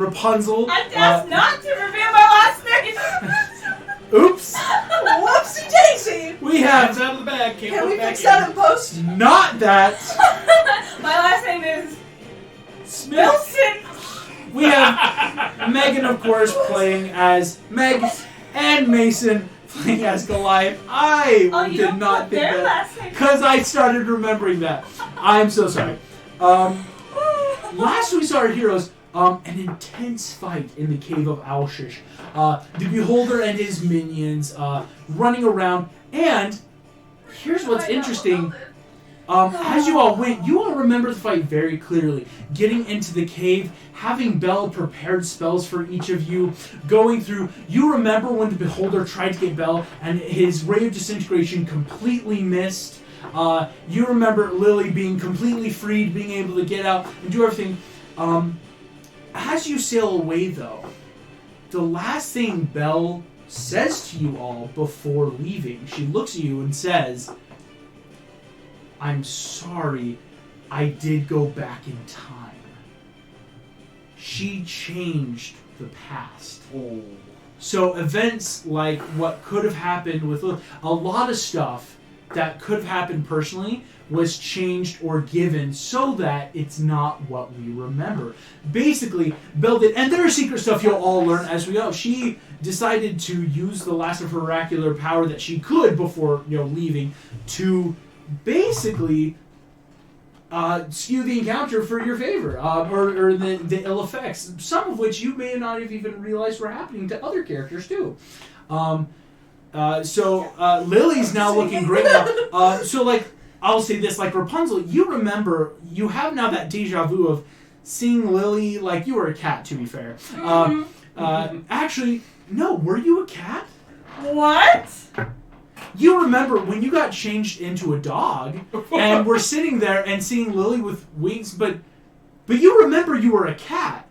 Rapunzel. I'm asked not to reveal my last name. Oops. Whoopsie daisy. We have It's out of the bag. Can we fix that in post? not that. My last name is Smith. Wilson. We have Megan, of course, playing as Meg, and Mason playing as Goliath. I Oh, you did don't not put think their that last name. because I started remembering that. I'm so sorry. Last we saw our heroes, an intense fight in the cave of Alshish. The Beholder and his minions running around, and here's what's interesting. As you all went, you all remember the fight very clearly. Getting into the cave, having Belle prepared spells for each of you, going through. You remember when the Beholder tried to get Belle and his ray of disintegration completely missed. You remember Lily being completely freed, being able to get out and do everything. As you sail away, though, the last thing Belle says to you all before leaving, she looks at you and says, "I'm sorry, I did go back in time." She changed the past. Oh. So events like what could have happened with a lot of stuff that could have happened personally was changed or given so that it's not what we remember. Basically, Belle did, and there is secret stuff you'll all learn as we go. She decided to use the last of her oracular power that she could before leaving to basically skew the encounter for your favor, or the ill effects, some of which you may not have even realized were happening to other characters too. So Lily's now looking great now. So I'll say this, like Rapunzel, you remember, you have now that deja vu of seeing Lily, like you were a cat to be fair. Actually, no, were you a cat? What? You remember when you got changed into a dog and we're sitting there and seeing Lily with wings, but you remember you were a cat.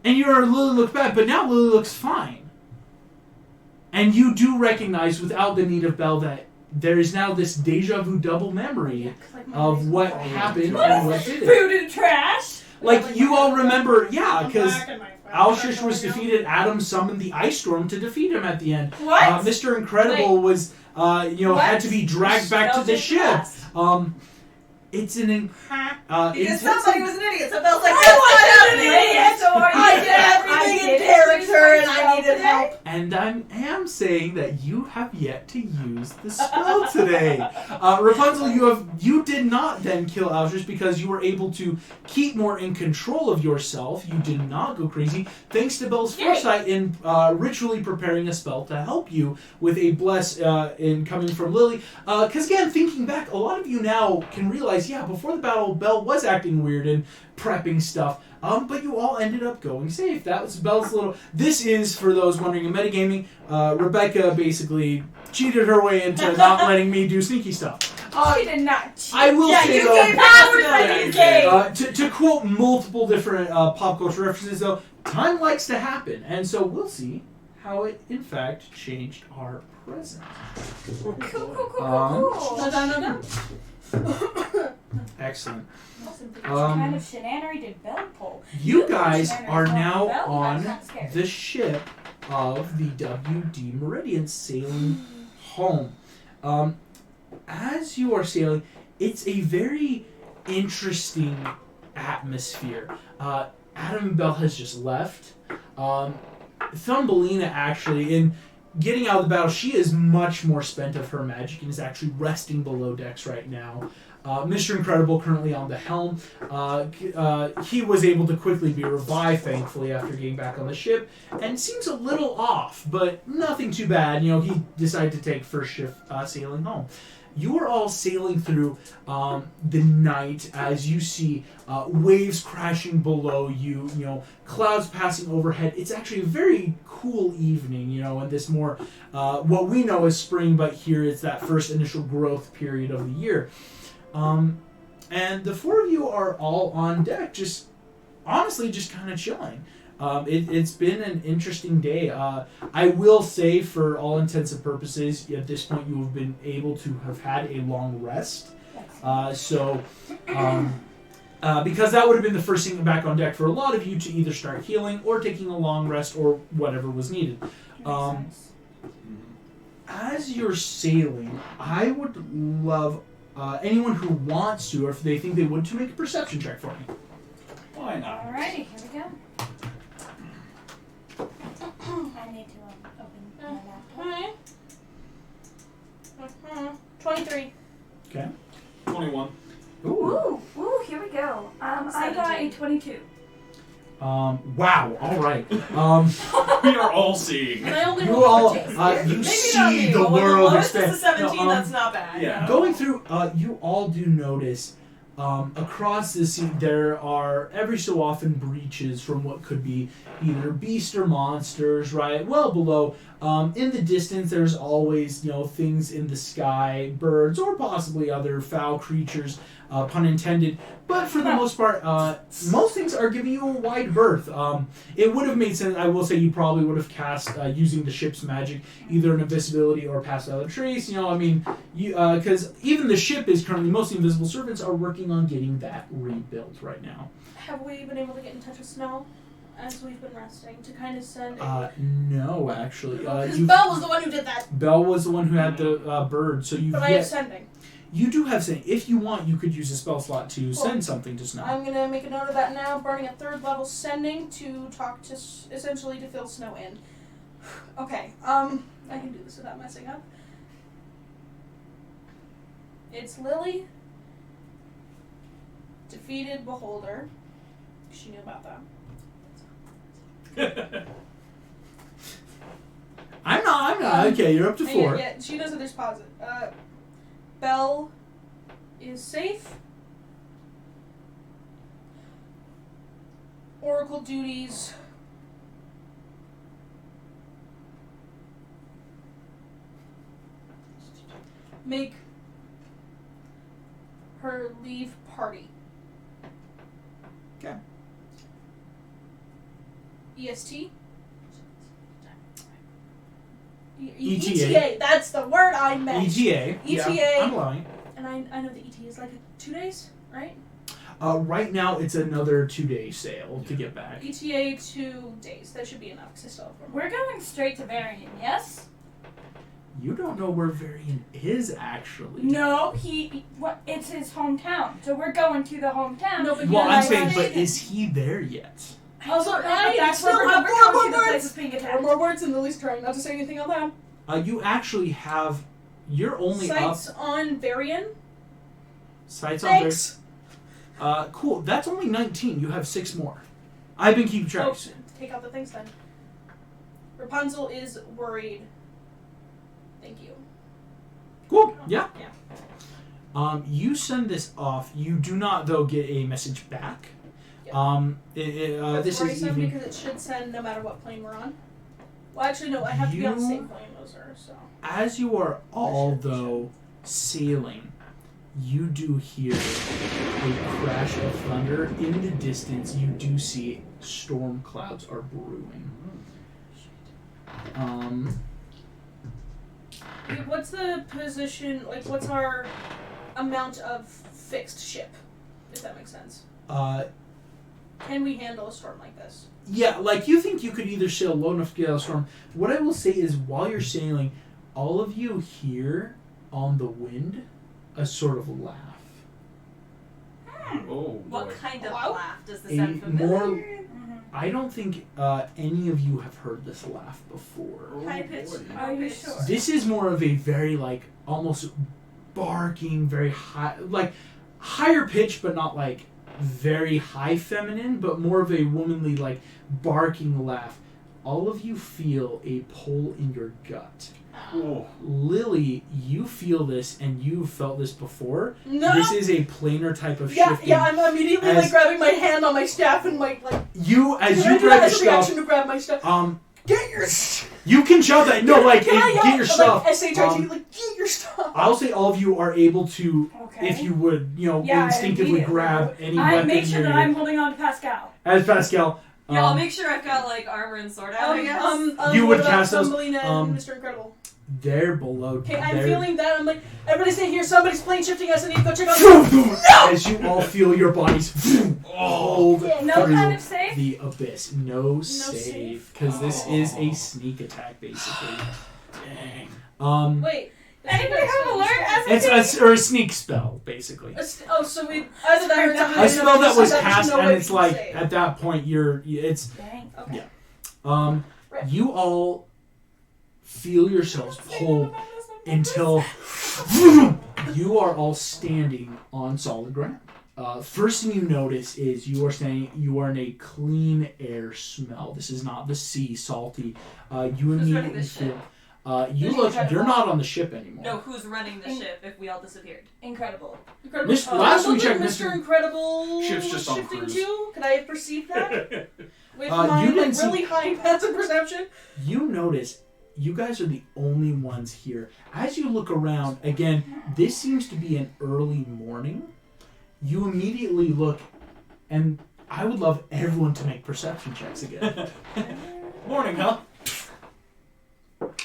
And Lily looked bad, but now Lily looks fine. And you do recognize without the need of Belle that there is now this deja vu double memory of what happened and what did it. Food and trash. Like you all remember, yeah, because Alshish was defeated. Adam summoned the ice storm to defeat him at the end. What? Mr. Incredible was, had to be dragged back to the ship. It's an because somebody was an idiot, so Belle's like, I that's wasn't not an happening. idiot, so are you? I did everything in character, and I needed help. And I am saying that you have yet to use the spell today. Rapunzel, you did not then kill Alshish because you were able to keep more in control of yourself. You did not go crazy, thanks to Belle's foresight in ritually preparing a spell to help you with a bless in coming from Lily. Because again, thinking back, a lot of you now can realize, yeah, before the battle, Belle was acting weird and prepping stuff. But you all ended up going safe. That was Belle's little... This is, for those wondering in metagaming, Rebecca basically cheated her way into not letting me do sneaky stuff. She did not cheat. I will say, you though... gave powers that you gave. To quote multiple different pop culture references, though, time likes to happen. And so we'll see how it, in fact, changed our present. Cool. Excellent. What kind of shenanery did Belle pull? You guys are now Belle? I'm on not scared. the ship of the WD Meridian sailing home. As you are sailing, it's a very interesting atmosphere. Adam and Belle has just left. Thumbelina, actually, in getting out of the battle, she is much more spent of her magic and is actually resting below decks right now. Mr. Incredible currently on the helm. He was able to quickly be revived, thankfully, after getting back on the ship, and seems a little off, but nothing too bad. He decided to take first shift sailing home. You are all sailing through the night as you see waves crashing below you, clouds passing overhead. It's actually a very cool evening, in this more, what we know as spring, but here it's that first initial growth period of the year. And the four of you are all on deck, just kind of chilling. It's been an interesting day. I will say, for all intents and purposes, at this point you have been able to have had a long rest. because that would have been the first thing back on deck for a lot of you to either start healing or taking a long rest or whatever was needed. As you're sailing, I would love anyone who wants to, or if they think they would, to make a perception check for me. Why not? Alrighty, here we go. I need to open my laptop. 23. Okay. 21. Ooh, here we go. I got a 22. Wow. All right. We are all seeing. And I only You rolled all, 14. you Maybe not see me, the but when world the lowest expand. is a 17, No, that's not bad. yeah. Going through, you all do notice across the sea there are every so often breaches from what could be either beast or monsters, right? Well below. In the distance, there's always, things in the sky, birds, or possibly other foul creatures, pun intended. But for the most part, most things are giving you a wide berth. It would have made sense, I will say you probably would have cast, using the ship's magic, either an invisibility or pass without a trace, because even the ship is currently, most invisible servants are working on getting that rebuilt right now. Have we been able to get in touch with Snow as we've been resting to kind of send? No, actually. Because Belle was the one who did that. Belle was the one who had the bird, so you've But I have sending. You do have sending. If you want, you could use a spell slot to send something to Snow. I'm gonna make a note of that now. Burning a 3rd level sending to talk to essentially to fill Snow in. Okay. I can do this without messing up. It's Lily. Defeated Beholder. She knew about that. I'm not. Okay, you're up to 4. Yeah, she knows that there's positive. Belle is safe. Oracle duties. Make her leave party. Okay. EST? ETA. ETA, that's the word I meant. ETA. ETA. Yeah, I'm allowing. And I know the ETA is like 2 days, right? Right now, it's another 2-day sail to get back. ETA 2 days. That should be enough because I still have 4 more. We're going straight to Varian, yes? You don't know where Varian is, actually. No, it's his hometown. So we're going to the hometown. No, but Well, you're I'm not saying, right. but is he there yet? Also, I that's still where have we're 4 going more to the words. place Being 4 attacked. more words and Lily's trying not to say anything on that. You actually have. You're only Sights up. on Varian. Sights on there. Thanks. Cool. That's only 19. You have 6 more. I've been keeping track. Oh, take out the things then. Rapunzel is worried. Thank you. Cool. Yeah. Yeah. You send this off. You do not, though, get a message back. Yeah. This That's is worrisome evening. because it should send no matter what plane we're on. Well, actually, no. I have to be on the You- same plane as her, so. As you are all, though, sailing, you do hear a crash of thunder. In the distance, you do see storm clouds are brewing. What's the position, like, what's our amount of fixed ship, if that makes sense? Can we handle a storm like this? Yeah, like, you think you could either sail low enough to get out of the storm. What I will say is, while you're sailing, all of you hear on the wind a sort of laugh. Oh, boy. What kind of Wow. laugh does this A sound familiar? more, I don't think any of you have heard this laugh before. Oh, High pitch. boy. Are you sure? This is more of a very, like, almost barking, very high, like, higher pitch, but not, like, very high feminine, but more of a womanly, like, barking laugh. All of you feel a pull in your gut. Oh. Lily, you feel this, and you've felt this before. No! This is a planar type of Yeah, shifting. yeah, I'm immediately, As- like, grabbing my hand on my staff and, like As can you I do grab that your as a stuff, reaction to grab my stuff? Get your you can shout that. No, like, Can I yell? get your stuff. Like, S-H-I-T, like, get your stuff. I'll say all of you are able to, Okay. if you would, Yeah, instinctively immediately. grab any I weapon. make sure that you're- I'm holding on to Pascal. As Pascal. Yeah, I'll make sure I've got like armor and sword out, I guess. You would what about cast those, Thumbelina and Mr. Incredible? They're below. Okay, I'm feeling that. I'm like, everybody stay here. Somebody's plane shifting us. I need to go check out. No! As you all feel your bodies hold No through kind of save? the abyss. No save, because this is a sneak attack, basically. Dang. Wait. Anybody have alert? It's a sneak spell, basically. So we either that or something. A spell that was So cast, no and way it's we like can save. at that point it's Dang. Okay. yeah. You all feel yourselves pulled until you are all standing on solid ground. First thing you notice is you are in a clean air smell. This is not the sea salty. You immediately feel. You're not on the ship anymore. No, who's running the ship if we all disappeared? Incredible. Last we checked, Mr. Incredible Ship's just on shifting cruise. too. Could I have perceived that? With You my didn't see- really high passive perception. You notice you guys are the only ones here. As you look around, again, this seems to be an early morning. You immediately look, and I would love everyone to make perception checks again. Morning, huh?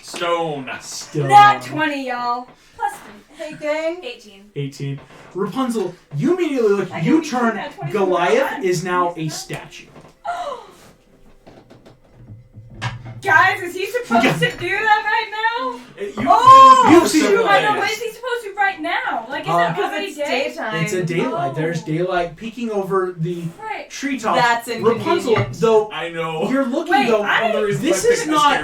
Stone. Not 20, y'all. Plus 3. Hey, gang. 18. 18. Rapunzel, you immediately look, I you can turn, see that 20 Goliath from is now that. a statue. Guys, is he supposed to do that right now? You see I know, what is he supposed to do right now? Like, is it already It's day? daytime. It's a daylight. Oh. There's daylight peeking over the Right. treetops. That's Rapunzel, inconvenient. though, I know. you're looking, Wait, though, I- this is not...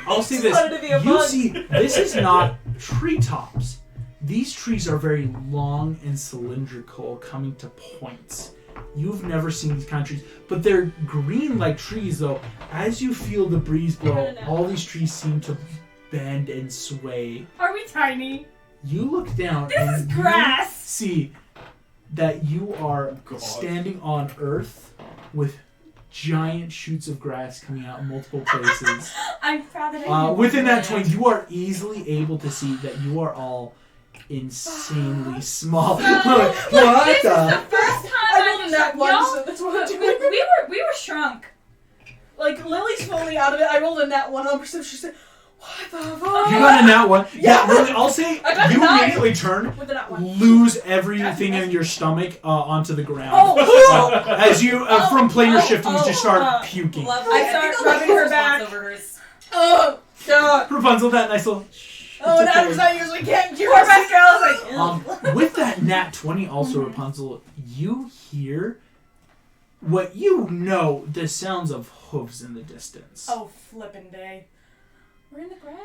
I'll say this. wanted to be a You bug. see, this is not treetops. These trees are very long and cylindrical, coming to points. You've never seen these kind of trees, but they're green like trees. Though, as you feel the breeze blow, all these trees seem to bend and sway. Are we tiny? You look down, This and is grass. you see that you are God. standing on Earth with giant shoots of grass coming out in multiple places. I'm proud that I did Within that that. 20, you are easily able to see that you are all insanely small. Look, What this is the the? first time I rolled a nat one, y'all, so that's what I'm we doing. were shrunk. Like, Lily's fully out of it. I rolled a nat 1 on perception. She said, what the fuck? You got a nat one. Yeah, really. I'll say I got a you 9. immediately turn, With a nat 1. lose everything in your stomach onto the ground. Oh, As you, from planar shifting, you just start puking. Lovely. I start think I'll rubbing take her response back. over hers. Oh, God. Rapunzel, that nice little. Oh, It's that okay. is I usually can't cure poor us. best girl. I was like, With that nat 20, also Rapunzel, you hear what you know the sounds of hooves in the distance. oh, flippin' day. We're in the grass.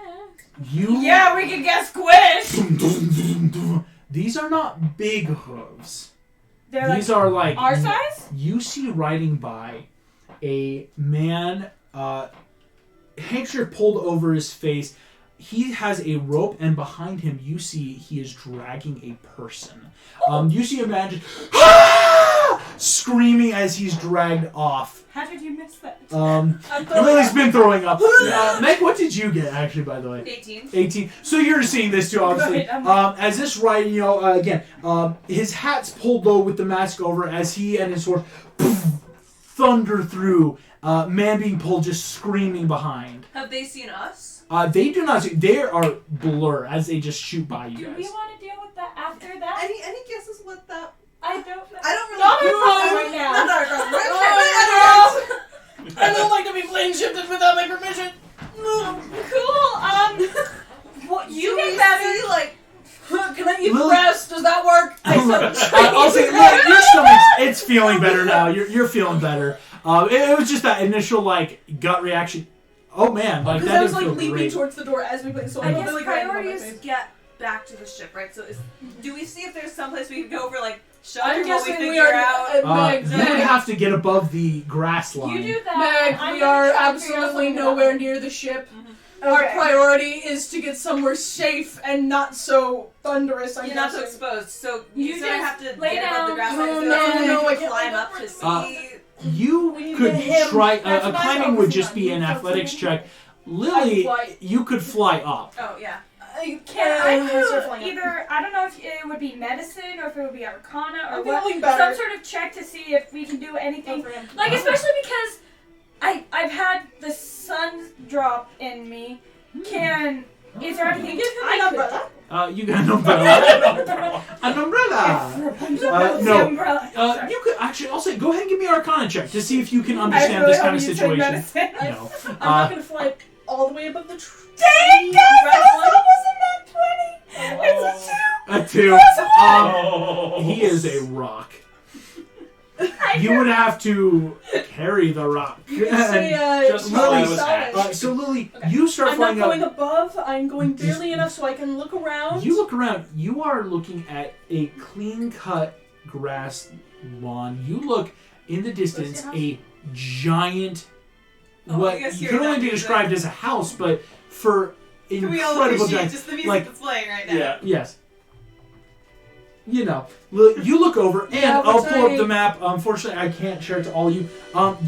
You. Yeah, we can get squished. Dum, dum, dum, dum. These are not big hooves. They're These are like our size? You see riding by a man, handkerchief pulled over his face. He has a rope, and behind him, you see he is dragging a person. You see a man just screaming as he's dragged off. How did you miss that? Lily's been throwing up. Meg, what did you get, actually, by the way? 18. 18. So you're seeing this too, obviously. Right, As this ride, again, his hat's pulled low with the mask over as he and his horse thunder through. Man being pulled, just screaming behind. Have they seen us? They do not see. They are blur as they just shoot by you Do guys. we want to deal with that after that? Any guesses what that? I don't know. I don't really. Not know. right now. Not right now. I don't like to be plane shifted without my permission. Cool. What you Do get we better? see, like, Can I eat Lily- grass? Does that work? I'll say, look, your stomach's it's feeling better now. You're feeling better. It was just that initial gut reaction. Oh man, like Because that I was didn't like feel leaping great. towards the door as we played. So I I'm guess really priority is get back to the ship, right? So do we see if there's someplace we could go for shelter I'm while we guessing figure we are. out? Meg, You would have to get above the grass line. You do that. Meg, I'm we gonna are try to absolutely figure out nowhere something near the ship. Mhm. Our Okay. priority is to get somewhere safe and not so thunderous. I'm You're not so guessing. exposed. So You you said I just have to lay get above the down. grass No, line. So no, that's no, something I I can't can climb up to see. You We need could to hit him. try That's a what I climbing thought would was just be fun. an That's athletics what check. Lily, fly. you could fly up. Oh yeah. I Can I start do flying up. either? I don't know if it would be medicine or if it would be Arcana or I'm what. feeling better. Some sort of check to see if we can do anything. Go for him. Like especially because I've had the sun drop in me. Can Is there anything Give him an umbrella. You got an umbrella. An umbrella. No. Umbrella. You could actually. I'll say, go ahead and give me an Arcana check to see if you can understand this kind of situation. No. I'm not gonna fly all the way above the tree. Dang it, guys! That was almost a net 20. It's a 2. A 2. He is a rock. You would have to carry the rock. You can say, just Lily. So Lily, you start I'm flying not going up. above. I'm going barely enough so I can look around. You look around. You are looking at a clean-cut grass lawn. You look in the distance. A giant. What can only be described as a house, but for incredible giant. Just the music that's playing right now. Yeah. Yes. You know, you look over, and I'll pull up the map. Unfortunately, I can't share it to all of you.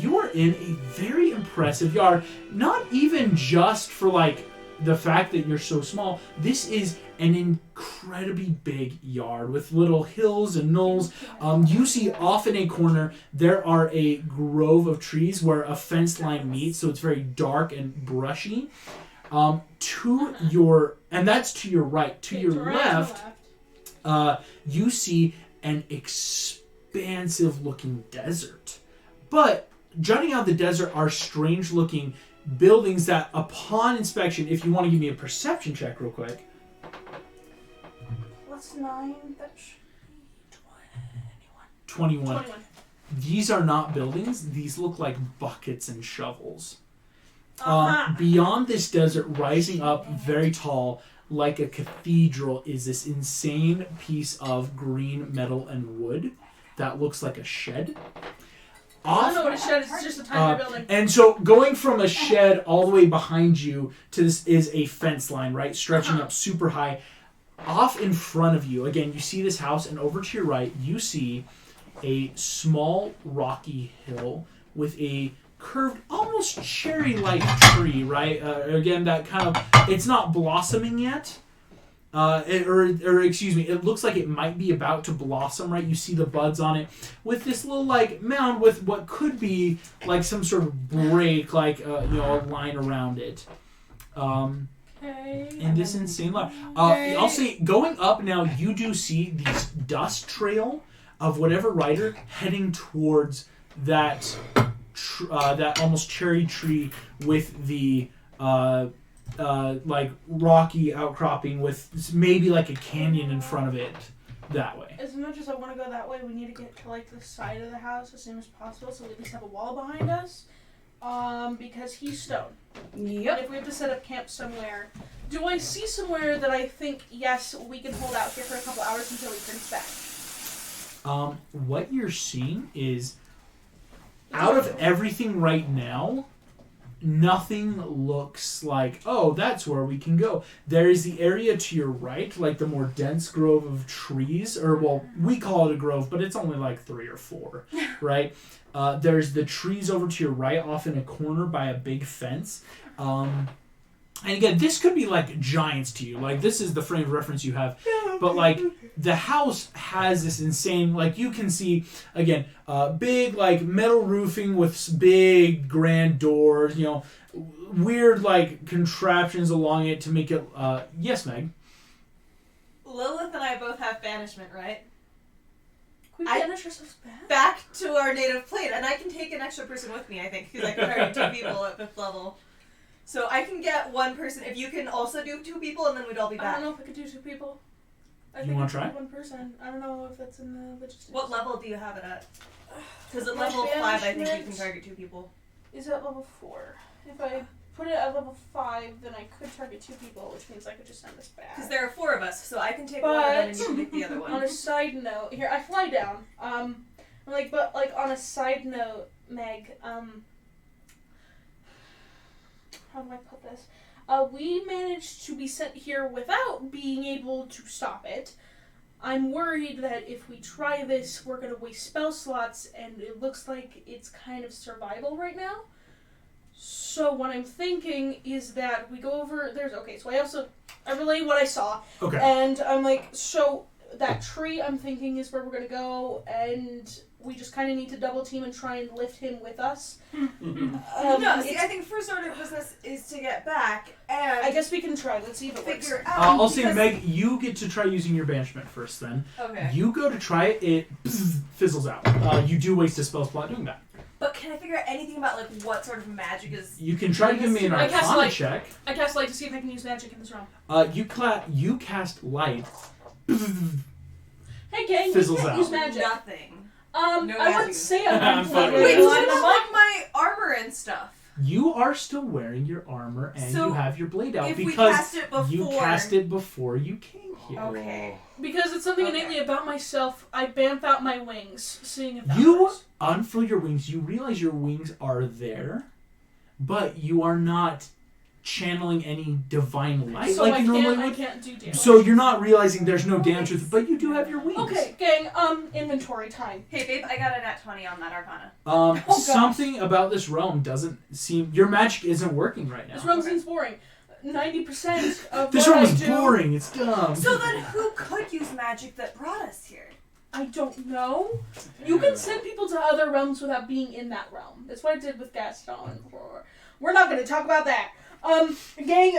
You are in a very impressive yard. Not even just for, like, the fact that you're so small. This is an incredibly big yard with little hills and knolls. You see off in a corner, there are a grove of trees where a fence line meets, so it's very dark and brushy. To your, and that's to your right. To your left, you see an expansive-looking desert. But jutting out of the desert are strange-looking buildings that, upon inspection, if you want to give me a perception check real quick. What's 9? That's 21. These are not buildings. These look like buckets and shovels. Beyond this desert, rising up very tall, like a cathedral, is this insane piece of green metal and wood that looks like a shed. I don't know what a shed is. It's just a tiny building. And so going from a shed all the way behind you to this is a fence line, right? Stretching up super high. Off in front of you, again, you see this house, and over to your right, you see a small rocky hill with a curved, almost cherry-like tree, right? Again, that kind of, it's not blossoming yet. Excuse me, it looks like it might be about to blossom, right? You see the buds on it with this little, like, mound with what could be, like, some sort of break, like, a line around it. And this insane line. I'll say, going up now, you do see this dust trail of whatever rider heading towards that that almost cherry tree with the like rocky outcropping with maybe like a canyon in front of it that way. As much as I want to go that way, we need to get to like the side of the house as soon as possible so we at least have a wall behind us. Because he's stone. Yep. And if we have to set up camp somewhere, do I see somewhere that I think, yes, we can hold out here for a couple hours until he turns back? What you're seeing is, out of everything right now, nothing looks like, oh, that's where we can go. There is the area to your right, like the more dense grove of trees, or, well, we call it a grove, but it's only like 3 or 4, right? There's the trees over to your right, off in a corner by a big fence. And again, this could be like giants to you. Like, this is the frame of reference you have. But, like, the house has this insane, like, you can see, again, big, like, metal roofing with big, grand doors, weird, like, contraptions along it to make it, yes, Meg? Lilith and I both have banishment, right? Can we banish ourselves back? Back to our native plane, and I can take an extra person with me, I think, because I can target 2 people at 5th level. So I can get 1 person. If you can also do 2 people, and then we'd all be back. I don't know if I could do 2 people. You want to try? 1 person. I don't know if that's in the logistics. What level do you have it at? Because at level 5, I think you can target 2 people. Is at level 4. If I put it at level 5, then I could target 2 people, which means I could just send us back. Because there are 4 of us, so I can take 1 and then you can take the other 1. On a side note, here I fly down. On a side note, Meg, how do I put this? We managed to be sent here without being able to stop it. I'm worried that if we try this, we're going to waste spell slots, and it looks like it's kind of survival right now. So what I'm thinking is that we go over, so I relay what I saw. Okay. And I'm like, so that tree I'm thinking is where we're going to go, and we just kind of need to double team and try and lift him with us. No, see, I think first order of business is to get back, and I guess we can try. Let's see if it works. figure out. I'll say, because- Meg, you get to try using your banishment first. Then Okay. you go to try it. It fizzles out. You do waste a spell slot doing that. But can I figure out anything about like what sort of magic is? You can try to give me an I cast Arcana light. check. I cast light to see if I can use magic in this realm. You cast light. Hey gang, we Fizzles can't out. use magic. Nothing. No I magic. wouldn't say I'm I'm fine with Wait, it. what about like my armor and stuff? You are still wearing your armor and So, you have your blade out if we because cast it before, you cast it before you came here. Okay. Because it's something Okay. innately about myself. I bamf out my wings, seeing if that You works. unfurl your wings. You realize your wings are there, but you are not channeling any divine light So like I you normally can't, I would. can't do damage. So you're not realizing there's no damage with it, but you do have your wings. Okay, gang, inventory time. Hey babe, I got a nat 20 on that Arcana. Oh, gosh. Something about this realm doesn't seem. Your magic isn't working right now. This realm seems boring. 90% of This what realm I is do, boring. It's dumb. So then, who could use magic that brought us here? I don't know. You can send people to other realms without being in that realm. That's what I did with Gaston. We're not going to talk about that. Gang,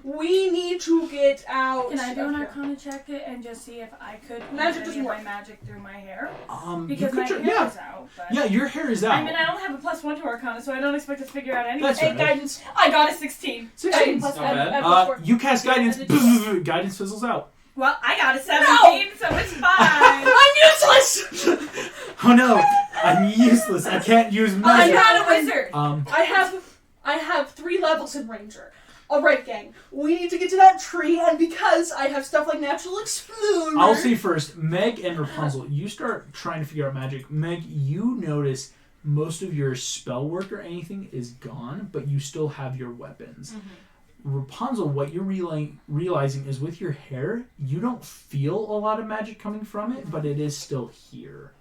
we need to get out. Can I do of an here. Arcana check it and just see if I could Magic use doesn't any of work. my magic through my hair? You Because could my try- hair yeah, is out. But yeah, your hair is out. I mean, I don't have a +1 to Arcana, so I don't expect to figure out anything. That's Hey, right. guidance. I got a 16. 16. Plus Not bad. add plus 4. You cast guidance. I did Guidance fizzles out. Well, I got a 17, so it's fine. I'm useless! Oh no, I'm useless. I can't use I'm magic. not a wizard. I have 3 levels in Ranger. Alright, gang. We need to get to that tree, and because I have stuff like Natural Explorer... I'll say first, Meg and Rapunzel, you start trying to figure out magic. Meg, you notice most of your spell work or anything is gone, but you still have your weapons. Rapunzel, what you're realizing is with your hair, you don't feel a lot of magic coming from it, but it is still here.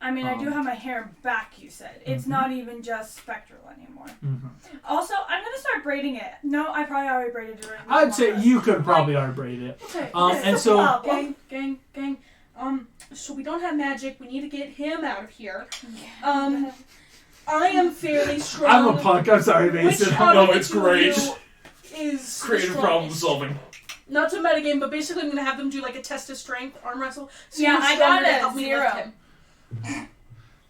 I mean, I do have my hair back, you said. It's not even just spectral anymore. Also, I'm going to start braiding it. No, I probably already braided it. I'd say you could probably braid it. Okay, And so, gang. So we don't have magic. We need to get him out of here. I am fairly strong. I'm a punk. I'm sorry, Which Mason. of No, the it's two great. of you is the Creative problem strongest? solving. Not to metagame, but basically I'm gonna have them do like a test of strength arm wrestle. So Yeah, who's I stronger got to a help me 0. lift him.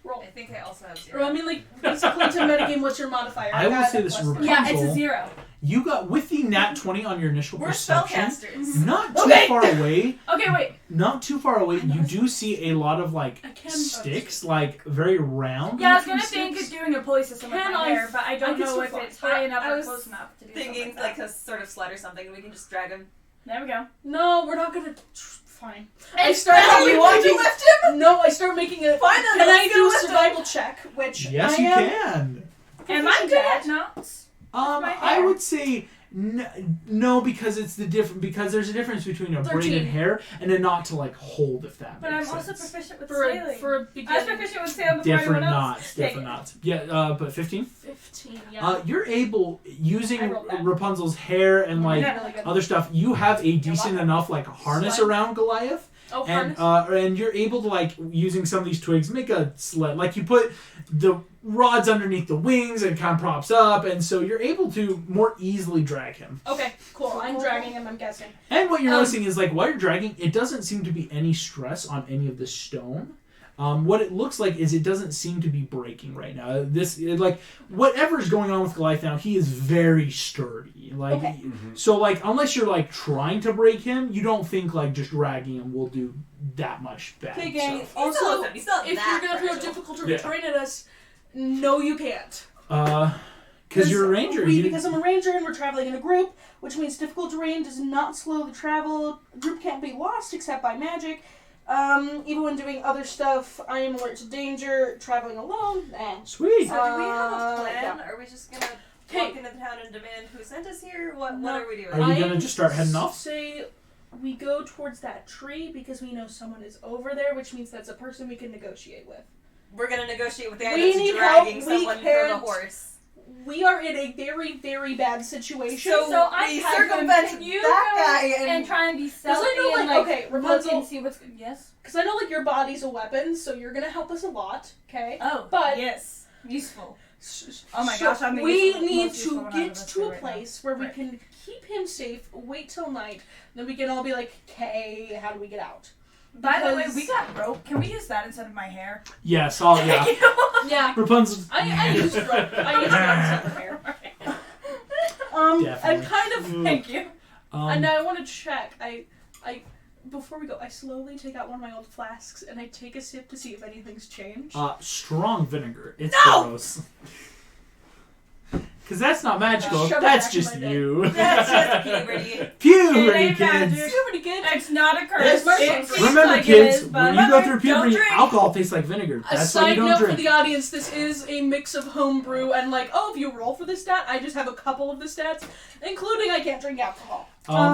Roll. I think I also have Or I 0. mean, like basically to metagame, what's your modifier? I will got say a this, +3. Rapunzel. Yeah, it's a 0. You got, with the nat 20 on your initial We're perception, spellcasters. not too Okay. far away, Okay, wait. you do see a lot of, like, I can- sticks, like, very round. Yeah, I was going to looking think sticks. of doing a pulley system with Can my I hair, but I don't I can know still if fly. it's high enough I or was close enough to do Thinking something like that. a sort of sled or something, and we can just drag him. There we go. No, we're not gonna. Fine. Hey, I start Now you want to making. lift him? No, I start making a. Fine then, Can I let's do go a lift him. survival check? Which Yes, I you am can. Am I proficient good at. at knots? my I hair? would say no, because it's because there's a difference between a 13. braided hair and a knot to like hold, if that But makes I'm also sense. proficient with for sailing. for a I was beginning. proficient with sailing before Different anyone else. knots, Dang different it. knots. Yeah, but 15. 15. Yeah. You're able I using rolled that. Rapunzel's hair and like Yeah, really good. other stuff. You have a decent enough like harness Sled. around Goliath. Oh, And harness. and you're able to like using some of these twigs make a sled. Like you put the rods underneath the wings and it kind of props up, and so you're able to more easily drag him. Okay, cool. I'm dragging him. I'm guessing. And what you're noticing is like while you're dragging, it doesn't seem to be any stress on any of the stone. What it looks like is it doesn't seem to be breaking right now. Like whatever's going on with Goliath now, he is very sturdy. Like Okay. so, like unless you're like trying to break him, you don't think like just dragging him will do that much bad. Okay, gang. stuff. Also, He's still if that you're gonna throw fragile. difficulty Yeah. terrain at us, no, you can't. Because you're a ranger. Because I'm a ranger and we're traveling in a group, which means difficult terrain does not slow the travel. Group can't be lost except by magic. Even when doing other stuff, I am alert to danger. Traveling alone, Sweet. So do we have a plan? Yeah. Are we just gonna Okay. walk into the town and demand who sent us here? What No. are we doing? Are you gonna just start heading off? Say we go towards that tree because we know someone is over there, which means that's a person we can negotiate with. We're gonna negotiate with the We idea need of dragging help. We someone for the can't- horse. we are in a very, very bad situation. So I we can circumvent you that go guy and try and be stealthy I know, and like, like okay, look Rapunzel- and see what's good. Yes. Because I know, like, your body's a weapon, so you're gonna help us a lot, okay? Oh, But- yes, useful. Oh my gosh, I'm the we useful- need most useful to one out of get us to a right now. place where we Right. can keep him safe, wait till night, then we can all be like, okay, how do we get out? By the way, Because- we got rope. Can we use that instead of my hair? Yes, oh yeah. Yeah. Rapunzel. I used rope. I used rope for hair. I'm Definitely. kind of... Thank you. And I want to check. I before we go, I slowly take out one of my old flasks and I take a sip to see if anything's changed. Strong vinegar. It's No! gross. Because that's not magical. Shove it That's back in just my bag. you. That's just puberty. Puberty, It ain't kids. magic. Puberty kids. It's not a curse. Yes, It seems Remember, like kids, it is, but when you go through don't puberty, drink. alcohol tastes like vinegar. A That's why side you don't note drink. for the audience, this is a mix of homebrew and like, oh, if you roll for the stat, I just have a couple of the stats, including I can't drink alcohol.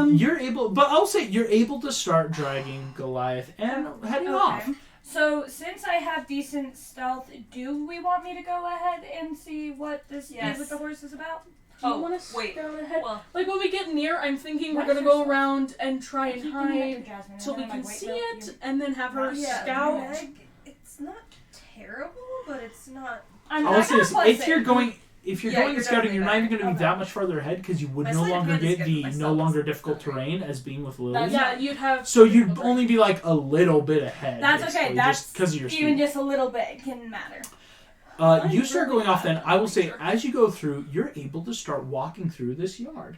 You're able, but I'll say you're able to start dragging Goliath and heading off. Okay. So, since I have decent stealth, do we want me to go ahead and see what this Yes. deal with the horse is about? Do you Oh, want to wait. scout ahead? Well, Like when we get near, I'm thinking we're Why gonna is go there so- around and try and Keep bringing up your hide Jasmine, and till we then I'm can like, wait, see no, it, you- and then have her yeah, scout. Meg, it's not terrible, but it's not. I'm I'll not say this: gonna if plus you're it. going Yeah, and you're scouting, you're not even going to be Okay. that much farther ahead because you would My no sleight of longer hand is get good, the but my no stealth longer is difficult not great. terrain as being with Lily. That's Yeah, you'd have. So you'd only be like a little bit ahead. That's okay. basically, That's just because of your speed. even just a little bit can matter. You start really going off then. bad. I will say, as you go through, you're able to start walking through this yard.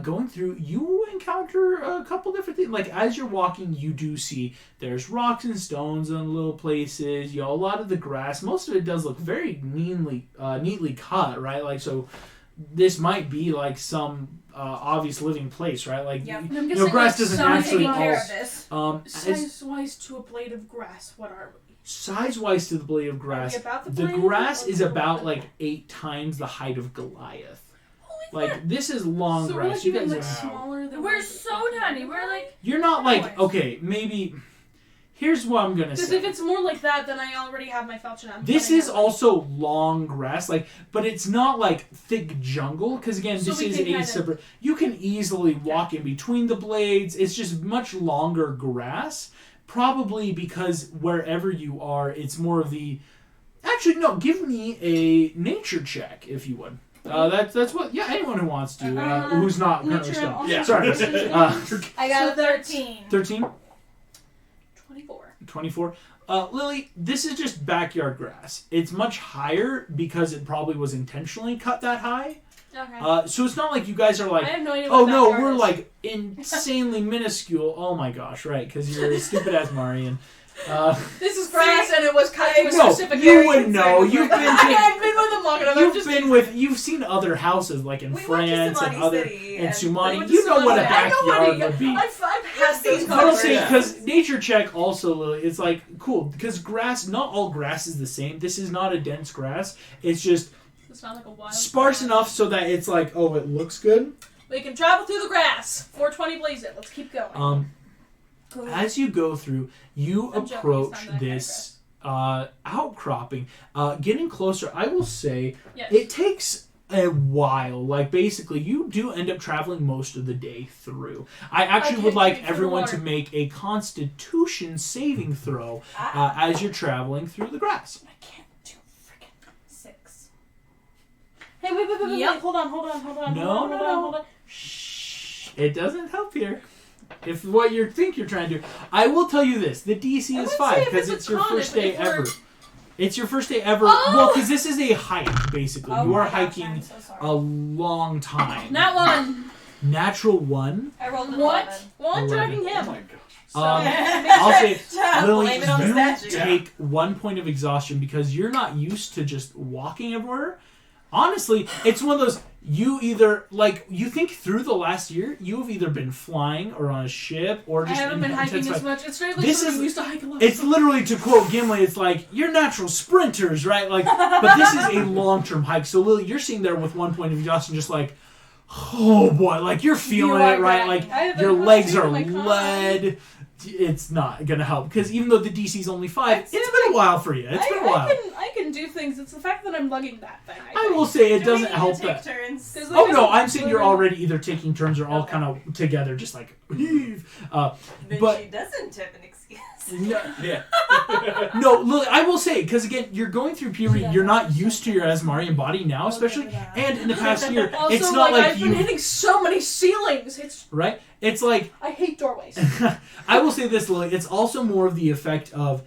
Going through, you encounter a couple different things. Like, as you're walking, you do see there's rocks and stones in little places. You know, a lot of the grass. Most of it does look very neatly cut, right? Like, so this might be like some obvious living place, right? Like, Yep. And I'm you guessing, know, grass like, doesn't Someone's naturally taking care all- of this. as Size-wise to a blade of grass, what are we? size-wise to the blade of grass, Are we about the the blade grass or is the about blade? like 8 times the height of Goliath. Holy Like, this is long so we're grass. like You even guys like are... smaller than We're so tiny. We're like You're not like, Nice. okay, maybe... Here's what I'm gonna Because say. if it's more like that, then I already have my falchion. This is also long grass, like, but it's not like thick jungle, because again, So this we is can a kinda- separate... You can easily walk in between the blades. It's just much longer grass, probably because wherever you are, it's more of the... Actually, no, give me a nature check, if you would. That's what... Yeah, anyone who wants to, who's not currently nature, stoned. also Yeah. Sorry. I got So a that's- 13. 13? 24. 24. Lily, this is just backyard grass. It's much higher because it probably was intentionally cut that high. Okay. So it's not like you guys are I like, have no idea oh what no, backyard we're is. like insanely minuscule. Oh my gosh, right? Because you're a stupid as Marian. This is grass and it was cut to a No, specific you area. would know. You've been I've been with them long enough. you've seen other houses like in We went to France and Sumani other City, and and Sumani. we went to You know what a Sumani. I know what backyard would be. I've had these seen I don't say Yeah. because nature check also, Lily. It's like cool because grass. Not all grass is the same. This is not a dense grass. It's just It's not like a wild sparse grass. enough so that it's like, oh, it looks good. We can travel through the grass. 420 blaze it. Let's keep going. Cool. As you go through, you I'm joking, approach it's not that this outcropping. Getting closer, I will say, Yes. it takes a while. Like, basically, you do end up traveling most of the day through. I actually Okay, would like wait for the everyone to water. make a Constitution saving throw as you're traveling through the grass. I can't do freaking 6. Hey, wait. Yep. Hold on. No. Hold on. Shh. It doesn't help here. If what you think you're trying to do, I will tell you this: the DC I is would 5 say if because it's a it's your con, first if day we're- ever. It's your first day ever. Oh! Well, because this is a hike, basically. Oh you are my gosh, I'm hiking so sorry. a long time. Not one. Natural 1. I rolled an What? 11. Well, I'm 11. dragging him. Oh my gosh. I'll say, Lily, Blame it on the you statue. take 1 point of exhaustion because you're not used to just walking everywhere. Honestly, it's one of those, you either, like, you think through the last year, you have either been flying or on a ship or I just haven't been hiking intense as much. It's very like This somebody is- who used to hike a lot. It's literally, to quote Gimli, it's like, you're natural sprinters, right? Like, but this is a long-term hike. So, Lily, you're sitting there with 1 point of exhaustion just like, oh boy, like, you're feeling You are it, right? dragging. Like, I have your a legs are constitution, my con. lead. It's not going to help. Because even though the DC's only 5, it's been a while for you. It's been a while. I can do things. It's the fact that I'm lugging that thing. I will say it Do doesn't we need help to take that. turns? Oh no, I'm saying you're already either taking turns or all kind of together, just like heave. Then But she doesn't have an excuse. no, Yeah. no, look, I will say because again, you're going through puberty. You're not used to your Asmarian body now, especially, and in the past year, Also, it's not like I've been hitting so many ceilings. It's right. It's like I hate doorways. I will say this, Lily. It's also more of the effect of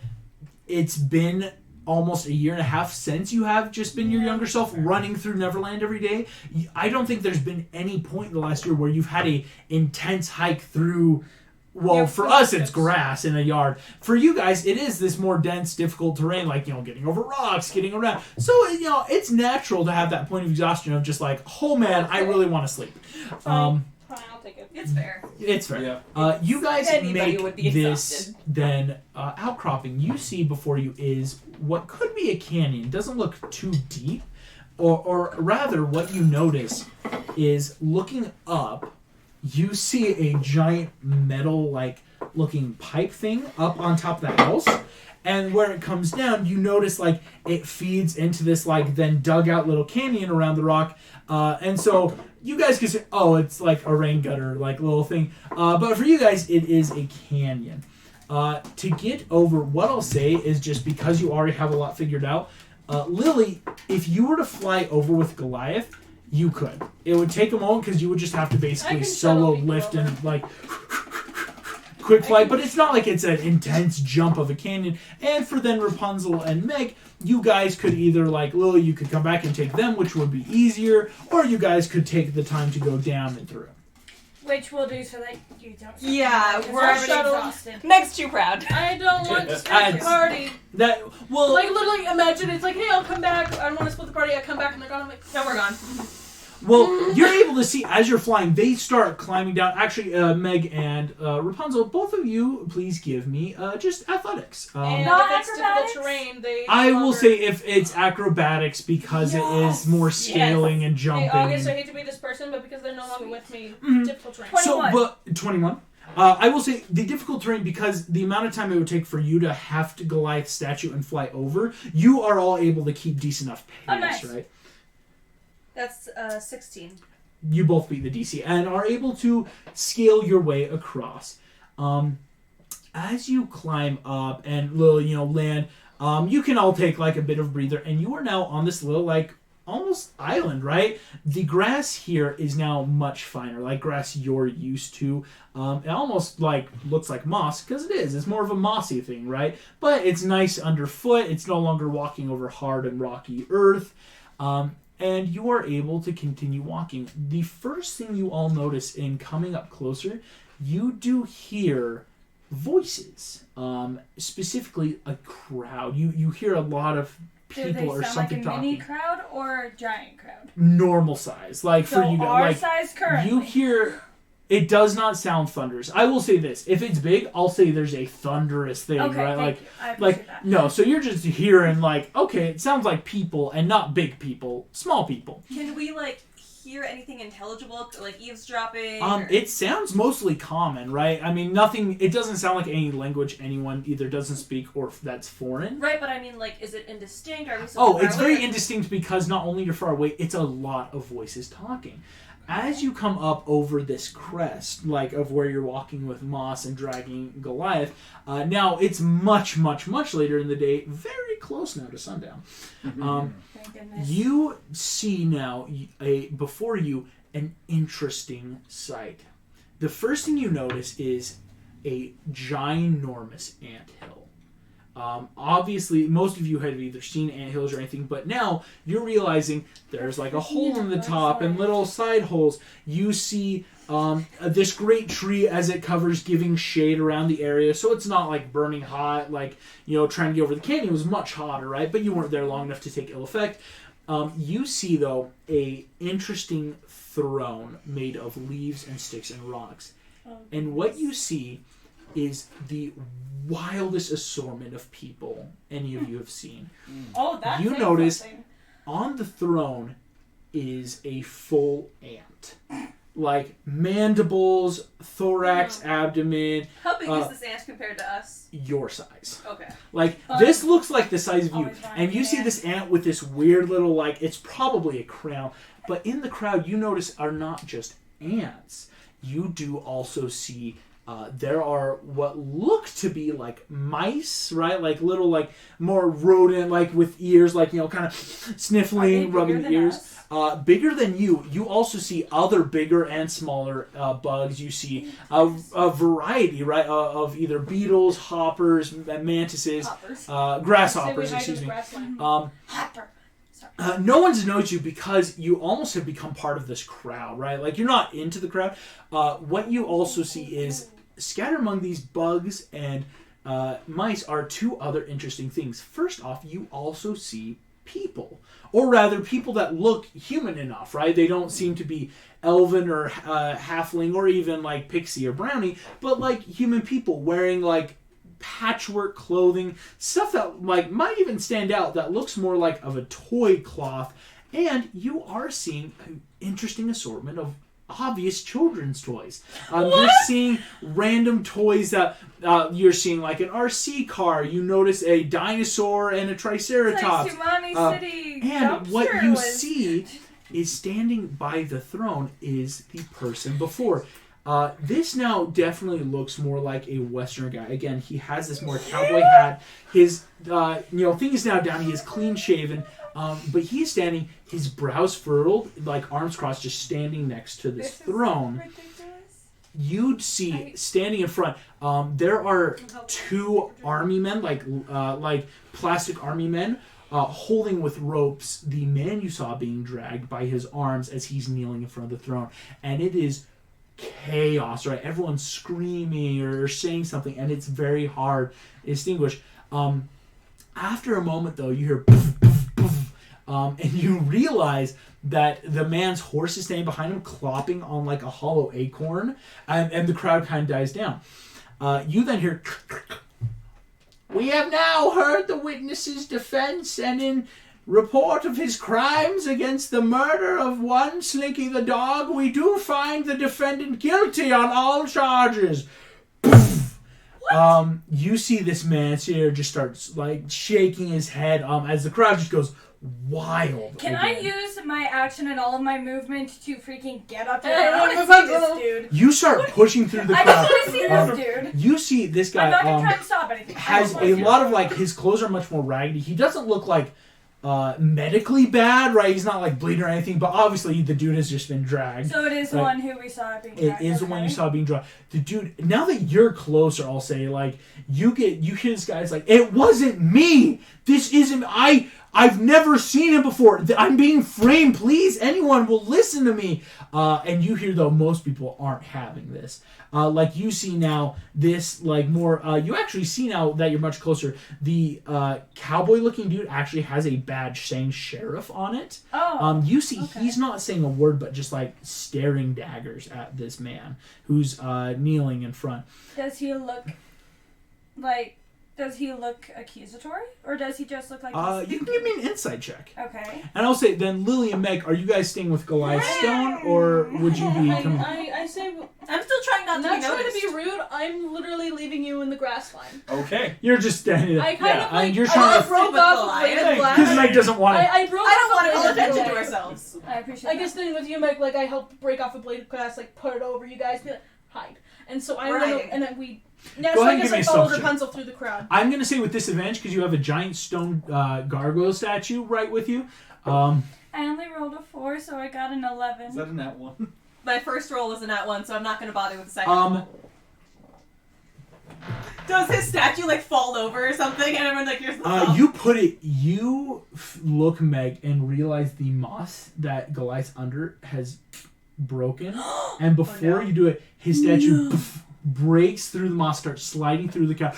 it's been almost a year and a half since you have just been your younger self running through Neverland every day. I don't think there's been any point in the last year where you've had a intense hike through. Well, for us, it's grass in a yard. For you guys, it is this more dense, difficult terrain, like, getting over rocks, getting around. So, it's natural to have that point of exhaustion of just like, oh man, I really want to sleep. Fine, I'll take it. It's fair. It's fair. Yeah. You guys Anybody would be make this exhausted. then outcropping. You see before you is what could be a canyon. It doesn't look too deep. Or rather, what you notice is looking up, you see a giant metal-like looking pipe thing up on top of the house. And where it comes down, you notice like it feeds into this like then dug out little canyon around the rock. And so you guys can say, oh, it's like a rain gutter like little thing. But for you guys, it is a canyon. To get over, what I'll say is just because you already have a lot figured out, Lily, if you were to fly over with Goliath, you could. It would take a moment because you would just have to basically solo lift and like quick flight, but it's not like it's an intense jump of a canyon. And for then Rapunzel and Meg, you guys could either like Lily, you could come back and take them, which would be easier, or you guys could take the time to go down and through. Which we'll do so that you don't. Yeah, Because we're I'm already exhausted. Meg's too proud. I don't want to split the That's- party. That well, Like, literally, imagine it's like, hey, I'll come back. I don't want to split the party. I come back and they're gone. I'm like, No, we're gone. well, you're able to see as you're flying. They start climbing down. Actually, Meg and Rapunzel, both of you, please give me just athletics. and Not if it's acrobatics? difficult terrain, they. I will longer- say if it's acrobatics because it is more scaling and jumping. Hey, August, I hate to be this person, but because they're no longer with me, Mhm. difficult terrain. 21. So, but 21. I will say the difficult terrain because the amount of time it would take for you to have to Goliath statue and fly over, you are all able to keep decent enough pace, Oh, nice. right? That's 16. You both beat the DC and are able to scale your way across. As you climb up and land, you can all take like a bit of breather, and you are now on this little like almost island, right? The grass here is now much finer, like grass you're used to. It almost like looks like moss because it is. It's more of a mossy thing, right? But it's nice underfoot. It's no longer walking over hard and rocky earth. And you are able to continue walking. The first thing you all notice in coming up closer, you do hear voices. Specifically, a crowd. You hear a lot of Do they people or sound something like a mini talking. crowd or a giant crowd? Normal size, like So for you our guys. size currently. You hear. It does not sound thunderous. I will say this: if it's big, I'll say there's a thunderous thing, Okay, right? thank you. I appreciate Like that. no. So you're just hearing like, okay, it sounds like people and not big people, small people. Can we like hear anything intelligible, like eavesdropping? or- It sounds mostly common, right? I mean, nothing. It doesn't sound like any language anyone either doesn't speak or that's foreign. Right, but I mean, like, is it indistinct? Are we so Oh, far it's away? very indistinct because not only you're far away, it's a lot of voices talking. As you come up over this crest, like of where you're walking with Moss and dragging Goliath, now it's much, much, much later in the day, very close now to sundown. Thank goodness. You see now before you an interesting sight. The first thing you notice is a ginormous anthill. Obviously, most of you have either seen anthills or anything, but now you're realizing there's like a hole in the top and little side holes. You see this great tree as it covers, giving shade around the area, so it's not like burning hot, like trying to get over the canyon was much hotter, right? But you weren't there long enough to take ill effect. You see though a interesting throne made of leaves and sticks and rocks, and what you see is the wildest assortment of people any of you have seen. Oh, that's You notice on the throne is a full ant. like mandibles, thorax, abdomen. How big is this ant compared to us? Your size. Okay. Like this looks like the size of you, Always wanted and you an see ant. this ant with this weird little like it's probably a crown. But in the crowd, you notice are not just ants. You do also see. There are what look to be like mice, right? Like little, like more rodent, like with ears, like kind of sniffling, rubbing the ears. Bigger than you. You also see other bigger and smaller bugs. You see a variety, right, of either beetles, hoppers, mantises, grasshoppers. Excuse me. Hopper. No one's noticed you because you almost have become part of this crowd, right? Like you're not into the crowd. What you also see is scattered among these bugs and mice are two other interesting things. First off, you also see people, or rather people that look human enough, right? They don't seem to be elven or halfling or even like pixie or brownie, but like human people wearing like patchwork clothing, stuff that like might even stand out that looks more like of a toy cloth. And you are seeing an interesting assortment of obvious children's toys. You're seeing random toys that you're seeing like an RC car. You notice a dinosaur and a triceratops. It's like Tsunami City. And what you see is standing by the throne is the person before. This now definitely looks more like a Western guy. Again, he has this more cowboy hat. His thing is now down. He is clean shaven. But he's standing, his brows furrowed, like arms crossed, just standing next to this throne. You'd see standing in front. There are two army men, like plastic army men, holding with ropes the man you saw being dragged by his arms as he's kneeling in front of the throne, and it is chaos. Right, everyone's screaming or saying something, and it's very hard to distinguish. After a moment, though, you hear. And you realize that the man's horse is standing behind him, clopping on like a hollow acorn, and the crowd kind of dies down. You then hear, "We have now heard the witness's defense, and in report of his crimes against the murder of one Slinky the dog, we do find the defendant guilty on all charges." You see this man here just starts like shaking his head as the crowd just goes wild. Can again. I use my action and all of my movement to freaking get up there? I want to see this dude. You start pushing through the I crowd. just want to see this dude. You see this guy I'm not going to try and stop anything. has a lot of like his clothes are much more raggedy. He doesn't look like medically bad, right? He's not like bleeding or anything, but obviously the dude has just been dragged. So it is the one who we saw being dragged. It is the one you saw being dragged. The dude, now that you're closer, I'll say, like, you hear this guy's like, "It wasn't me! This isn't, I've never seen him before. I'm being framed. Please, anyone will listen to me." And you hear, though, most people aren't having this. Like, you see now this, like, more... you actually see now that you're much closer. The cowboy-looking dude actually has a badge saying sheriff on it. Oh, You see okay. he's not saying a word, but just, like, staring daggers at this man who's kneeling in front. Does he look like... Does he look accusatory? Or does he just look like he's... You can give me an insight check. Okay. And I'll say, then Lily and Meg, are you guys staying with Goliath Stone, or would you be coming? I say, I'm still trying not to not be trying noticed. to be rude. I'm literally leaving you in the grass line. Okay. You're just standing there. I kind of like. you're I trying just to... broke with off a Goliath. blade of glass. Because Meg doesn't want it. I broke I don't off want a to call blade of attention to glass. ourselves. I appreciate I guess then with you, Meg, like I helped break off a blade of glass, like put it over you guys, be like, hide. And so I'm We're gonna, hiding. and then we. Now, Go so ahead I and guess give me I a followed stealth check. Rapunzel through the crowd. I'm going to say with disadvantage, because you have a giant stone gargoyle statue right with you. I only rolled a 4, so I got an 11. Is that in that one? My first roll was a nat 1, so I'm not going to bother with the second roll. Does his statue like fall over or something? And everyone's like, "Here's the thumb." You put it... You look, Meg, and realize the moss that Goliath's under has broken. And before no. you do it, his statue... breaks through the moss, starts sliding through the couch,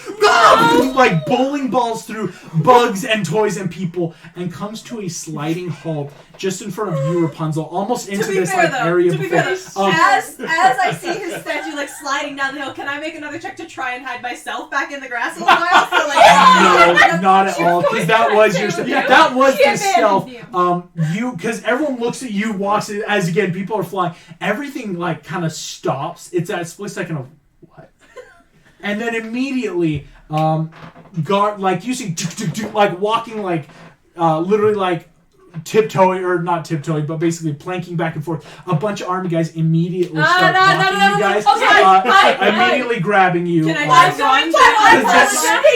like bowling balls through bugs and toys and people, and comes to a sliding halt just in front of you, Rapunzel, almost into this area before. As I see his statue like sliding down the hill, can I make another check to try and hide myself back in the grass a little while? So, like, no, not at all, because that was your that was the stealth. Because everyone looks at you, walks as again people are flying. Everything like kind of stops. It's that split second of what, and then immediately, guard like you see like walking like literally like tiptoeing or not tiptoeing, but basically planking back and forth. A bunch of army guys immediately start blocking you guys. Immediately grabbing you. Can I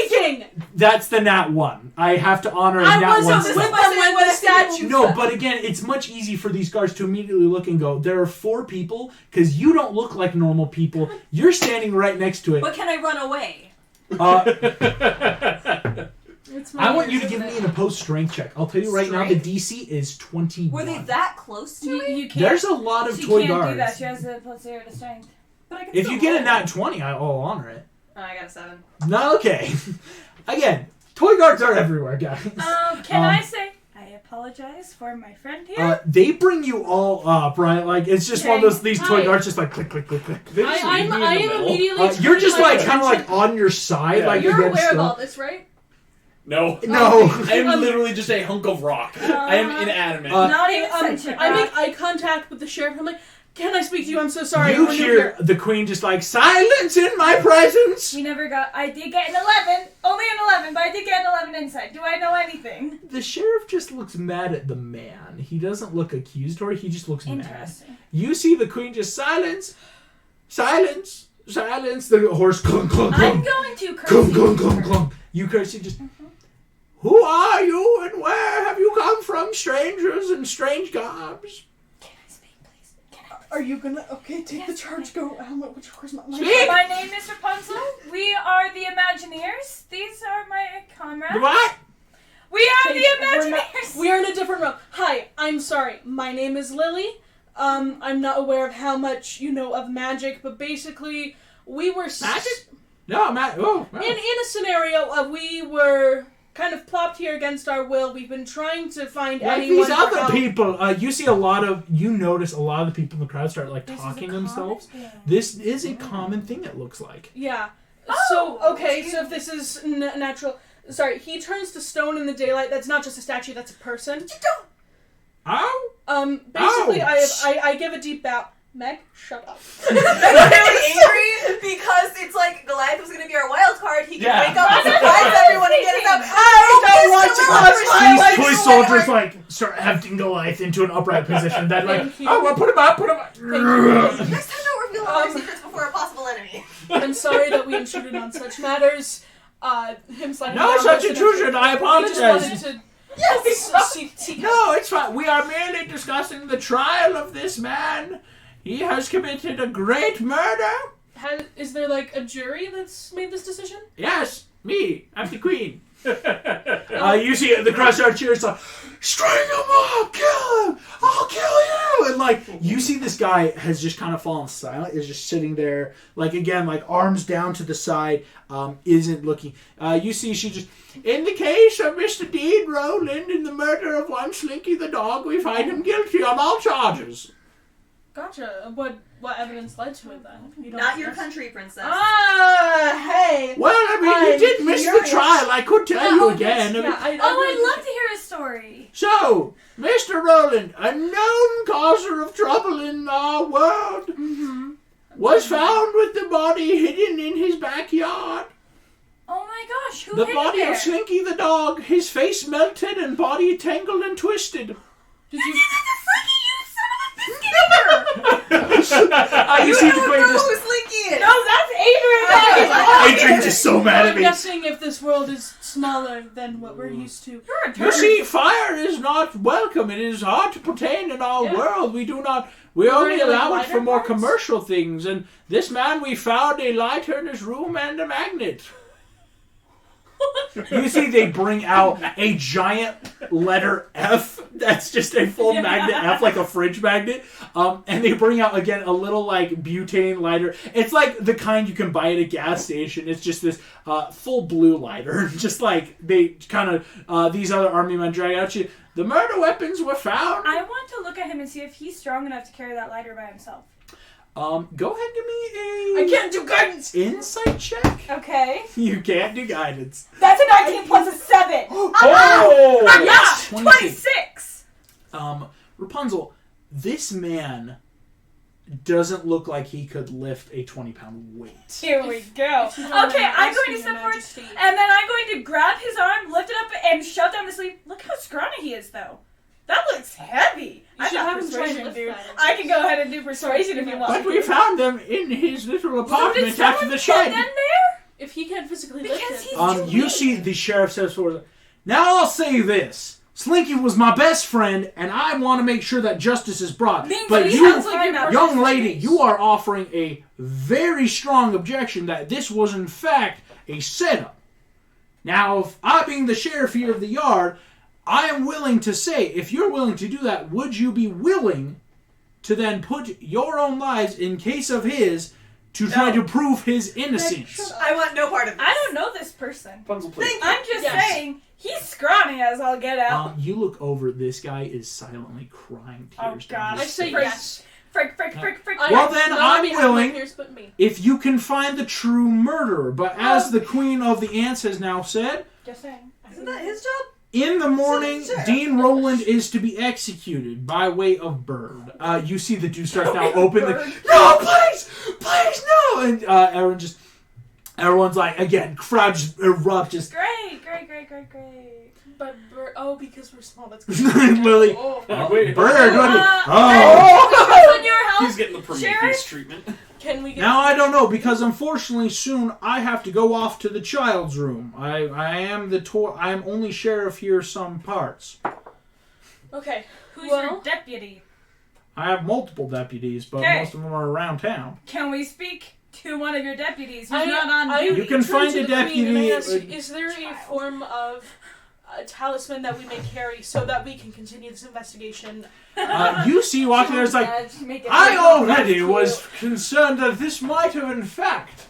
speaking? That's the nat 1. I have to honor a nat 1. With them when the statue. No, but again, it's much easier for these guards to immediately look and go, there are 4 people, because you don't look like normal people. You're standing right next to it. But can I run away? I want you to give me an opposed strength check. I'll tell you right now, the DC is 21. Were they that close to me? You can't. There's a lot of toy guards. She can't do that. She has a plus 0 to strength. But I can if you get a nat 20, I'll honor it. I got a 7. No, okay. Again, toy guards are everywhere, guys. Can I say I apologize for my friend here? They bring you all up, right? Like it's just one of those. These toy guards just like click, click, click, click. I am immediately. You're just like kind of like on your side, like you're against aware of all this, right? No. I am literally just a hunk of rock. I am inanimate. Not even sentient. I make eye contact with the sheriff. I'm like, can I speak to you? I'm so sorry. You hear the queen just like, silence in my presence! We never got... I did get an 11. Only an 11, but I did get an 11 insight. Do I know anything? The sheriff just looks mad at the man. He doesn't look accusatory. He just looks mad. You see the queen just silence. Silence. Silence. The horse clunk, clunk, clunk. I'm going to curse clunk, clunk, clunk, clunk. You curse, you just... Who are you and where have you come from, strangers in strange garbs? Can I speak, please? Are you gonna... Okay, take the charge, go. I don't know which horse my... My name is Rapunzel. We are the Imagineers. These are my comrades. What? We are the Imagineers. We are in a different realm. Hi, I'm sorry. My name is Lily. I'm not aware of how much you know of magic, but basically, we were... Magic? No, magic. Oh, wow. In a scenario, we were... kind of plopped here against our will. We've been trying to find like anyone these other help. people. You see you notice a lot of the people in the crowd start like talking themselves. This is a common thing, it looks like. Yeah. So if this is natural... Sorry, he turns to stone in the daylight. That's not just a statue, that's a person. You don't... Oh? Basically, I give a deep bow. Meg, shut up. I'm really angry because it's like Goliath was going to be our wild card. He can wake up and surprise everyone and get us out. I don't want to cross my legs. These toy soldiers like start hefting Goliath into an upright position. Then like, well, put him up. Next time don't reveal all our secrets before a possible enemy. I'm sorry that we intruded on such matters. No such intrusion. I apologize. No, it's fine. We are merely discussing the trial of this man. He has committed a great murder. Is there like a jury that's made this decision? Yes, me. I'm the queen. You see the crowd start cheering. It's like, string him up, kill him. I'll kill you. And like you see this guy has just kind of fallen silent. Is just sitting there, like again, like arms down to the side. Isn't looking. You see, she just. In the case of Mr. Dean Rowland in the murder of one Slinky the dog, we find him guilty on all charges. Gotcha. What evidence led to it then? Not your country, princess. Hey. Well, I mean, you did miss the trial. I could tell you again. I'd love to hear a story. So, Mr. Rowland, a known causer of trouble in our world, was found with the body hidden in his backyard. Oh my gosh, who the hid body it there? of Slinky the dog, his face melted and body tangled and twisted. Did you... You see the queen just... who Slinky is. No, that's Adrian. Adrian's just so mad at me. I'm guessing if this world is smaller than what we're used to. You see, fire is not welcome. It is hard to pertain in our world. We only allow it for more commercial things. And this man, we found a lighter in his room and a magnet. You see they bring out a giant letter F that's just a full magnet F, like a fridge magnet. And they bring out, again, a little, like, butane lighter. It's like the kind you can buy at a gas station. It's just this full blue lighter. Just like they kind of, these other army men drag out you. The murder weapons were found. I want to look at him and see if he's strong enough to carry that lighter by himself. Go ahead and give me I can't do guidance! insight check. Okay. You can't do guidance. That's a 19 plus a 7. Oh! Yeah, 26. Rapunzel, this man doesn't look like he could lift a 20-pound weight. Here we go. Okay, I'm going to step forward, and then I'm going to grab his arm, lift it up, and shove down the sleeve. Look how scrawny he is, though. That looks heavy. I should got have him try persuasion, and dude. lift that. I can go ahead and do persuasion if you want. But we found them in his little So apartment did after someone the put shed. them there? If he can't physically Because lift he's it. You see the sheriff says forward, now I'll say this. Slinky was my best friend, and I want to make sure that justice is brought. Means But he you, sounds like you're young lady, you are offering a very strong objection that this was in fact a setup. Now, if I being the sheriff here of the yard, I am willing to say, if you're willing to do that, would you be willing to then put your own lives in case of his to try to prove his innocence? I want no part of this. I don't know this person. Rapunzel, please. I'm just Yes. saying, he's scrawny as I'll get out. You look over, this guy is silently crying tears down God. I his say face. yes. Frick. Well, then, I'm willing. Peers but me. If you can find the true murderer. But as the Queen of the Ants has now said, Just saying. Isn't that his job? in the morning, Sure. Dean Rowland is to be executed by way of bird. You see the dude starts now openly, no, please, no! And everyone's like, again, crowds erupt, just... Great. But because we're small, that's good. Lily, Oh. Wait. bird, what do you... Because on your health, He's getting the Prometheus Sheriff? treatment. Can we get Now I don't know, because unfortunately soon I have to go off to the child's room. I am only sheriff here some parts. Okay. who's Well- your deputy? I have multiple deputies, but Okay. most of them are around town. Can we speak to one of your deputies who's I- not on I duty? You can turn find to a the queen and I deputy, ask, is there a form of a talisman that we may carry so that we can continue this investigation? You see walking there, it's like, Make it I look already cool. was concerned that this might have in fact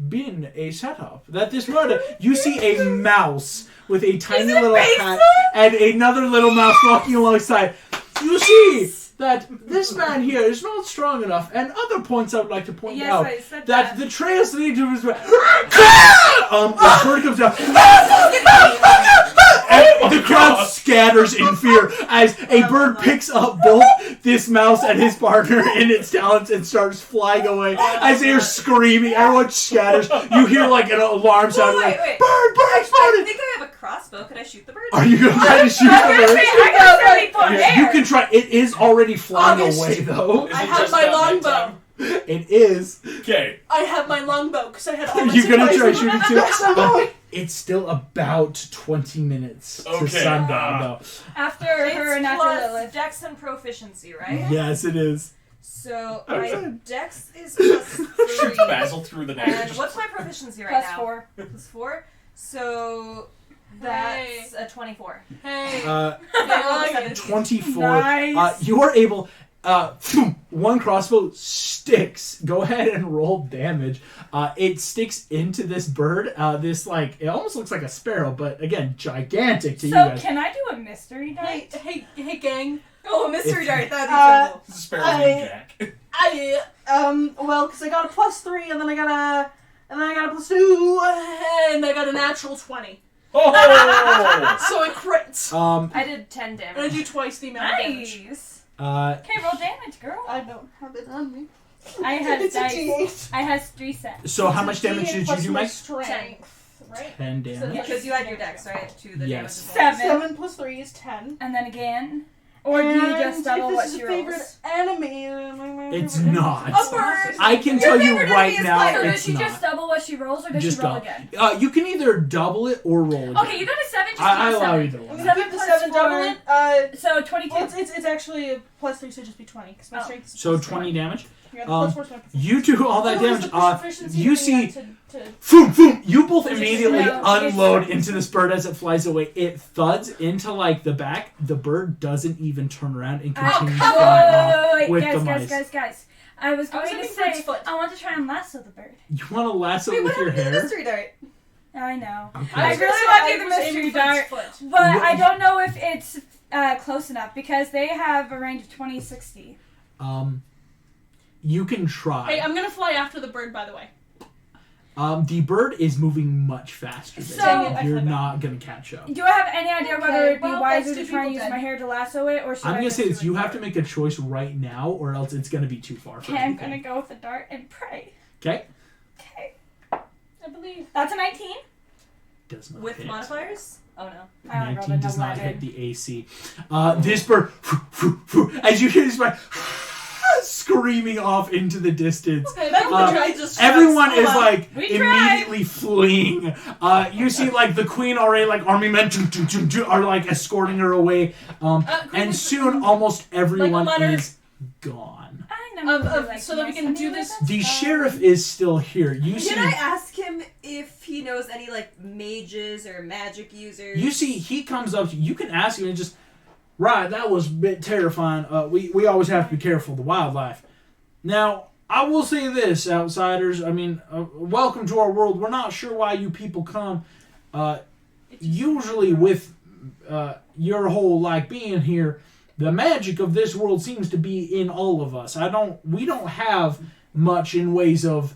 been a setup. That this murder. You see a mouse with a tiny it little Mason? hat and another little mouse walking alongside. You see that this man here is not strong enough, and other points I would like to point Yes, out. I said That that. the trails lead to his the bird comes down. And the crowd scatters in fear as a bird picks up both this mouse and his partner in its talons and starts flying away. As they are screaming, everyone scatters. You hear like an alarm sound. Wait. Bird I exploded! think I have a crossbow. Could I shoot the bird? Are you going to try to shoot I the was bird? gonna say, I got 74 there. You can try. It is already flying August. away, though. Is I it have just my that longbow. nighttime? It is. Okay. I have my longbow because I had all Are my you gonna try supplies. shooting too? Yes, I'm going. It's still about 20 minutes to Okay. sundown, though. After her It's natural plus Lilith. dex and proficiency, right? Yes, it is. So Okay. my dex is plus 3. Basil through the And neck. what's my proficiency right Plus now? 4. Plus 4. So that's a 24. Hey. I rolled a 17. 24. Nice. You are able. One crossbow sticks. Go ahead and roll damage. It sticks into this bird. This like it almost looks like a sparrow, but again, gigantic to you So guys. can I do a mystery Hey, dart? hey, gang. Oh, a mystery If- dart. That'd be so cool. This is Sparrow named Jack. Well, because I got a +3, and then I got a +2, and I got a natural 20. Oh! So it crits. I did 10 And I damage. do twice the amount of damage. Nice. Okay, roll damage, girl. I don't have it on me. I have It's a dice. D8. I has 3 sets. so how much damage did you plus do, my Mike? Strength, right? 10 So, damage. because you had your dex, right? To the Yes. damage as well. 7. 7 + 3 is 10. And then again. Or do you just double if what this is she a favorite rolls? enemy, It's not. A bird! I can Your tell you favorite right enemy is now, fire. So does it's she not. just double what she rolls, or does Just she roll double. again? You can either double it or roll it. Okay, you got a 7, just I keep allow 7. either I'm one. gonna keep the 7 double it. So 22. It's actually a plus 3, so just be 20. Because my strength is So plus 20 damage. Yeah, the plus 4 is my proficiency. You do all that Otherwise, damage. the proficiency You thing see, to boom, boom. You both immediately No, unload it's- into this bird as it flies away. It thuds into like the back. The bird doesn't even turn around and continues Wait, flying off with the mice. guys. I was going to aiming for say, its foot. I want to try and lasso the bird. You want to lasso Wait, with what your happened to the hair? mystery dart? I know. Okay. I was really gonna say, want to I do the was aiming mystery for its dart, foot. but What- I don't know if it's close enough because they have a range of 20, 60. You can try. Hey, I'm gonna fly after the bird, by the way. The bird is moving much faster than So- you. You're not going to catch up. Do I have any idea whether Okay, it'd be well, wiser that's to two try and people use my dead. hair to lasso it, or should I'm I going to just say do this. a You dart? have to make a choice right now or else it's going to be too far for Okay, I'm anything. gonna go with the dart and pray. Okay? Okay. I believe. That's a 19. Does not With hit. modifiers? Oh no. I only rolled 19 an does not 11. hit the AC. This bird, as you hear this bird screaming off into the distance, Okay, that everyone is like We tried. immediately fleeing. You see like the queen already, like army men are like escorting her away. And soon almost everyone letter. is gone. I never really so that we can do this- The sheriff is still here. You Can I see, ask him if he knows any like mages or magic users? you see, he comes up to you. You can ask him and just, right, that was a bit terrifying. We always have to be careful of the wildlife. Now, I will say this, outsiders. I mean, welcome to our world. We're not sure why you people come. Usually with your whole like being here, the magic of this world seems to be in all of us. We don't have much in ways of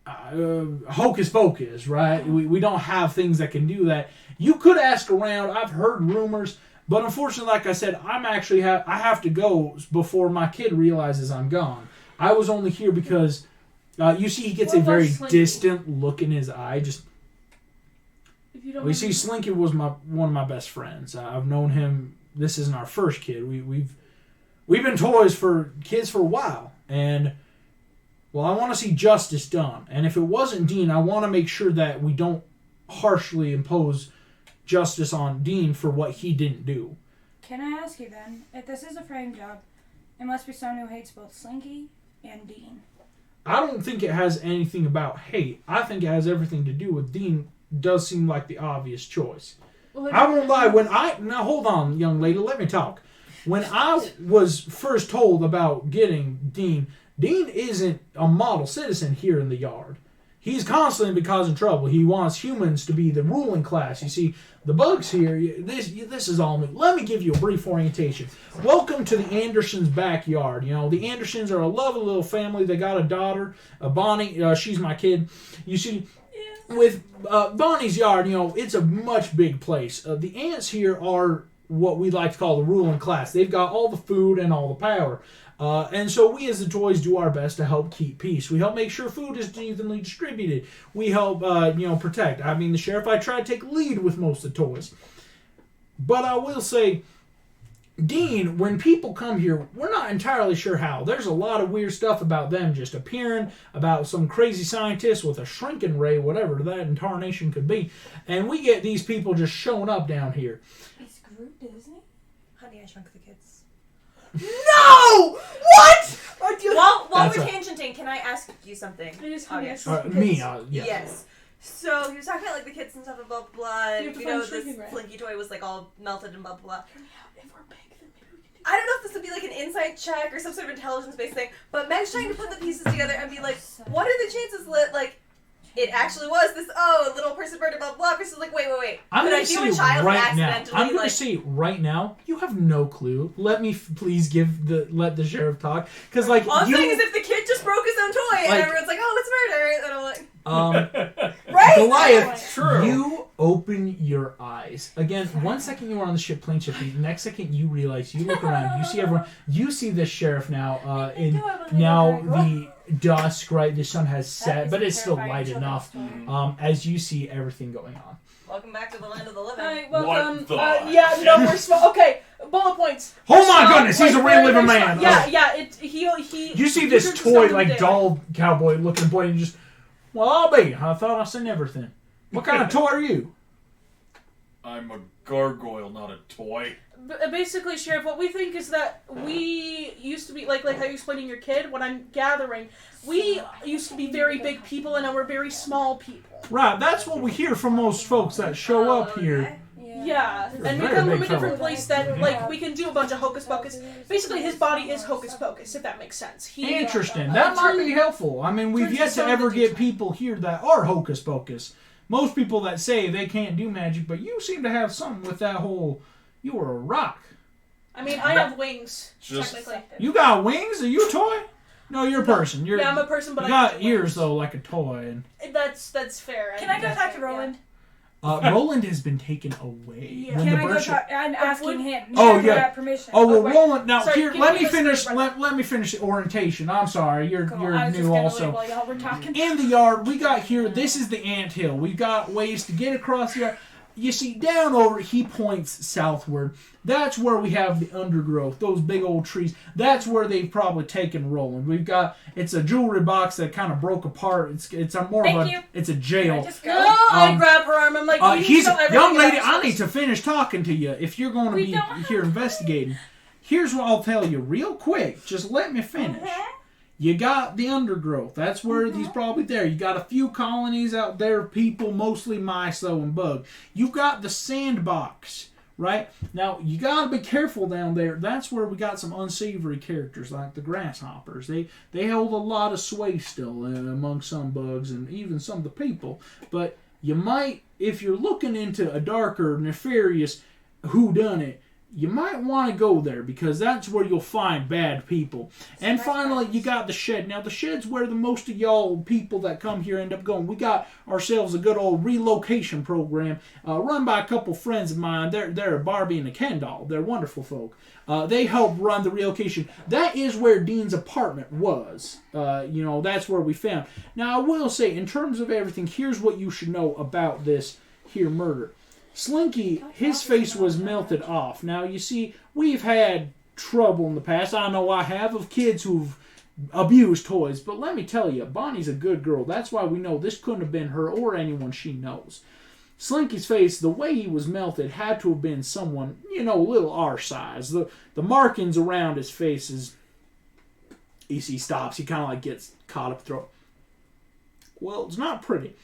hocus pocus, right? We don't have things that can do that. You could ask around. I've heard rumors, but unfortunately, like I said, I have to go before my kid realizes I'm gone. I was only here because you see he gets What a very about Slinky? distant look in his eye. Just If you don't well, you mind. see, Slinky was one of my best friends. I've known him. This isn't our first kid. We've been toys for kids for a while, and well, I want to see justice done. And if it wasn't Dean, I want to make sure that we don't harshly impose justice on Dean for what he didn't do. Can I ask you then, if this is a frame job, it must be someone who hates both Slinky and Dean. I don't think it has anything about hate. I think it has everything to do with Dean. Does seem like the obvious choice. Well, I won't lie. Now hold on, young lady, let me talk. When I was first told about getting Dean isn't a model citizen here in the yard. He's constantly been causing trouble. He wants humans to be the ruling class. You see, the bugs here, this is all new. Let me give you a brief orientation. Welcome to the Andersons' backyard. You know, the Andersons are a lovely little family. They got a daughter, Bonnie. She's my kid. You see, with Bonnie's yard, you know, it's a much big place. The ants here are what we like to call the ruling class. They've got all the food and all the power. And so we as the toys do our best to help keep peace. We help make sure food is evenly distributed. We help, protect. I mean, the sheriff, I try to take lead with most of the toys. But I will say, Dean, when people come here, we're not entirely sure how. There's a lot of weird stuff about them just appearing, about some crazy scientist with a shrinking ray, whatever that incarnation could be. And we get these people just showing up down here. He's Groot, isn't he? Honey, I Shrunk the Kids. No! What? While That's we're a- tangenting, can I ask you something? It is Honey, I Yes. Shrunk the Me, Kids. yes. Yes. So he was talking about like the kids and stuff and blah blah blah. You And, have to you find know, this Shrinking Ray. Flinky toy was like all melted and blah blah blah. If we're big, then maybe we can do I don't know if this would be like an insight check or some sort of intelligence-based thing, but Meg's trying to put the pieces together and be like, what are the chances that like it actually was this little person bird blah blah versus like wait. I'm Could going I to do a say child right now. accidentally I'm going like to say right now. You have no clue. Let me please let the sheriff talk, because like all I'm you, saying is if the kid just broke his own toy and Like- everyone's like, oh, it's murder, and I'm like, Right? Goliath, True. you open your eyes again. 1 second you are on the ship, plane ship. The next second you realize, you look around, you see everyone. You see the sheriff now. The dusk, right? The sun has set, but it's still light enough. As you see everything going on. welcome back to the land of the living. Hi, welcome. What the Yeah, no, we're small. Okay, bullet points. Oh my Small, goodness, he's a like, real very, living very man. small. Yeah. He. You see this Richard toy, Snowden like did. doll cowboy looking boy, and just, well, I'll be. I thought I seen everything. What kind of toy are you? I'm a gargoyle, not a toy. basically, Sheriff, what we think is that we used to be, like how you explained in your kid, what I'm gathering, we used to be very big people and now we're very small people. Right, that's what we hear from most folks that show up here. Yeah, and we come from a different place that, like, we can do a bunch of hocus pocus. Basically, his body is hocus pocus, if that makes sense. Interesting. That might be helpful. I mean, we've yet to ever get people here that are hocus pocus. Most people that say they can't do magic, but you seem to have something with that whole, you are a rock. I mean, I have wings, technically. You got wings? Are you a toy? No, you're a person. Yeah, I'm a person, but you got ears, though, like a toy. And that's fair. Can I go talk to Roland? Roland has been taken away. Yeah. Can I go talk? I'm asking him. Oh, yeah. Got permission. Oh, well, Roland, now, Sorry, here, let me finish the orientation. I'm sorry, you're new also. While y'all were talking. In the yard, we got here, this is the anthill. We've got ways to get across the yard. You see, down over, he points southward. That's where we have the undergrowth, those big old trees. That's where they've probably taken Roland. We've got, it's a jewelry box that kind of broke apart. It's a more of a, it's a jail. I grab her arm. I'm like, young lady, I need to finish talking to you if you're going to be here investigating. Here's what I'll tell you real quick. Just let me finish. You got the undergrowth. That's where he's probably there. You got a few colonies out there, people, mostly mice, though, and bug. You've got the sandbox, right? Now, you got to be careful down there. That's where we got some unsavory characters, like the grasshoppers. They hold a lot of sway still among some bugs and even some of the people. But you might, if you're looking into a darker, nefarious whodunit, you might want to go there because that's where you'll find bad people. And finally, you got the shed. Now, the shed's where the most of y'all people that come here end up going. We got ourselves a good old relocation program run by a couple friends of mine. They're Barbie and a Ken doll. They're wonderful folk. They help run the relocation. That is where Dean's apartment was. That's where we found. Now, I will say, in terms of everything, here's what you should know about this here murder. Slinky, his face was melted off. Now, you see, we've had trouble in the past. I know I have, of kids who've abused toys. But let me tell you, Bonnie's a good girl. That's why we know this couldn't have been her or anyone she knows. Slinky's face, the way he was melted, had to have been someone, a little our size. The markings around his face is... He stops. He kind of like gets caught up the throat. Well, it's not pretty.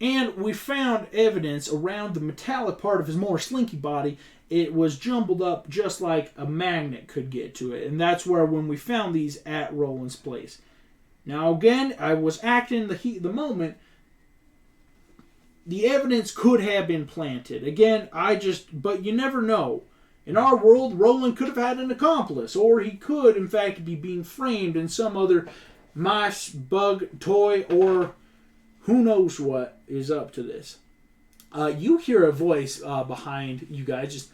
And we found evidence around the metallic part of his more slinky body. It was jumbled up just like a magnet could get to it. And that's where when we found these at Roland's place. Now again, I was acting in the heat of the moment. The evidence could have been planted. Again, but you never know. In our world, Roland could have had an accomplice. Or he could, in fact, be being framed in some other mice, bug, toy, or... who knows what is up to this. You hear a voice behind you guys.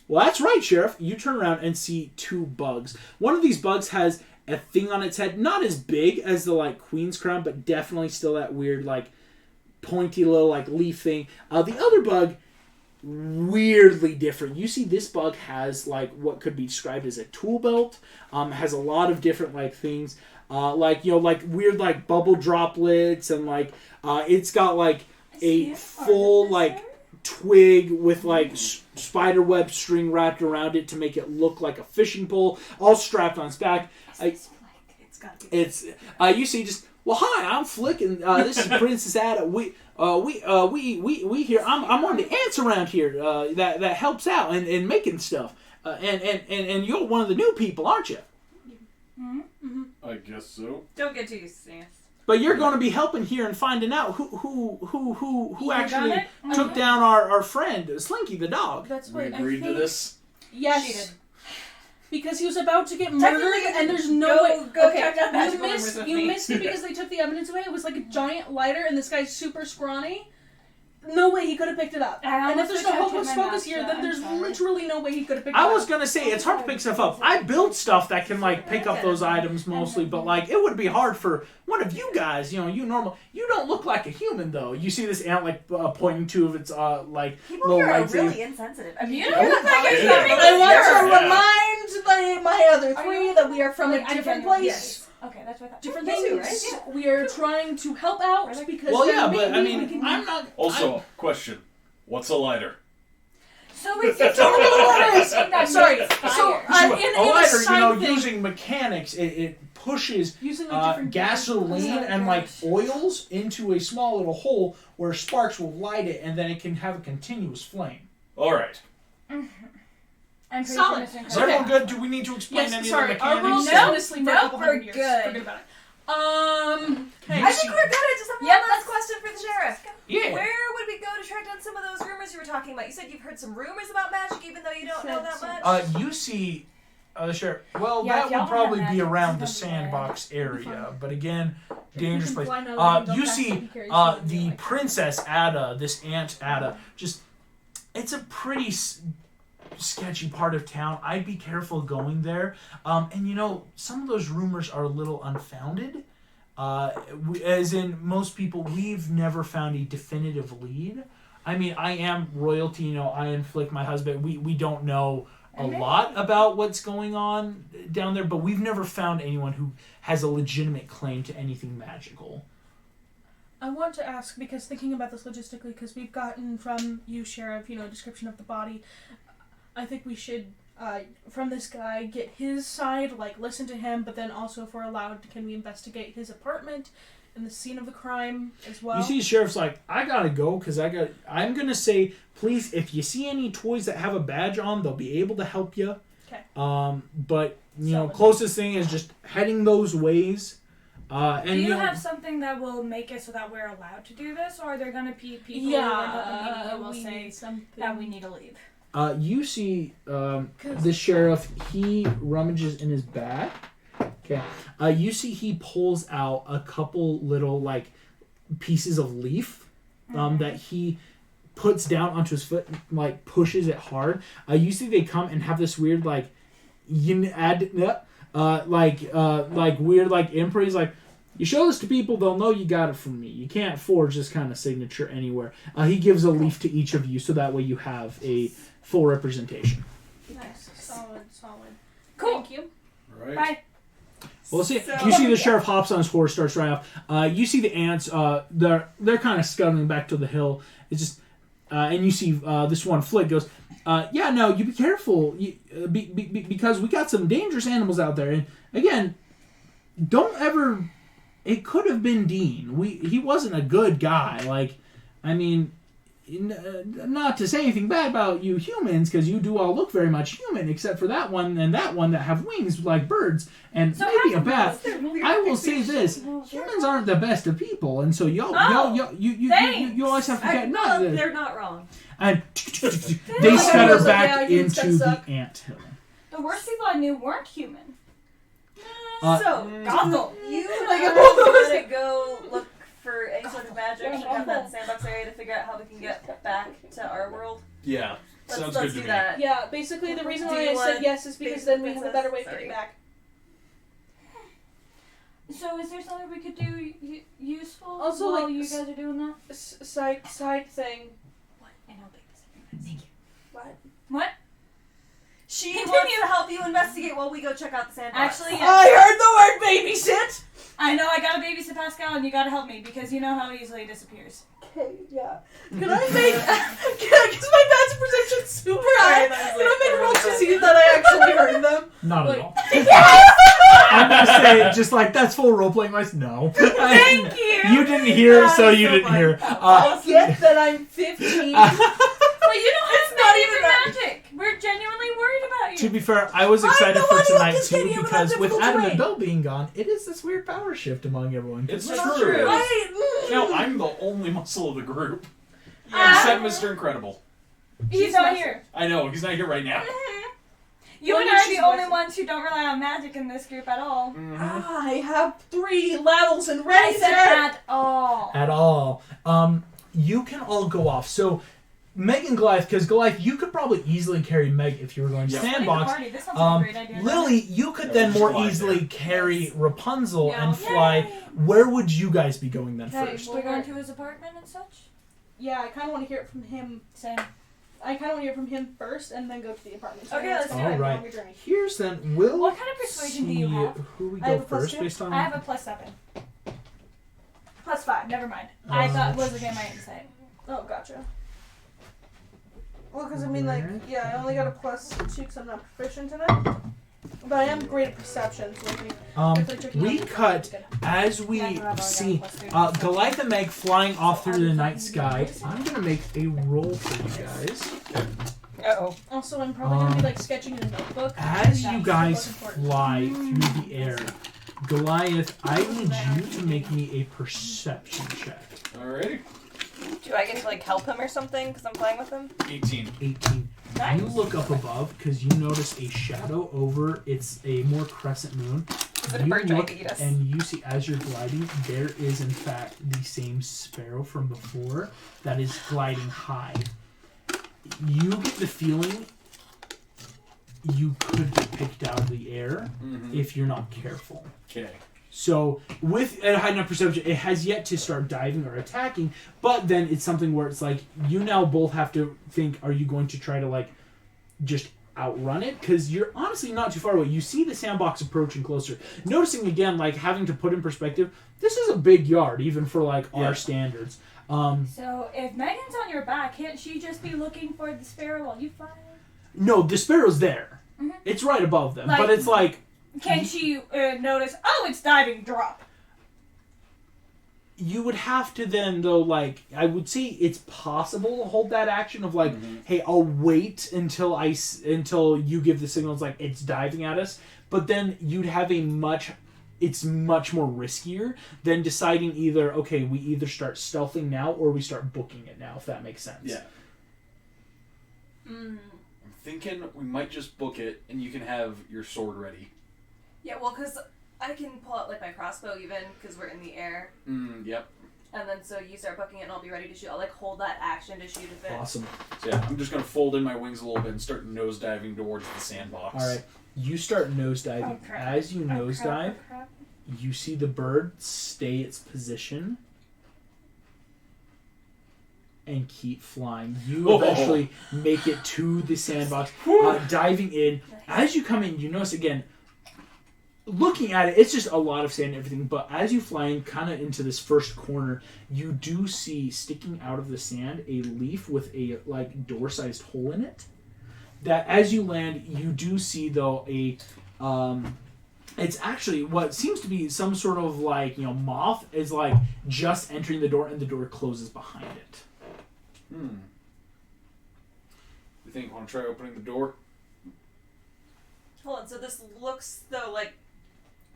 Well, that's right, Sheriff. You turn around and see two bugs. One of these bugs has a thing on its head. Not as big as the, queen's crown, but definitely still that weird, pointy little, leaf thing. The other bug, weirdly different. You see this bug has, what could be described as a tool belt. Has a lot of different, things. Weird, bubble droplets, and, it's got, a full, twig with, spider web string wrapped around it to make it look like a fishing pole, all strapped on its back. You see just, well, hi, I'm Flick, and this is Princess Ada. We here, I'm one of the ants around here that helps out and making stuff. And you're one of the new people, aren't you? Mm-hmm. I guess so. Don't get too used to this. But you're going to be helping here and finding out who actually took down our friend Slinky the dog. That's We right. agreed to this. Yes. She did. Because he was about to get murdered, and there's no way. You missed it because they took the evidence away. It was like a giant lighter, and this guy's super scrawny. No way he could have picked it up. And if there's no hocus pocus here, then there's literally no way he could have picked it up. I was going to say, it's hard to pick stuff up. I build stuff that can, pick up those items mostly, but, it would be hard for one of you guys, you normal. You don't look like a human, though. You see this ant, pointing two of its, People little here are legs. really insensitive. I mean, you don't look like a Yeah. human. I want to remind my other three that we are from a different place. Yes. Okay, that's what I thought. Different Me too, things. right? We are trying to help out because Well, yeah, maybe but, we can... I'm not... Also, question. What's a lighter? So it's that Sorry. fire. So in a a lighter, side thing, using mechanics, it pushes using like different gasoline and like oils into a small little hole where sparks will light it, and then it can have a continuous flame. All right. I'm pretty Solid. sure Is everyone good? Do we need to explain any sorry. of the Our mechanics? rules Nope, have been asleep for a nope, couple we're hundred years. good. Forget about it. Okay. I think we're good. I just have one last question for the sheriff. Yeah. Where would we go to track down some of those rumors you were talking about? You said you've heard some rumors about magic, even though you don't know that much. You see, the sheriff. Well, Yeah, that if y'all would probably have be magic, around the it's gonna be sandbox area, but again, If you dangerous can place. fly now, then don't You pass see, it, he carries you the like- Princess Ada, this Aunt Ada, just it's a pretty sketchy part of town. I'd be careful going there. And you know, some of those rumors are a little unfounded. As in most people, we've never found a definitive lead. I mean, I am royalty, you know, I inflict my husband. We don't know a lot about what's going on down there, but we've never found anyone who has a legitimate claim to anything magical. I want to ask, because thinking about this logistically, because we've gotten from you, Sheriff, a description of the body. I think we should, from this guy, get his side, like, listen to him, but then also, if we're allowed, can we investigate his apartment and the scene of the crime as well? You see, Sheriff's like, I gotta go, because I'm gonna say, please, if you see any toys that have a badge on, they'll be able to help you. Okay. But, Solid. closest thing is just heading those ways. And do you have something that will make it so that we're allowed to do this, or are there going to be people who end up in the meeting who will say that we need to leave? You see the sheriff, he rummages in his bag. Okay. You see he pulls out a couple little, like, pieces of leaf that he puts down onto his foot and, like, pushes it hard. You see they come and have this weird, like, weird, like, imprint. He's like, you show this to people, they'll know you got it from me. You can't forge this kind of signature anywhere. He gives a leaf to each of you, so that way you have a full representation. Nice. Solid. Cool. Thank you. Right. Bye. Well, see, you see the sheriff hops on his horse, starts right off. You see the ants. They're kind of scuttling back to the hill. It's just, and you see this one Flick goes, yeah, no, you be careful, because we got some dangerous animals out there. And again, don't ever. It could have been Dean. He wasn't a good guy. Like, I mean, not to say anything bad about you humans, because you do all look very much human, except for that one and that one that have wings like birds, and so maybe a bat. I will say this: humans aren't the best of people, and so you always have to get They're not wrong. And they scutter back into the anthill. The worst people I knew weren't human. Goggle. You want to go look for any sort of magic and have that sandbox area to figure out how we can get back to our world? Yeah. Sounds Let's good to do me. that. Yeah, basically the reason Do why you I said want yes is because then we have a better way of getting back. So is there something we could do useful Also, while like, you guys are doing that? Side thing. What? And I'll take this. Thank you. What? She Continue. wants to help you investigate while we go check out the sandbox. Actually, I heard the word babysit! I know I gotta babysit Pascal, and you gotta help me because you know how easily he disappears. Okay, yeah. Can I make... Because my passive perception's super high. Can I make a roll to see that I actually heard them? Not at Like- all. I'm gonna say just like that's full role playing. No. Thank you! You didn't hear, That so is you so didn't fun. hear. I get that I'm 15. But you don't have not any even of that- magic. We're genuinely worried about you. To be fair, I was excited the for one who tonight just too gave you because an with difficult Adam way. and Bill being gone, it is this weird power shift among everyone. It's Not true. true. Now I'm the only muscle of the group. Ah. Except Mr. Incredible. He's not here. I know, he's not here right now. You Well, and I are she's the only missing. ones who don't rely on magic in this group at all. I have 3 levels and I ready, said sir. at all. At all. You can all go off. So Meg and Goliath, because Goliath, you could probably easily carry Meg if you were going to Yeah. sandbox. Party. This sounds like a great idea. Lily, you could Yeah, then we more should fly easily there. carry Rapunzel Yeah. and fly. Yay. Where would you guys be going then Okay, first? We're going to his apartment and such. Yeah, I kind of want to hear it from him. Same. I kind of want to hear it from him first and then go to the apartment. Okay, let's do it. All right. Here's then. We'll What kind of persuasion do you see have? who we I go have a plus first 2. based on. I have a +7. +5. Never mind. I thought was again my insight. Oh, gotcha. Well, because I mean, like, yeah, I only got a +2 because I'm not proficient in it. But I am great at perception, so we cut as we see Goliath and Meg flying off through the night sky. I'm gonna make a roll for you guys. Uh-oh. Also, I'm probably gonna be like sketching in a notebook. As you guys fly through the air, Goliath, I need you to make me a perception check. Alrighty. Do I get to like help him or something because I'm playing with him? 18. 18. Nice. You look up above because you notice a shadow over. It's a more crescent moon. Is it a bird trying to eat us? And you see as you're gliding, there is in fact the same sparrow from before that is gliding high. You get the feeling you could get picked out of the air if you're not careful. Okay. So, with a high enough perception, it has yet to start diving or attacking, but then it's something where it's like, you now both have to think, are you going to try to, like, just outrun it? Because you're honestly not too far away. You see the sandbox approaching closer. Noticing, again, like, having to put in perspective, this is a big yard, even for, like, our standards. So, if Megan's on your back, can't she just be looking for the sparrow while you fly? No, the sparrow's there. Mm-hmm. It's right above them, Like, but it's like... Can she notice, oh, it's diving drop? You would have to then, though, like, I would say it's possible to hold that action of, like, hey, I'll wait until you give the signals, like, it's diving at us. But then you'd have it's much more riskier than deciding either, okay, we either start stealthing now or we start booking it now, if that makes sense. Yeah. I'm thinking we might just book it and you can have your sword ready. Yeah, well, because I can pull out like my crossbow even because we're in the air. Yep. And then so you start booking it and I'll be ready to shoot. I'll like hold that action to shoot if it. Awesome. So yeah, I'm just going to fold in my wings a little bit and start nosediving towards the sandbox. All right. You start nosediving. Oh, crap. As you nosedive, Crap. you see the bird stay its position and keep flying. You eventually make it to the sandbox, diving in. As you come in, you notice again, looking at it, it's just a lot of sand and everything, but as you fly in kind of into this first corner, you do see sticking out of the sand a leaf with a like door-sized hole in it. That as you land, you do see though it's actually what seems to be some sort of like, moth is like just entering the door and the door closes behind it. You think you want to try opening the door? Hold on, so this looks though like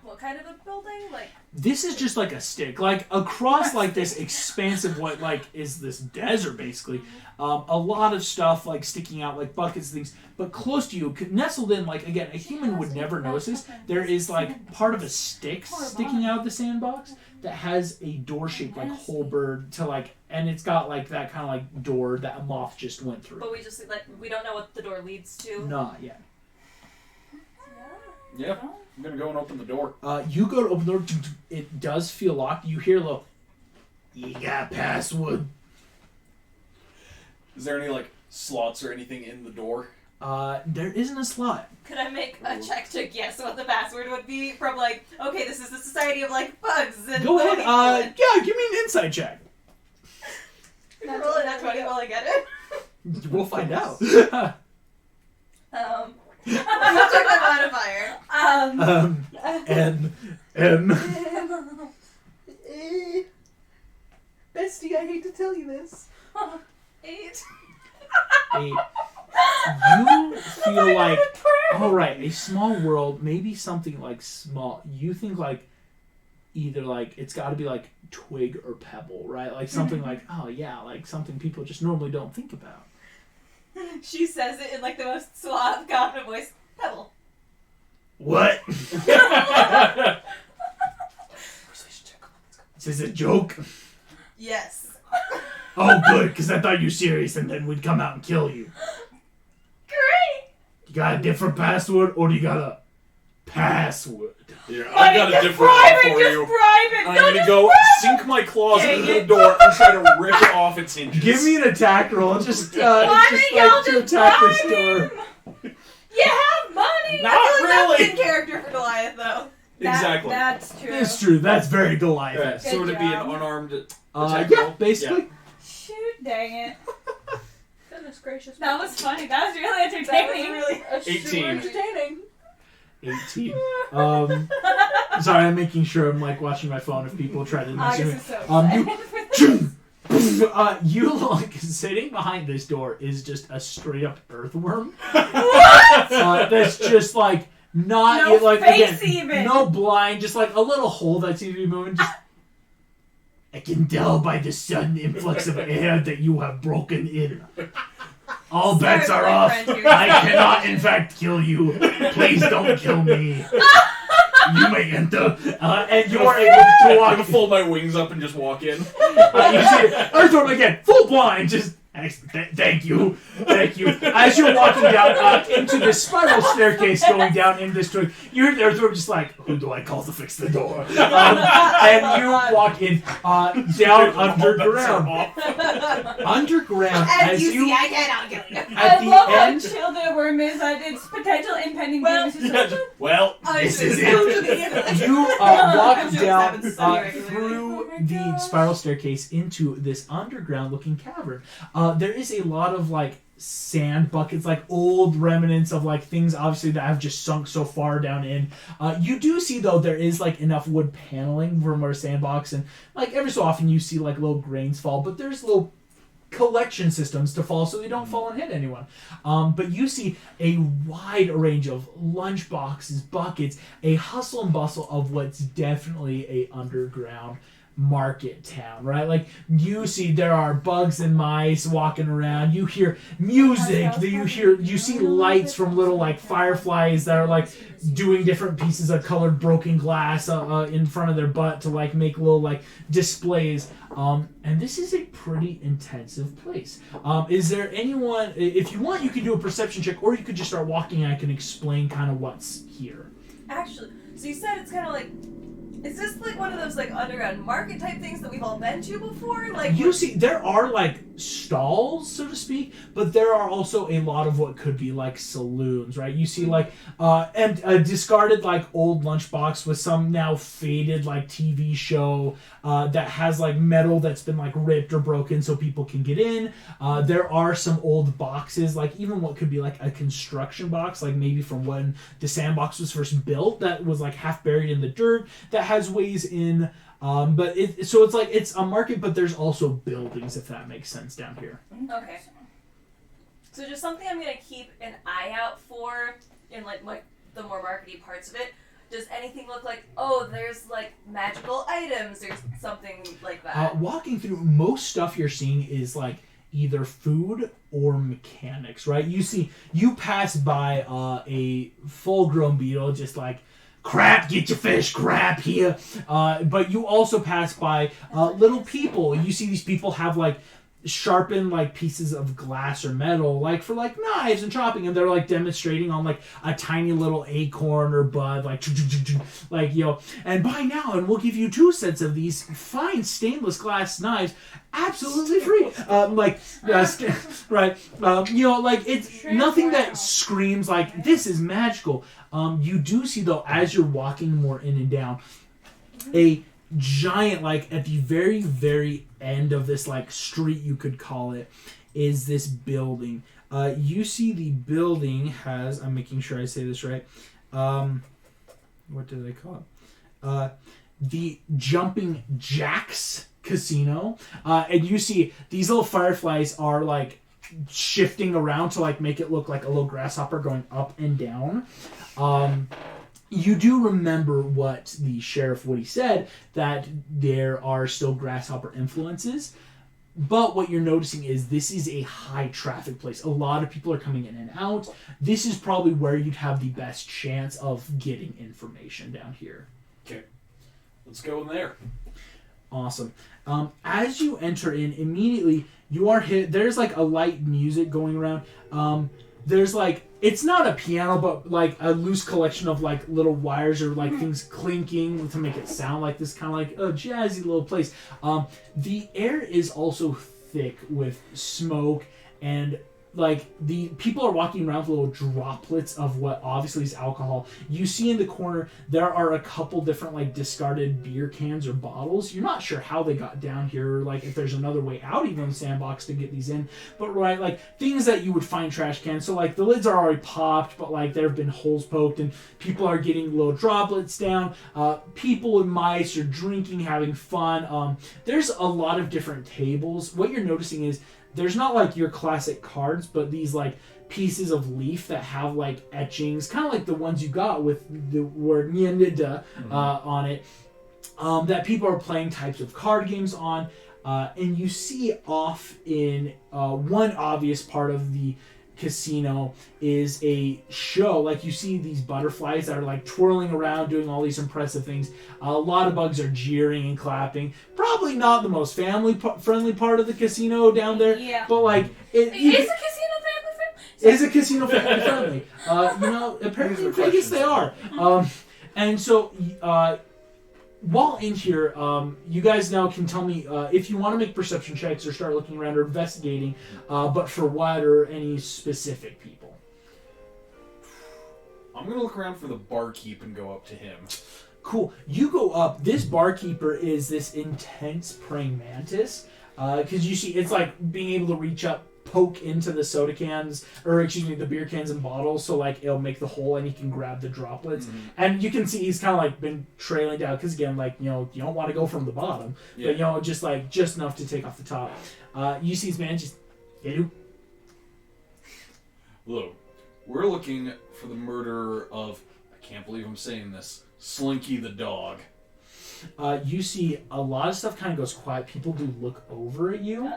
what kind of a building? Like this is just like a stick, like across like this expansive what like is this desert basically. A lot of stuff like sticking out like buckets and things, but close to you, nestled in like again a human would never notice this. There is like part of a stick sticking out of the sandbox that has a door shaped like whole bird to like, and it's got like that kind of like door that a moth just went through. but we don't know what the door leads to. Not yet. Yeah. I'm going to go and open the door. You go to open the door. It does feel locked. You hear a little, you got password. Is there any, like, slots or anything in the door? There isn't a slot. Could I make a check to guess what the password would be from like, okay, this is the Society of like Bugs and Go ahead. Yeah, give me an insight check. Roll it at 20, will I get it? We'll find out. I'll check my modifier. Bestie, I hate to tell you this. 8. 8. You feel like, alright, a small world, maybe something like small. You think like, either like, it's got to be like twig or pebble, right? Like something like, oh yeah, like something people just normally don't think about. She says it in like the most suave, confident voice. Pebble. What? Is this a joke? Yes. Oh, good, because I thought you were serious and then we'd come out and kill you. Great. You got a different password or do you got a password? Yeah, I got a different one for you. I'm going to go sink my claws into the door and try to rip it off its hinges. Give me an attack roll. Just to attack this door. You have money! Not I feel like really. that's in character for Goliath, though. Exactly. That's true. It's true. That's very Goliath. Alright, so would it be an job. unarmed attack Yeah, roll? basically. Shoot, dang it. Goodness gracious. That was funny. That was really entertaining. That's 18. super entertaining. 18. Sorry, I'm making sure I'm like watching my phone if people try to August mention is so you like sitting behind this door is just a straight up earthworm. That's just like not No like face again, even. no blind, just like a little hole that seems to be moving. Just, I can tell by the sudden influx of air that you have broken in. All bets are off. I cannot, in fact, kill you. Please don't kill me. You may enter, and you are able to walk. I'm gonna fold my wings up and just walk in. You see Earthworm again, full blind, just. Thank you. As you're walking down into this spiral staircase going down in this door, you hear the Earthworm just like, who do I call to fix the door? And you walk in down underground. Underground, As you see, I cannot kill you. at I love the how end. chill the worm is at its potential impending Well, doom. It's just like, Well, I this should is have it. to the end of the You I'm walk sure this down happens semi-regularly. through Oh my the gosh. spiral staircase into this underground-looking cavern. There is a lot of like sand buckets, like old remnants of like things obviously that have just sunk so far down in. You do see though there is like enough wood paneling from our sandbox, and like every so often you see like little grains fall, but there's little collection systems to fall so they don't fall and hit anyone. But you see a wide range of lunch boxes, buckets, a hustle and bustle of what's definitely a underground market town, right? Like you see there are bugs and mice walking around. You hear music. You see lights from little like fireflies that are like doing different pieces of colored broken glass in front of their butt to like make little like displays. And this is a pretty intensive place. Is there anyone, if you want, you could do a perception check, or you could just start walking and I can explain kind of what's here. Actually, so you said it's kind of like, is this like one of those like underground market type things that we've all been to before? Like You see, there are like stalls, so to speak, but there are also a lot of what could be like saloons, right? You see like and a discarded like old lunchbox with some now faded like TV show that has like metal that's been like ripped or broken so people can get in. There are some old boxes, like even what could be like a construction box, like maybe from when the sandbox was first built, that was like half buried in the dirt, that has ways in. But it's like it's a market, but there's also buildings, if that makes sense, down here. Okay. So just something I'm gonna keep an eye out for in like the more markety parts of it. Does anything look like, oh, there's like magical items or something like that? Walking through, most stuff you're seeing is like either food or mechanics, right? You pass by a full-grown beetle, just like, crap, get your fish, crap here. But you also pass by little people. You see these people have like sharpened like pieces of glass or metal, like for like knives and chopping, and they're like demonstrating on like a tiny little acorn or bud, like and buy now and we'll give you 2 sets of these fine stainless glass knives absolutely free. Right. Like it's nothing that screams like this is magical. You do see though, as you're walking more in and down, a giant, like at the very, very end of this like street, you could call it, is this building. You see the building has, I'm making sure I say this right, what did I call it? The Jumping Jacks Casino. And you see these little fireflies are like shifting around to like make it look like a little grasshopper going up and down. You do remember what the Sheriff Woody said, that there are still grasshopper influences, but what you're noticing is this is a high traffic place. A lot of people are coming in and out. This is probably where you'd have the best chance of getting information down here. Okay, let's go in there. Awesome. As you enter in, immediately you are hit. There's like a light music going around. There's like, it's not a piano, but like a loose collection of like little wires or like things clinking to make it sound like this kind of like a jazzy little place. The air is also thick with smoke and like the people are walking around with little droplets of what obviously is alcohol. You see in the corner there are a couple different like discarded beer cans or bottles. You're not sure how they got down here, or like if there's another way out even in the sandbox to get these in. But right, like things that you would find trash cans. So like the lids are already popped, but like there have been holes poked and people are getting little droplets down. People and mice are drinking, having fun. There's a lot of different tables. What you're noticing is there's not like your classic cards, but these like pieces of leaf that have like etchings, kind of like the ones you got with the word Nyenida on it, that people are playing types of card games on. And you see off in one obvious part of the casino is a show. Like you see these butterflies that are like twirling around doing all these impressive things. A lot of bugs are jeering and clapping. Probably not the most family friendly part of the casino down there. Yeah. But like is a casino family friendly? Is a casino family friendly? You know, apparently in Vegas they are. And so while in here, you guys now can tell me if you want to make perception checks or start looking around or investigating, but for what or any specific people. I'm going to look around for the barkeep and go up to him. Cool. You go up. This barkeeper is this intense praying mantis. Because you see, it's like being able to reach up, poke into the soda cans, or excuse me, the beer cans and bottles, so like it'll make the hole and he can grab the droplets. And you can see he's kind of like been trailing down, because again, like, you know, you don't want to go from the bottom, but you know, just enough to take off the top. You see his man just, hello. Hello. We're looking for the murderer of, I can't believe I'm saying this, Slinky the dog. You see a lot of stuff kind of goes quiet. People do look over at you.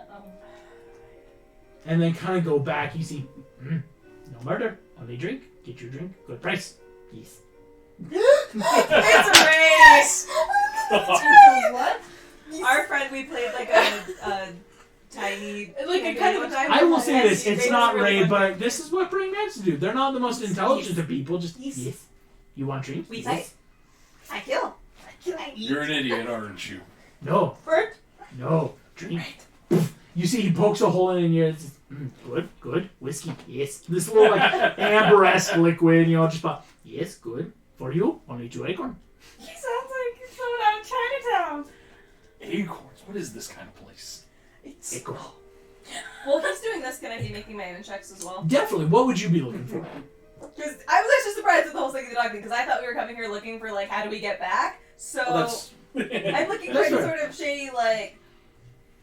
And then kind of go back. You see, no murder, only drink. Get your drink. Good price. Yes. It's a race! What? Our friend, we played like a tiny... Like a kind of... I will say this. It's not raid, but this is what praying mantis do. They're not the most intelligent of people. Just, yes. You want drinks? We Yes. I kill. You're an idiot, aren't you? No. Bert? No. Drink. You see, he pokes a hole in your. Good. Whiskey, yes. This little like amber-esque liquid, you know, just pop. Yes, good. For you, only 2 acorn. He sounds like someone out of Chinatown. Acorns? What is this kind of place? It's... Acorn. Well, he's doing this. Can I be making my own checks as well? Definitely. What would you be looking for? Because I was actually surprised with the whole thing of the dog thing, because I thought we were coming here looking for, like, how do we get back? So I'm looking for any sort of shady, like,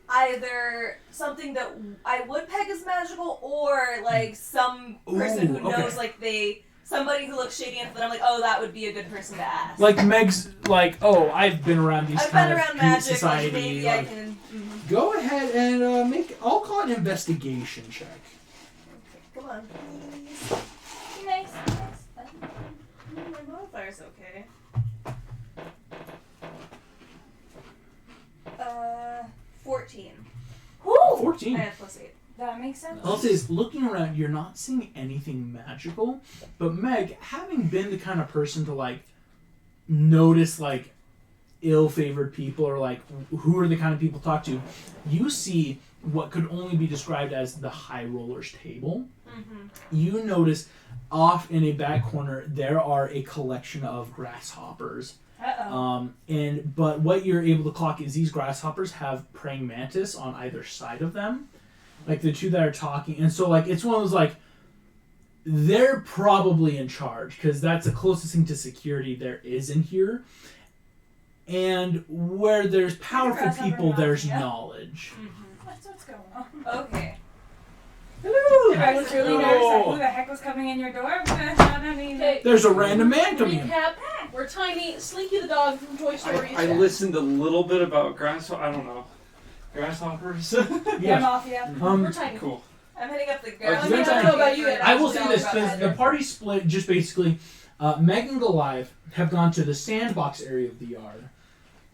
either something that I would peg as magical, or like some person who knows, like somebody who looks shady enough that I'm like, oh, that would be a good person to ask. Like Meg's, like, oh, I've been around these kind of magic, society. like maybe I can. Go ahead and make. I'll call it an investigation check. Come on, please. Nice. My modifier's okay. 14. Woo! 14. I have +8. That makes sense. I'll say is, looking around, you're not seeing anything magical, but Meg, having been the kind of person to like notice like ill-favored people, or like who are the kind of people to talk to, you see what could only be described as the high rollers table. You notice off in a back corner there are a collection of grasshoppers. But what you're able to clock is these grasshoppers have praying mantis on either side of them, like the two that are talking. And so like it's one of those like they're probably in charge, because that's the closest thing to security there is in here. And where there's powerful people, there's knowledge. That's what's going on. Okay. Hello. I was really nervous. Who the heck was coming in your door? There's a random man coming in. Recap. We're tiny. Slinky the dog from Toy Story. I listened a little bit about grasshoppers. Yeah, mafia. We're tiny. Cool. I'm heading up the I don't know about you. I will say this, the party split just basically, Meg and Goliath have gone to the sandbox area of the yard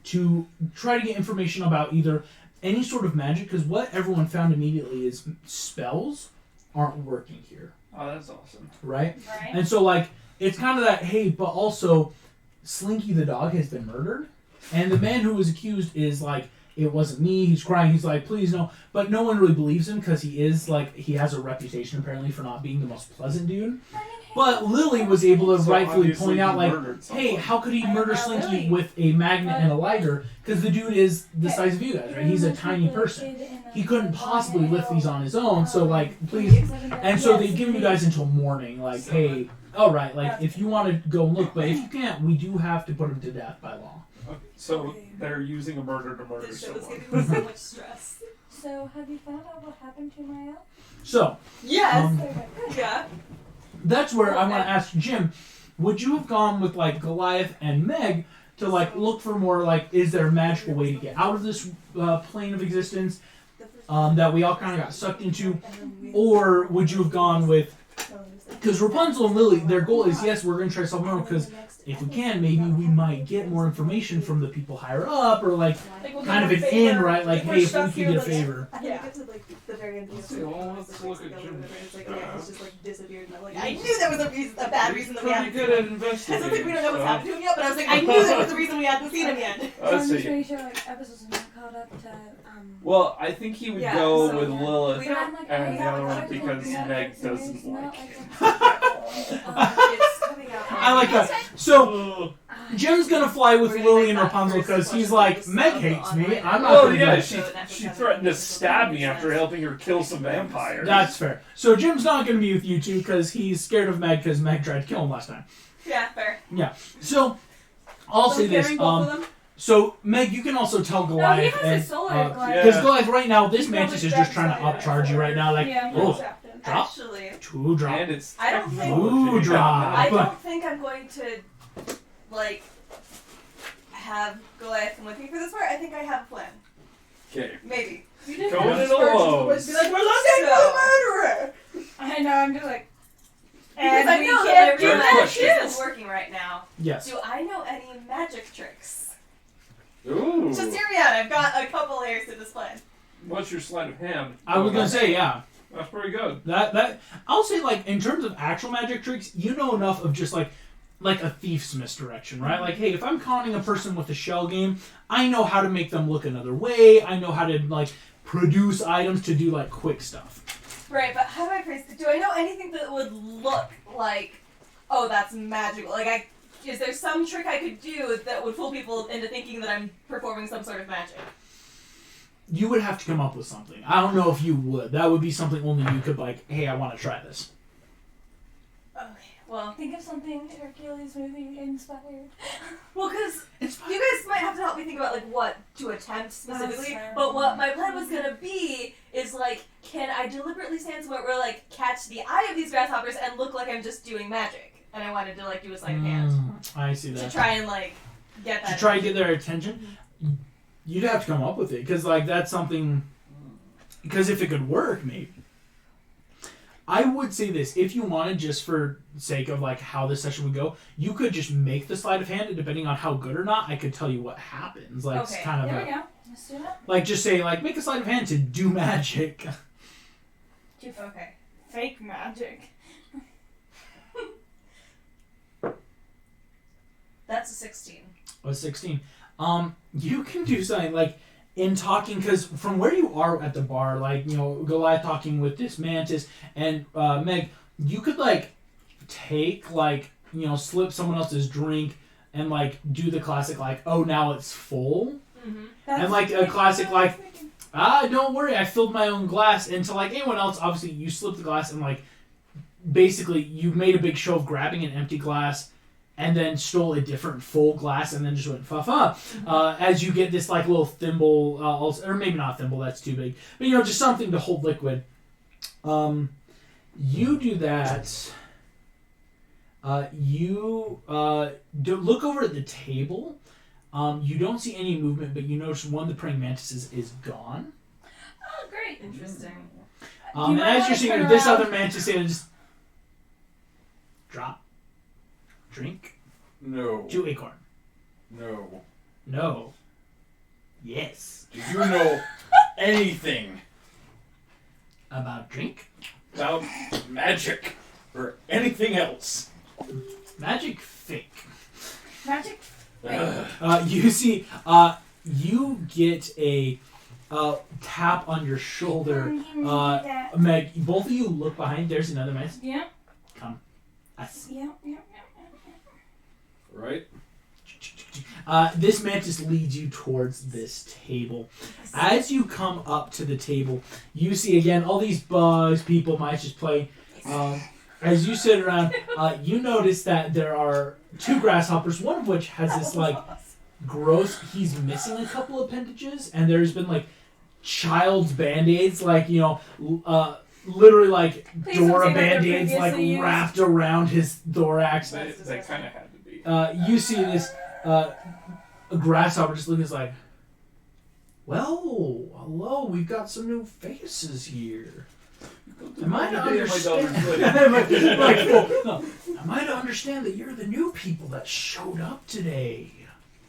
to try to get information about either any sort of magic, because what everyone found immediately is spells aren't working here. Oh, that's awesome. Right? And so, like, it's kind of that, hey, but also Slinky the dog has been murdered, and the man who was accused is, like, it wasn't me. He's crying. He's like, please no. But no one really believes him because he is like, he has a reputation apparently for not being the most pleasant dude. But Lily was able to rightfully point out, like, hey, how could he murder Slinky with a magnet and a lighter? Because the dude is the size of you guys, right? He's a tiny person. He couldn't possibly lift these on his own, so, like, please. And so they've given you guys until morning, like, hey, alright, like, if you want to go and look, but if you can't, we do have to put him to death by law. So they're using a murder to murder This show is someone. giving me so much stress. So, have you found out what happened to Maya? So, Yes. Yeah. that's where I want to ask Jim, would you have gone with, like, Goliath and Meg to, like, look for more, like, is there a magical way to get out of this plane of existence that we all kind of got sucked into? Or would you have gone with, because Rapunzel and Lily, their goal is, yes, we're going to try to solve the problem, because if we can, maybe we might get more information from the people higher up, or, like kind of an in, right? Like, hey, if we can get a favor. I think it's like the very end of the See, well, let's look at Jim. It's like, okay, it's just like disappeared, and I'm like, I knew there was a bad reason that we Pretty hadn't good seen at him. investigating. I don't think we don't know what's happened to him yet, but I was like, I knew there was a reason we hadn't seen him yet. I'm Let's just see. pretty sure like episodes are not caught up to Well, I think he would Yeah, go so with Lilith we don't- and we the other haven't one because Meg doesn't like him. It's coming out. I like that. So, Jim's going to fly with Lily and Rapunzel because he's like, Meg hates me. I'm not Oh going to yeah, do she threatened to stab me after helping her kill some vampires. That's fair. So Jim's not going to be with you two because he's scared of Meg because Meg tried to kill him last time. Yeah, fair. Yeah. So, I'll say this. So, Meg, you can also tell No, he Goliath. has a solar Because Yeah. Goliath, right now, this mantis is just trying to upcharge you right now. Like, Yeah. oh, drop, Actually, 2 drop. And it's I don't think- Ooh, drop. I don't think I'm going to, like, have Goliath come with me for this part. I think I have a plan. Okay. Maybe. Going it alone. Be like, we're looking for the murderer. I know, I'm just like. Because And I we know that can't my do real that magic shit. isn't working right now. Yes. Do I know any magic tricks? Ooh. Just hear me out. I've got a couple layers to this plan. What's your sleight of hand? I was going to say, yeah. That's pretty good. That I'll say, like, in terms of actual magic tricks, you know enough of just, like a thief's misdirection, right? Like, hey, if I'm conning a person with a shell game, I know how to make them look another way. I know how to, like, produce items to do, like, quick stuff. Right, but how do I phrase it? Do I know anything that would look like, oh, that's magical? Like, is there some trick I could do that would fool people into thinking that I'm performing some sort of magic? You would have to come up with something. I don't know if you would. That would be something only you could, like, hey, I want to try this. Okay, well, Think of something Hercules movie inspired. well, because It's you guys might have to help me think about, like, what to attempt specifically, fair. but what my plan was gonna be is, like, can I deliberately stand somewhere where, like, catch the eye of these grasshoppers and look like I'm just doing magic? And I wanted to, like, do a sleight of hand. I see To that. try and, like, get that. To try and get their attention, you'd have to come up with it. Because, like, that's something... Because if it could work, maybe. I would say this. If you wanted, just for sake of, like, how this session would go, you could just make the sleight of hand, and depending on how good or not, I could tell you what happens. Like, it's Okay, kind of There a... we go. Let's do it. Like, just say, like, make a sleight of hand to do magic. Okay. Fake magic. That's a 16. Oh, 16. You can do something, like, in talking, because from where you are at the bar, like, you know, Goliath talking with this mantis, and Meg, you could, like, take, like, you know, slip someone else's drink and, like, do the classic, like, oh, now it's full. Mm-hmm. And, like, a classic, like, don't worry, I filled my own glass. And to, like, anyone else, obviously, you slip the glass and, like, basically, you made a big show of grabbing an empty glass and then stole a different full glass and then just went fa-fa. As you get this, like, little thimble, or maybe not a thimble, that's too big. But, you know, just something to hold liquid. You do that. You look over at the table. You don't see any movement, but you notice one of the praying mantises is gone. Oh, great. Interesting. And might as wanna you're seeing turn this around. other mantis is drop, drink, No. chew acorn. No. No. Yes. Do you know anything About drink? about magic or anything else? Magic fake. Magic. Ugh. You see, you get a tap on your shoulder. Meg, both of you look behind. There's another man. Yeah. Come. Yeah. Right? This mantis leads you towards this table. As you come up to the table, you see again all these bugs, people, mice just playing. As you sit around, you notice that there are 2 grasshoppers, one of which has this like gross, he's missing a couple appendages, and there's been like child's band-aids, like, you know, literally like Dora band-aids like wrapped around his thorax. That kind of had to be. You see this a grasshopper just looking like, well, hello, we've got some new faces here. Am I to understand? Am I to understand that you're the new people that showed up today?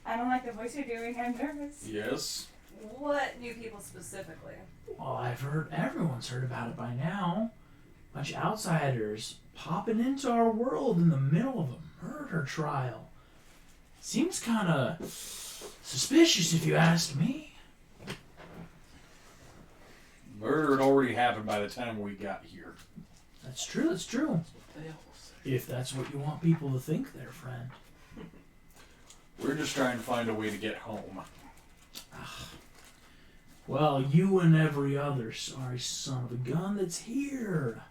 I don't like the voice you're doing. I'm nervous. Yes. What new people specifically? Well, everyone's heard about it by now. Bunch of outsiders popping into our world in the middle of a murder trial. Seems kind of suspicious if you ask me. Murder had already happened by the time we got here. That's true. If that's what you want people to think, there, friend. We're just trying to find a way to get home. Well, you and every other sorry son of a gun that's here.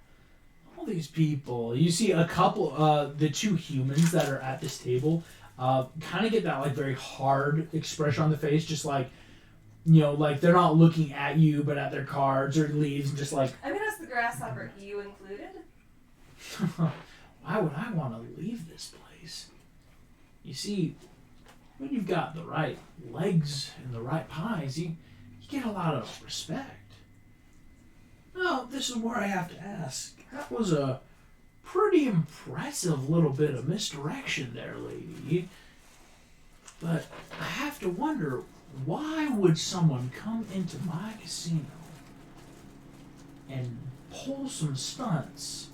All these people. You see a couple, the 2 humans that are at this table, kind of get that like very hard expression on the face, just like, you know, like they're not looking at you, but at their cards or leaves, and just like. I mean, as the grasshopper, you included. Why would I want to leave this place? You see, when you've got the right legs and the right pies, you get a lot of respect. Well, this is where I have to ask. That was a pretty impressive little bit of misdirection there, lady. But I have to wonder, why would someone come into my casino and pull some stunts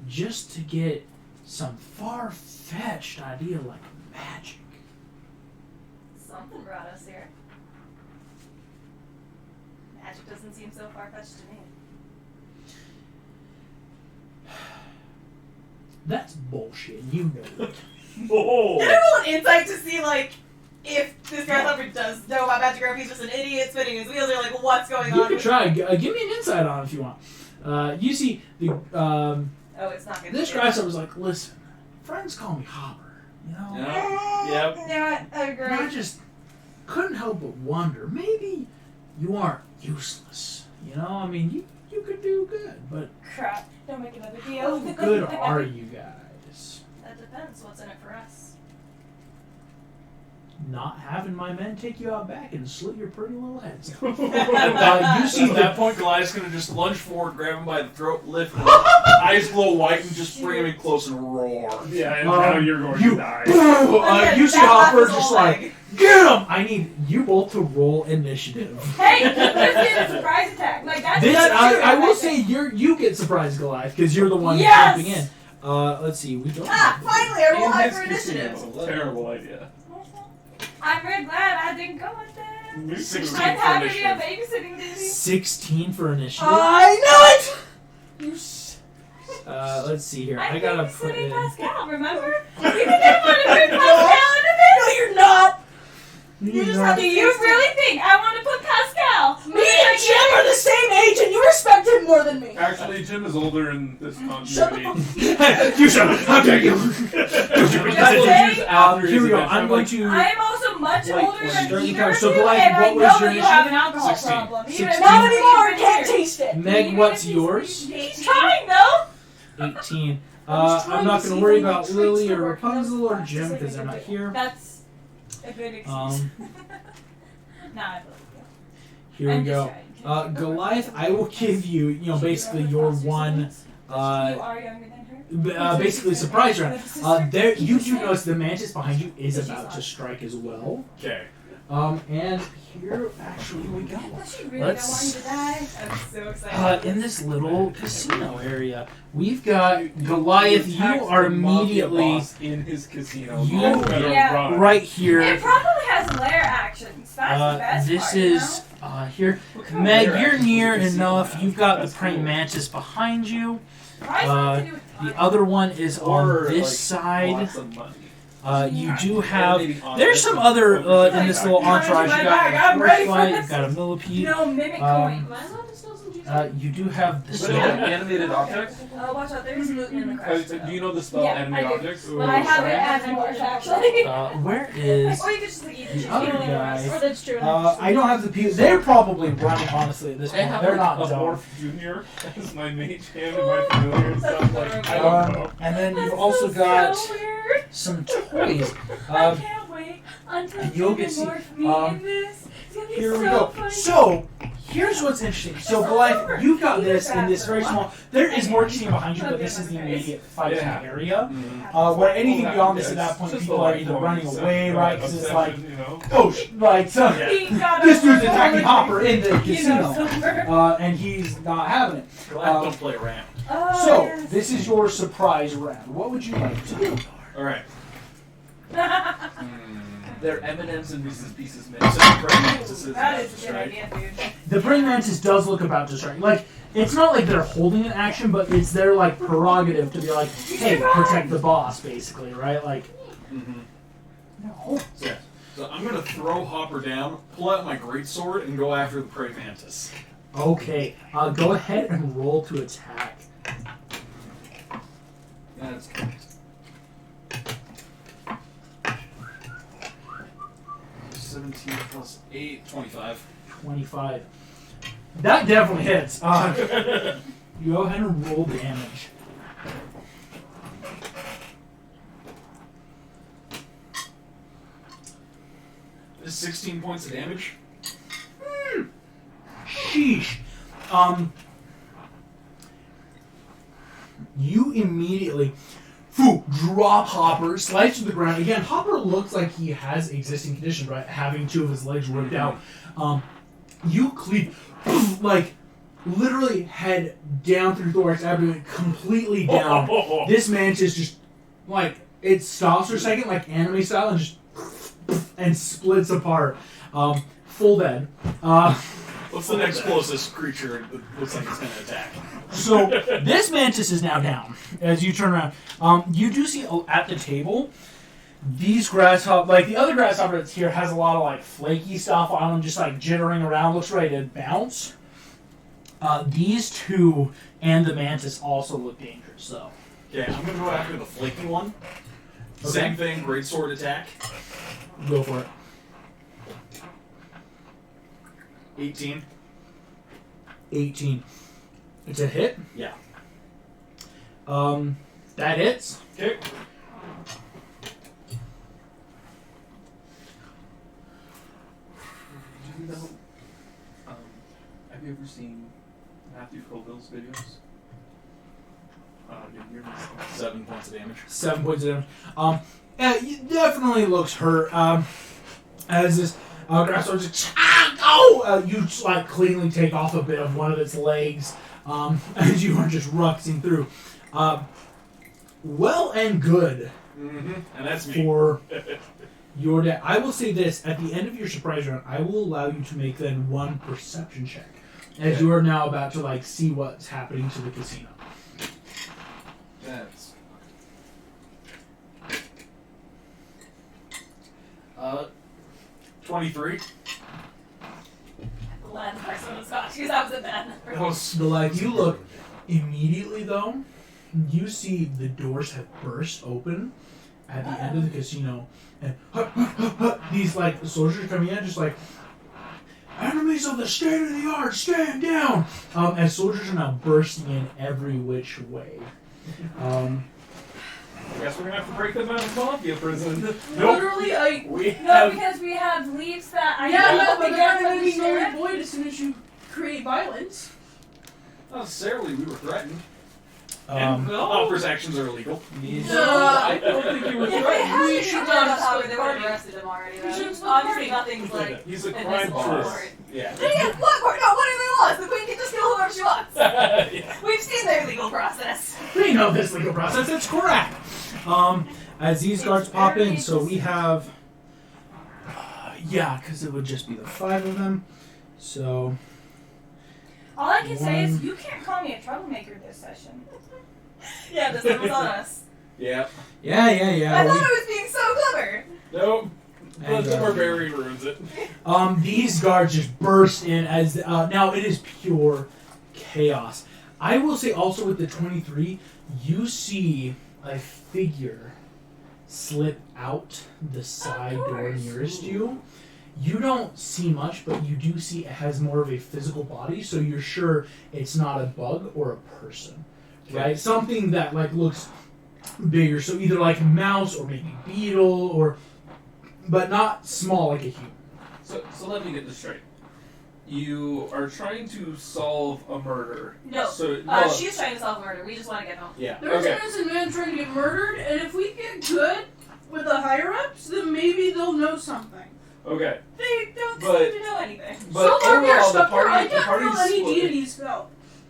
just to get some far-fetched idea like magic? Something brought us here. Magic doesn't seem so far-fetched to me. That's bullshit. You know it. Oh! Can I roll an insight to see, like, if this grasshopper does know about magic, or if he's just an idiot spinning his wheels, or like, what's going You on? can try. Give me an insight on it if you want. You see the Oh, it's not gonna this be grasshopper's like, listen, friends call me Hopper. You know. Yep. Yeah, I And agree. I just couldn't help but wonder, maybe you aren't useless. You know, I mean, you could do good, but Crap. Don't make another how deal. good are you guys? That depends. What's in it for us? Not having my men take you out back and slit your pretty little heads. You see see, at that point, Goliath's gonna just lunge forward, grab him by the throat, lift him, eyes glow white, and just bring him in close and roar. Yeah, and now you're going to die. You see Hopper just like, get him! I need you both to roll initiative. Hey, let's get a surprise attack. Like that's This, I will say. say you get surprised, Goliath, because you're the one Yes! jumping in. Let's see, we don't. Finally, I roll In high his for initiative. casino. Terrible idea. I'm very glad I didn't go with that. Me too. 16 I'm for happy to be a initiative. babysitting duty. 16 for initiative. I know it! You Let's see here. I'm I gotta put babysitting in. Pascal, remember? You didn't want to bring Pascal into this? No, you're not! You just know- have Do you really think I want to put Pascal? Me and Jim are the same age, and you respect him more than me. Actually, Jim is older in this Shut continuity. You shut up! How dare you! Here we go. I'm going to. I am also much Like, older than start the either count. of So, you, Goliath, and I what was know your that you have an initiative? alcohol 16. problem. Even 16. if Not you've anymore, I been can't here. taste it. Meg, Even what's if he's- yours? He's trying though. 18. was trying I'm to not see going to worry if my about traits Lily were or working. Rapunzel or That's Jim the because same they're not idea. here. That's a good excuse. Nah, I believe you. Here we I'm just go. trying. Goliath, I will give you, basically your one, You are younger than her. basically surprise round. There, you do notice the mantis behind you is about to strike as well. Okay. And here, actually, we go. She really Let's- don't want you to die. I'm so excited. In this little casino area, we've got Goliath. You are immediately in his casino. You- better Yeah. run. right here. It probably has lair actions. That's the best this part, is here. Meg, you're near enough. You've got the praying mantis behind you. The other one is on this side. Lots of money. You do have. There's some other in this little entourage. You got a Force you've got a millipede. No, mimic coin. You do have the So animated objects? Oh, watch out, there's loot in the crash. Do you know the spell Yeah, animate I do. objects? I have it as an orc, actually. where is Or you could just like eat the other guy? Or that's true. I don't have the people. They're probably running, honestly, at this point. They're not a done. Morph Junior as my mage hand and my familiar and stuff. Like, I don't know. And then you've That's also got so weird. some toys. I can't wait until you'll you get to morph see- me in this. It's gonna be Here we so go. funny. So, here's what's interesting. So, Goliath, you've got this in this very small. There is more casino behind you, but this is the immediate fighting area. Where anything beyond this at that point, people are either running away, right? Because it's like, oh, right, so this dude's attacking Hopper in the casino, and he's not having it. Don't play around. So, this is your surprise round. What would you like to do? All right. They're M&M's and Reese's Pieces mix. That is a good idea, dude. The praying mantis does look about to strike. Like, it's not like they're holding an action, but it's their, like, prerogative to be like, hey, protect the boss, basically, right? Like, So I'm gonna throw Hopper down, pull out my greatsword, and go after the prey mantis. okay. Go ahead and roll to attack. That's correct. 17 plus 8, 25. 25. That definitely hits. You go ahead and roll damage. This is 16 points of damage. Sheesh. You immediately drop Hopper, slides to the ground. Again, Hopper looks like he has existing conditions, right? Having two of his legs ripped out. You cleave, like, literally head down through Thor's abdomen, completely down. This mantis just, like, it stops for a second, like anime style, and just and splits apart. Full dead. What's the next closest creature that looks like it's gonna attack? So this mantis is now down. As you turn around, you do see at the table these grasshopper, like the other grasshopper that's here, has a lot of like flaky stuff on them, just like jittering around, looks ready to bounce. These two and the mantis also look dangerous. So Okay, I'm gonna go after the flaky one. Okay. Same thing, greatsword attack. go for it. 18. 18. It's a hit. Yeah. That hits. Okay. Do you know, have you ever seen Matthew Colville's videos? Did you ever see 7 points of damage. 7 points of damage. It definitely looks hurt. As this grasshopper just you just, like cleanly take off a bit of one of its legs as you are just ruxing through. Well and good Mm-hmm. And that's me. for your day. I will say this: at the end of your surprise round, I will allow you to make then one perception check, as you are now about to like see what's happening to the casino. That's 23. Glad the person was not. Because that was a bad number. So like you look immediately though, you see the doors have burst open at the end of the casino, and these like soldiers coming in, just like enemies of the state of the art, stand down. As soldiers are now bursting in every which way. I guess we're gonna have to break them out of Mafia prison. Literally, No, because we have leaves that I but they're from going to the be null and sheriff. void as soon as you create violence. Not necessarily, we were threatened. And Hopper's actions are illegal. I don't think he was If right. they had We to should know not how split they the would have party. arrested him already. We should Though. split the Obviously, party. nothing's like He's a crime invisible boss. court. Yeah. What court? No, what are they laws? The queen can just kill whoever she wants. Yeah. We've seen their legal process. We know this legal process. It's correct. As these guards pop in, so we have Yeah, because it would just be the 5 of them. So. All I can say is you can't call me a troublemaker this session. Yeah, this one was on us. Yeah. Yeah. I thought I was being so clever. Nope. And, The barbarian ruins it. These guards just burst in as now it is pure chaos. I will say also with the 23, you see a figure slip out the side door nearest you. You don't see much, but you do see it has more of a physical body, so you're sure it's not a bug or a person, right? Something that like looks bigger, so either like a mouse or maybe beetle or. But not small like a human. So let me get this straight. You are trying to solve a murder. No. So, she's trying to solve a murder. We just want to get home. Yeah. There's Okay. an innocent man trying to get murdered, and if we get good with the higher-ups, then maybe they'll know something. Okay. They don't But- seem to know anything. But So far, we are overall, stuck here. I the can't party's feel any split. deity's spell.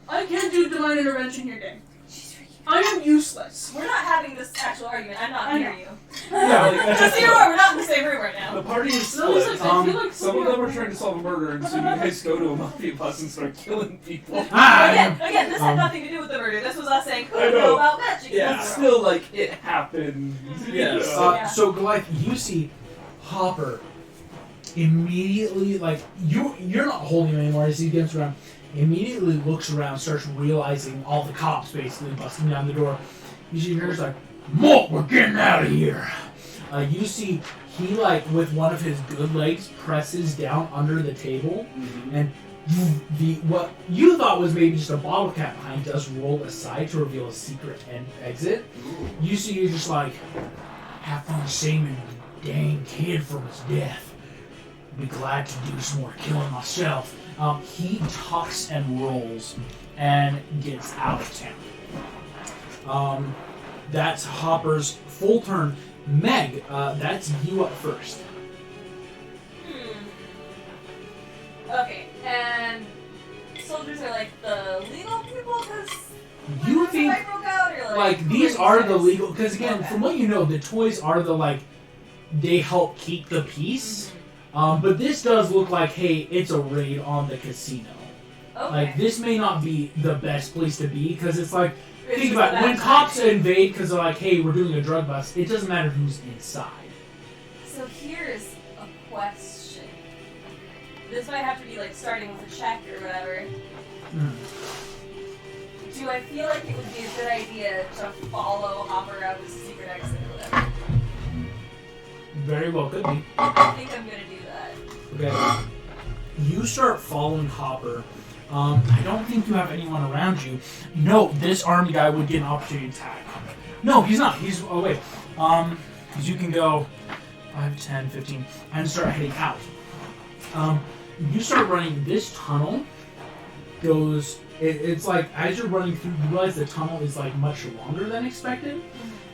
I can't do divine intervention here, Dave. She's freaking. I am useless. We're not having this actual argument. I'm not I near know. you. Yeah, like, Just so you know, we're not in the same room right The now. party is No, it's split. like, I feel like Some of them are trying to solve a murder, and so you guys go to a mafia bus and start killing people. Again, this had nothing to do with the murder. This was us saying, who I know. know about magic? Yeah, still, like, it happened. Yes. Yeah. So Goliath, you see Hopper immediately, like you're not holding him anymore as he gets around. Immediately looks around, starts realizing all the cops basically busting down the door. You see he's like, "Malt, we're getting out of here." You see he like with one of his good legs presses down under the table, and what you thought was maybe just a bottle cap behind does roll aside to reveal a secret exit. You see he's just like, "Have fun saving the dang kid from his death. Be glad to do some more killing myself." He tucks and rolls and gets out of town. That's Hopper's full turn. Meg, that's you up first. Okay, and soldiers are like the legal people because You think I broke out, or like these are the legal, because again, from what you know, the toys are the like they help keep the peace. But this does look like, hey, it's a raid on the casino. Okay. Like this may not be the best place to be because it's like It's think just about it, a when bad cops time. invade because they're like, hey, we're doing a drug bust. It doesn't matter who's inside. So here's a question. This might have to be like starting with a check or whatever. Do I feel like it would be a good idea to follow Hopper out his secret exit or whatever? Very well, could be. I think I'm gonna do that. Okay. You start following Hopper. I don't think you have anyone around you. No, this armed guy would get an opportunity to attack. No, he's not. He's away. Because you can go 5, 10, 15, and start heading out. You start running this tunnel. Goes. It's like as you're running through, you realize the tunnel is like much longer than expected,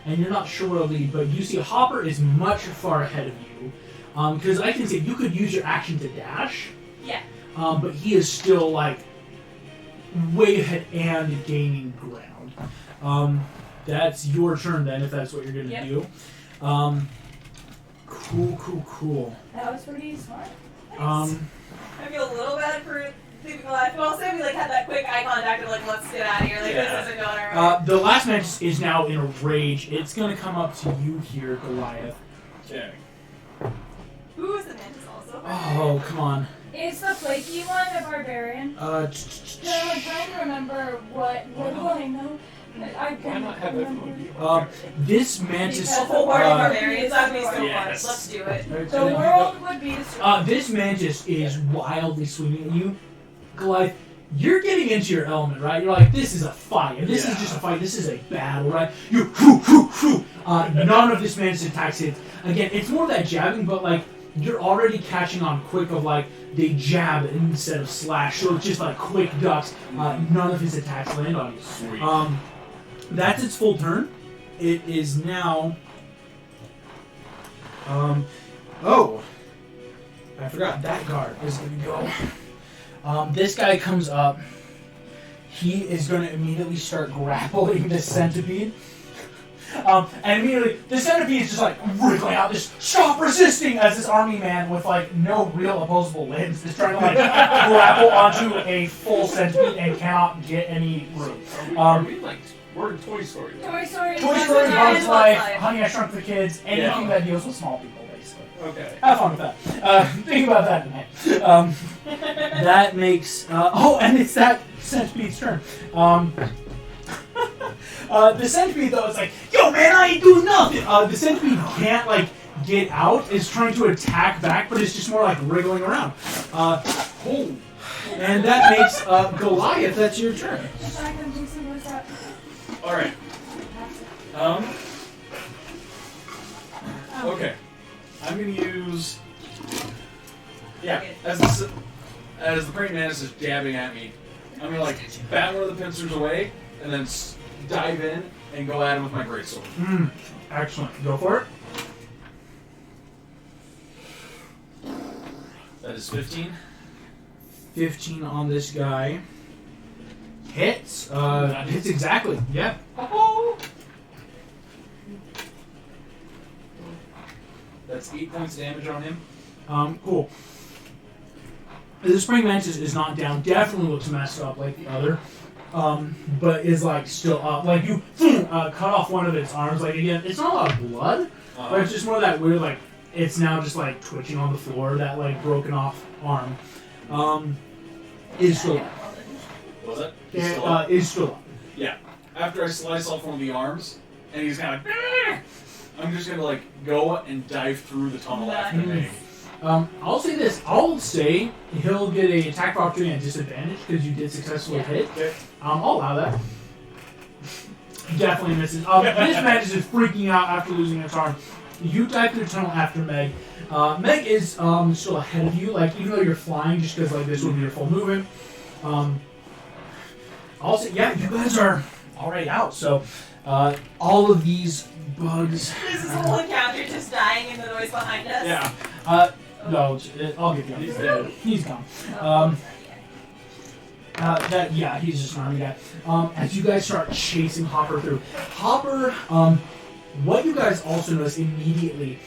and you're not sure where to lead. But you see, Hopper is much far ahead of you. Because I can say you could use your action to dash. Yeah. But he is still like way ahead and gaining ground. That's your turn then, if that's what you're gonna do. Cool. That was pretty smart. I feel a little bad for leaving alive, but also we like had that quick eye contact of like, let's get out of here. Like this isn't going alright. The last mantis is now in a rage. It's gonna come up to you here, Goliath. Okay. Who is the mantis also? Oh, come on. It's the flaky one, the barbarian. I'm trying to remember what do I know? I Why not have remember. This mantis. The whole party uh, barbarians. That'd be so Yes. fun. Let's do it. The world would be destroyed. This mantis is wildly swinging at you. Goliath, you're getting into your element, right? You're like, this is a fight. This is just a fight. This is a battle, right? You, none of this mantis attacks hits. Again, it's more of that jabbing, but like, you're already catching on quick of like, they jab instead of slash. So it's just like quick ducks. None of his attacks land on you. Sweet. That's its full turn. It is now. Oh, I forgot that guard is going to go. This guy comes up. He is going to immediately start grappling the centipede. And immediately, the centipede is just like wriggling out this "stop resisting" as this army man with like no real opposable limbs is trying to like grapple onto a full centipede and cannot get any room. Are we like we're in Toy Story? Toy Story, Bugs Life, Honey, I Shrunk the Kids, anything that deals with small people, basically. Okay. Have fun with that. Think about that tonight. That makes. And it's that centipede's turn. The centipede though is like, yo man, I ain't doing nothing. The centipede can't like get out. It's trying to attack back, but it's just more like wriggling around. And that makes Goliath. That's your turn. All right. Okay. I'm gonna use. Yeah. As the praying mantis is jabbing at me, I'm gonna like bat one of the pincers away and then dive in and go at him with my greatsword. Excellent. Go for it. That is 15. 15 on this guy. Hits. Hits exactly. Yep. That's 8 points of damage on him. Cool. The spring mantis is not down. Definitely looks messed up like the other. But is like still up. Like you cut off one of its arms. Like again, it's not a lot of blood, but it's just more of that weird like it's now just like twitching on the floor. That like broken off arm. Is still up. Was it? Is still up. Yeah. After I slice off one of the arms, and he's kind of like, I'm just gonna like go and dive through the tunnel after me. I'll say this. I'll say he'll get an attack of opportunity at disadvantage because you did successfully hit. Okay. I'll allow that. Definitely misses. This match is freaking out after losing its arm. You dive through the tunnel after Meg. Meg is still ahead of you. Like even though you're flying, just because like this would be your full movement. I'll say yeah, you guys are already out. So all of these bugs. This is a whole encounter just dying in the noise behind us. Yeah. No, I'll give you. He's dead. He's gone. He's just an army guy. As you guys start chasing Hopper through, Hopper, what you guys also notice immediately,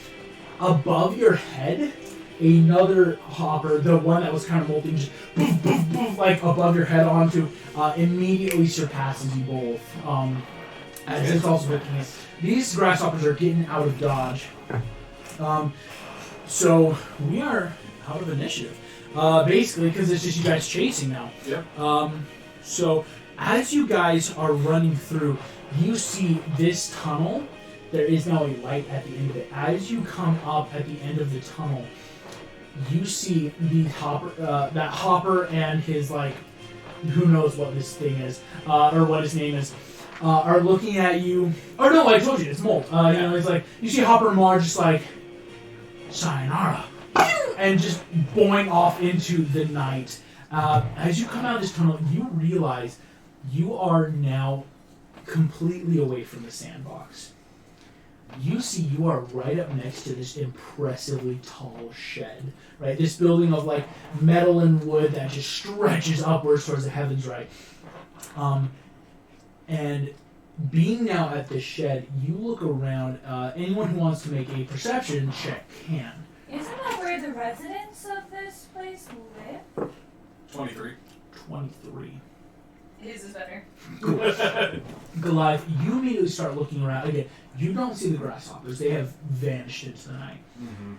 above your head, another Hopper, the one that was kind of molting, just boof, boof, boof, like above your head onto, immediately surpasses you both. As it's also looking at these grasshoppers are getting out of dodge. So we are out of initiative. Basically, because it's just you guys chasing now. Yep. So as you guys are running through, you see this tunnel. There is now a light at the end of it. As you come up at the end of the tunnel, you see the Hopper, that Hopper and his like, who knows what this thing is, or what his name is, are looking at you. Or no, I told you, it's Molt. It's like you see Hopper and Mar just like, sayonara, and just boing off into the night. As you come out of this tunnel, you realize you are now completely away from the sandbox. You see you are right up next to this impressively tall shed, right? This building of like metal and wood that just stretches upwards towards the heavens, right? And being now at this shed, you look around. Anyone who wants to make a perception check can. Isn't that where the residents of this place live? 23. 23. His is better. Goliath, you immediately start looking around. Again, you don't see the grasshoppers. They have vanished into the night. Mm-hmm.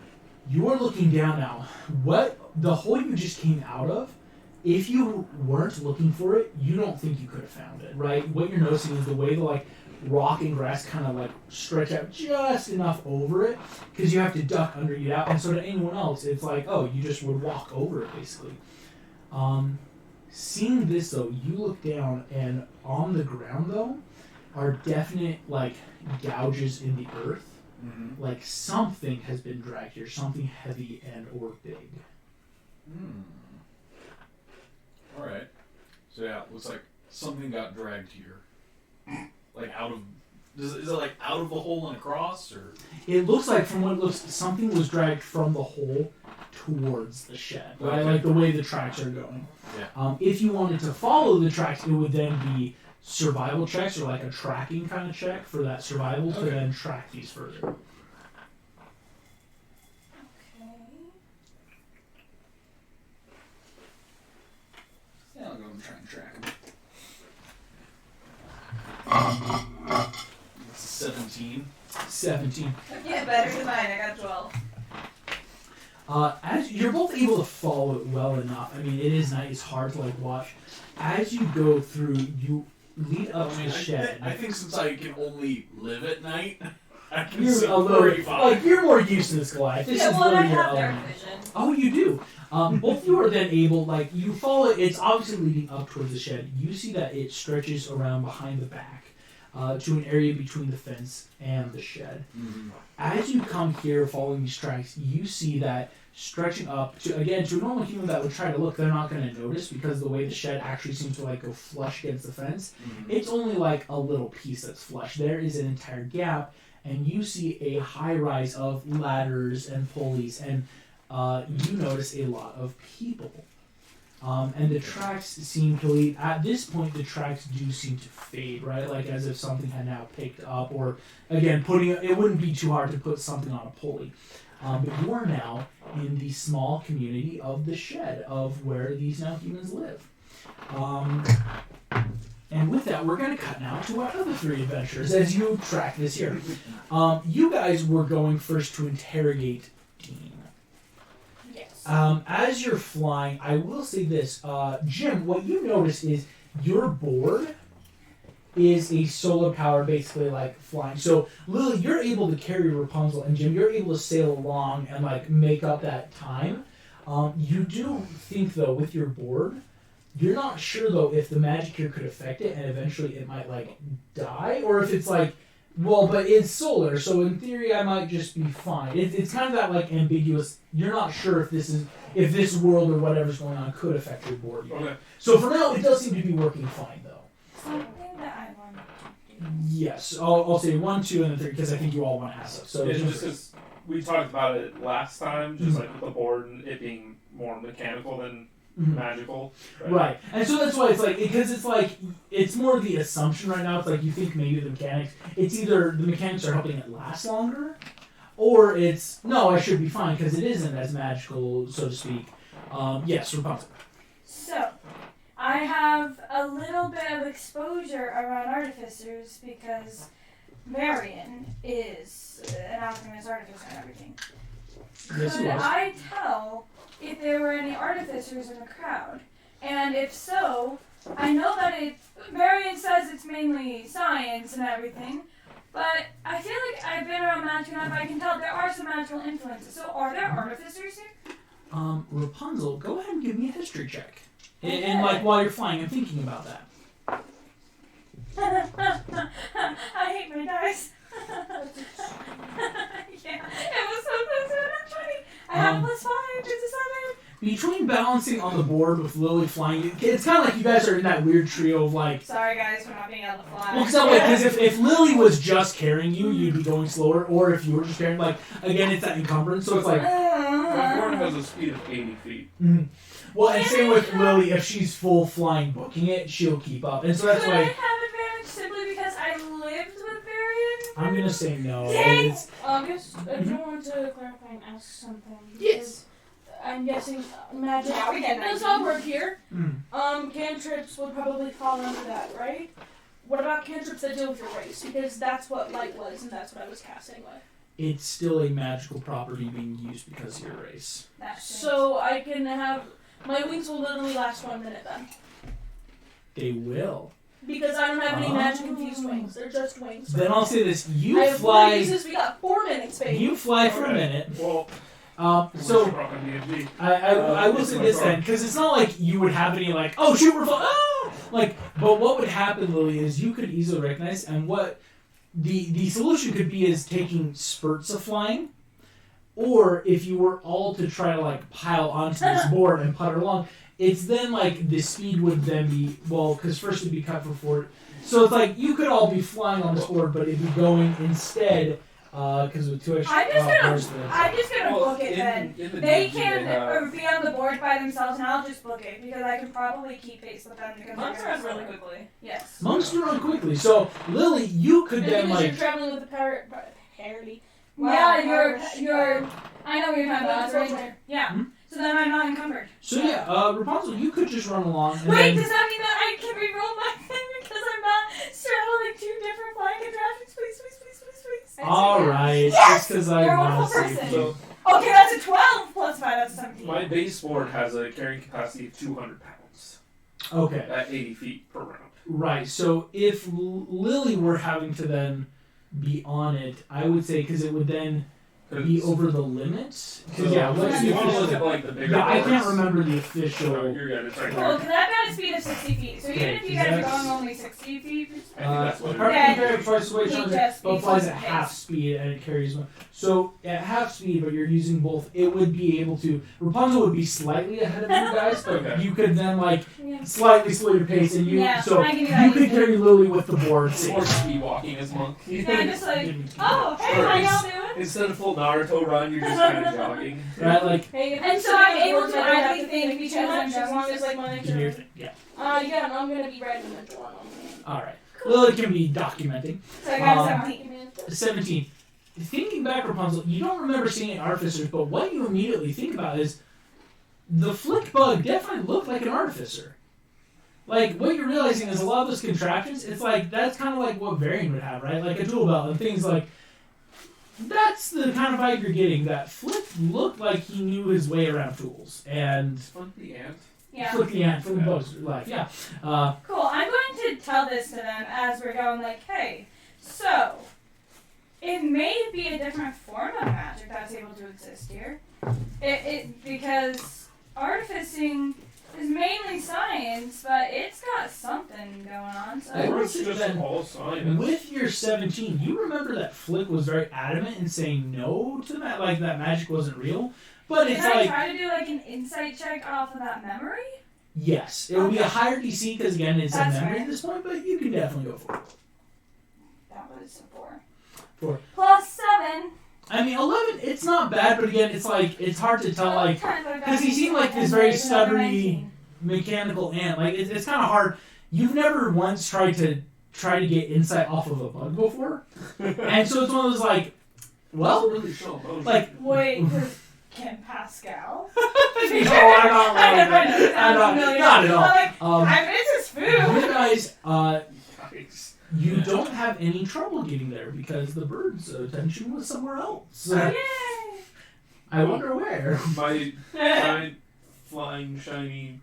You are looking down now. What the hole you just came out of, if you weren't looking for it, you don't think you could have found it, right? What you're noticing is the way the like rock and grass kind of like stretch out just enough over it because you have to duck under it out. And so to anyone else, it's like, oh, you just would walk over it basically. Seeing this though, you look down and on the ground though are definite like gouges in the earth. Mm-hmm. Like something has been dragged here, something heavy and or big. Alright. So yeah, it looks like something got dragged here. Like out of... Is it like out of the hole and across, or...? It looks like, from what it looks, something was dragged from the hole towards the shed. Right? Okay. Like the way the tracks are going. Yeah. If you wanted to follow the tracks, it would then be survival checks or like a tracking kind of check for that survival to then track these further. Okay. Yeah, I'll go and try and track him. That's 17. 17. Yeah, better than mine. I got 12. As you're both able to follow it well enough. I mean, it is nice. It's hard to like watch. As you go through, you lead up to the shed. I think since I can only live at night, I can You're see a little, pretty fine. like you're more used to this, Goliath. This Yeah, is well, I literally your have dark element. vision. Oh, you do. Both of you are then able, like, you follow it. It's obviously leading up towards the shed. You see that it stretches around behind the back to an area between the fence and the shed. Mm-hmm. As you come here following these tracks, you see that stretching up to, again, to a normal human that would try to look, they're not going to notice because the way the shed actually seems to, like, go flush against the fence, it's only, like, a little piece that's flush. There is an entire gap, and you see a high rise of ladders and pulleys, and you notice a lot of people. And the tracks seem to lead, at this point, the tracks do seem to fade, right? Like as if something had now picked up, or again, it wouldn't be too hard to put something on a pulley. But you are now in the small community of the shed of where these now humans live. And with that, we're going to cut now to our other three adventures as you track this here. You guys were going first to interrogate Dean. Yes. As you're flying, I will say this, Jim, what you notice is your board is a solar power, basically like flying. So Lily, you're able to carry Rapunzel, and Jim, you're able to sail along and like make up that time. You do think though with your board, you're not sure though if the magic here could affect it, and eventually it might like die, or if it's like, well, but it's solar, so in theory I might just be fine. It's kind of that like ambiguous. You're not sure if this world or whatever's going on could affect your board yet. Okay. So for now, it does seem to be working fine though. Something that I want to do. Yes, I'll say 1, 2, and then 3 because I think you all want to ask. So Yeah, Jim just first. because we talked about it last time, just like with the board and it being more mechanical than magical. Right, and so that's why it's like, because it's like, it's more the assumption right now, it's like you think maybe the mechanics, it's either the mechanics are helping it last longer, or it's, no, I should be fine, because it isn't as magical, so to speak. Yes, Rapunzel. So, I have a little bit of exposure around artificers because Marion is an alchemist artificer and everything. Yes, Could he was. I tell if there were any artificers in the crowd? And if so, I know that Marion says it's mainly science and everything, but I feel like I've been around magic enough, I can tell there are some magical influences. So are there artificers here? Rapunzel, go ahead and give me a history check. And like while you're flying and thinking about that. I hate my dice. Yeah, it was so close to not funny. I have +5, it's a 7. Between balancing on the board with Lily flying, it's kind of like you guys are in that weird trio of like. Sorry guys for not being able to fly. Well, because if Lily was just carrying you, you'd be going slower. Or if you were just carrying, like, again, it's that encumbrance. So it's like. My board has a speed of 80 feet. Mm-hmm. Well, and same with Lily. If she's full flying booking it, she'll keep up. And so that's Could I why have advantage simply because I lived with Varian? I'm gonna say no. Dang! It's- August, I do want to clarify and ask something. Yes. I'm guessing magic Yeah, we get does not work here. Mm. Cantrips would probably fall under that, right? What about cantrips that deal with your race? Because that's what light was, and that's what I was casting with. It's still a magical property being used because of your race. So I can have my wings will literally last 1 minute then, They will. because I don't have any Oh. magic infused wings. They're just wings. Then I'll say this: I you have 4 fly. uses. We got 4 minutes, baby. You fly for a Okay. minute. Well, So brought my D&D. I will It's say my this car. then, because it's not like you would have any like, oh shoot, we're flying, ah! Like, but what would happen, Lily, is you could easily recognize, and what the solution could be is taking spurts of flying, or if you were all to try to like pile onto this board and putter along, it's then like the speed would then be, well, because first it'd be cut for 4. So it's like you could all be flying on this board, but it'd be going instead because with 2 extra. I'm just gonna book it then. in the They DND can be on the board by themselves, and I'll just book it because I can probably keep pace with them. Because Monks they're run gonna really slow. quickly. Yes. Monks can run quickly. So Lily, you could And then because you're like. traveling with the parity. Yeah, you're. I know what you're talking about. It's right there. Yeah. Hmm? So then I'm not encumbered. So yeah, Rapunzel, you could just run along. And Wait, then, does that mean that I can re-roll my thing because I'm not straddling 2 different flying contraptions? Please. all right, Yes! just because I You're a want wonderful to see. person. So Okay, that's a 12 plus 5. That's a 17. my baseboard has a carrying capacity of 200 pounds Okay, at 80 feet per round. right. So if Lily were having to then be on it, I would say because it would then be over the limits. Because So what's if the you want to look at official? like the bigger Yeah, I can't boards, remember the so official. you're good. It's right Cool, there. because I've got a speed of 60 feet. So even Okay, if you guys are that's- going only 60 feet, I think that's what it Parking Yeah. carry twice the weight, He but just flies at speeds half speed and it carries one. So at half speed, but you're using both, it would be able to. Rapunzel would be slightly ahead of you guys, but Okay. you could then like yeah. slightly slow your pace, and you Yeah, so I can do you that could easily. carry Lily with the board. Or speed walking as monk. Yeah, just like, oh, hey, how y'all doing? Instead of full Naruto run, you're just kind of jogging. Right, like Hey, if And it's so I'm sitting able on to board, I don't idly have to think too because much, I'm as long as like my you can hear next. thing. Yeah. Yeah, I'm gonna be riding the door. All right. Lily can be documenting. So I got a Um, 17. 17. Thinking back, Rapunzel, you don't remember seeing an artificer, but what you immediately think about is the flick bug definitely looked like an artificer. Like, what you're realizing is a lot of those contraptions, it's like, that's kind of like what Varian would have, right? Like a tool belt and things like, that's the kind of vibe you're getting, that Flick looked like he knew his way around tools. And Flick the ant. Yeah. Flick the ant, Flick the bug's life, yeah. Cool. I'm going to tell this to them as we're going, like, hey, so it may be a different form of magic that's able to exist here. Because artificing is mainly science, but it's got something going on. So I will It's say just then, all science. with your 17, you remember that Flick was very adamant in saying no to that, like that magic wasn't real. But it's can I like, try to do like an insight check off of that memory? yes, it will be a higher DC because again, it's That's a memory fair. at this point, but you can definitely go for it. That was a 4. 4. Plus 7. I mean, 11, it's not bad, but again, it's like, it's hard to tell, like, because he seemed like this And very there's another stuttery 19. mechanical ant. Like, it's kind of hard. You've never once tried to get insight off of a bug before, and so it's one of those like, well, really show emotion. like, Wait, can Pascal? no, I'm not like that. Not at all. I'm like, Um, 5 minutes is food. you guys, Yikes. you don't have any trouble getting there because the bird's attention was somewhere else. Yay! I wonder where. My giant flying shiny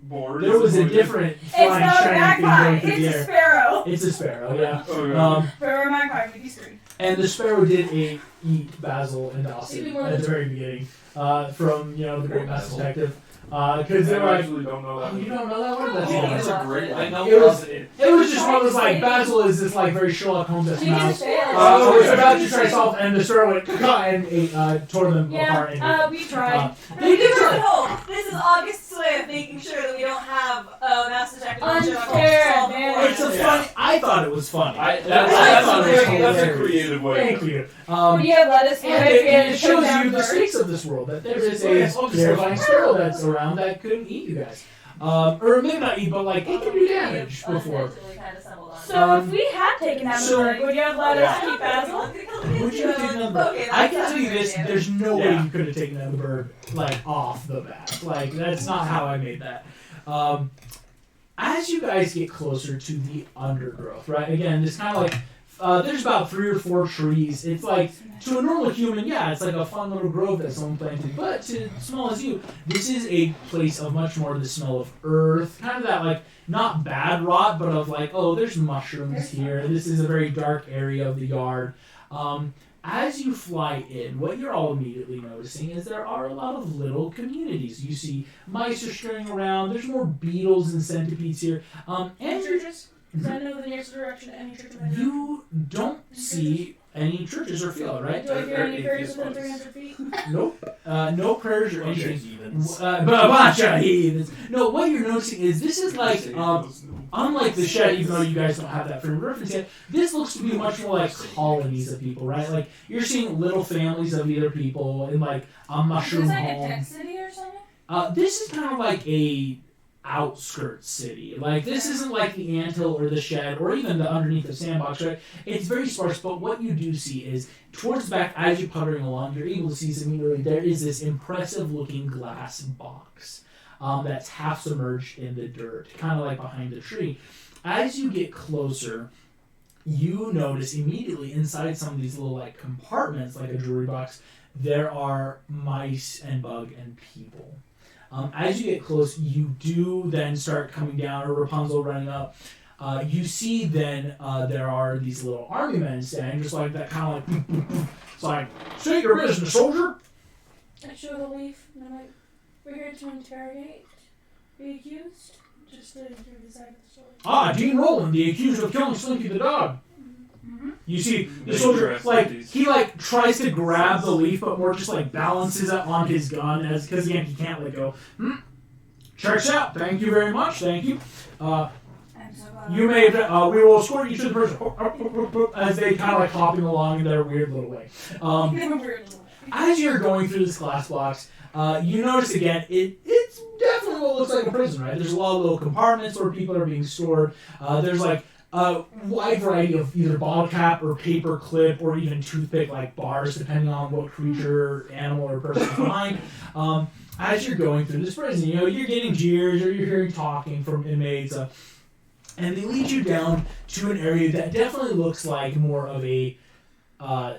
board. There was a avoided. different It's flying not a shiny thing magpie. going through the It's a air. sparrow. It's a sparrow, yeah. Oh, God. Sparrow magpie. We'd be screwed. And the sparrow did eat Basil and Dawson Maybe one at of the the- very beginning, from the Great Master Detective, because they I were like, actually don't know that. "Oh, you don't know that one? That's Oh, it." that's a great one. I know It was- it. It was just one of those like Basil is this like very Sherlock Holmes She mouse. just failed. So it's about to try to solve, and the sparrow went and tore them apart. Yeah, And we tried. they did try. No, this is August's way of making sure that we don't have a master detective Unfair solve advantage. It's a Yeah. funny. I thought it was funny. I I thought it was that's a hilarious. creative way. Thank you. Would you have let us do And it if we had it to shows put down you the birds? stakes of this world. That there is Yes, a obviously. terrifying sparrow that's around that couldn't eat you guys, or maybe not eat, but like it can do damage before. So if we had taken down the So- bird, would you have let us keep Basil? Would you have taken down the bird? Okay, I can tell you this: there's no way Yeah. you could have taken down the bird like off the bat. Like that's not how I made that. As you guys get closer to the undergrowth, right? Again, it's kind of like there's about 3 or 4 trees. It's like to a normal human, yeah, it's like a fun little grove that someone planted. But to small as you, this is a place of much more the smell of earth, kind of that like not bad rot, but of like, oh, there's mushrooms here. This is a very dark area of the yard. As you fly in, what you're all immediately noticing is there are a lot of little communities. You see mice are scurrying around. There's more beetles and centipedes here. Any And churches? Because I know the nearest direction to any church in my town. you don't see any churches or field, right? Do I hear any They're prayers within atheist 300 feet? Nope. No prayers or Bunch of anything. heathens. Bunch of heathens. No, what you're noticing is this is like unlike the shed, even though you guys don't have that frame of reference yet, this looks to be much more like colonies of people, right? Like, you're seeing little families of either people in, like, a mushroom Is this like a home. density or something? This is kind of like a outskirts city. Like, this isn't like the anthill or the shed or even the underneath the sandbox, right? It's very sparse, but what you do see is towards the back, as you're puttering along, you're able to see immediately there is this impressive looking glass box that's half submerged in the dirt, kind of like behind the tree. As you get closer, you notice immediately inside some of these little like compartments, like a jewelry box, there are mice and bug and people. As you get close, you do then start coming down, or Rapunzel running up. You see then there are these little army men standing, just like that, kind of like, it's like, state your business, soldier. I show the leaf, and I'm like, we're here to interrogate the accused. Just to hear the side of the story. Ah, Dean Roland, the accused of killing Slinky the dog. You see, the soldier, like, he, like, tries to grab the leaf, but more just, like, balances it on his gun, because, again, he can't let go. Checks out. Thank you very much. Thank you. I'm so glad. You may, we will escort you to the person, as they kind of, like, hopping along in their weird little way. As you're going through this glass box, you notice, again, it's definitely what looks like a prison, right? There's a lot of little compartments where people are being stored. There's, like, a wide variety of either bottle cap or paper clip or even toothpick like bars, depending on what creature, animal, or person is behind. As you're going through this prison, you're getting jeers or you're hearing talking from inmates, and they lead you down to an area that definitely looks like more of a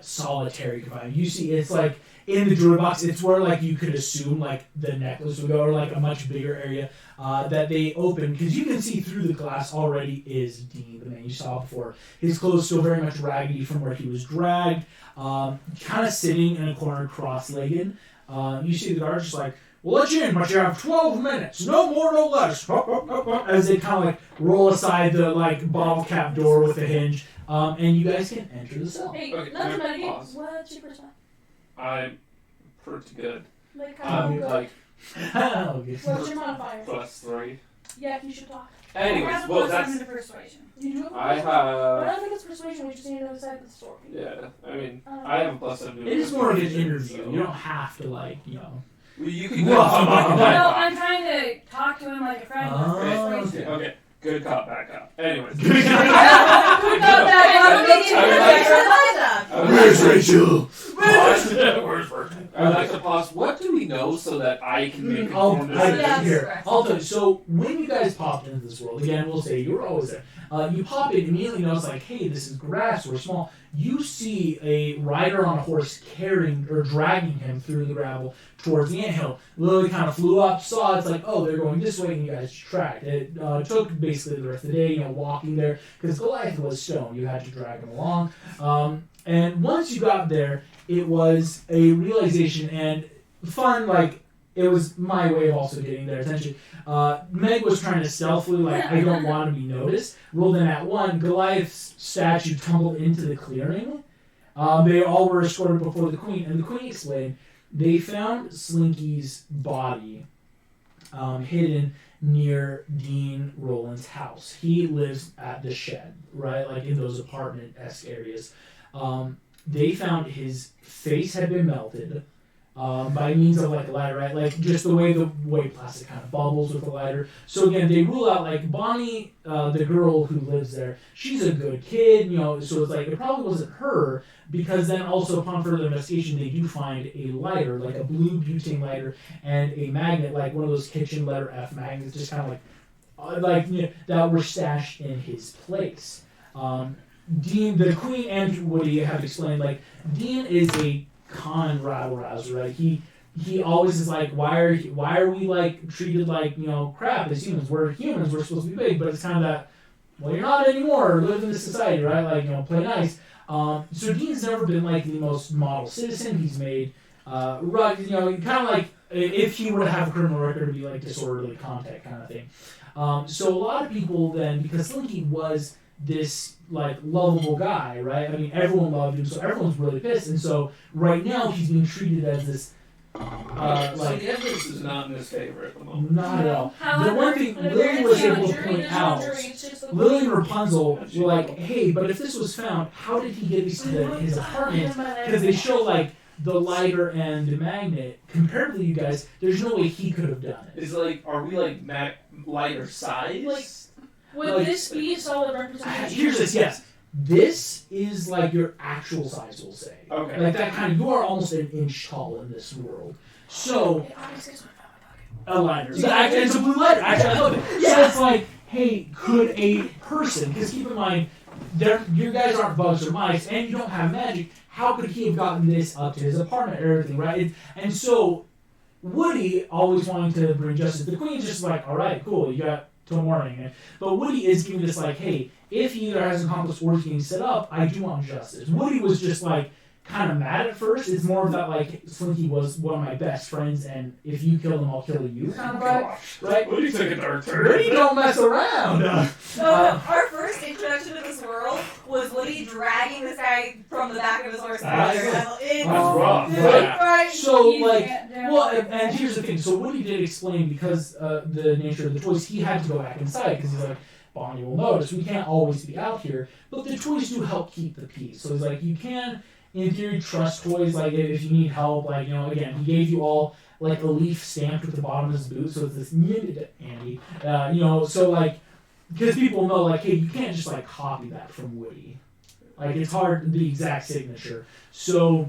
solitary confinement. You see, it's like in the jewelry box, it's where like you could assume like the necklace would go, or like a much bigger area that they open, because you can see through the glass already is Dean, the man you saw before. His clothes still very much raggedy from where he was dragged, kind of sitting in a corner cross-legged. You see the guards just like, we'll let you in, but you have 12 minutes, no more, no less. As they kind of like roll aside the like bottle cap door with a hinge, and you guys can enter the cell. Hey, Okay, not to can I mention, pause? what's your percent? I'm pretty good. Like, I'm like Okay. what's your modifier? +3. Yeah, you should talk. Anyways, well that's into persuasion. You do have a I persuasion? I have don't think it's persuasion, we just need to know the side of the story. yeah. I mean I have a +7. It is more of an interview. You don't have to like, Well, you can Well, go. No, I'm trying to talk to him like a friend. Oh, Persuasion. Okay. Good cop, bad cop. Anyways. Where's Rachel? Where's Rachel? I'd like to pause. What do we know so that I can make informed decisions? I'll tell you. So when you guys popped into this world, again, we'll say you were always there. You pop in, immediately notice like, hey, this is grass. We're small. You see a rider on a horse carrying or dragging him through the gravel towards the anthill. Lily kind of flew up, saw it's like, oh, they're going this way, and you guys tracked. It took basically the rest of the day, walking there, because Goliath was stone. You had to drag him along. And once you got there, it was a realization and fun, like, it was my way of also getting their attention. Meg was trying to stealthily, like, I don't want to be noticed. Rolled in at 1. Goliath's statue tumbled into the clearing. They all were escorted before the queen, and the queen explained they found Slinky's body hidden near Dean Roland's house. He lives at the shed, right, like in those apartment-esque areas. They found his face had been melted by means of like a lighter, right? Like just the way plastic kind of bubbles with the lighter. So again, they rule out like Bonnie, the girl who lives there. She's a good kid, So it's like it probably wasn't her, because then also upon further investigation, they do find a lighter, like a blue butane lighter, and a magnet, like one of those kitchen letter F magnets, just kind of like that were stashed in his place. Dean, the queen, and Woody have explained like Dean is a con rabble rouser, right? He always is like, why are we like treated like crap as humans? We're humans, we're supposed to be big, but it's kind of that, well, you're not anymore. Live in this society, right? Like play nice. So Dean's never been like the most model citizen. He's made kind of like if he were to have a criminal record, it'd be like disorderly conduct kind of thing. So a lot of people then, because Slinky was this like lovable guy, right? I mean, everyone loved him, so everyone's really pissed. And so right now he's being treated as this So the evidence is not in his favor at the moment. Not at all. However, The one thing the Lily was very able to jury point There's no out, jury, it's just the Lily and Rapunzel were like, hey, but if this was found, how did he get these to his apartment? Because they show, like, the lighter and the magnet. Comparatively, you guys, there's no way he could have done it. Is like, are we like lighter size? Like- Would Like- this be a solid representation? Here's this, yes. This is like your actual size, we'll say. Okay. Like that kind of, you are almost an inch tall in this world. So, It obviously is my pocket. a lighter. So actually, it's a blue lighter. Actually, I love it. So it's like, hey, could a person, because keep in mind, you guys aren't bugs or mice, and you don't have magic, how could he have gotten this up to his apartment or everything, right? And so, Woody, always wanting to bring justice, the Queen's just like, all right, cool, you got till morning. But Woody is giving this like, hey, if he either has an accomplice or is getting set up, I do want justice. Woody was just like, kind of mad at first. It's more of that like Slinky was one of my best friends, and if you kill him, I'll kill you kind of vibe, right? Woody took a dark turn. Woody don't mess around. So our first introduction to this world was Woody dragging this guy from the back of his horse. That's rough. Right. So You like, can't do well, it. and here's the thing. So Woody did explain because the nature of the toys, he had to go back inside because he's like, Bonnie will notice we can't always be out here, but the toys do help keep the peace. So he's like, you can, in theory, trust toys. Like if you need help, like again, he gave you all like a leaf stamped with the bottom of his boot, so it's this Andy, so like because people know like, hey, you can't just like copy that from Woody. Like it's hard the exact signature. So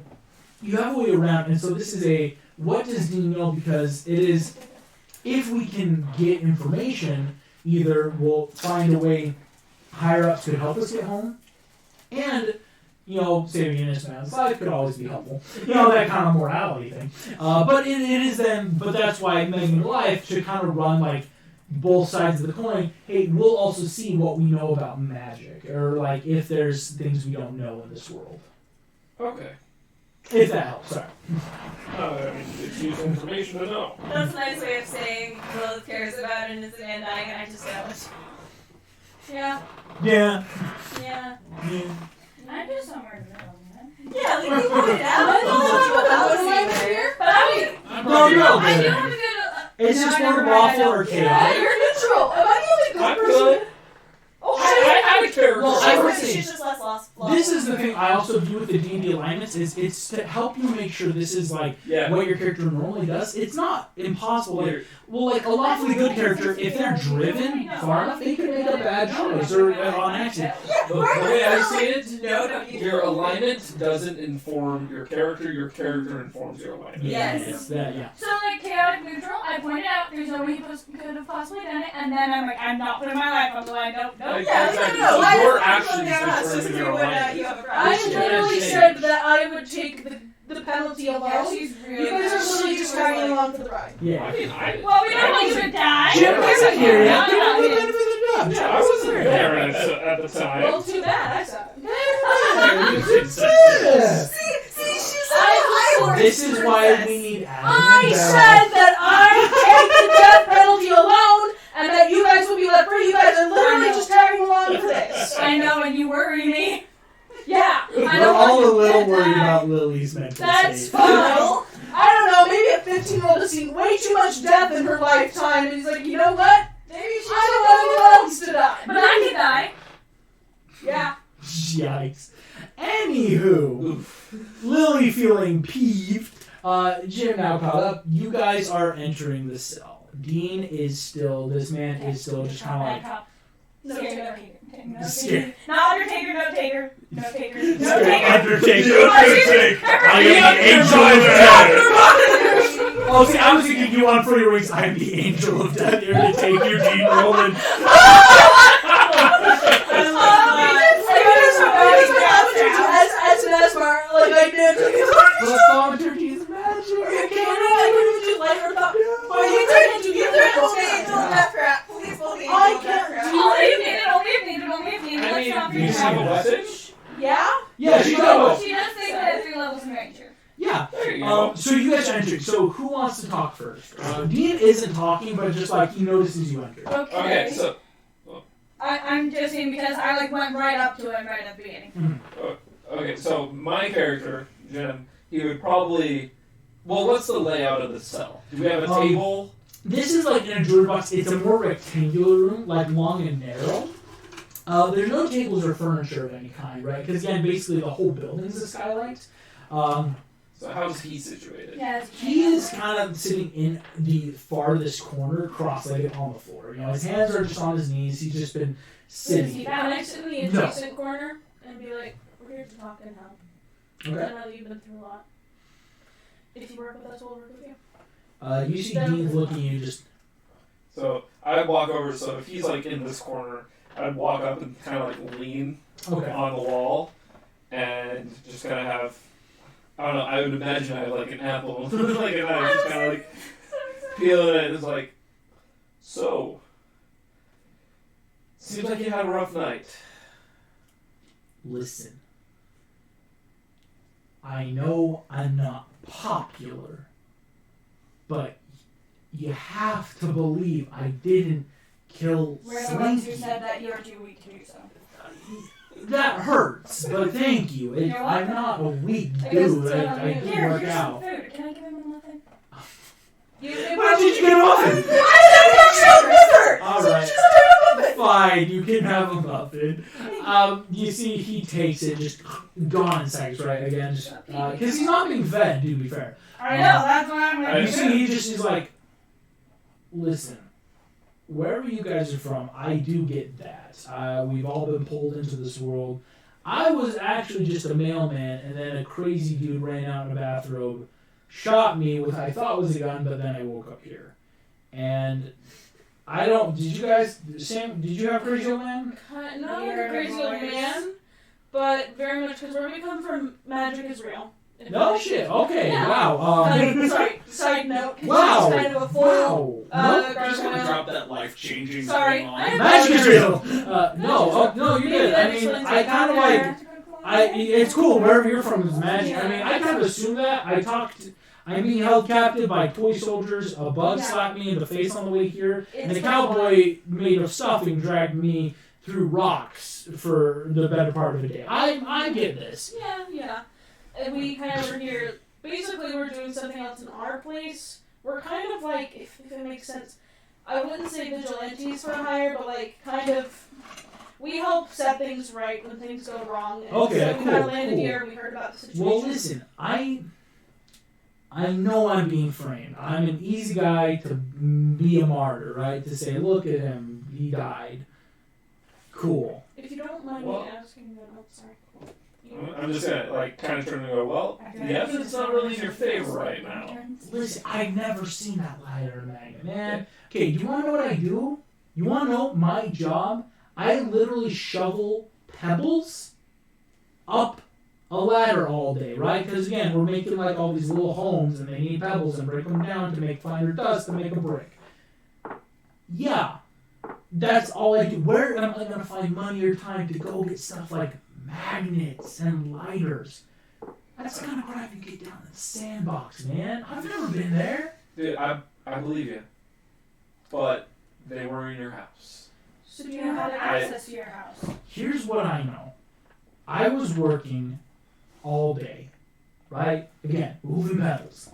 you have a way around, and so this is a what does Dean know, because it is if we can get information, either we'll find a way higher ups could help us get home, and saving an innocent man's life could always be helpful. That kind of morality thing. But it is then, but that's why Megan Life should kind of run like both sides of the coin. Hey, we'll also see what we know about magic, or like if there's things we don't know in this world. Okay. If that helps, sorry. I mean, it's useful information to know. That's a nice way of saying Lilith cares about an innocent man dying, and I just don't. Yeah. Yeah. Yeah. Yeah. I do somewhere in the middle, man. Yeah, like you pointed out. I don't know what here, but No, you're all I do good. have a good. It's No, just I more never read waffle it. or Yeah, chaotic. you're neutral. Am I the only I'm good person? good. Oh, I had a character. Well, I would She's say just less lost. this is the thing I also do with the D&D alignments is it's to help you make sure this is like Yeah. what your character normally does. It's not impossible. Like a lawfully good character, if they're driven far enough, they can make a bad choice or on accident. The way I see it, No, don't you? your alignment doesn't inform your character informs your alignment. Yes. It's that, yeah. So like chaotic neutral, I pointed out there's no way he could have possibly done it, and then I'm like, I'm not putting my life on the line. Nope. Like, Yeah, exactly. no, So I your just actions put down us just determine to your when alignment. you have a I problem. Which can literally change. said that I would take the penalty Yeah, alone. she's You really. guys are literally just tagging along for the ride. Yeah. I mean, Well, we don't want you to die. Jim wasn't here yet. No, no, Give him the no. benefit of the doubt. Yeah, I wasn't there at the time. Well, too bad. I saw it. See, she's like, This is why we need Adam I and Bella. said that I take the death penalty alone, and that you guys will be left free. You guys are literally just tagging along for this. I know, and you worry me. Yeah. I We're don't all want a you little to worried die. about Lily's mental That's state. fine. I don't know, maybe a 15-year-old has seen way too much death in her lifetime, and he's like, you know what? maybe she's I don't want anyone else to die. But I could die. Yeah. Yikes. Anywho, Lily feeling peeved. Jim now caught up. You guys are entering the cell. Dean is still, this man is still just kind of like, No taker. No Scared. taker. Not Undertaker. No taker. No taker. No scared. taker. Undertaker. I am the angel of death. Oh, see, I was thinking you on For Your Wings. I'm the angel of death here to take you, Dean Roman. As an Asmar, like I did. The thaumaturgy is magic. I can't do Only it. if needed. Only if needed. Only if needed. I Let's not mean, be do you see the message? Yeah? Yeah, she knows. She does say that at 3 levels in Ranger. Yeah. There you go. So you guys are entering. So who wants to talk first? Dean isn't talking, but just like he notices you enter. Okay, so I'm just saying because I like went right up to him right at the beginning. my character, Jim, he would probably Well, what's the layout of the cell? Do we have a table? This is like in a jewelry box. It's a more rectangular room, like long and narrow. There's no tables or furniture of any kind, right? Because again, basically the whole building's a skylight. So how's he situated? Yeah, He is kind of sitting in the farthest corner, cross-legged on the floor. You know, his hands are just on his knees. He's just been sitting. Can I sit in the adjacent corner and be like, we're here to talk and help. Okay. I know that you've been through a lot. If you work with us, we'll work with you. You see Dean looking at you just... So I'd walk over, so if he's like in this corner, I'd walk up and kind of like lean on the wall and just kind of have, I don't know, I would imagine I have like an apple, like, and I just kind of like peel it and it's like, so, seems like you had a rough night. Listen. I know I'm not popular, but you have to believe I didn't kill We're the ones who Slinky. said that you're too weak to do so. That hurts, but thank you. I'm not a weak I guess dude. it's not I you. do Here, work here's out. some food. Can I give him a muffin? Why did you get a muffin? All right. Fine, you can have a muffin. You see, he takes it, just gone in seconds, right? Again, just because he's not being fed. To be fair, I know, that's what I'm gonna you do. see, he just is like, listen, wherever you guys are from, I do get that. We've all been pulled into this world. I was actually just a mailman, and then a crazy dude ran out in a bathrobe, shot me with I thought was a gun, but then I woke up here, and. I don't. Did you guys, Sam? Did you have Crazy Old Man? Not like a crazy old man, but very much because where we come from, magic is real. No shit. Okay. Yeah. Wow. Sorry. Side note. Wow. It's kind of a foil. Wow. Nope. Just gonna drop that life-changing Sorry. thing on. I am Magic is real. No, you're good. I mean, I kind of like. It's cool wherever you're from is magic. I mean, I kind of assume that. I'm being held captive by toy soldiers. A bug slapped me in the face on the way here, and a cowboy made of stuffing dragged me through rocks for the better part of a day. I get this. Yeah. And we kind of were here. Basically, we're doing something else in our place. We're kind of like, if it makes sense, I wouldn't say vigilantes for hire, but like kind of. We help set things right when things go wrong. And Okay, so we kind of cool, landed cool. here and we heard about the situation. Well, listen, I know I'm being framed. I'm an easy guy to be a martyr, right? To say, look at him, he died. Cool. If you don't mind Well- me asking, then sorry. I'm just gonna like kind of turn and go, well, the evidence not really in your favor right now. Listen, I've never seen that ladder magnet, man. Okay, you want to know what I do? You want to know my job? I literally shovel pebbles up a ladder all day, right? Because again, we're making like all these little homes, and they need pebbles and break them down to make finer dust to make a brick. Yeah, that's all I do. Where am I gonna find money or time to go get stuff like magnets and lighters? That's the kind of crap you get down in the sandbox, man. I've never been there. Dude, I believe you, but they were in your house. So Do you know how to access to your house? Here's what I know. I was working all day, right? Again, moving metals.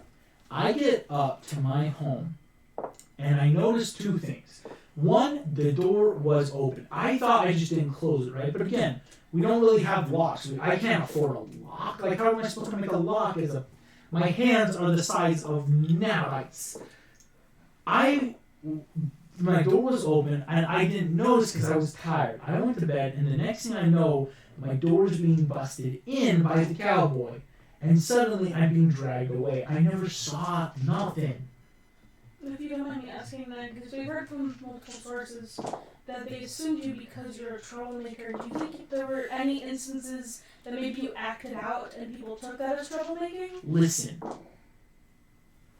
I get up to my home, and I noticed two things. One, the door was open. I thought I just didn't close it, right? But again, we don't really have locks. I can't afford a lock. Like, how am I supposed to make a lock? My hands are the size of nanites. My door was open, and I didn't notice because I was tired. I went to bed, and the next thing I know, my door's being busted in by the cowboy, and suddenly I'm being dragged away. I never saw nothing. If you don't mind me asking then, because we've heard from multiple sources that they assumed you because you're a troublemaker. Do you think there were any instances that maybe you acted out and people took that as troublemaking? Listen,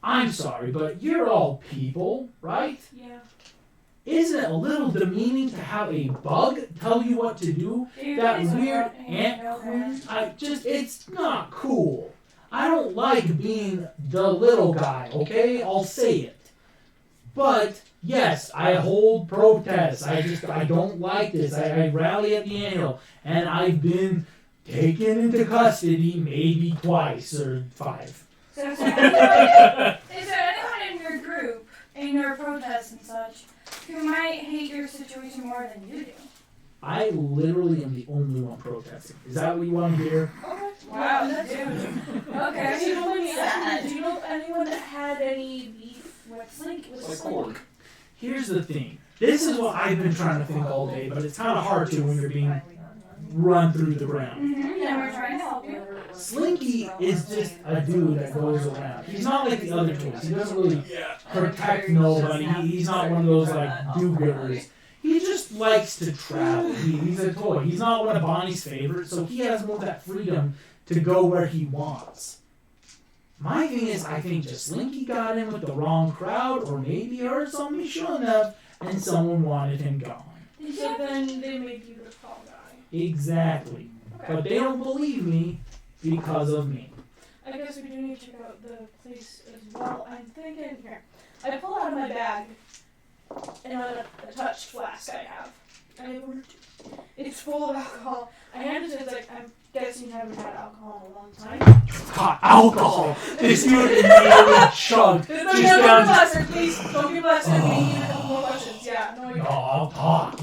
I'm sorry, but you're all people, right? Yeah. Isn't it a little demeaning to have a bug tell you what to do? That weird ant queen? It's not cool. I don't like being the little guy, okay? I'll say it. But, yes, I hold protests. I don't like this. I rally at the annual, and I've been taken into custody maybe twice or 5. So is there anyone in your group, in your protests and such, who might hate your situation more than you do? I literally am the only one protesting. Is that what you want to hear? Okay. Wow, that's dude. Okay. Do you know anyone that had any beef with Slink? Like Korg. Here's the thing. This is what I've been trying to think all day, but it's kind of hard to when you're being run through the ground. Mm-hmm. Yeah, we're trying to help you. Slinky is just a dude that goes around. He's not like the other twins. He doesn't really protect nobody. He's not one of those like do-gooders. He just likes to travel. He's a toy. He's not one of Bonnie's favorites, so he has more of that freedom to go where he wants. My thing is, I think just Slinky got in with the wrong crowd, or maybe heard something he shouldn't have, and someone wanted him gone. So then they made you the tall guy. Exactly. But they don't believe me because of me. I guess we do need to check out the place as well. I'm thinking here. I pull out of my bag and a touched flask I have. It's full of alcohol. I hand it to it, like, I'm guessing you haven't had alcohol in a long time. Hot alcohol! This dude immediately chugged. Don't be blasted, please. Don't be blasted. We need a couple more questions. Yeah, no, No, I'll talk.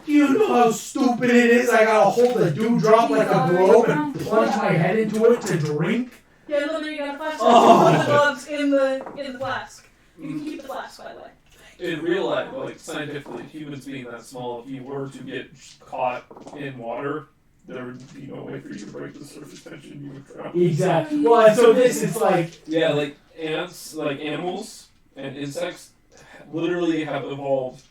You know how stupid it is? I gotta hold a dewdrop like a globe and plunge my head into it to drink? Yeah, no, there you got a flask. Oh. Put the gloves in the flask. You can keep the flask, by the way. In real life, like scientifically, humans being that small, if you were to get caught in water, there would be no way for you to break the surface tension. You would drown. Exactly. Well, and so this is like... Yeah, like ants, like animals and insects literally have evolved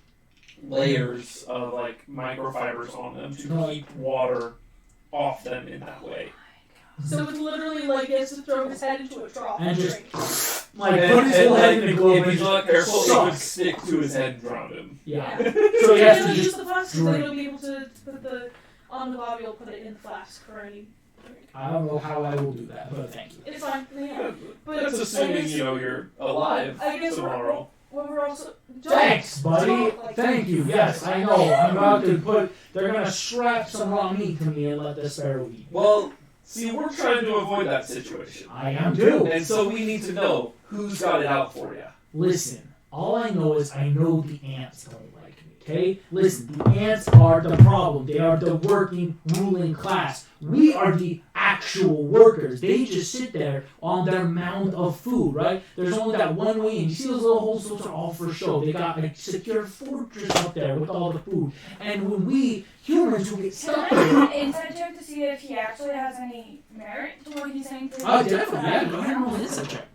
layers of like microfibers on them to keep water off them in that way. So it's literally like he has to throw his head into a trough And just... drink. Like, put his whole head in the globe if and he's not careful, it suck. would stick to his head and drown him. Yeah. Yeah. So he has to use just the flask, so then drink. he'll be able to put the on the bobby. Will put it in the flask for any drink. I don't know how I will do that, but thank you. It's fine. Yeah. But That's assuming you're alive I guess tomorrow. we're also. Thanks, buddy. Don't, like, Thank you. Yes, I know. I'm about to put... They're gonna strap some raw meat to me and let the sparrow eat. Well, see, we're trying to avoid that situation. I am too. And so we need to know who's got it out for you. Listen, all I know is I know the ants don't like me, okay? Listen, the ants are the problem. They are the working, ruling class. We are the actual workers. They just sit there on their mound of food, right? There's only that one wing. You see those little holes? Those are all for show. They got a secure fortress up there with all the food. And when we humans who get stuck Can I there... do an insight check to see if he actually has any merit to what he's saying? Oh, definitely. Yeah, go ahead and roll an insight check.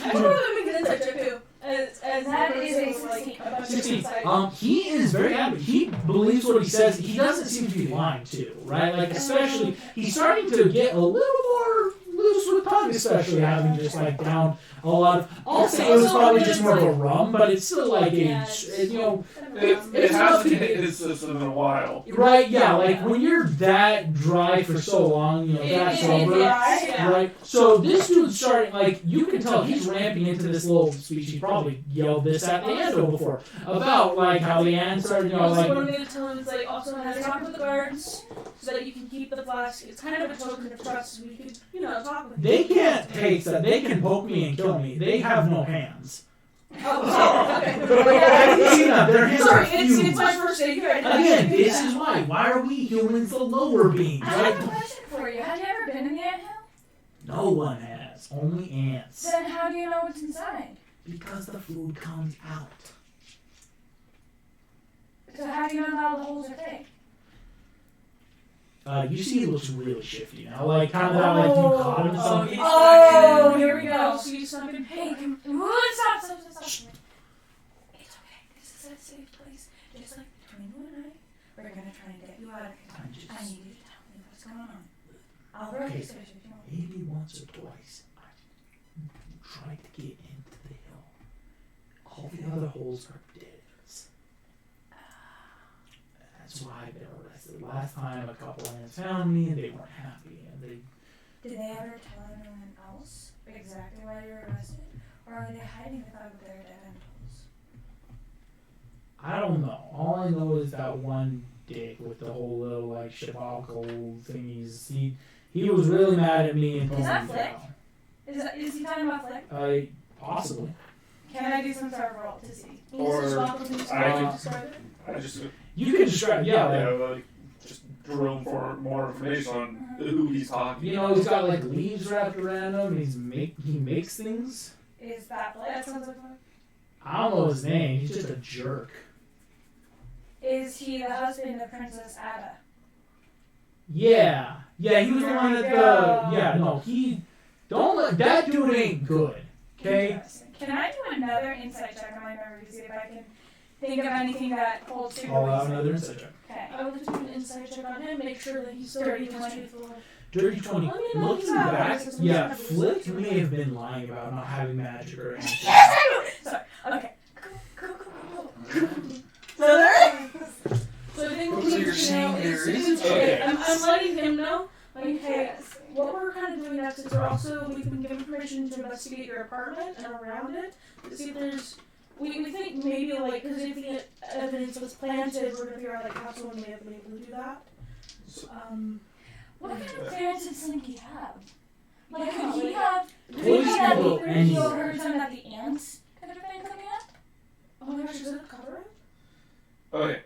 I should probably make an insight check too. As That is a like, 16. about 16. insight. He is very happy. He believes what he says. He doesn't seem to be lying too, right? Like, especially, he's starting to get a little more loose with tongue, especially having just like down a lot of... I'll say it was probably just more of a rum, but it's still like a, you know... It hasn't hit his system in a while. Right, yeah, like when you're that dry for so long, you know, that sober, Yeah. right? So this dude's starting, like, you can tell he's ramping into this little speech. He probably yelled this at the Ando before about, like, how the ants are, you know, Also, like... what I'm going to tell him is like also have to talk with the guards so that you can keep the flask. It's kind of a token of trust. So we could, you know, talk with They can't take that. They can poke me and kill me. They have no hands. Oh, okay. Have you seen them? Their hands are Sorry, huge. it's my first day here. Again, this is why. Why are we humans the lower beings, I have a right? question for you. Have you ever been in the anthill? No one has. Only ants. Then how do you know what's inside? Because the food comes out. So how do you know that all the holes are fake? You see, he looks really shifty now. Like, kind of that, like, you caught him in something. Oh, here we go. So you snuck in. Hey, stop. It's okay. This is a safe place. Just like between you and I, we're gonna try and get you out of here. I need you to tell me what's going on. I'll Okay. register if you want. Maybe once or twice, I tried to get into the hill. All the other holes are dead. That's why I've been arrested. Last time, a couple ants found me, and they weren't happy, and they... Did they ever tell anyone else exactly why you were arrested? Or are they hiding the fact that they're dead end holes? I don't know. All I know is that one dick with the whole little like Shabako thingies. He was really mad at me and Is that told me Flick? Is he talking about Flick? possibly. Can I do some sort of roll to see? Or You could describe, yeah, like, like just drill for more information on who he's talking. you know, he's got like leaves wrapped around him. He makes things. Is that Flick? That sounds like Flick. I don't know his name. He's just a jerk. Is he the husband of Princess Ada? Yeah, he was the one at the. Yeah, no, he. Don't let that dude ain't good. Okay. Interesting. Can I do another insight check on my memory to see if I can think of anything that holds true? I'll have another insight check. Okay. I would do an insight check on him, make sure that he's dirty and truthful. Dirty 20. Let me know Looking he's not back, racist. yeah, Flick may have been lying about not having magic or anything. Sorry. Okay. So I think what So we need you're to saying know there is, is- Okay. I'm letting him know, like, hey, Yes. what we're kind of doing next is we're also, we've been given permission to investigate your apartment and around it to see if there's, we think maybe, like, because if the evidence was planted, we're going to figure out, like, how someone may have been able to do that. What kind of clearance did Slinky have? Like, Yeah, could he like- have? Did Police he have can go the clearance anywhere. over time that the ants could have been coming up? Oh my gosh, is it a cover it? Okay.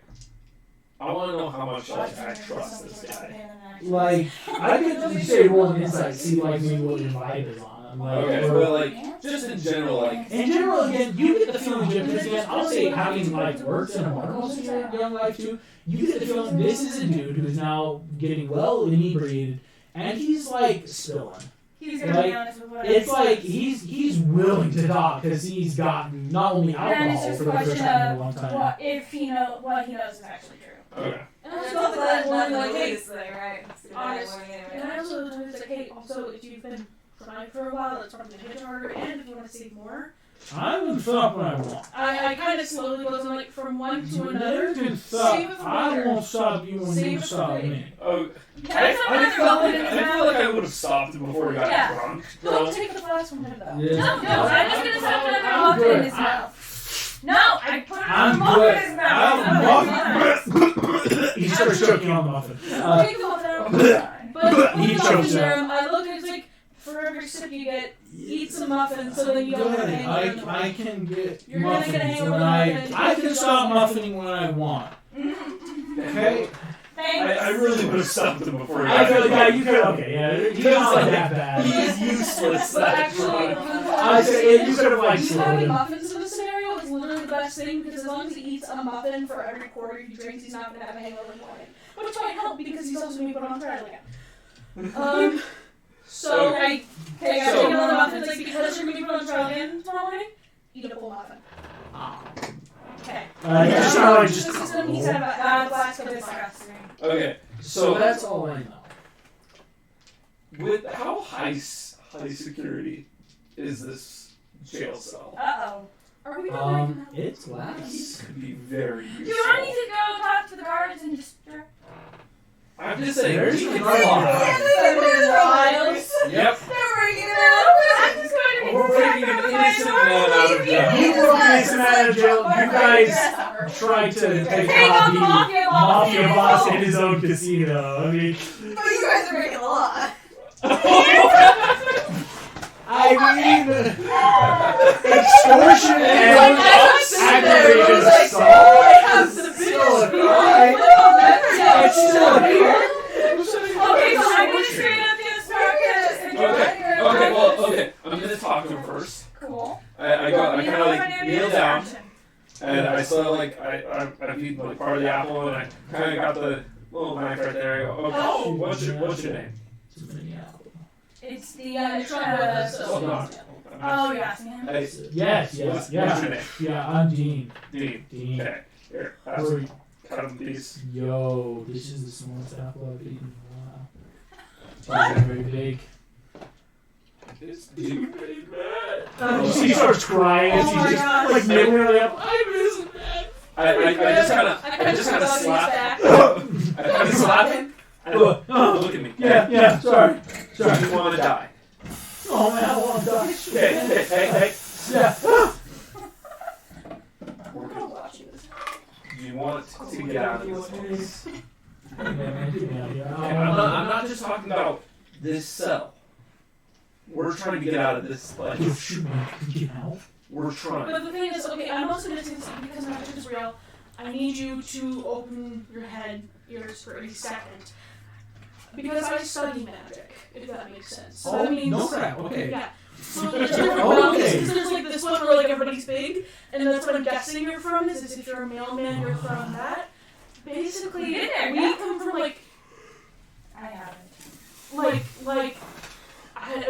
I want to know how much like I trust this guy. Like, I could say roll an insight, see like maybe what your vibe is on him. Like, Okay, or- but like just in general, like in general, again, you get the feeling, Jim, because again, I'll say having like worked in a bar most of your young life too, you get the feeling this is a dude who's now getting well inebriated, and he's like spilling. He's gonna Like, be honest with what It's like he's willing to talk because he's gotten not only Then it's alcohol just for a the first question time in a of long time. what if what he knows is actually true. okay. And I That's also thought that one, like, hey, thing, right? honest. And I also told him, like, hey, also, if you've been crying for a while, that's probably going to hit harder, and if you want to see more, I can stop when I want. I kind of slowly goes on, like, from one to You another. can stop. Save it for I later. won't stop you when Save you it for stop later. me. Oh, Can I put another feel weapon like, in his I feel mouth? like I would have stopped him before he got Yeah. drunk. Don't take the flask from him, though. Yeah. No, I'm just gonna stop another I'm weapon good. in his mouth. No, I put I'm a muffin good. in his mouth. He starts choking on the muffin. Take the muffin out. But He with the chokes muffin out. serum, I look at it, it's like, for every sip you get, eat some muffins so then you don't have Good. to hang on the I can get You're gonna muffins get a hangover when muffin. I can stop muffining when I want. Okay? Thanks. I really would have stopped him before he I got feel like drunk. you could. Okay, yeah, he's not like that bad. He's useless. But That actually, drunk. I say you could have like you slowed having him. muffins in this scenario is literally the best thing because as long as he eats a muffin for every quarter he drinks, he's not going to have a hangover in the morning. Which might help because he's also going to be put on trial again. So I take So- another muffin. It's like because you're going to be put on trial again tomorrow morning, eat a full muffin. Okay. Just kind of like just. The system he said about the flask of this Disgusting. Okay, So so that's all I know. with how high security is this jail cell? Uh-oh. Are we going to It's glass. This could be very Do useful. you want me to go talk to the guards and just... I'm just saying. There's we the can guard. trials? Yep. They're breaking it out. I'm just going to We're breaking an innocent man out of jail. You broke an innocent man out of jail. You guys tried to take out the mafia boss in his own casino. I mean, But you guys are breaking the law. extortion and aggravated assault. Still a crime. It's still a crime. Okay, so I'm going to straight up get started. Okay, well, okay. I'm gonna talk to him first. Cool. I kind of like kneel down, and I sort of like I eat like part of the apple, and I kind of got the little knife right there. I go, okay, what's your name? It's the Shrunk with us. Oh, no. Oh, yeah. Hey, Yes, what's your name? Yeah, I'm Dean. Dean. Dean. Okay, here. Pass Or- it. Cut him these. Yo, this is the smallest apple I've eaten in a while. It's very big. Is Dean really mad? She starts crying as Oh my she's just gosh. like nibbling on the apple. I miss it. I just kind of slap. I kind of slap him. And I go, look at me. Yeah, sorry. Do you want to die? Oh man, I want to die. Hey. Yeah. We're gonna watch you. Do you want to get out of this place? trying to get out of this place. You're shooting me, get out. We're trying. But the thing is, okay, I'm also gonna say this because magic is real. I need you to open your ears for a second. Because I study magic, if that makes sense. So that means, no crap, okay. Yeah. So there's different realms, because there's like this one where like everybody's big, and that's what I'm guessing you're from, is if you're a mailman, you're from that. Basically, We did it, we yeah. come from like, I haven't.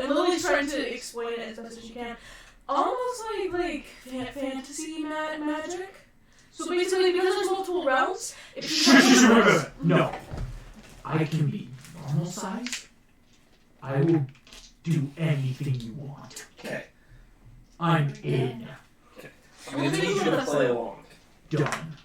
and Lily's trying to explain it as best as she can. Almost like fantasy magic. So basically, because there's multiple realms, if you No. I can be normal size. I will do anything you want. Okay. I'm in. I'm going to need you to play along. Done.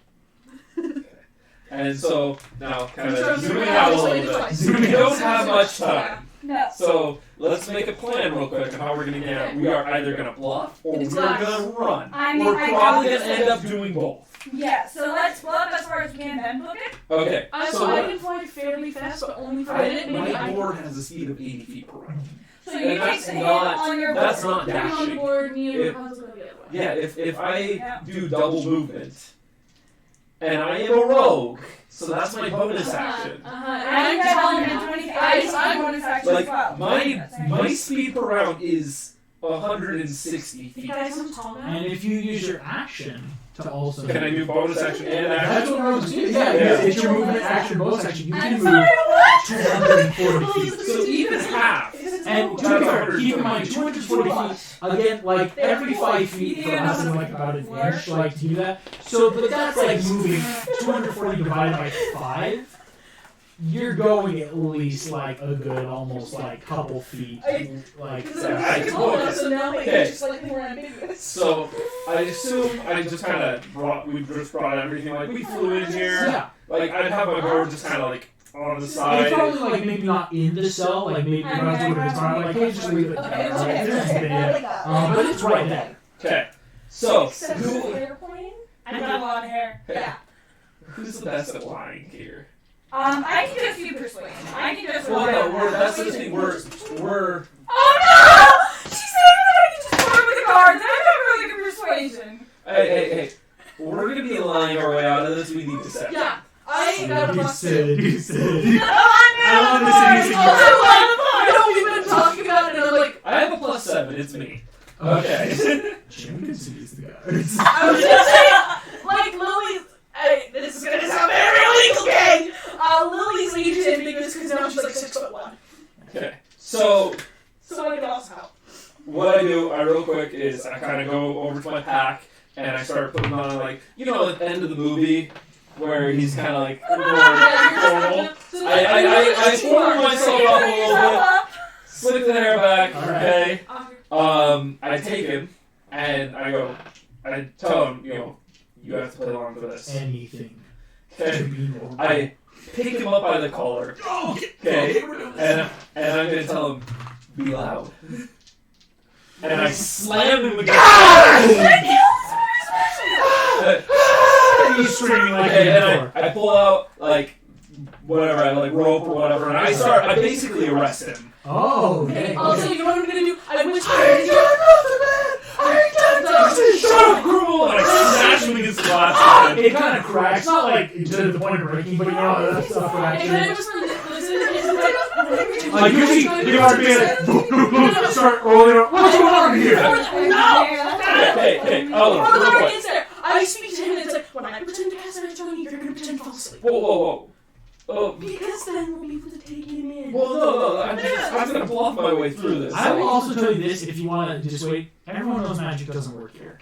And so, now, kind So of zooming out a little bit. We don't have much time. No. So, let's make a plan real quick on how we're going to get out. We are either going to bluff or we're going to run. I mean, We're I probably got going to end up doing both. Yeah, so let's bluff as far as we can, then book it. Okay. So I can fly fairly fast, but only for a minute. Maybe I My board has a speed of 80 feet per round. So And you take that's the hit not- on your that's board. not Put me on the dashing. board, me and If- Rapunzel go the other way. Yeah, if I Yeah. do double movement, and I am a rogue, so that's my bonus action. And I can tell him into anything. I just have bonus action as Like, well. my speed per round is 160 feet. Guys, I'm tall now. And if you use your action to also... Can I do bonus action and That's action? what rogues do. Yeah, it's your movement action, bonus action. You can move What? 240 feet. So even half. And to be fair, keep in mind, 240 feet, again, like every 5 feet for us is like about an inch, like to do that. So, but that's like moving 240 divided by 5. You're going at least like a good, almost like couple feet. Like, Because Yeah, I'm I tall can- enough, so now my Okay. age is slightly more ambiguous. So I assume I just kind of we just brought everything, like we flew in here. yeah. Like I'd have my board just kind of like on the side. It's probably like maybe not in the cell, like maybe you're not doing it in front, like hey, just leave it there. Like, there's a bit, but it's right there. Okay. So Except who, for the hair plane. I got a lot of hair. hey, who's the best at lying here? I can just do persuasion. I can just. Well, no, that's the thing. We're Oh no! She said that I can just work with the cards. I have really good persuasion. hey. We're gonna be lying our way out of this. We need deception. Yeah, I got a plus 2. You said. I love this easy. I know we've been talking about it, and I'm like, I have a +7. It's me. Okay. Jim can see the guards. I was just saying, like Lily's. Hey, this is gonna sound very illegal, gang. Lily's age is ambiguous because now she's like 6'1". Okay. So So I can also help. what I do, real quick, is I kind of go over to my pack and I start putting on, like, you know, at the end of the movie where he's kind of like normal. I form myself up a little bit, slick the hair back, okay. I take him and I tell him, you know, you have to play along with this. Anything. Okay. To be normal. I pick him up by the collar. Okay. And I'm gonna tell him, be loud. And I slam him against He's screaming like and I pull out like whatever, I like rope or whatever, and I basically arrest him. Oh, Okay, okay. also, you know what I'm gonna do? I whisper Shut up, Grumble! And I smash him against the glass. It kind of cracks, not like to the point of breaking, but you know that stuff cracks. and I whisper, listen, Like usually, you gotta be like, start rolling up. What's going on here? Hey, Oliver, real quick. I speak to him and it's like, when I pretend to cast magic on you, you're gonna pretend to fall asleep. Whoa. Oh, Because then we'll be able to take him in. well, no, I'm gonna bluff my way through this. I will also tell you this if you want to just wait. Everyone knows magic doesn't work here.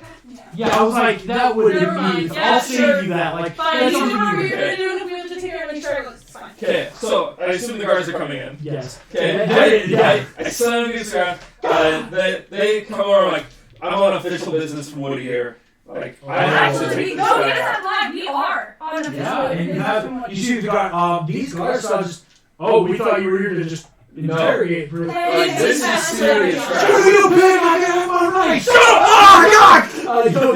Yeah, I was like, that would Never be. mind. I'll Yeah, save sure. you that. Like, Fine, that's you do something whatever you you're gonna do, and if we have to take care of it, sure, it's fine. Okay, so I assume the guards are coming in. Yes. Okay, I slam against the ground. They come over like, I'm on official business from Woody here. Like, I have to take this No, we guy don't out. have time. We are on official. Yeah, and you have you see the guard. These guards are just. Oh, we thought you were here to just interrogate. Like, this is serious Shut crap. up, man! I got my right. Shut up! Oh God!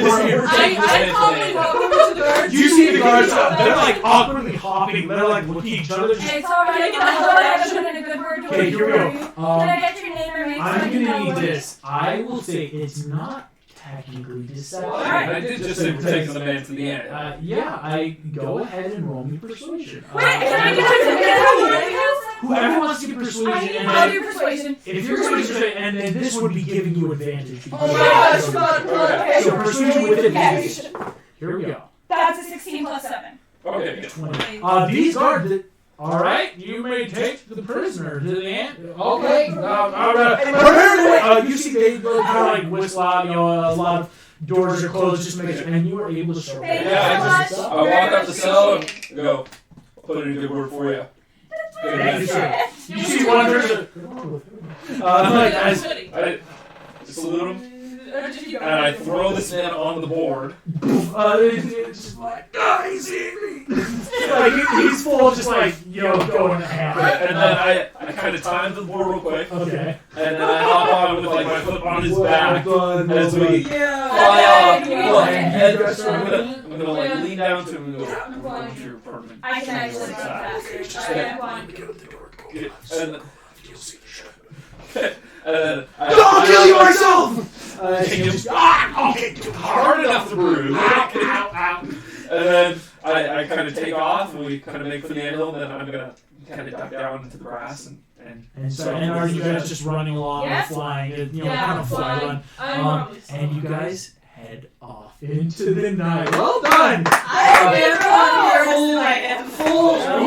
I calmly walk over to the guards. You see the guards? They're like awkwardly hopping. They're like looking at each other. Just, It's alright. Can I get a good word to okay, here we go. Can I get your name or make I'm gonna need this. I will say it's not technically deception. Well, I did just say we're taking the man to the end. Yeah, I go ahead and roll me persuasion. Wait, can I get Whoever wants to get persuasion, I'll do persuasion. if you're persuasion, and then this would be giving you advantage. Oh my gosh, God. Okay. So persuasion with advantage. Here we go. That's a 16 plus 7. Okay, good. 20. These guards. All right, you may take the prisoner to the ant. Okay. You see, they kind of like whistle out. You know, a lot of doors are closed just to make sure, and you are able to start. Thank you Yeah, so much. I walk up the cell and go, put in a good word for you. Thank you, sir. You see one person. Like as I salute him, and I throw this man on the board. it's just like, he's eating me. Like he's full, just like going to ham. And then I kind of time the board real quick, Okay. and then I hop on with like my foot on his back as we fly Yeah. off. Look, and I'm gonna like lean down to him and go, "I'm going to your apartment." I can actually run faster. Okay, fine. And and then I'll kill you myself. okay, hard enough to bruise. And then I kind of take off, and we kind of make for the anthill, and then I'm gonna kind of duck down into the grass And are you guys just running along Yes. and flying? Yeah, Kind of fly flying. run. I'm probably And you slow. guys head off into the night. Well done.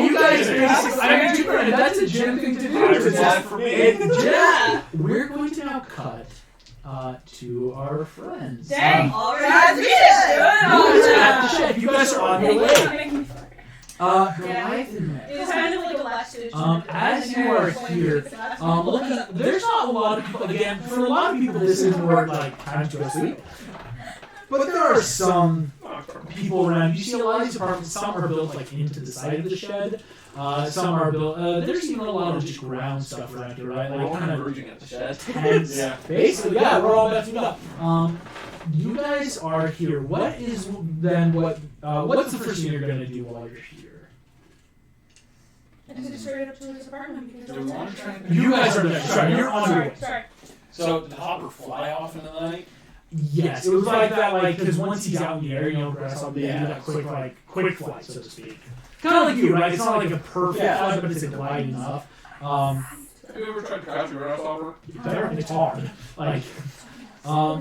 You guys basically, I mean, that's a gem thing to do. for me. Yeah. We're going to now cut to our friends. Dang. Alright. We did good on You guys are at that. the shed. You guys are on your way. Yeah. Goliath and Meg. It's kind of like a last ditch. As you are here, looking, there's not a lot of people. Again, for a lot of people, this is more like time to go to sleep. But there are some people around. You see a lot of these apartments. Some are built like into the side of the shed. Some are built. There's even a lot of just ground stuff around here, right? We're all Like kind of converging at the shed. tents. Yeah. Basically, yeah, we're all messing up. You guys are here. What is then what? What's the first thing you're gonna do while you're here? And just straight up to his apartment because Do we want to try and You guys are there. Sorry, you're on your way. Sorry. So did Hopper fly off in the night? Yes, it was like that, like because once he's out in the air, Grasshopper, they do that quick flight, so to speak. Kind of like you, right? It's not like a perfect flight, but it's a glide enough. Have you ever tried to catch a grasshopper? It's hard. Like,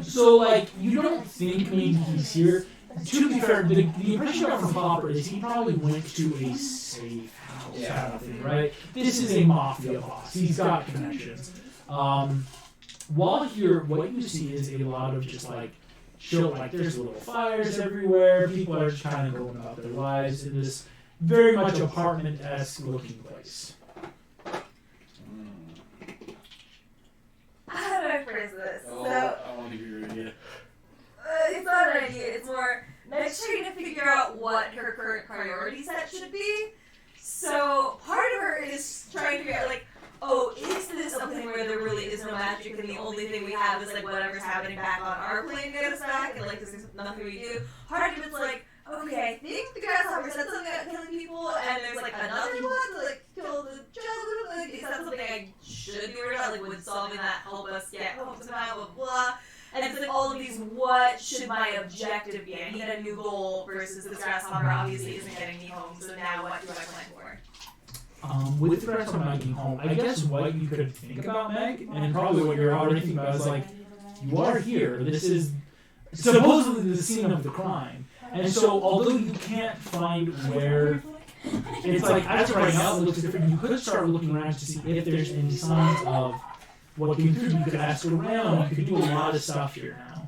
so like you don't think maybe he's here. To be fair, the impression I got from Hopper is he probably went to a safe house kind of thing, right? This is a mafia boss. He's got connections. While here, what you see is a lot of just like chill, like there's little fires everywhere. People are just kind of going about their lives in this very much apartment-esque looking place. How do I phrase this? Oh, So, I want to hear your idea. it's not an idea. It's more Meg's trying to figure out what her current priority set should be. So part of her is trying to figure out, like, oh, is this something where there really is no magic and the only thing we have is like whatever's happening back on our plane to get us back, and like there's nothing we do. Part of it's like, okay, I think the grasshopper said something about killing people, and there's like another one to like kill the children. Like, is that something I should be worried about? Like, would solving that help us get home somehow? Blah blah. And it's like all of these, what should my objective be? I need a new goal versus this grasshopper obviously isn't getting me home, so now what do I plan for? With regards to Meg getting home, I guess what you could think about Meg, and probably what you're already thinking about is like, you are here. This is supposedly the scene of the crime. And so, although you can't find where, it's like, as of right now, it looks different. You could start looking around to see if there's any signs of what you could do. You could ask around. You could do a lot of stuff here now.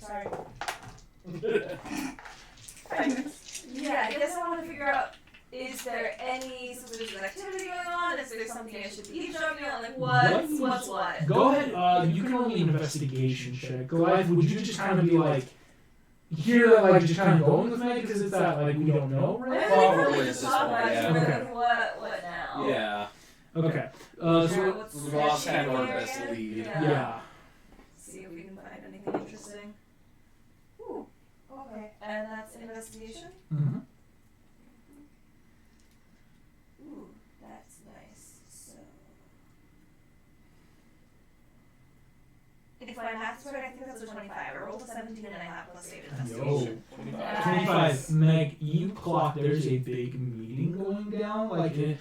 Sorry. Yeah, I guess I want to figure out, is there any suspicious activity going on? Is there something I should be jumping on? Like, what's what? Go ahead. You can roll an investigation check. Goliath, would you just kind of be like, here, like, just kind of going with Meg because it's that, like, we don't know, right? Probably at this point, yeah. Okay. What now? Yeah. Okay. What's We've lost kind of our there best again? lead. Yeah. See if we can find anything interesting. Ooh, okay. And that's investigation? Mm-hmm. Ooh. if my math's right, I think that's a 25. I rolled a 17 and a half plus save investigation. Yo. 25. Meg, you clock there's a big meeting going down. Like you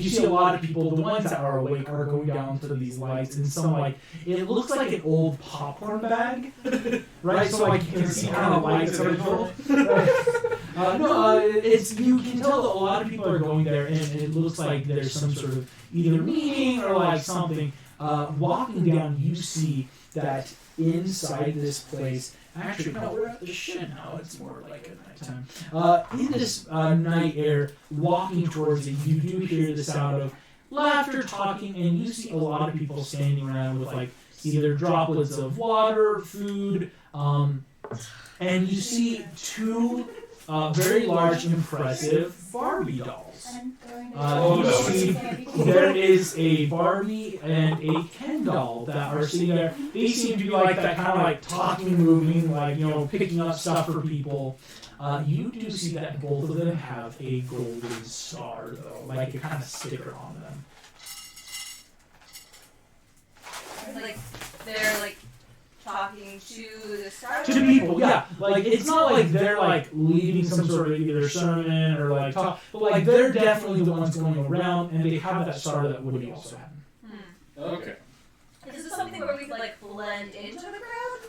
see a lot of people, the ones that are awake are going down to these lights, and some like, it looks like an old popcorn bag, right? So like you can see kind of lights that are total. It's, you can tell that a lot of people are going there, and it looks like there's some sort of either meeting or like something. Walking down, you see that inside this place, actually, no, we're at the shed now, it's more like at nighttime. In this night air, walking towards it, you do hear the sound of laughter, talking, and you see a lot of people standing around with like either droplets of water, food, and you see two very large, impressive Barbie dolls. You see there is a Barbie and a Ken doll that are sitting there. They seem to be like that kind of like talking, moving, like, you know, picking up stuff for people. You do see that both of them have a golden star, though, like a kind of sticker on them. Like, they're like talking to the star? To people, yeah. Like, it's not like they're like leading some sort of either sermon or like talk, but like they're definitely the ones going around, and they have that star that Woody also had. Okay. Is this something where we like blend into the crowd?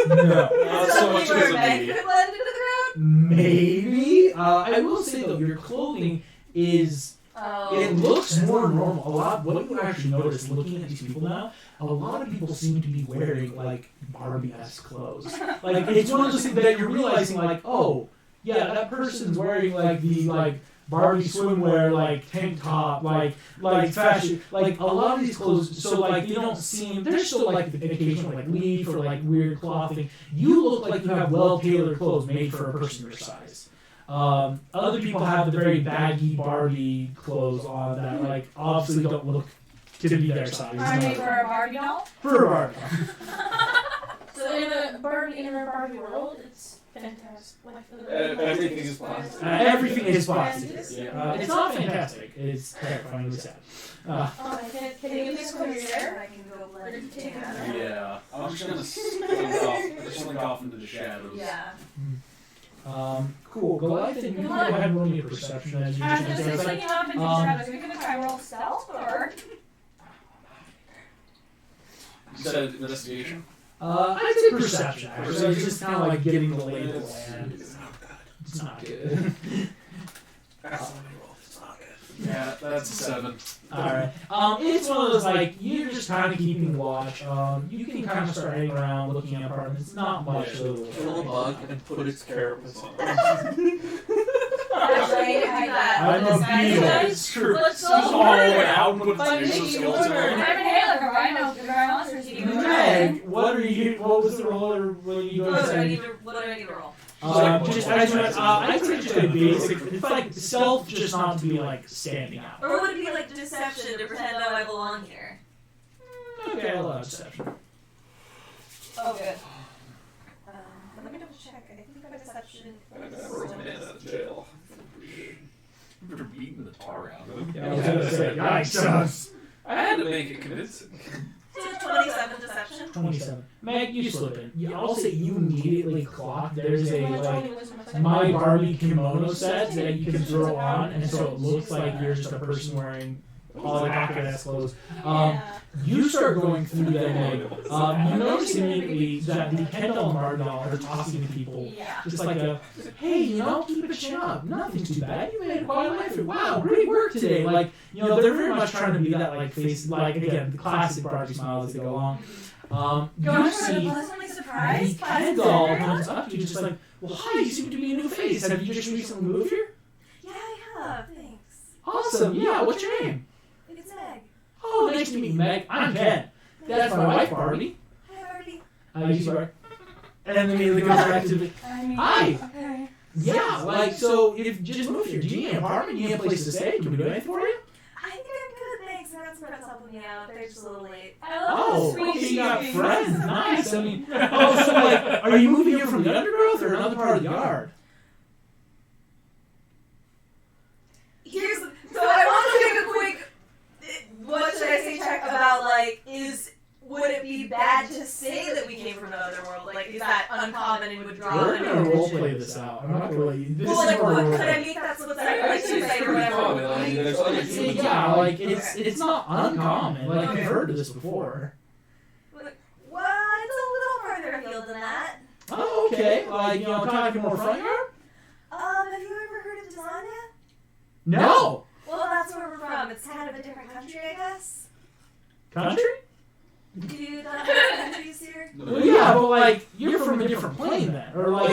No. Not so much Something where as a Meg maybe. could blend into the crowd? Maybe. I will say though, your clothing is. Oh. It looks more normal. A lot. What you actually notice looking at these people now, a lot of people seem to be wearing like Barbie-esque clothes. Like it's one of those things that you're realizing, like, oh, yeah, that person's wearing like the like Barbie swimwear, like tank top, like fashion, like a lot of these clothes. So like they don't seem. There's still like the occasional like leaf or like weird clothing. You look like you have well-tailored clothes made for a person your size. Other people have the very baggy Barbie clothes on that, like, obviously don't look to be their size. Are they for a Barbie doll? For a Barbie. So in a Barbie world, it's fantastic. Like, Everything is plastic. Everything is plastic. Yeah. It's not fantastic. It's terrifyingly sad. Can you please come here? I can go blend into Tana. Yeah. I'm just gonna slink off into the shadows. Yeah. Cool. Goliath, you can go ahead and roll me a perception as you After just this like, slinking off into the shadows, are we gonna try roll stealth or? You said investigation? I'd say perception, actually. So it's just kind of like getting the lay of the land. It's not good. Yeah, that's a 7. Alright. It's one of those, like, you're just kind of keeping watch. You can kind of start hanging around, looking at apartments. Not much. Kill a bug and put its carapace on. Actually, I got I'm a beetle. It's true. Let's Just go. all the way out and put Find its me useless skeleton order. on. I'm an inhaler, I know the dry monsters you can Meg, what was the roll, or what are you going to What do I say? need to roll? Just I'd say just a basic. It's like stealth, just not to be like standing out. Or would it be like deception to pretend that I belong here? Okay, I'll allow deception. Oh, good. Let me double check. I think my deception I never ran out of jail. After beating the tar out of him. Yeah, I was gonna say, yikes. I had to make it convincing. So 27 deception. 27. Meg, you slip in. I'll say you immediately clock. There's a like my My Barbie kimono set that you can throw on, and so it looks like you're just a person wearing all the pocket-ass clothes. You start going through them, Meg. You notice immediately that the Ken doll and Barbie doll are talking to people. Yeah. Just like a, hey, you know, keep a chin up. Nothing's too bad. You made quite a life. Wow, great work today. Like, you know, they're very much trying to be that, like, face, like, again, the classic Barbie smile as they go along. You Going see pleasantly the surprised? Ken doll comes up to you just like, well, hi, you seem to be a new face. Have you just recently moved here? Yeah, I have. Thanks. Awesome. Yeah, what's your name? It's Meg. Oh, nice to meet you, Meg. I'm Ken. That's my wife, Barbie. Hi, Barbie. You swear. And then immediately goes back to the, I mean, hi. okay. Yeah, like, so if you just moved here, do you need an apartment? Do you need a place to stay? Can we do anything for you? I think I'm good, thanks. I got some friends helping me out. They're just a little late. I love Oh, the sweet okay, you got things. friends. Nice. I mean, oh, so like, are you moving here from the undergrowth or another part of the yard? Here's so I want to take a quick what should I say check about like is and then it would drop. We're and gonna it would- role play this out. I'm not gonna let you. This Well, is like, more what role could I play. make that split second, like, suicide or whatever? Common, I mean, there's other people that Yeah, do. like it's not uncommon. Like I've heard of this before. Like, what? It's a little further afield than that. Oh, okay. Like talking more front yard. Have you ever heard of Desanya? No. Well, that's where we're from. It's kind of a different country, I guess. Country? Do you not have countries here? Well, yeah, but like you're from a different plane then, or like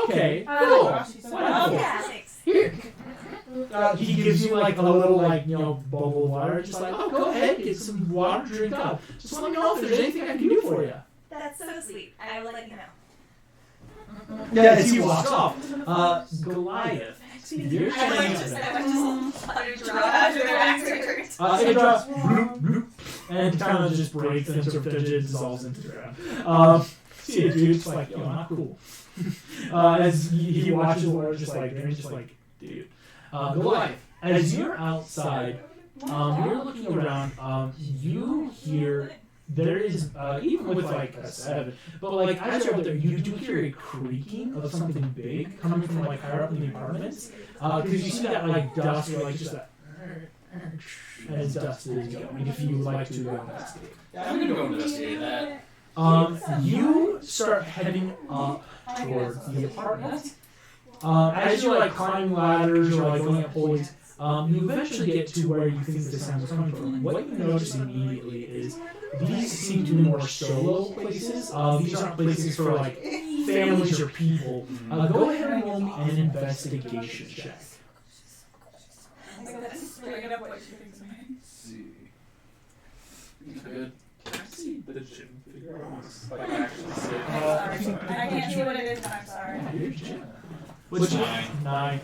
okay, cool. Wonderful. Yeah, thanks. Here. He gives you like a little bubble of water, just like oh go ahead, get some water, drink up. Just let me know if there's anything I can do for you. That's so sweet. I will let you know. Yeah, as he walks off. Goliath. You're I might just let it drop after their backs are turned. It drops, bloop, bloop, and kind of just breaks and sort of dissolves into the ground. See, dude, it's like, yo, not cool. As he watches the water just like drain, just like, dude. Goliath, as you're outside, you're looking around, you hear, there is, even with like a 7, but like as you're out there, you do hear a creaking of something big coming from like higher up in the apartments. Because you see that like dust, or like just that, as dust is going, if you would like to go investigate. Yeah, I'm gonna go investigate that. You start heading up towards the apartment. As you're like climbing ladders or like going up pulleys, you eventually get to where you think the sound is coming from. What you notice immediately is these seem to be more solo places. These aren't places for like families or people. Go ahead and roll me an investigation check. Let's see. Good. Can I see the gym figure? I want to like actually see it. I can't see what it is, I'm sorry. Which 9. 9.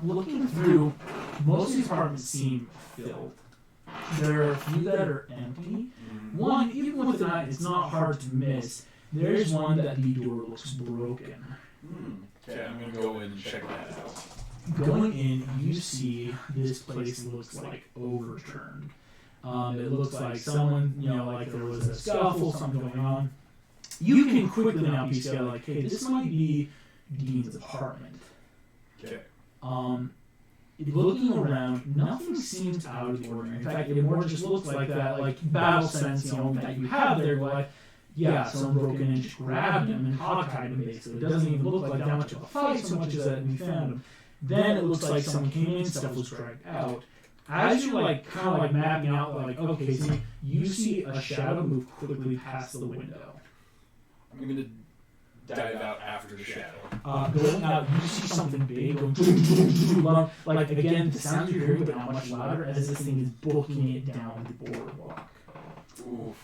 Looking through, most of these apartments seem filled. There are a few that are empty. One, even with the 9, it's not hard to miss. There's one that the door looks broken. Okay, I'm gonna go in and check that out. Going in, you see this place looks like overturned. It looks like someone, like there was a scuffle, something going on. You can quickly now piece together, like, hey, this might be Dean's apartment. Okay. Looking around, nothing seems out of the ordinary. In fact, it more just looks like that, like battle sense, that you have there. Like, yeah, someone broke in and just grabbed him and hogtied him. Basically, it doesn't even look like that much of a fight, so much as that we found him. Then it looks like someone came in, stuff was dragged out. As you're like kind of like mapping out, like, okay, so you see a shadow move quickly past the window. I'm gonna dive out after the shadow. Going out, you see something big going boom, boom, boom, boom. Like again, the sound you're hearing, but not much louder, as this thing is booking it down the boardwalk. Oof.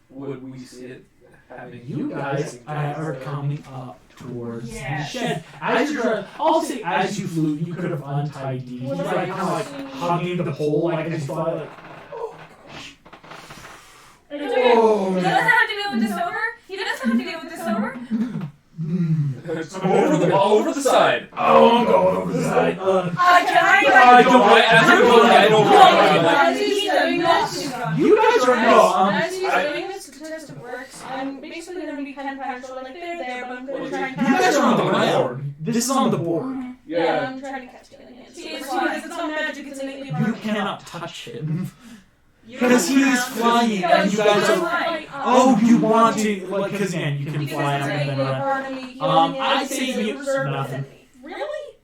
Would we see it having You guys are coming up towards Yes. the shed. As you're, I'll say, as you flew, you could have untied Dean. He's like kind of like hugging the pole, like as you fly, like. It's okay. Oh, He doesn't have to deal with this over. He doesn't have to deal with this over. I'm over the side. Oh, I'm going over the side. Can I don't. I don't. As he's doing this, You guys are no. As he's doing this to test if it works, I'm basically going to be 10 pounds short, like they're there, but I'm going to try and You guys are on the catch ground. This is on the board. Yeah, I'm trying to catch the other hand. He is Because it's not magic, it's innately You part cannot touch him because he is flying, and you guys are. Like, Oh, you want to? Like, because again, you can fly up and then run. part of me I'd say you reserved nothing. within me. Really?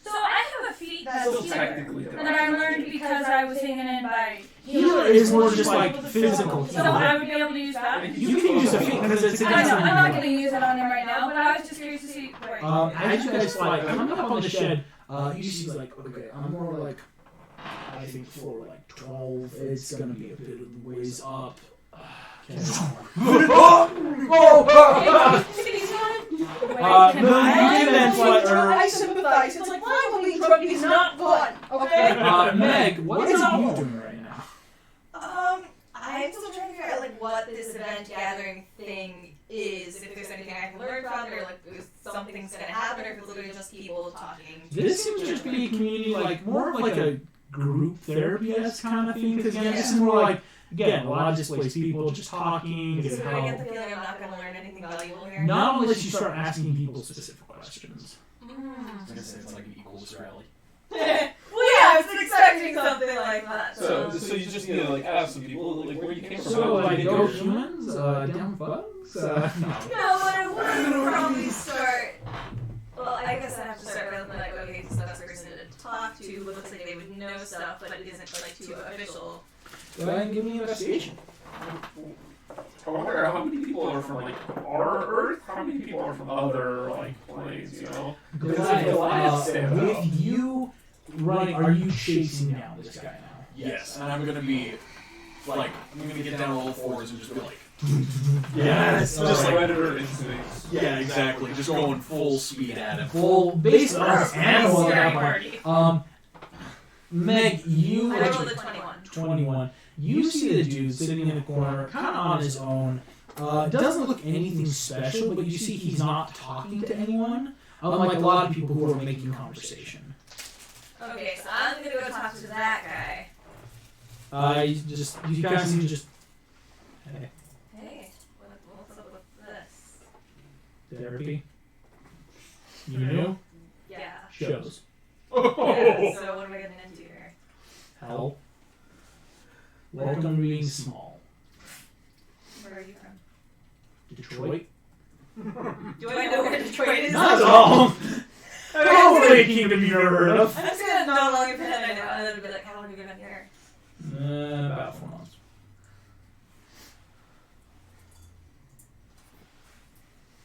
So I have a feat that's Still healer technically that I learned because I was taken in by Healer is more just like physical So I healer. would be able to use that. You can use a feat because it's I against know, I'm not the going to use it on him right now, but I was just curious to see. Wait. As you guys fly, coming up on the shed, you see like, okay, I'm more like, I think for like 12, it's gonna be a bit of the ways up. I sympathize. It's like my being drunk is not fun. Okay. Meg, what are you doing right now? I'm still trying to figure out like what this event gathering thing is. If there's anything I can learn from it, or like if something's gonna happen, or if it's literally just people talking. This seems to just be a community, like more of like a group therapy-esque kind of thing. Because again, this is more like Again, a lot of displaced people just talking, So getting do I get help. the feeling I'm not going to learn anything valuable here? Not unless you start asking people specific questions. I was gonna say it's like an equals rally. Well, yeah, I was expecting something like that. So you just need to like ask some people like where you came from. So, like, go humans, down bugs? No, but I would probably start. Well, I guess I'd have to start with like, okay, who's the best person to talk to? Who looks like they would know stuff, but it isn't like too official. Go ahead and give me an investigation. I wonder how many people are from like our Earth. How many people are from other like planes? You know, With you running, are you chasing down this guy now? Yes, and I'm gonna be like, I'm gonna get down all fours and just be like, Yes. just like predator instincts. yeah, exactly, just going full speed at him. Well, based on That's animal scary at that party. point, Meg, you I rolled a 21. 21. You see the dude sitting in the corner, kind of on his own. Doesn't look anything special, but you see he's not talking to anyone, unlike a lot of people who are making conversation. Okay, so I'm gonna go talk to that guy. You kind of see just, hey, Hey, what's up with this? therapy. You know? Yeah. Shows. Yeah, so what am I getting into here? Hell. Welcome to being small. Where are you from? Detroit. Do I know where Detroit is? Not at all. Probably a kingdom you've never heard of. I'm just gonna know how long you've been, I know, and then be like, how long have you been here? About 4 months.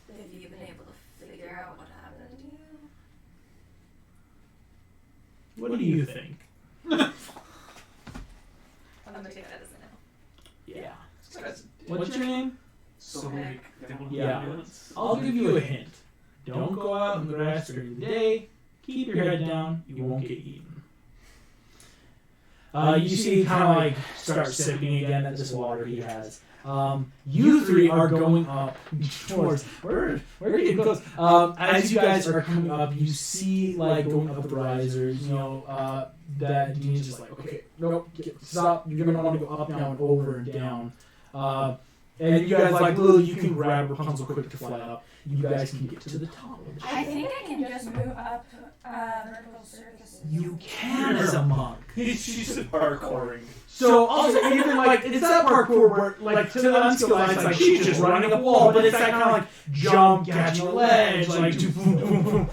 Have you been able to figure out what happened to you? What do you think? I'm gonna take that as a no. Yeah. That's What's your name? So like, they want Yeah. ambulance? I'll give you a hint. Don't go out in the grass during the day. Keep your head down. You won't get eaten. You see, kind of like start sipping again at this water he has. You three are going up towards where are you getting close? As you guys are coming up, you see like going up the risers. You know that Dean's just like, okay, nope, stop. You're gonna want to go up now and over and down. And you guys like literally, you can grab Rapunzel quick to fly up. You guys can get to the top of the ship. I think I can just move up vertical surfaces. You can as a monk. She's parkouring. So also even like it's that parkour where like to the unskilled eye, it's like she's just running up a wall, but it's that kind of like jump, catching a ledge, like do boom, boom, boom.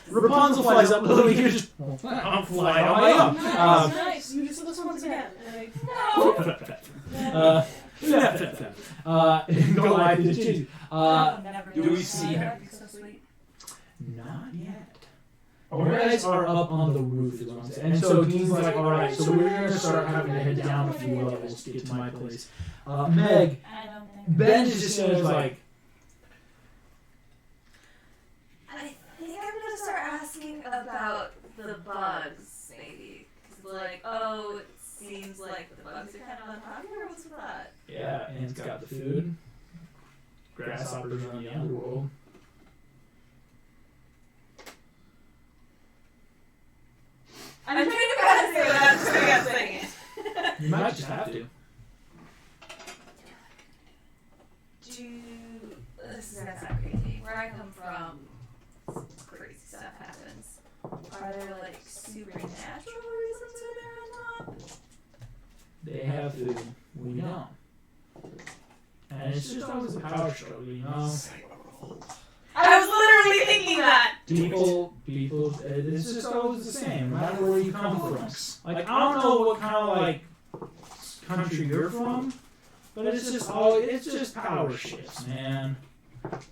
Rapunzel flies up, literally you just I'm flying on my own. Nice. You just do this once again. Goliath is cheesy. Do we see him? Not yet. You guys are up on the roof, is what I'm saying. And so Dean's like, all right, so we're going to start having to head down a few levels to get to my place. Meg, I don't think. Ben is just like, I think I'm gonna start asking about the bugs, maybe. 'Cause like, oh, it seems like the bugs are kind of unpopular. What's with that? yeah, and it's got the food. Grasshoppers are in the underworld. I'm trying to balance it without screwing up saying it. You might just have to. This is gonna sound crazy. Where I come from, some crazy stuff happens. Are there like supernatural reasons why they're on top? They have food. We don't. And it's just always a power struggle, you know? I was literally thinking that! People, it's just always the same, no matter where you come from. Like, I don't know what kind of, like, country you're from, but it's just power shifts, man.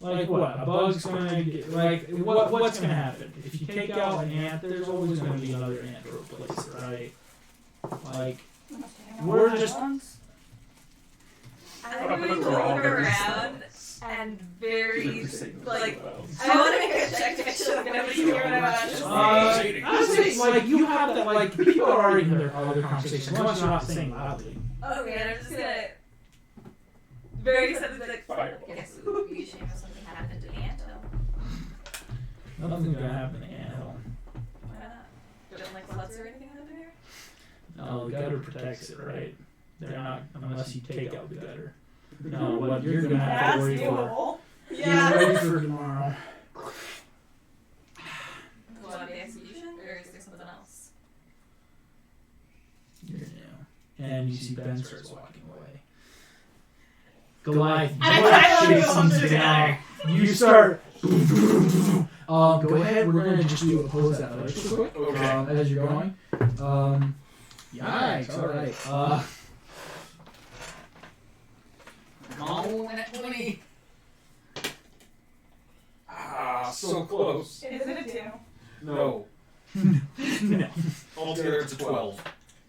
Like, what? A bug's gonna get, like, what's gonna happen? If you take out an ant, there's always gonna be another ant to replace it, right? Like, we're just... I'm going to look around and very, like, I want to make a check to make sure that nobody's hearing what I'm about to say. I would say, like, you have that, like, people are already in their other conversations, unless you're not saying loudly. Okay, and I'm just gonna very acceptably like, Fireball. yes, it would be a shame if something happened to Anto. Nothing's gonna happen to Anthill. Why not? Don't like floods or anything happen here? No, the gutter protects it, right? They're not unless you take out the gutter. No, what you're gonna have to worry for. Yeah. You're ready for tomorrow. Will I be the execution, or is there something else? You're new. And you see Ben starts walking away. Goliath chases down. You start. Go ahead. We're gonna just do opposed athletics real quick. Okay. As you're going. Yikes! All right. Oh, at 20. So close. Is it a 2? No. No. Altogether, it's a 12.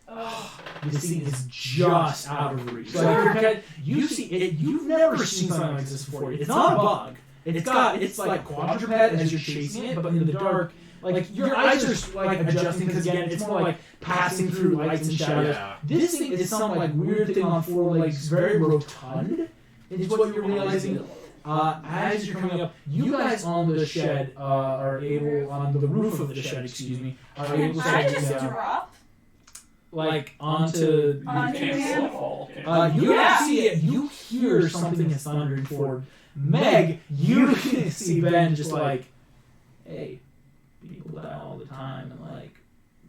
Oh. This thing is just out of reach. Like, you see it. You've never seen something like this before. It's not a bug. It's like quadruped as you're chasing it, but in the dark, like your eyes are like adjusting because again, it's more like passing through lights and shadows. Yeah. This thing is some like weird thing on 4 legs, very rotund. Is what you're realizing. As you're coming up, you guys on the shed are able, on the roof of the shed, excuse me, are able to I just drop? like onto. You can't fall. You don't see it. You hear something is thundering forward. Meg, you see Ben just like, hey, people die all the time, and like,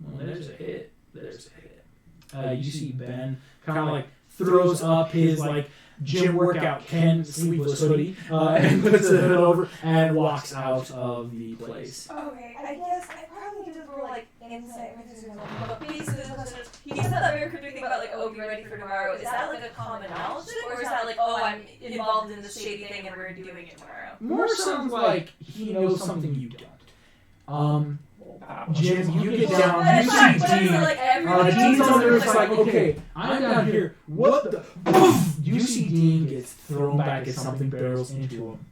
when there's a hit, there's a hit. You see Ben kind of like throws up his like gym workout Ken sleeveless hoodie and puts the hood over and walks out of the place. Okay, I guess I probably could just roll like insight or something. But basically, he said that very cryptic thing about like, oh, be ready for tomorrow. Is that like a common knowledge, or is that like, oh, I'm involved in this shady thing and we're doing it tomorrow? More sounds like he knows something you don't. Jim, you get down, you see Dean. Dean's on there, it's like, okay, I'm down here. What the? You see Dean gets thrown back as something barrels into him.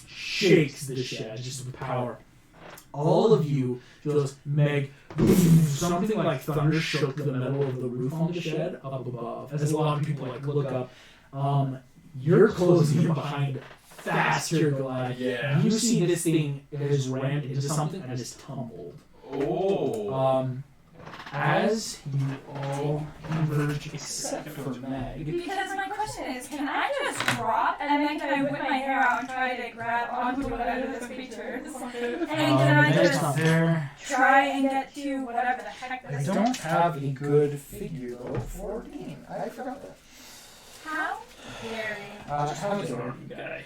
Shakes the shed just with power. All of you feels Meg. Something like thunder shook the metal of the roof on the shed up above. As a lot of people like look up. You're closing in behind faster, Goliath. Yeah. You see this thing has rammed into something and is tumbled. Oh. As you all converge, except for Meg. Because my question is, can I just drop and then can I whip my hair out and try to grab onto whatever this creature is? And can I Meg's not just there. try and get to whatever the heck I this don't is? have a good figure though for Dean. I forgot that. How? Very. How is Your guy.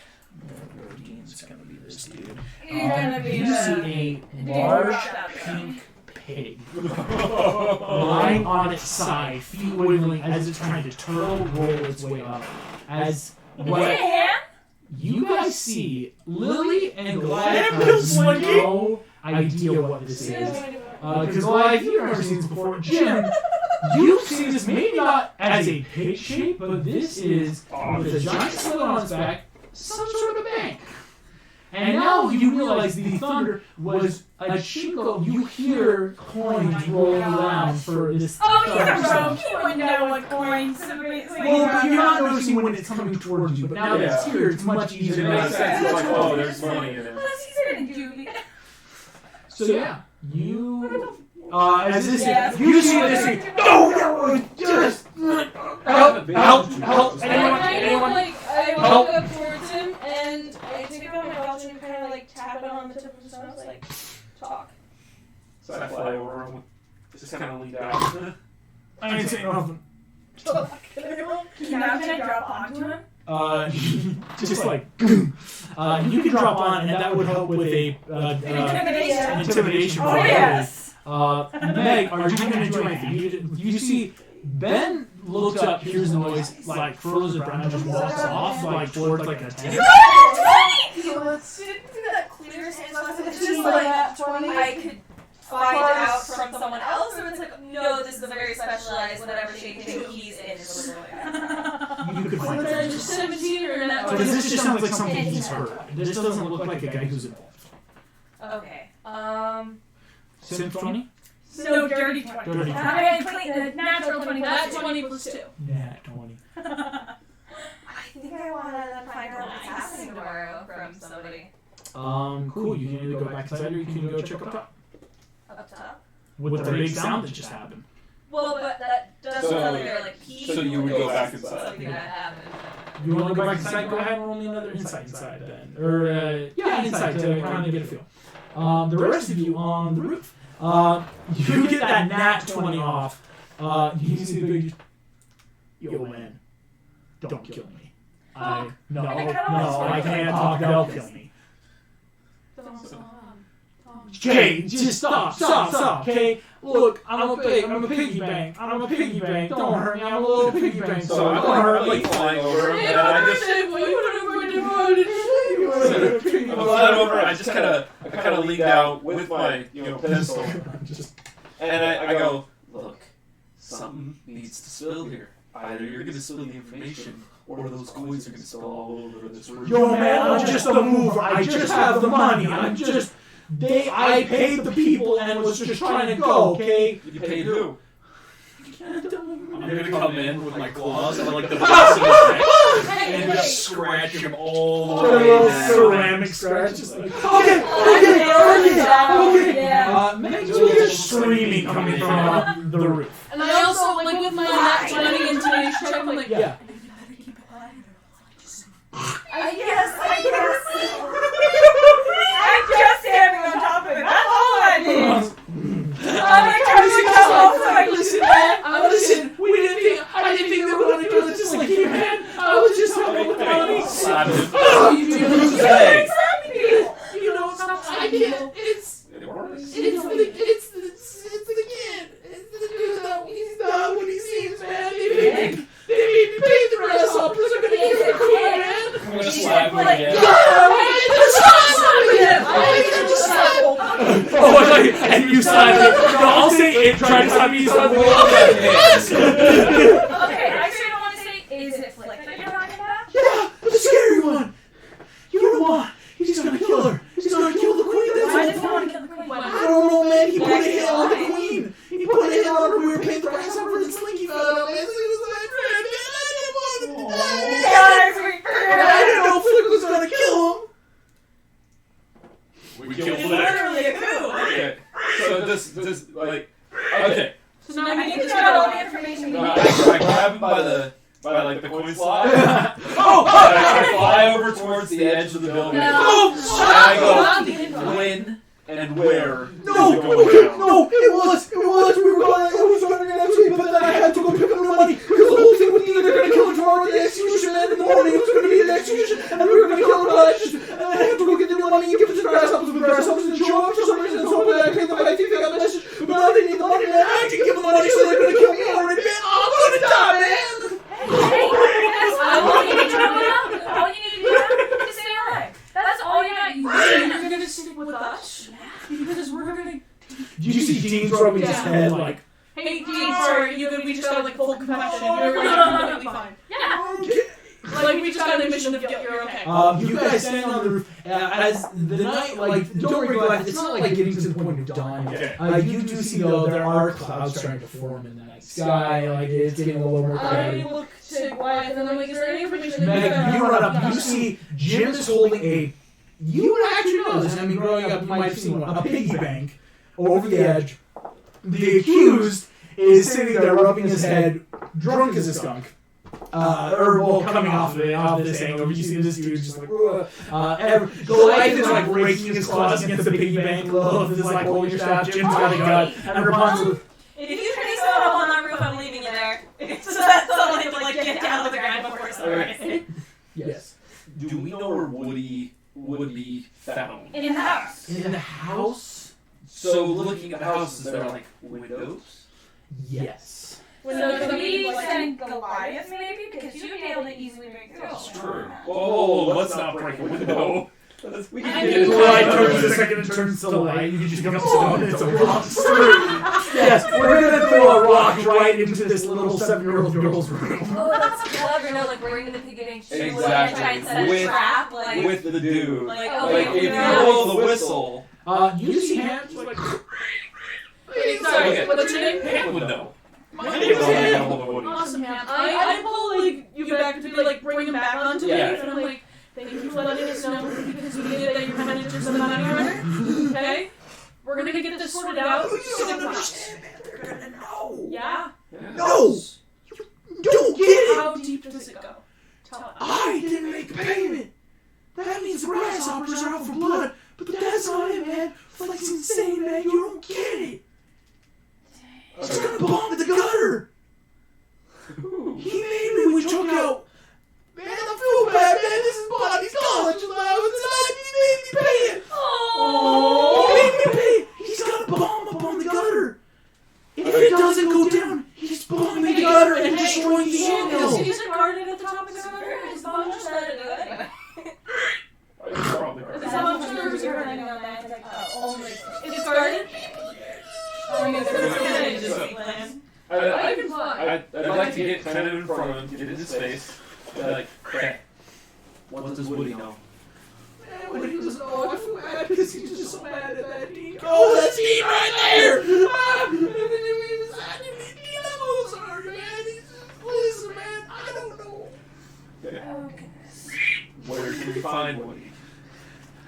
Dean's gonna be this dude. You're gonna be You see a large pink pig lying on its side, feet wiggling as it's trying to turtle roll its way up. As Is it what a hand? you guys see, Lily and Goliath have no idea what this is. Because Goliath, you've never seen this before. Jim, you've seen this maybe not as a pig shape, but this is with a giant slit on its back, some sort of bank. And now you realize the thunder was a Chico. You hear coins rolling around for this. Oh, he's thunder a sound. rogue. He wouldn't know what coins. Well, but you're not noticing when it's coming towards you, but now that it's here, it's much easier. It makes sense. It's like, oh, there's money in it. Well, that's easier to do. So yeah, you as this Yeah. you see this thing. No, just help! Anyone? I walk up towards him and I take out my belt and kind of like tap it on the tip of his nose, like, talk. So I fly over and just kind of lean down. I ain't saying nothing. Talk. Now can I drop onto him? Just like you can drop on, and that would help with a intimidation. Oh, yes. Meg, are you going to do anything? You see, Ben looks up, hears the noise, like furrows his brow, and just walks off, like towards like a tent. Let's do that clear sense. It's just like I could find out from someone else, or it's like, no, this is a very specialized whatever shady thing he's in. Is what You could find Then out. just 17 or not. Because this just sounds like something he's heard. This doesn't look like a guy who's involved. Okay. Sim 20? No, dirty 20. Dirty 20. I mean, clean, the natural 20. That's 20 plus 2. Nah, 20. I think I want to find out what's happening tomorrow from somebody. Cool. You can either go back inside or you can go check up top. Up top? With the big sound that just happened. Well, but that Doesn't sound like they're like people. So you would go back inside. Something that happened. You want to go back inside? Go ahead and roll me another insight inside then. Or, insight to kind of get a feel. The rest of you on the roof. You get that nat 20 off. You see the big... Yo, man. Don't kill me. I can't talk. They'll kill me. Okay, just stop, okay? Look, I'm a piggy bank. I'm a piggy bank. Don't hurt me. I'm a little piggy bank. So I'm like flying over him, and I just I just kind of lean down with my pistol, and I go, look, something needs to spill here. Either you're gonna spill the information, or those coins are gonna spill all over this room. Yo, man, I'm just a mover. I just have the money. I paid the people and was just trying to go, okay? You paid who? I'm gonna come in with my claws and like the base of his neck and just scratch him all the way down. Ceramic scratch. Just like, okay. Meg, you hear screaming coming from the roof. And I also, like, with my nat 20 intimidation check, I'm like, yeah. I guess. I'm just standing on top of it. That's all I did. I'm like trying to come off so I Listen, man. Listen. I didn't think they were going to do it just like you, man. I was just helping with the money. Oh, you do this today. You know, it's not I can't. It's the kid. He's not what he seems, man. They made me pay the grasshoppers. They're going to kill the queen, man. I'm gonna slap him again. And you slap it. No, I'll say it. Try to slap me. Okay, actually, I don't want to say, is it Flick that you're talking about? Yeah, the scary one. You're the one. He's gonna kill her. He's gonna kill the queen. That's Why does he want to kill the queen? I don't know, man. He put a hit on the queen. He put a hit on her. We were paying the grasshopper and Slinky fell out. Man, it was my friend, man. I didn't want him to die. I didn't know Flick was gonna kill him. We killed Flick. Literally a coup. Okay. So this like okay. so now I we think get we to got all the information we I need. grab him by the coin slot. And I fly over towards the edge of the building. No. And I go, when and where No, is it going down? no, it was. We were going. It was going to get actually, but then I had to go pick up the money because the whole thing with either they're going to kill him tomorrow or the execution, and in the morning it was going to be the execution, and we were going to kill him. And I had to go get the money and give it to the grasshoppers. But the grasshoppers didn't show up for some reason, so I paid them. I think they got the message, but now they need the money, man. I didn't give them the money, so they're going to kill me already, man. Oh, I'm going to die, man. All you need to do is stay alive. That's all you got. You're gonna stick with us? Because we're gonna... You see Dean's rubbing his head like... Hey, Dean, sorry, we just got, like, full confession. You're completely fine. Yeah. Like, we just got an admission of guilt. You're okay. You guys stand on the roof as the night, like, don't worry about it. It's not like getting to the point of dawn. You do see, though, there are clouds starting to form in the night sky. Like, it's getting a little more cloudy. I look to Goliath and I'm like, is there any information Meg, you run up. You see Jim is holding a... You would actually know this. I mean, growing up, you might have seen one. A piggy bank over the edge. The accused is sitting there rubbing his head, drunk as a skunk. Coming off of it, off this hangover. You see this dude just like, Goliath is like breaking his claws against the piggy bank. Lilith is like holding your staff. Jim's got a gun. And Rapunzel. If you try to set up on that roof, I'm leaving you there. So that's all I have to like get down to the ground before sunrise. Yes. Do we know where Woody would be found? In the house. In the house? So looking at the house, is there like windows? Yes. So could we send Goliath maybe? Because you'd be able to easily break through. That's true. Whoa, let's not break a window. We can get The it light right. turns a second and turns to light. You can just pick up stone and it's a rock. Yes, we're gonna throw a rock right into this little 7-year-old girl's room. Oh, that's clever. No, like we're in the piggy bank. Exactly. Try and set a trap. Like, With the dude. like Like, okay, if you blow the whistle, You see hands like... Sorry, what's your name? Pam would know. My Pam name would is know Ham. how to Woody. Awesome, Ham. I pull like you back to be like bring him back onto me, and I'm like, thank you for letting us know because we needed that you're coming into some money order. Okay, we're gonna get this sorted out. You don't understand, man. They're gonna know. Yeah? No! You don't get it! How deep does it go? Tell us. I didn't make a payment! That means the grasshoppers are out for blood, but that's not it, man. Flick's insane, man. You don't get it. He's gonna bomb the gutter. He made me. We took out. Man, I feel bad, man. This is Bonnie's college allowance, and he made me pay it. Oh! He made me pay it. He's got a bomb up on the gutter. If it doesn't go down, he's bombing the gutter and destroying the ant Is it guarded at the top of the gutter? Is Bomb just let it do it? It's probably right. Is that what you're running on that? Like, only. Is it guarded? I can fly. I'd like to get kind of in front of him, get in his face, be like, okay, what does Woody know? Woody doesn't know. I feel bad because he's just so mad at that Dean. Oh, that's Dean right there! I'm sorry, man. Listen, man, I don't know. Okay. Where can we find Woody?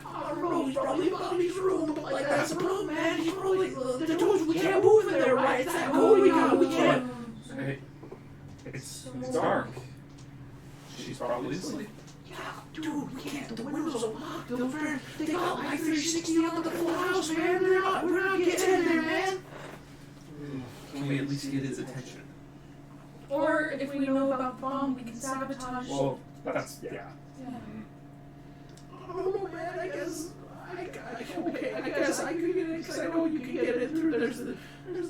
I don't know. He's probably in Bobby's room, but like that's the problem, man. He's probably. They told you we can't move in there, right? It's that cold. We can't. Hey, it's dark. She's probably asleep. Yeah, dude, we can't. The windows are locked. They got like 360 on the full house, man. We're not getting in there, man. Can we at least get his attention? Or if we know about Bomb, we can sabotage. Well, that's, yeah. I don't know, man. I guess I could get it because I know you can get it through. There's the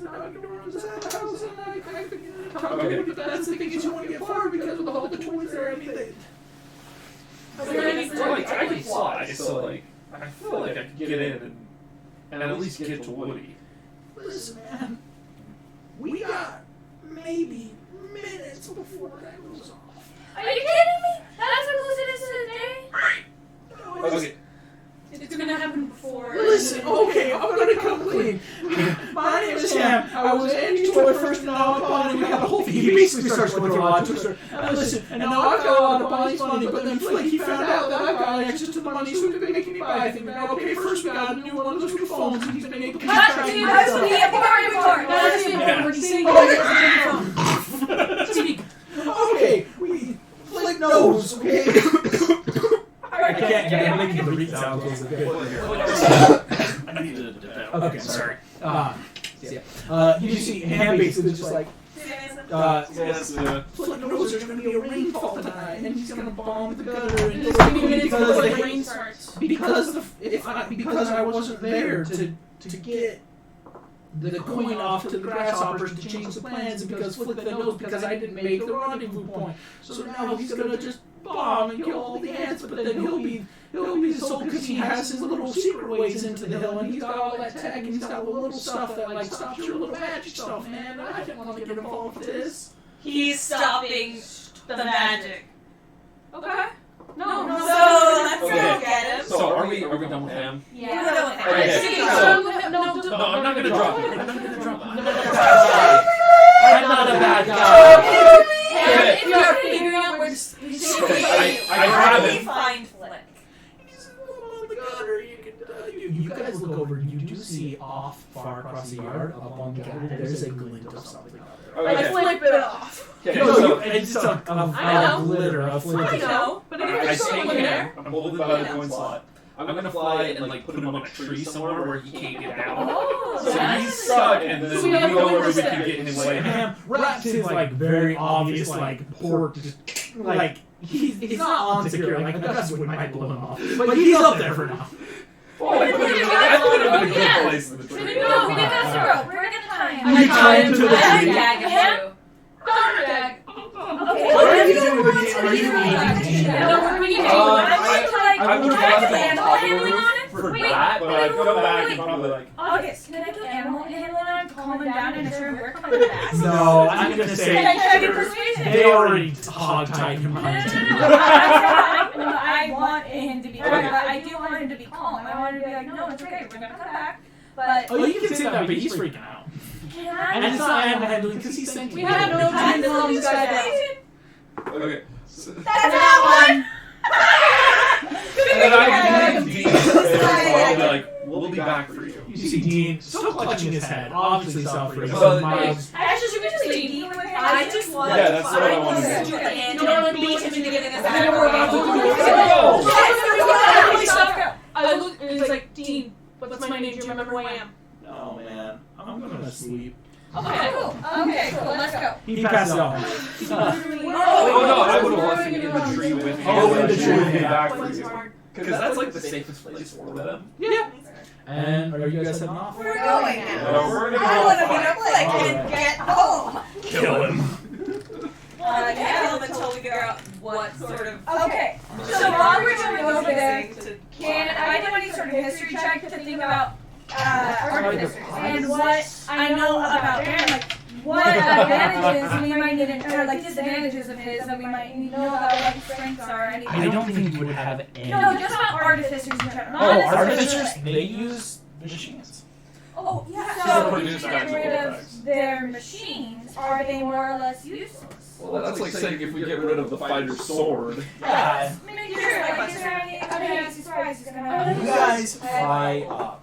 knock door on the side of the house, and I could talk to you. But that's the thing is you want to get far because with all the twins there. I mean, I can fly, so like I feel like I could get in and at least get to Woody. Listen, man. We got maybe minutes before that goes off. Are you kidding me? That's how close it is to the day? Okay. It's gonna happen before. Listen, okay, I'm gonna come clean. My name is Sam. I was Andy's toy first, and now I'm Bonnie. We got the whole thing. He basically starts going through a lot of twister. And listen, and now I've got a lot of Bonnie's money, but then Flick, he found out that I've got access to the money, so he's been making me buy things. Now, okay, first we got a new one of those new phones, and he's been able to Cut to the important report. That is the important thing. Speak. Okay, Flick knows, okay? I can't get it. Making the read sound was a good. I need to Okay, sorry. You see, Ham basically just like. Flick knows there's going to be a rainfall tonight, and he's going to bomb the gutter. And It's gonna be minutes before the rain starts. Because I wasn't there to get the coin off to the grasshoppers to change the plans, and because Flick then knows because I didn't make the rendezvous point. So now he's gonna just bomb and kill all the ants, but then he'll be so because he has his little secret ways into the hill, and he's got all that tech, and he's got the little stuff that like stops your little magic stuff, man. I didn't want to get involved with this. He's stopping the magic. Okay. No. So let's go get him. So are we done with him? Yeah. We're done with him. Okay. No, I'm not gonna drop it. I'm not gonna drop it. I'm not a bad guy. If you're figuring out where I grab How do we him. find Flick? He's on the gutter. You guys look over and you do see off far across the yard, up on the gutter, there's a glint of something out there. I flip it off. Okay, No, so it's just a I know. glitter, a I flip. know, but if I there's take someone there. him. I'm holding by the coin slot. I'm gonna fly and like put him on a tree somewhere where he can't get down. Oh, So he's stuck, and then we know where we can get his way. Ham wraps his like very obvious like pork, just like he's not unsecure. Like that's what might blow him off, but he's up there for now. I put him in a good place in the No, tree. we did that rope. We're gonna tie him. You tie him to the I tree. gag him too. Dag. Okay. What are you doing? Are you No, eating? we need to I would Can I rather do animal handling on him? for Wait, that, but I'd go back and probably like. August, can I do animal handling on him, calm him down, and assure him we're coming back? No, I'm gonna Can I say try to get persuasion? they already hog-tied him. No, I want him to be calm, but I do want him to be calm. I want him to be like, no, it's okay, we're gonna come back. But Oh, you can say that, but he's freaking out. can I? And it's not animal handling because he's thinking. We have no time to calm this guy down. Okay. So, That's that one. and then I can be as well. I'll be like, we'll be back for you. You see Dean still clutching his head, obviously suffering. Well, Actually, should we just leave Dean with him? I just want Yeah, that's what I want to do. to and beat him into getting his And we're about to do it. I look and he's like, Dean, what's my name? Do you remember who I am? Oh man, I'm gonna sleep. Okay, cool. Let's go. He passes out. Oh no, I would have left him in the tree with you. Oh, in the tree with Be you. back for you. Because that's like the safest place for them. Yeah. And are you guys heading off? We're going now. No, we're gonna I go want to fight. meet up like and get home. Kill him. Yeah, until we figure out what sort of. Okay. So while we're going over there, can I do any sort of history check to think about artificers and what I know about them, like what advantages we might need, or like disadvantages of his that we might need to know about, what his strengths are, anything. I don't think you would have any. No, just about artificers in general. Not Oh, necessarily artificers? like- They use machines. Oh, yeah. Just So produce if you get magical rid effects. of their machines, are they more or less useless? Well, that's like saying if we get rid of the fighter's sword. Yeah. Maybe you're like, is there any other fancy surprise he's gonna have? You guys fly up.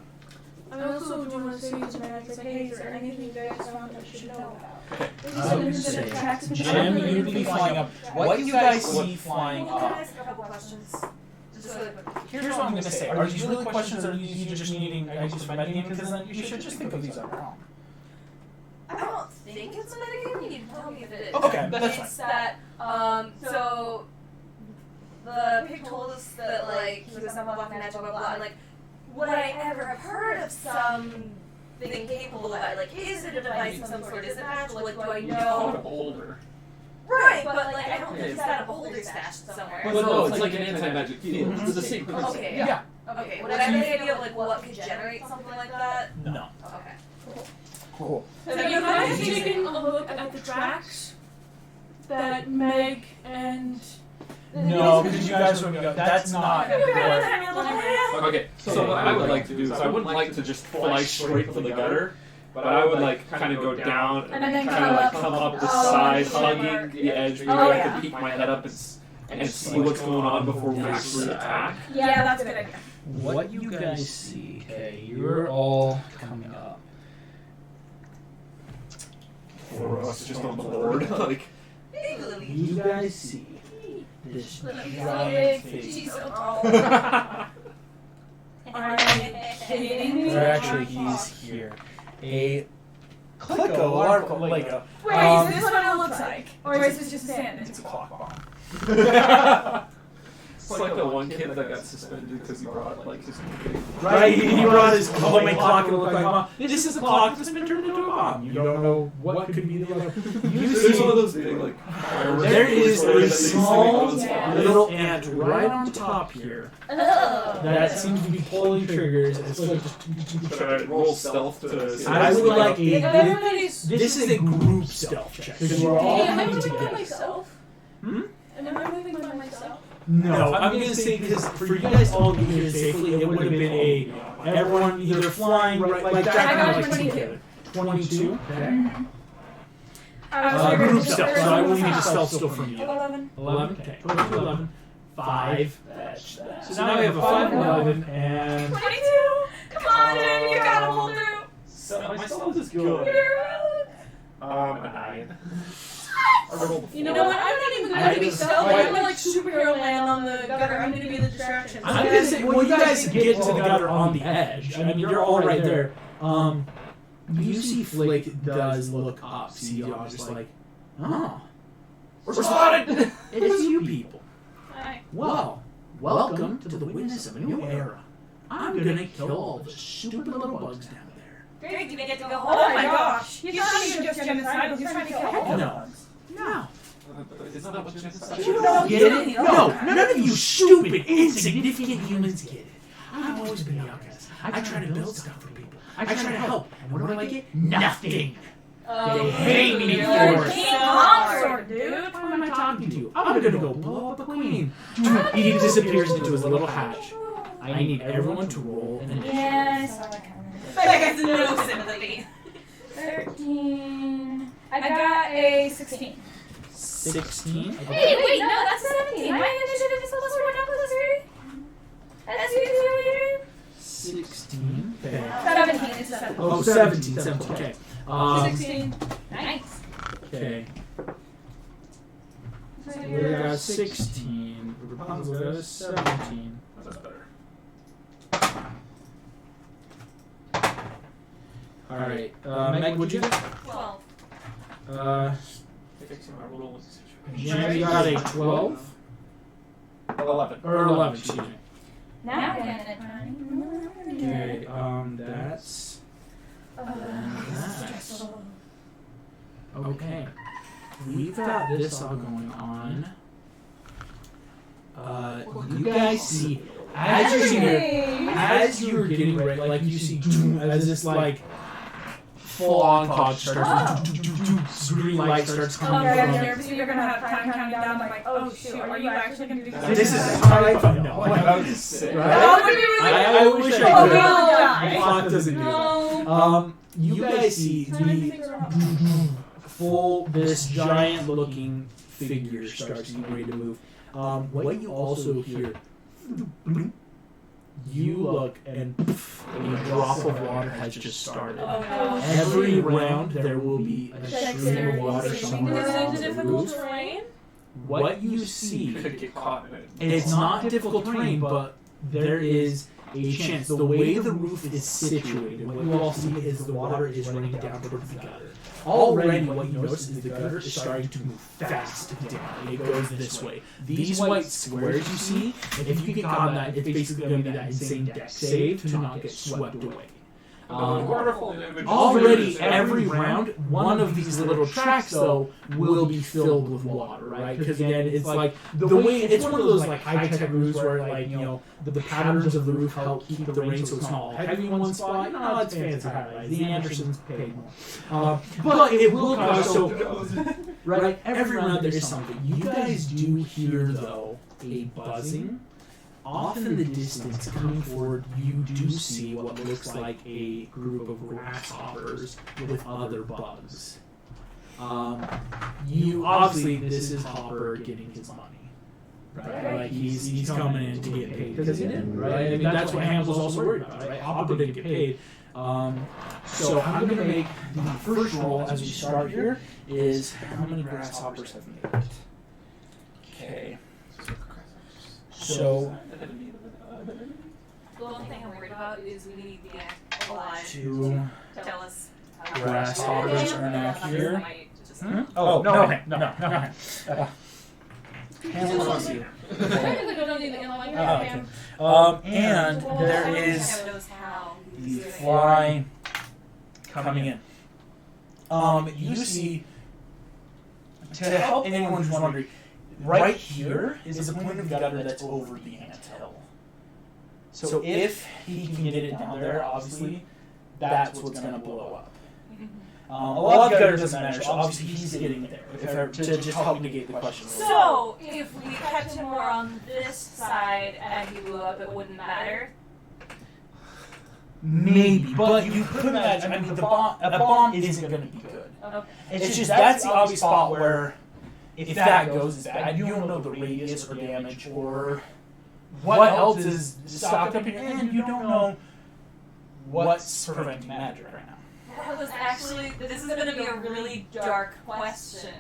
I also do want to say to Max, like, hey, is there anything you guys found I should know about? I would say, Jim, you'd be flying up. What you guys see flying Can I up? ask a couple questions? Just really quick. Here's what I'm going to say. Are these really questions, or are you just needing ideas for metagame? Because then you should just think of these on your own. I don't think it's a metagame. You need to tell me if it is. Okay, that's It's that, so the pig told us that, like, he was some buff magic, blah, blah, blah, and, like, would I ever have heard of something capable of that? Like, is it a device of some sort? Is it magical? Like, do I know? Beholder. Right, but, like, I don't think it's got a beholder stashed somewhere. Well, no, it's like an anti-magic field. It's the same principle. Okay, Yeah. Okay, would I have any idea of, like, what could generate something like that? No. Okay. Cool. Have you guys taken a look at the tracks that Meg and... No, because you guys would go, that's not what... Okay, so what I would like to do is I wouldn't like to just fly straight for the gutter, but I would like kind of go down and And then kind of like come come up. up the Oh, side, okay. hugging the edge, maybe Oh, I yeah. can peek my head up and see what's going on before we actually attack. Yeah, that's a good idea. What you guys see, okay, you're all coming up. For us, just on the board, like. You guys see this Big, giant face. she's so tall. Are you kidding me? Or actually, he's here. A Clicko, or like a... Wait, is this what it looks like? Or is this just standing? It's a clock bomb. It's like the one kid that got suspended because he brought like his. Right, he brought his homemade clock and it looked like a bomb. This is a clock that's been turned into a bomb. You don't know what could be the other. There's one of those big like. There is a small Yeah. little ant right on top here that seems to be pulling triggers. It's like Should I roll stealth to? I would like If a. everybody's... This is a group stealth check because we're all Am I coming moving by together. myself? Hmm? Am I moving by myself? No, I'm gonna say because for you guys all to get here safely, it would have been a everyone either flying right like that I got kind of like 22. together. 22. Okay. I was Group stealth. So I will need a stealth still from you. 11. 11. Okay. 22, 11. 5. So now we have a 5, 11, and 22! Come on, dude, you gotta pull through! So my stealth is good. A 9. You know what? I'm not even going to be stealth. I'm going to like superhero land on the gutter. I'm going to be the distraction. I'm gonna say, well, you guys get to the gutter on the edge. I mean, you're all right there. You see Flick does look up, see y'all just like, oh, We're spotted. it's you people. Hi. Well, welcome to the witness of a new era. I'm gonna kill all the stupid little bugs down there. Great, do we get to go home? Oh my gosh! He's not even just genocidal, he's trying to kill all No. No. Isn't that what you said? You don't Get it? No, none of you stupid, insignificant humans get it. I've always been the outcast. I try to build stuff for people. I try to help. And what do I get? Nothing. They hate me for it. King Consort, dude! Who am I talking to? I'm gonna go blow up the queen. He disappears into his little hatch. I need everyone to roll an Yes, I like That gets no sympathy. 13. I got a 16. 16. Hey, wait, no, that's 17. My initiative is plus 4, not plus 3. That's you, 16. Okay. 17 is 7. Oh, 17. Okay. 16. Nice. Okay. We got 16. Rapunzel got a 17. That's better. Alright. Meg, what'd you get? 12. Fixing my rolling situation. Jen got a 12. 11. Or 11, excuse me. Now we're getting it, honey. Okay, that's... Okay. We've got this all going on. You guys see, as you're getting ready, like you see, as this like full-on clock starts, green light starts coming I'm from. nervous you're gonna have time counting down. I'm like, oh shoot, are you actually gonna do this? This is time fun. No, That was sick. right? I I wish I Oh, could. no. The clock doesn't do that. You guys see the full, this giant-looking figure starts getting ready to move. What you also hear, you look and a drop of water has just started. Every round there will be a stream of water somewhere on the roof. What you see, Could get caught in it. it's not difficult terrain, but there is a chance. The way the roof is situated, what you all see is the water is running down towards the gutter. Already what you notice is the gutter is starting to move fast down. It goes this way. These white squares you see, if you get caught in that, it's basically going to be that insane deck save to not get swept away. Already every round, one of these little tracks though will be filled with water, right? Because again, it's like the way it's one of those like high-tech roofs where like the patterns of the roof help keep the rain so it's not all heavy in one spot. No, it's fancy highlights. The Andersons paid more, but it will cause so right. Every round there is something. You guys do hear though a buzzing. Off in the distance, coming forward, you do see what looks like a group of grasshoppers with other bugs. You obviously, this is Hopper getting his money, right? Like he's coming in to get paid because he did, right? I mean that's what Ham's was also worried about, right? Hopper didn't get paid. So I'm gonna make the first roll as we start here is how many grasshoppers have made it? Okay. So The only thing I'm worried about is we need the alive two to tell us grasshoppers are now here. Oh, no. Technically, we don't need the inline. And there is the fly coming in. You see, to help anyone who's wondering, right here is a point of gutter that's over the anthill. So if he can get it down there, obviously, that's what's going to blow up. A lot of gutter doesn't matter, so obviously he's getting there, to just help negate the question. So, if we kept him more on this side and he blew up, it wouldn't matter? Maybe, but you could imagine, I mean, a bomb isn't going to be good. Okay. It's just, that's the obvious spot where, if that goes, it's bad. You don't know the radius or damage or what else is stocked up in your hand. You don't know what's preventing magic right now. That was actually, this is going to be a really dark question.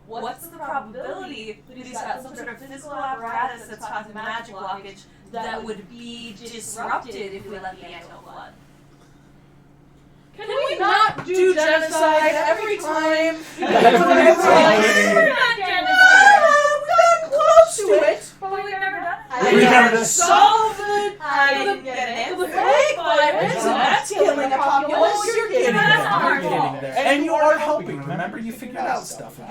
What's the probability that he's got some sort of physical apparatus that's causing magic blockage that would be disrupted if we let the anthill flood? Can we not do genocide every time? We're not genocide. We got close to it. But we've never done I We've never never solved it. I didn't get an The answer. plague virus, and that's killing a populace. You're getting That's there. not our You're fault. getting there. And you are helping. Remember, you figured out stuff. You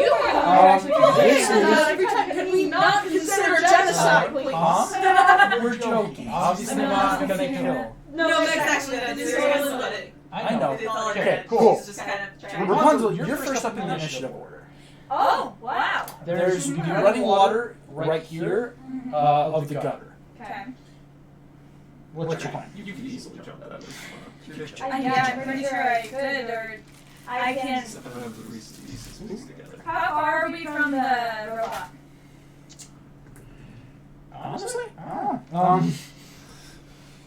are every time. Can we not consider genocide, please? Huh? We're joking. Obviously, we're not going to kill. No, Meg's actually going to do it. I know. It's all Okay, right. cool. He's just kind of trying. Rapunzel, you're first up in the initiative order. Oh, wow. There's you'd be running water right here of the gutter. Okay. What's your plan? You can easily jump that. Yeah, I'm pretty sure I could, or I can. Except I don't have the Reese's Pieces together. How far are we from the robot? Honestly, I don't know.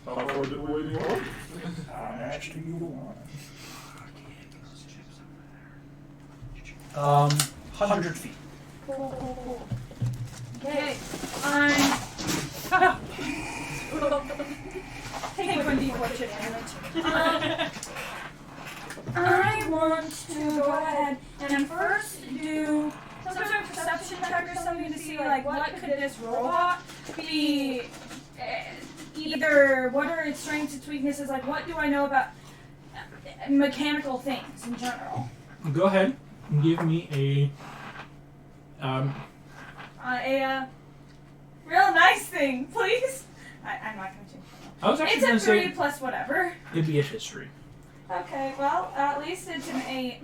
How far away 100 feet. Cool. Okay. Take 1d4 shit damage. I want to go ahead and first do some sort of perception check or something to see, like, what could this robot be, either, what are its strengths, its weaknesses, like, what do I know about mechanical things in general? Go ahead and give me a real nice thing, please. I'm not going to change it. I was actually going It's to a 3 say plus whatever. it'd be a history. Okay, well, at least it's an 8.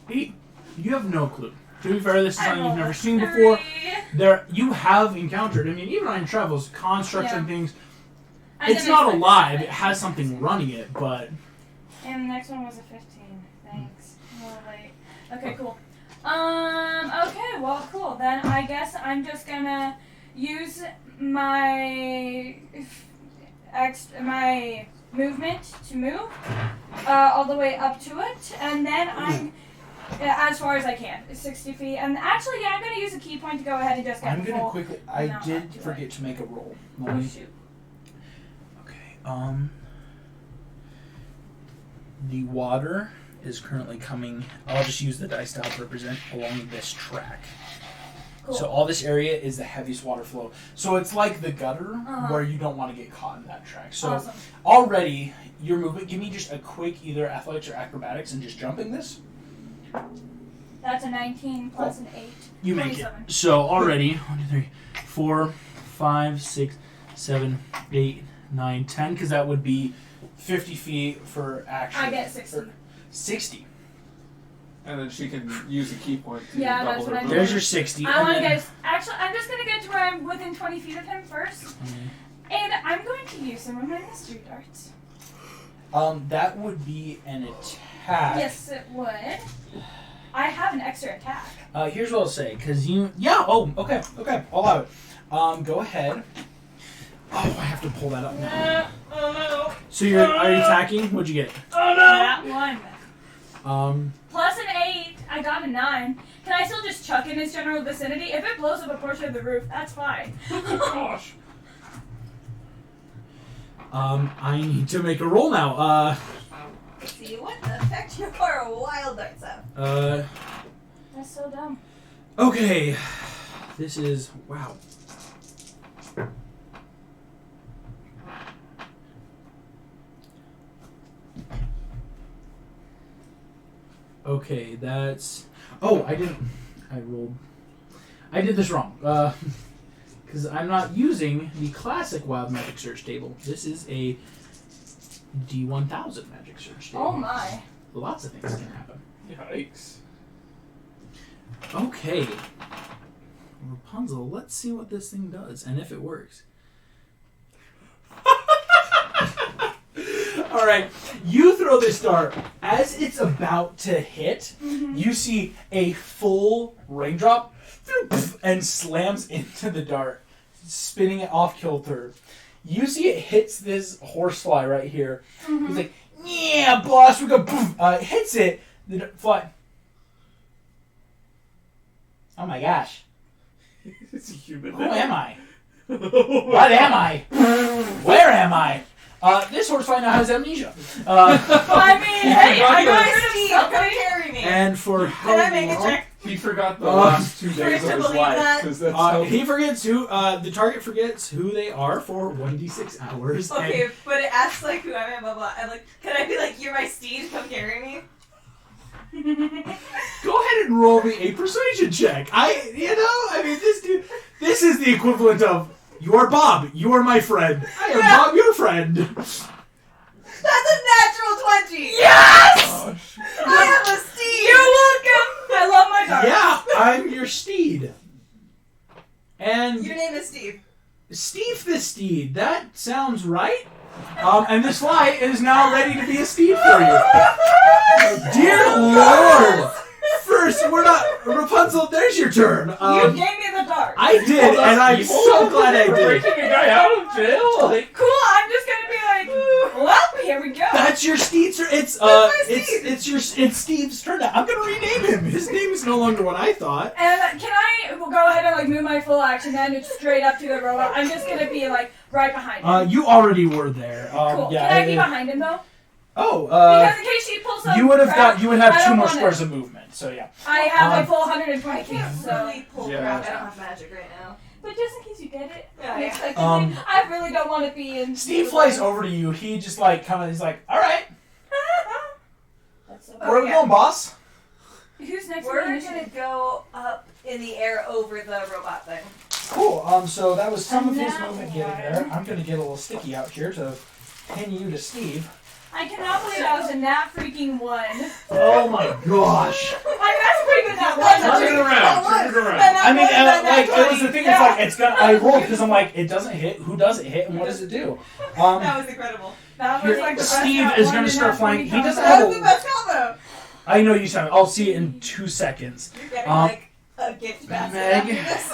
8. You have no clue. To be fair, this is I something you've rolled never a seen 3. before. You have encountered. I mean, even on travels, constructs and things. I It's didn't not expect alive. that. It has something running it, but And the next one was a 15. Thanks. A little late. Okay, cool. Okay, well, cool. Then I guess I'm just gonna use my movement to move all the way up to it, and then I'm as far as I can, 60 feet. And actually, yeah, I'm gonna use a key point to go ahead and just get I'm gonna full. quickly. No, I not did too forget to make a roll. Let Oh me- shoot. Okay. The water is currently coming. I'll just use the dice to help represent along this track. Cool. So all this area is the heaviest water flow. So it's like the gutter Uh-huh. where you don't want to get caught in that track. So Awesome. already your movement. Give me just a quick either athletics or acrobatics and just jumping this. That's a 19 plus an 8. You make 27. it. So already 1, 2, 3, 4, 5, 6, 7, 8, 9, 10. Because that would be 50 feet for action. I get 60. 60. And then she can use a key point to Yeah, double that's her what I movement. did. There's your 60. I and want to then- get. Actually, I'm just going to get to where I'm within 20 feet of him first. And I'm going to use some of my mystery darts. That would be an attack. Yes, it would. I have an extra attack. Here's what I'll say, because you... Yeah, okay, I'll allow it. Go ahead. Oh, I have to pull that up now. Oh no. So are you attacking? What'd you get? Oh no. That one. Um, Plus an 8. I got a 9. Can I still just chuck in its general vicinity? If it blows up a portion of the roof, that's fine. Gosh. I need to make a roll now. Let's see what effect your wild darts have. That's so dumb. Okay. This is... Wow. Okay, that's... Oh, I did this wrong. Because I'm not using the classic Wild Magic Search table. This is a D1000 Magic Search table. Oh my. Lots of things can happen. Yikes. Okay. Rapunzel, let's see what this thing does and if it works. Alright, you throw this dart. As it's about to hit, you see a full raindrop and slams into the dart, spinning it off kilter. You see it hits this horsefly right here. He's like, yeah, boss, we go poof. Hits it, the fly. Oh my gosh. It's a human. Who am I? What am I? Where am I? This horsefly now has amnesia. I mean, hey, I got rid of Steve, something. come carry me. And for how Can I make a long? check? He forgot the last 2 days of his believe life. that. 'Cause that's how He forgets who, the target forgets who they are for 1d6 hours. Okay, but it asks like who I am, blah blah. I'm like, can I be like, you're my steed, come carry me? Go ahead and roll me a persuasion check. This is the equivalent of, you are Bob, you are my friend. I am Bob, your friend. That's a natural 20. Yes! Gosh. I am a steed. You're welcome. I love my darts. Yeah, I'm your steed. And Your name is Steve. Steve the Steed, that sounds right. And this fly is now ready to be a steed for you. Dear Lord! First, we're not... Rapunzel, there's your turn. You gave me the dart. I did, and I'm so glad I did. Breaking a guy out of jail? Like, Cool, I'm just gonna be like, well, here we go. That's your Steve's turn. It's Steve's turn now. I'm gonna rename him. His name is no longer what I thought. And can I go ahead and like move my full action then it's straight up to the robot? I'm just gonna be like right behind him. You already were there. Cool. Yeah, Can I be behind him though? because in case she pulls some you would have crap, you would I have 2 don't more want squares it. of movement. So yeah. I have my Um, full 120 I feet, can't so. really pull Yeah. crap. I don't have magic right now. But just in case you get it, Yeah, unexpectedly, I really don't want to be in. Steve flies over to you. He just like he's like, all right, That's so where are we going, boss? Who's next? We're on the gonna initiative? go up in the air over the robot thing. Cool. So that was some of his And movement now getting there. I'm gonna get a little sticky out here to pin you to Steve. I cannot believe that was a nat freaking 1. Oh my gosh. That's pretty good nat 1. Turn it around. Turn it around. I mean, like it was the thing. It's like it's gonna. I rolled because I'm like, it doesn't hit. Who does it hit, and what does it do? That was incredible. That was like the best Steve nat is 1 gonna in start that flying. He 20 doesn't times. have That was the a. best combo. I know you sound. I'll see it in 2 seconds. You're getting like, a gift basket Meg. after this.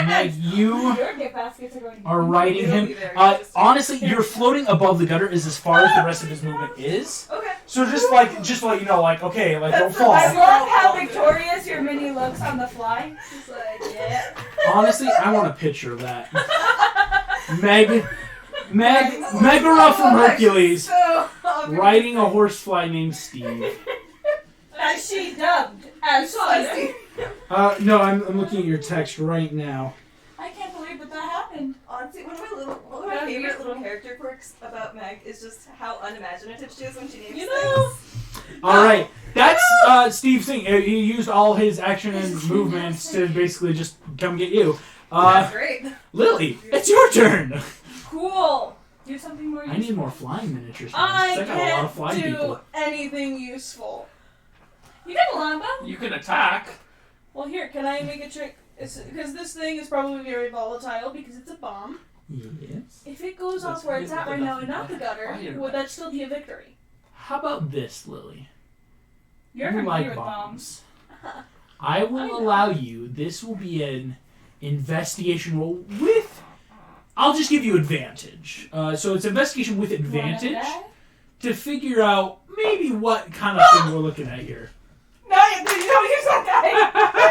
Meg, you Your gift baskets are going to be are riding It'll him. be there. Honestly, you're floating above the gutter is as far as the rest of his movement is. Okay. So just to let you know, like, okay, like, don't fall. I love how victorious your mini looks on the fly. She's like, yeah. Honestly, I want a picture of that. Megara from Hercules, So, riding a horsefly named Steve. As she dubbed as Steve. No, I'm looking at your text right now. I can't believe that happened. Honestly, one of my favorite little character quirks about Meg is just how unimaginative she is when she names things. All right, that's Steve's thing. He used all his action and movements to basically just come get you. That's great. Lily, it's your turn. Cool. Do something more. I need more flying miniatures. I I got a lot of can't flying do people. anything useful. You got a longbow? You can attack. Well, here, can I make a trick? Because this thing is probably very volatile because it's a bomb. Yes. If it goes Let's off where it's hit at with right now the and not the gutter, fire. would that still be a victory? How about this, Lily? You're You familiar like with bombs. bombs. I will I know. allow you. This will be an investigation roll with. I'll just give you advantage. So it's investigation with advantage to figure out maybe what kind of thing we're looking at here. No, you don't use that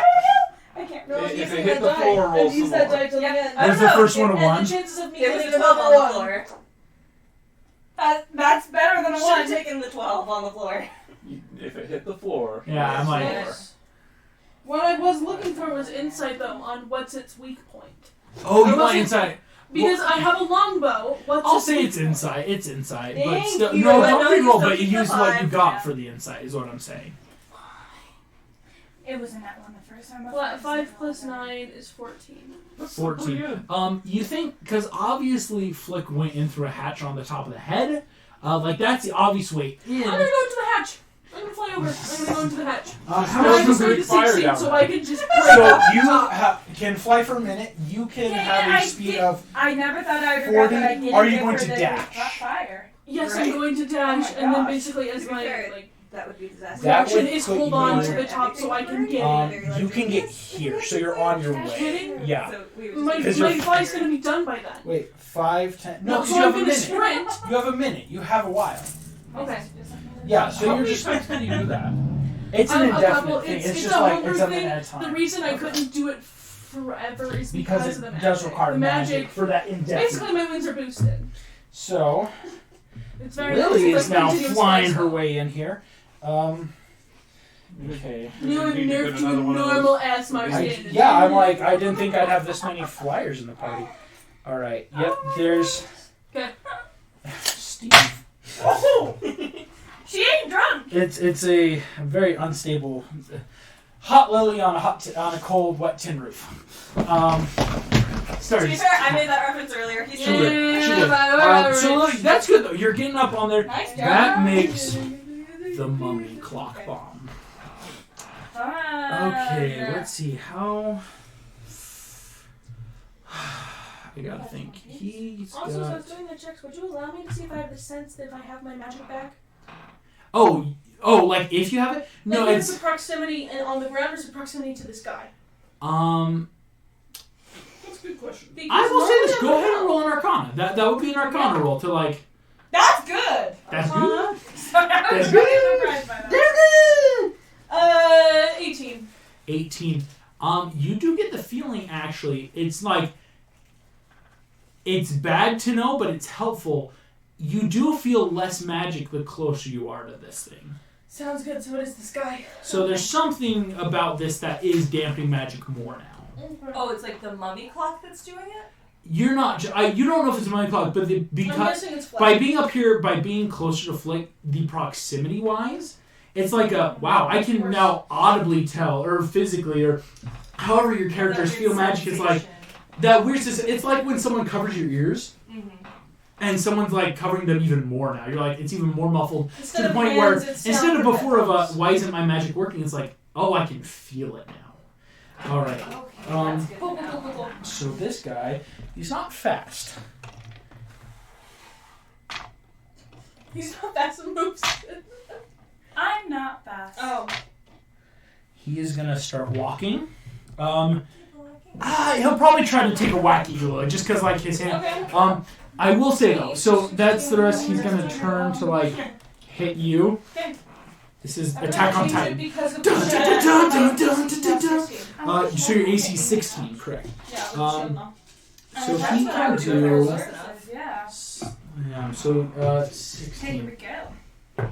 guy. I can't. No, I'm If using it hit that the die. floor, roll I've used some that more. die till the end. I That's don't the know. first one of And one. the chances of me It was getting a 12 on the another one. floor. That's better than a Should have 1. taken the 12 on the floor. If it hit the floor. Yeah, I'm like- Yes. What I was looking for was insight though on what's its weak point. Oh, I you want wasn't- insight? Because I have a longbow. What's I'll its say weak it's point? insight. It's insight, but Thank still, you. no, I don't know you reroll. still But you keep the use what you 5, got yeah. for the insight. Is what I'm saying. It was in that one the first time. Well, 5 plus 9 is 14. 14. You think because obviously Flick went in through a hatch on the top of the head. Like that's the obvious way in. I'm gonna go into the hatch. I'm gonna fly over. I'm gonna go into the hatch. How I'm much gonna does start it to fire 16 down so there? I can just break So off the you top. can fly for a minute. You can Yeah, have I a speed did- of. I never thought I would regret that I 40. didn't Are you give going her to the dash? Fire. Yes, Right? I'm going to dash, Oh my and then gosh. basically as To be my fair, like that would be disastrous. That reaction would is put hold on you- to the top so I can get it. You can get here, so you're on your way. Kidding? Yeah. So we were My, just Because my you're- flight's gonna be done by then. Wait, 5, 10. No, No, because so you I'm have a gonna minute. sprint. You have a minute. You have a while. Okay. Yeah, so How you're many just. times can you do that? It's an A indefinite couple. thing. It's It's a just like hunger it's a thing. minute at a time. The reason I couldn't do it forever is because of the it magic. does require the magic. for that indefinite. Basically, my wings are boosted. So It's very. Lily it's is like now continuous flying her lifestyle. way in here. Okay. You We need to nerfed get to another one of those. normal ass Mars I didn't think I'd have this many flyers in the party. All right. Yep. There's. Okay. Steve. Oh! She ain't drunk. It's a very unstable. Hot Lily on a cold wet tin roof. To be Started. fair, I made that reference earlier. He's She did. She did. So Lily, that's good though. You're getting up on there. Nice job. That makes the mummy clock bomb. Okay, let's see how. I gotta think. He's Also, so I got. was doing the checks. Would you allow me to see if I have the sense that if I have my magic back? Oh, like if you have it? No, Like, it's the proximity and on the ground is the proximity to this guy. That's a good question. Because I will say this. Go normally ahead and roll an Arcana. That would be an Arcana roll to like. That's good. That's good. Sorry, I was That's really good. surprised by that. They're good. 18. 18. You do get the feeling, actually, it's like, it's bad to know, but it's helpful. You do feel less magic the closer you are to this thing. Sounds good. So what is this guy? So there's something about this that is dampening magic more now. Oh, it's like the mummy clock that's doing it? You're not, you don't know if it's a money clock, but I'm because guessing it's flat. by being up here, by being closer to Flick, the proximity wise, it's like a, wow, I can now audibly tell, or physically, or however your characters feel magic. It's like, that weird system. It's like when someone covers your ears, and someone's like covering them even more now. You're like, it's even more muffled Instead to the of point hands, where it's instead sound of before of effects. why isn't my magic working? It's like, oh, I can feel it now. All right. Okay, that's good Cool, to cool, know. cool, cool. So this guy, he's not fast. He's not fast and moves. I'm not fast. Oh. He is gonna start walking. He'll probably try to take a whack at you, just because like his hand. Okay. I will say though, so that's the rest. He's gonna turn to like hit you. Okay. This is I'm attack gonna on change it Titan. because of Dun, the dun, shed. dun, dun, dun, dun, dun, dun. 16. So your AC 16, correct? Yeah, with Um, the shield now. So That's he what I can would do. first, yeah. Yeah. So Here 16. we go.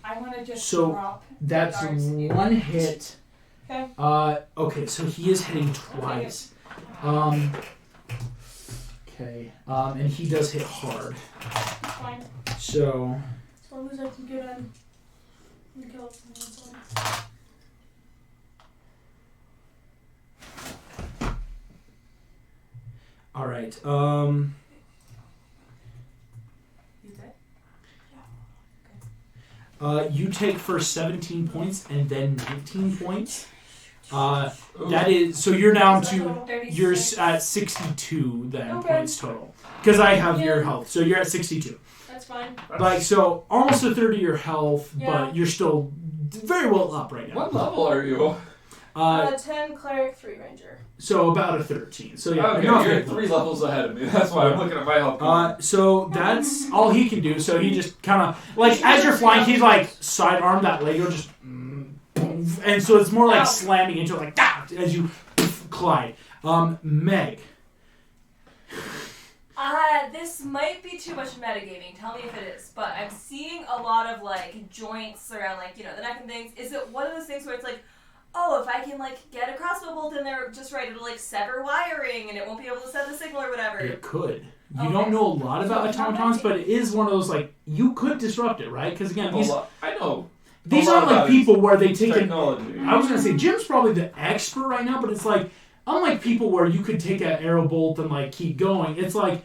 I want to just So, drop. That's darts in. one hit. Okay. Okay, so he is hitting twice. Okay. And he does hit hard. It's fine. So. As long as I can get in and kill someone. All right. You good? You take first 17 points and then 19 points. That is so you're down to you're at 62 then Okay. points total because I have your health, so you're at 62. That's fine. Like so, almost a third of your health, Yeah. but you're still very well up right now. What level are you? 10 cleric, 3 ranger. So about a 13. So yeah, Okay, enough you're hit 3 points. levels ahead of me. That's why I'm looking at my health. So that's all he can do. So he just kind of like as you're flying, he's like sidearm that Lego just, and so it's more like slamming into it, like as you collide. Meg. This might be too much metagaming. Tell me if it is. But I'm seeing a lot of like joints around like, the neck and things. Is it one of those things where it's like, oh, if I can like get a crossbow bolt in there just right, it'll like sever wiring and it won't be able to send the signal or whatever. It could. You Okay. don't know a lot about automatons, but it is one of those like you could disrupt it, right? Because again, these I know. these a lot aren't like about people where they take it. Technology. I was gonna say Jim's probably the expert right now, but it's like unlike people where you could take an arrow bolt and like keep going. It's like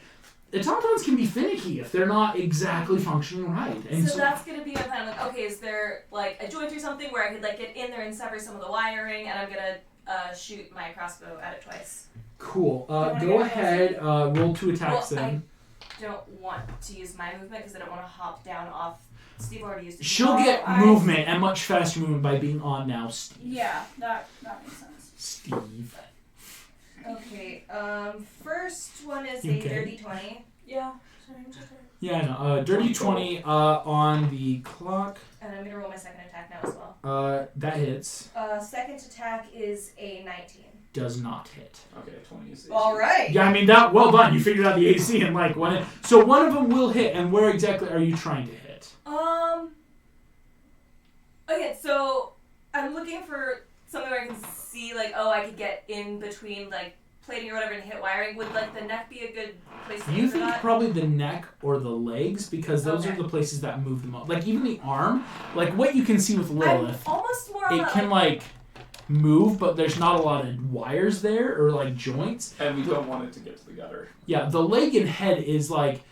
automatons can be finicky if they're not exactly functioning right. And So that's gonna be my plan. Like, okay, is there like a joint or something where I could like get in there and sever some of the wiring, and I'm gonna shoot my crossbow at it twice. cool. Go ahead. Roll 2 attacks Well, then. I don't want to use my movement because I don't want to hop down off. Steve already used it. She'll get movement and much faster movement by being on now, Steve. Yeah, that makes sense. Steve. Okay. First one is You a okay? dirty 20, Yeah. Sorry, I'm just Yeah, I know. Dirty 20 on the clock. and I'm gonna roll my second attack now as well. That hits. Second attack is a 19. Does not hit. Okay, 20 is All right. Yeah, I mean that. Well done. You figured out the AC and like when. So one of them will hit. And where exactly are you trying to hit? Okay, so I'm looking for something where I can see, like, oh, I could get in between, like, plating or whatever and hit wiring. Would, like, the neck be a good place to You aim for think that? probably the neck or the legs because those are Okay. the places that move the most. Like even the arm, like what you can see with Lilith, I'm almost more on it that, can like move, but there's not a lot of wires there or like joints. And we don't want it to get to the gutter. Yeah, the leg and head is like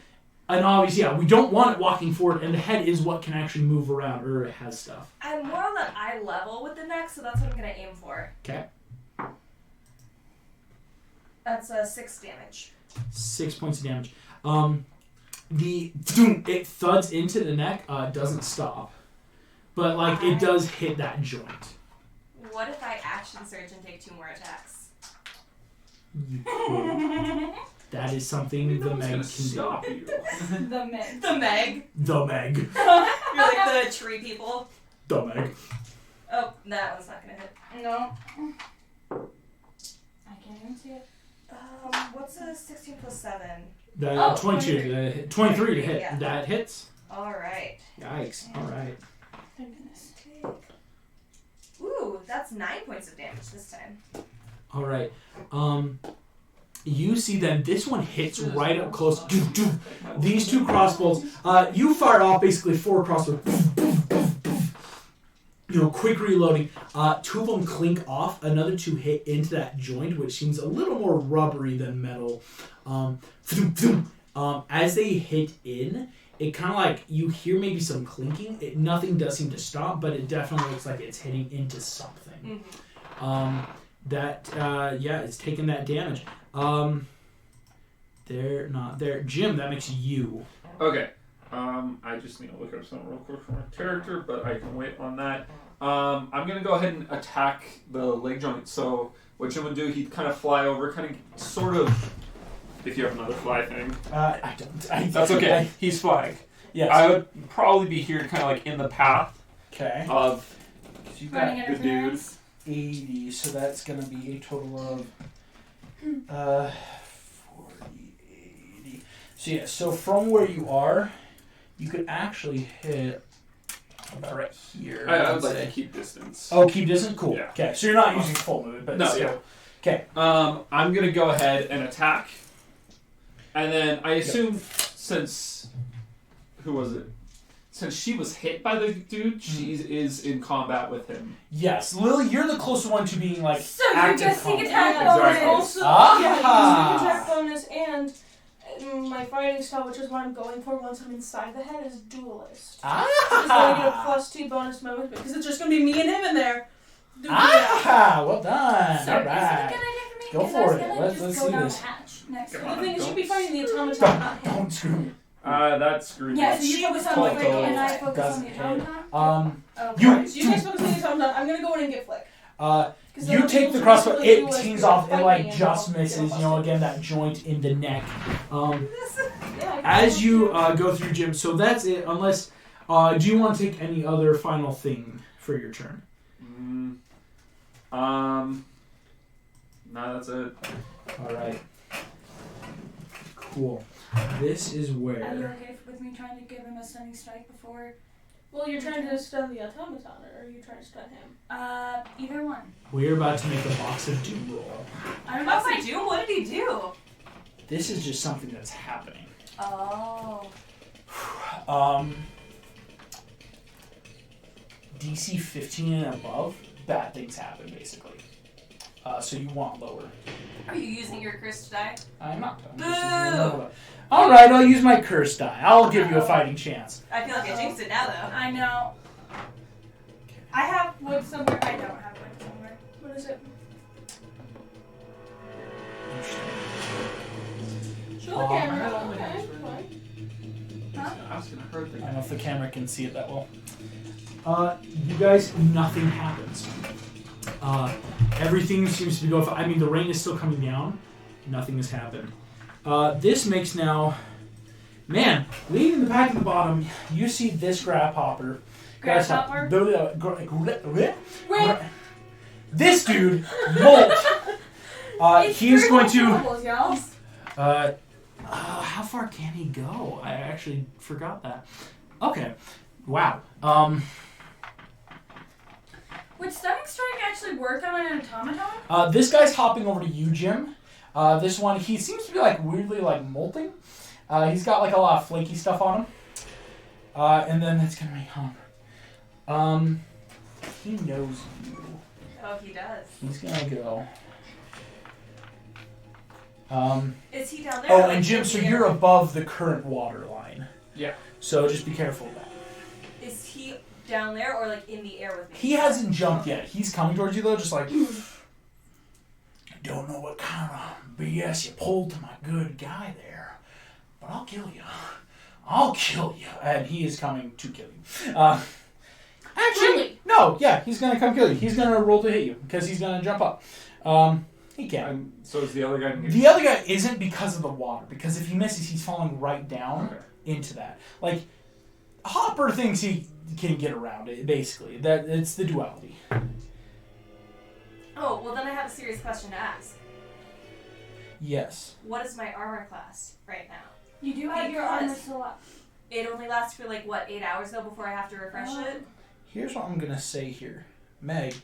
an obvious. Yeah, we don't want it walking forward, and the head is what can actually move around or it has stuff. I'm more on that eye level with the neck, so that's what I'm going to aim for. Okay, That's 6 damage. 6 points of damage. It thuds into the neck. Doesn't stop, but like it does hit that joint. What if I action surge and take 2 more attacks? You could. That is something the Meg can stop do. you. The Meg. The Meg. The Meg. You're like the tree people. The Meg. Oh, that one's not gonna hit. No. I can't even see it. What's a 16 plus 7? The 22, 23 to hit. Yeah. That hits. Alright. Yikes. All right. Thank goodness. Ooh, that's 9 points of damage this time. All right. You see then this one hits right up close. These two crossbows. You fire off basically 4 crossbows. Quick reloading. 2 of them clink off. Another 2 hit into that joint, which seems a little more rubbery than metal. As they hit in, it kind of like you hear maybe some clinking. Nothing does seem to stop, but it definitely looks like it's hitting into something. It's taking that damage. They're not there. Jim, that makes you. Okay. I just need to look up something real quick for my character, but I can wait on that. I'm going to go ahead and attack the leg joint. So what Jim would do, he'd kind of fly over, sort of, if you have another fly thing. I don't. That's okay. He's flying. Yes. I would probably be here kind of like in the path Okay. of, because you got Running the dude. interference. 80, so that's going to be a total of 40, 80. So yeah, so from where you are, you could actually hit about right here. I would like to keep distance. Oh, keep distance? Cool. Yeah. Okay, so you're not using full movement, but No, still. yeah. Okay. I'm going to go ahead and attack. And then I assume since, who was it? Since she was hit by the dude, she is in combat with him. Yes, Lily, you're the closest one to being like So you active get sneak combat. attack Exactly. bonus. Also, Ah. yeah, you sneak attack bonus and my fighting style, which is what I'm going for once I'm inside the head, is duelist. So I get a +2 bonus to my movement because it's just gonna be me and him in there. Well done. So All is it a right. good idea for me? Go 'Cause for I was it. gonna Let's just see go down this. the hatch next. Come The on. thing is, you'd be fighting the automaton, not him. Don't screw me. That's screwed. Yeah, so you She focus was on the called flick though. and I focus on Doesn't the hit. automaton. You So you guys focus on the automaton. I'm gonna go in and get flick. 'Cause you then take I'm the able crossbow. to It duelist teams and off. It fight like me and just get a misses. +2. Again that joint in the neck. Yeah, As you go through, Jim. So that's it. Unless, do you want to take any other final thing for your turn? No, that's it. All right. Cool. This is Are you where. okay with me trying to give him a stunning strike before? Well, you're trying to stun the automaton, or are you trying to stun him? Either one. We're about to make a box of doom roll. I don't know What's if he do? What did he do? This is just something that's happening. Oh. DC 15 and above, bad things happen basically. So you want lower. Are you using your cursed die? I'm not. Boo! All right, I'll use my curse die. I'll give you a fighting chance. I feel like I jinxed it now, though. I know. I have wood somewhere. I don't have wood somewhere. What is it? Show the camera. Okay, fine. I was gonna hurt I the don't know if the camera can see it that well. You guys, nothing happens. Everything seems to be going fine. I mean, the rain is still coming down. Nothing has happened. This makes now... Man, leaving the pack at the bottom, you see this grasshopper. Grasshopper? This dude, Molt. He is going to... Syllables, y'all. How far can he go? I actually forgot that. Okay. Wow. Would stunning strike actually work on an automaton? This guy's hopping over to you, Jim. This one, he seems to be like weirdly like molting. He's got like a lot of flaky stuff on him. And then that's gonna make Hummer. He knows you. Oh, he does. He's gonna go. Is he down there? Oh, or, and like, Jim, in so the you're air? above the current water line. Yeah. So just be careful of that. Is he down there or like in the air with me? He hasn't jumped yet. He's coming towards you though, just like. I don't know what kind of BS you pulled to my good guy there, but I'll kill you. I'll kill you. And he is coming to kill you. Actually, Really? no, yeah, he's going to come kill you. He's going to roll to hit you because he's going to jump up. He can. So is the other guy? The other guy isn't because of the water. Because if he misses, he's falling right down into that. Like, Hopper thinks he can get around it, basically. That it's the duality. Oh, well then I have a serious question to ask. Yes. What is my armor class right now? You do have your armor still up. It only lasts for 8 hours though before I have to refresh it? Here's what I'm going to say here. Meg,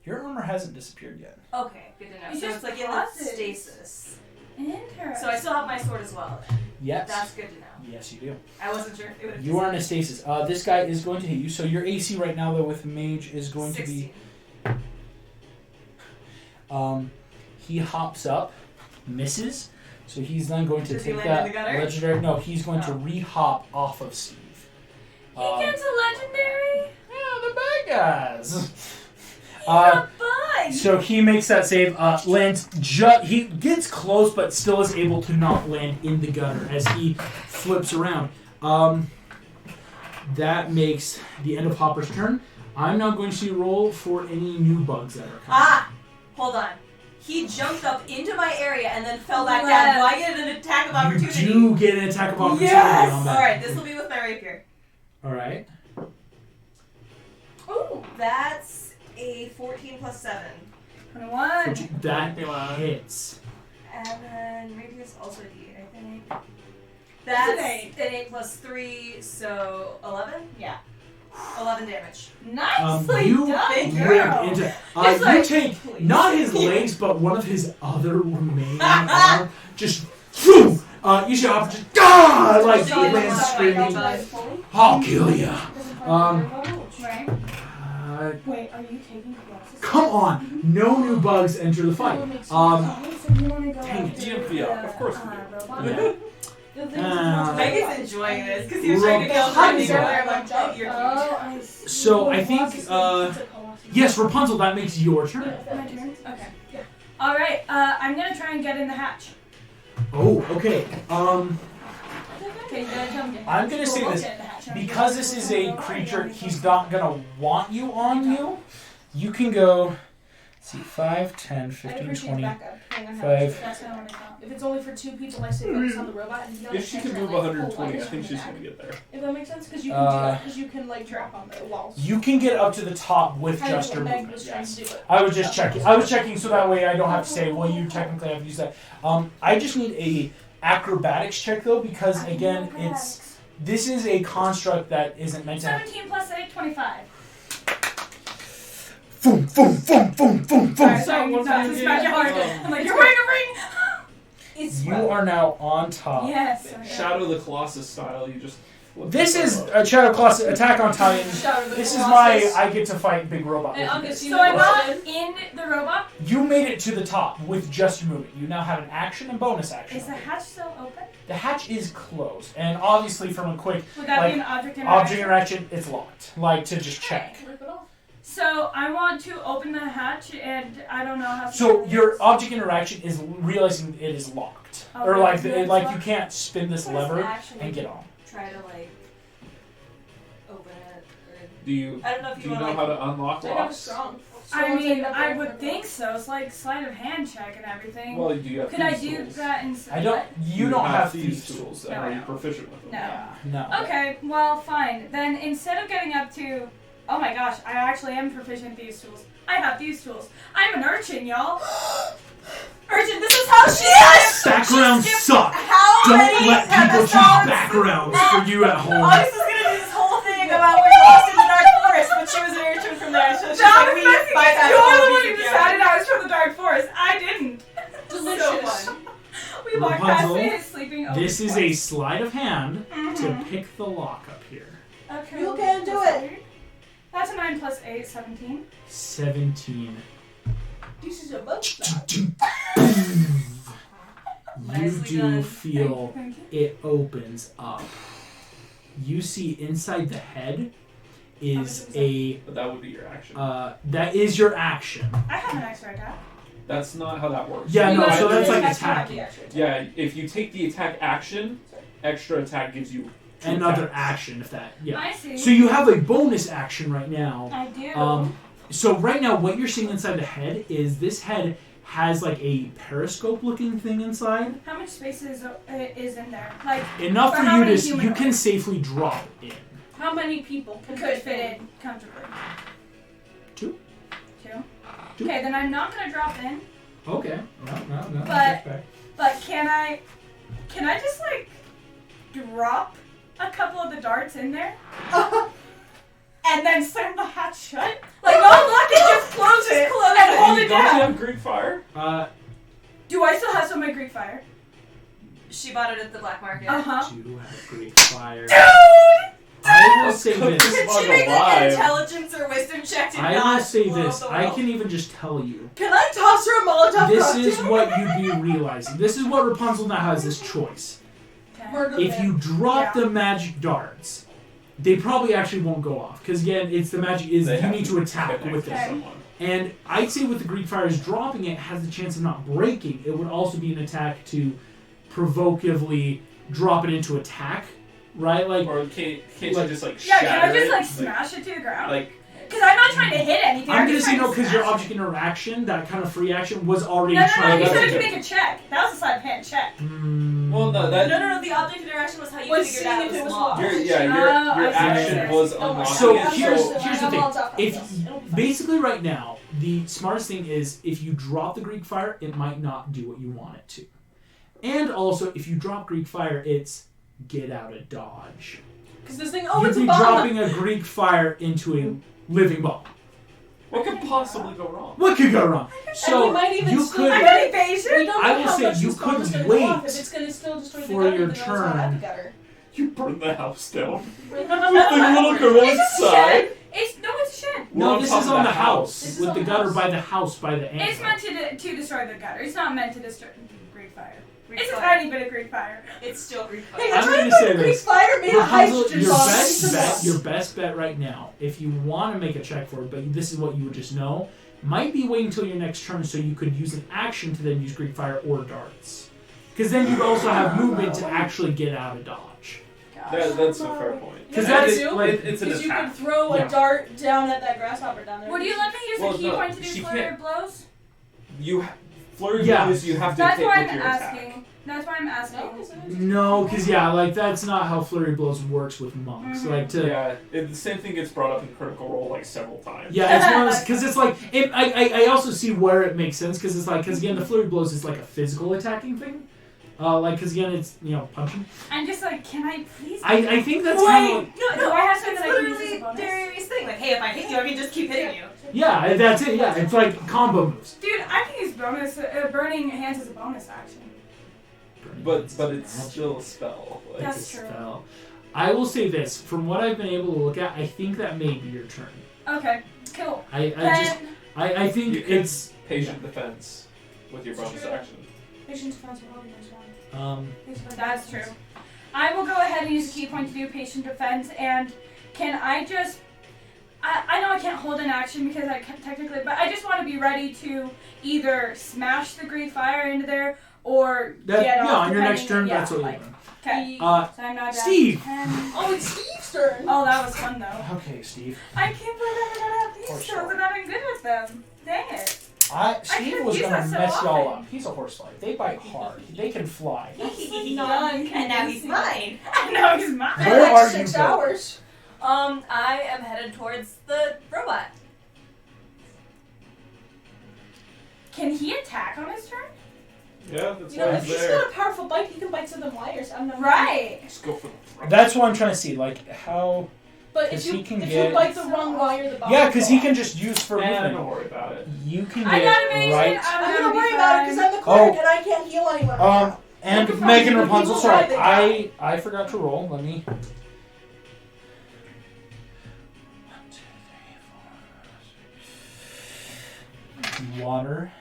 your armor hasn't disappeared yet. Okay, good to know. It So just it's in pauses. stasis. Interesting. So I still have my sword as well. Yes. That's good to know. Yes, you do. I wasn't sure if it would You are in a stasis. This guy is going to hit you. So your AC right now, though, with Mage is going 16. to be... he hops up, misses. So he's then going to Does he take land in that the gutter? legendary... No, he's going to re-hop off of Steve. He gets a legendary? Yeah, the bad guys. He's a bug! So he makes that save, lands he gets close, but still is able to not land in the gutter as he flips around. That makes the end of Hopper's turn. I'm now going to roll for any new bugs that are coming. Hold on. He jumped up into my area and then fell back down. Do I get an attack of opportunity? You do get an attack of opportunity Yes! on that. Alright, this will be with my rapier. Alright. Ooh, that's a 14 plus 7. 21. That hits. And then rapier's also a D8, I think. That's an an 8 plus 3, so 11? Yeah. 11 damage. Nicely You done, rip girl. into... Just you like, take please. not his legs, but one of his other remaining arm. Just... Phew! You see Hopper just... Ah! Like, So lands it's screaming. not I'll kill ya. Right. Wait, are you taking classes? Come on. No new bugs enter the fight. So you want to go dang it. after DMPR, the, of course we robot? Yeah. Megan's enjoying this because he was trying to kill Rapunzel. earlier. I'm like, oh, you're Oh, I see. So I think, yes, Rapunzel, that makes your turn. My turn? Okay. Yeah. Alright, I'm gonna try and get in the hatch. Oh, okay. Okay, you gotta tell me. I'm gonna say this. Because this is a creature, he's not gonna want you on you. You can go, let's see, 5, 10, 15, 20. Five. That's kind of what I thought. If it's only for 2 people, I say focus on the robot. And If she can move 120, I think she's gonna get there. If that makes sense, because you can do that, because you can drop on the walls. You can get up to the top with Kind of just your what Meg movement. was trying to Yes. do it. I was just checking. I was checking so that way I don't have to say, well, you technically have used that. I just need a acrobatics check though, because again, this is a construct that isn't meant to. 17 plus 8, 25. Boom, boom, boom, boom, boom, boom. Sorry, What's not that to smash again? your heart. I'm like, you're wearing a ring! You are now on top. Yes. Shadow of the Colossus style, you just. flip This the is robot. a Shadow Class attack on Titan. Shadow of the This is Colossus. my I get to fight big robot. And with I'm you. gonna see So I'm not in the robot? You made it to the top with just your movement. You now have an action and bonus action. Is the hatch still open? The hatch is closed, and obviously from a quick Would that Like, be an object interaction? object interaction, it's locked. Like to just check. Rip it off. So I want to open the hatch, and I don't know how to So do your this. object interaction is realizing it is locked, Oh, or like yeah, it's like you locked. can't spin this What does lever actually and get on. try to open it? Or... Do you I don't know if do you you want know to how to unlock I got locks? strong. I mean, I would think so. It's like sleight of hand check and everything. Well, do you have Could I thieves' do tools? that instead? I don't. You don't have thieves' thieves tools. No, And I are you don't. proficient with them? No. Yeah, no. Okay, well, fine. Then instead of getting up to, oh my gosh, I actually am proficient in these tools. I have these tools. I'm an urchin, y'all. Urchin, this is how she is. Backgrounds suck. How Don't many let people choose episodes? backgrounds for you at home. August was gonna do this whole thing about we're lost in the dark forest, but she was an urchin from there, so she's like, we bypassed You're all the of one these who together. decided I was from the dark forest. I didn't. Delicious. So fun. We walked past Rapunzel, his sleeping over. This is a sleight of hand Mhm. to pick the lock up here. Okay. You can do it. That's a 9 plus 8, 17. 17. This is a book. You Nicely do done. feel Thank you. it opens up. You see inside the head is a But that would be your action. that is your action. I have an extra attack. That's not how that works. Yeah, You no, guys so do that's the like attack, you have attacking. the extra attack. Yeah, if you take the attack action, extra attack gives you two Another attacks. action if that. Yeah. I see. So you have a bonus action right now. I do. So right now what you're seeing inside the head is this head has like a periscope looking thing inside. How much space is in there? Like Enough for for how you many to you humanoids? can safely drop in. How many people could can fit in comfortably? 2. 2. Two. Okay, then I'm not gonna drop in. Okay. No. But can I just like drop a couple of the darts in there? And then slam the hatch shut? Like, not lock it, just close it and hold it Don't you down. have Greek fire? Do I still have some of my Greek fire? She bought it at the black market. Uh-huh. Do have Greek fire. Dude! I will say Cook this. this Did bug she make an alive. intelligence or wisdom check to I not will say blow this. the I world? can even just tell you. Can I toss her a Molotov This cocktail? is what you'd be realizing. This is what Rapunzel now has this choice. Okay. Murder If them. you drop Yeah. the magic darts, they probably actually won't go off. Because again, it's the magic is They you have need to attack connect with to it. someone. And I'd say with the Greek fires, dropping it has the chance of not breaking. It would also be an attack to provocatively drop it into attack, right? Like, Or can't you Like- just like Yeah, shatter can I just it? like smash it to the ground? Like Because I'm not trying to hit anything. I'm gonna just say trying no to because your smash it. object interaction, that kind of free action, was already No, trying you to. said that's to okay. make a check. That was a sleight of hand check. well, no, that No, the object interaction was how you Was figured out seeing it if it was was locked. locked. your Oh, your I see. action Yeah. was Don't worry. unlocking So it. here's So the thing. Molotov If cocktails. It'll be fine. basically right now, the smartest thing is if you drop the Greek fire, it might not do what you want it to. And also, if you drop Greek fire, it's get out of dodge. Because this thing, You'd it's a be bomb. dropping a Greek fire into a living bomb. what could possibly go wrong? What could go wrong? And we So might even you still could. I got evasion. We don't know I will how say much you this bomb is could gonna go off. wait If it's going to still destroy the for gutter, your then it's not at the turn. gutter. You burned the house down. Right? With the little girl It's a inside. shed. It's a shed. No, We're this top is of on the the house, This is with on the the gutter house. by the house by the It's angle. meant to destroy the gutter. It's not meant to destroy Greek fire. Greek It's a fire. tiny bit of Greek fire. It's still Greek Hey, fire. I'm I'm trying gonna to say put Greek this. fire made a Rapunzel, hydrogen your bomb. your best bet right now, if you want to make a check for it, but this is what you would just know, might be waiting until your next turn so you could use an action to then use Greek fire or darts. Because then you'd also have movement to actually get out of dodge. That's a fair point. Because You know what that's to do? like it's an Because you attack. could throw Yeah. a dart down at that grasshopper down there. Would you let me use Well, a key no, point to do she flurry can't. of blows? Flurry of Yeah. blows you have to That's hit why with I'm your attack. asking. That's why I'm asking. No, is it? no, because like that's not how flurry blows works with monks. Mhm. Like to Yeah, the same thing gets brought up in Critical Role like several times. yeah, it's one of those because it's like I also see where it makes sense because it's like because again the flurry blows is like a physical attacking thing, like because again it's punching. I'm just like, can I please? I think that's kind of like, Do I have to It's like use this literally as a bonus? Darius' thing. Like, hey, if I hit you, I can just keep hitting you. yeah, that's it. Yeah, it's like combo moves. Dude, I can use bonus burning hands as a bonus action. But it's still a spell. Like, That's It's a true. spell. I will say this: from what I've been able to look at, I think that may be your turn. Okay, cool. I Then think You can- it's patient defense with your bonus action. Patient defense will help you next round. that's true. I will go ahead and use a key point to do patient defense, and can I just? I know I can't hold an action because I can't technically, but I just want to be ready to either smash the Greek fire into there or that, get yeah off. on your next depending- turn. That's what yeah, you're doing. Okay. So I'm now down to Steve! 10. Oh, it's Steve's turn! Oh, that was fun though. Okay, Steve. I can't believe I forgot have these Horse skills fight. and I've been good with them. Dang it. Steve could've was used gonna that so mess y'all often. up. He's a horsefly. They bite hard. They can fly. And now he's mine. I know he's mine. Where like are 6 you going? hours. I am headed towards the robot. Can he attack on his turn? Yeah, that's You know, why if he's he's there. got a powerful bite, he can bite to the wires. I'm not Right. Just go for the throat. That's what I'm trying to see. Like how? But 'Cause if he you can if get- you bite the wrong wire, the bomb Yeah, will because go he off. can just use for Don't movement. worry about it. You can I get got evasion. right. I'm gonna be worry about it because I'm the cleric and I can't heal anyone. And Look at Megan how many Rapunzel. people Sorry, die, they I forgot to roll. Let me. 1, 2, 3, 4, 5, 6. Water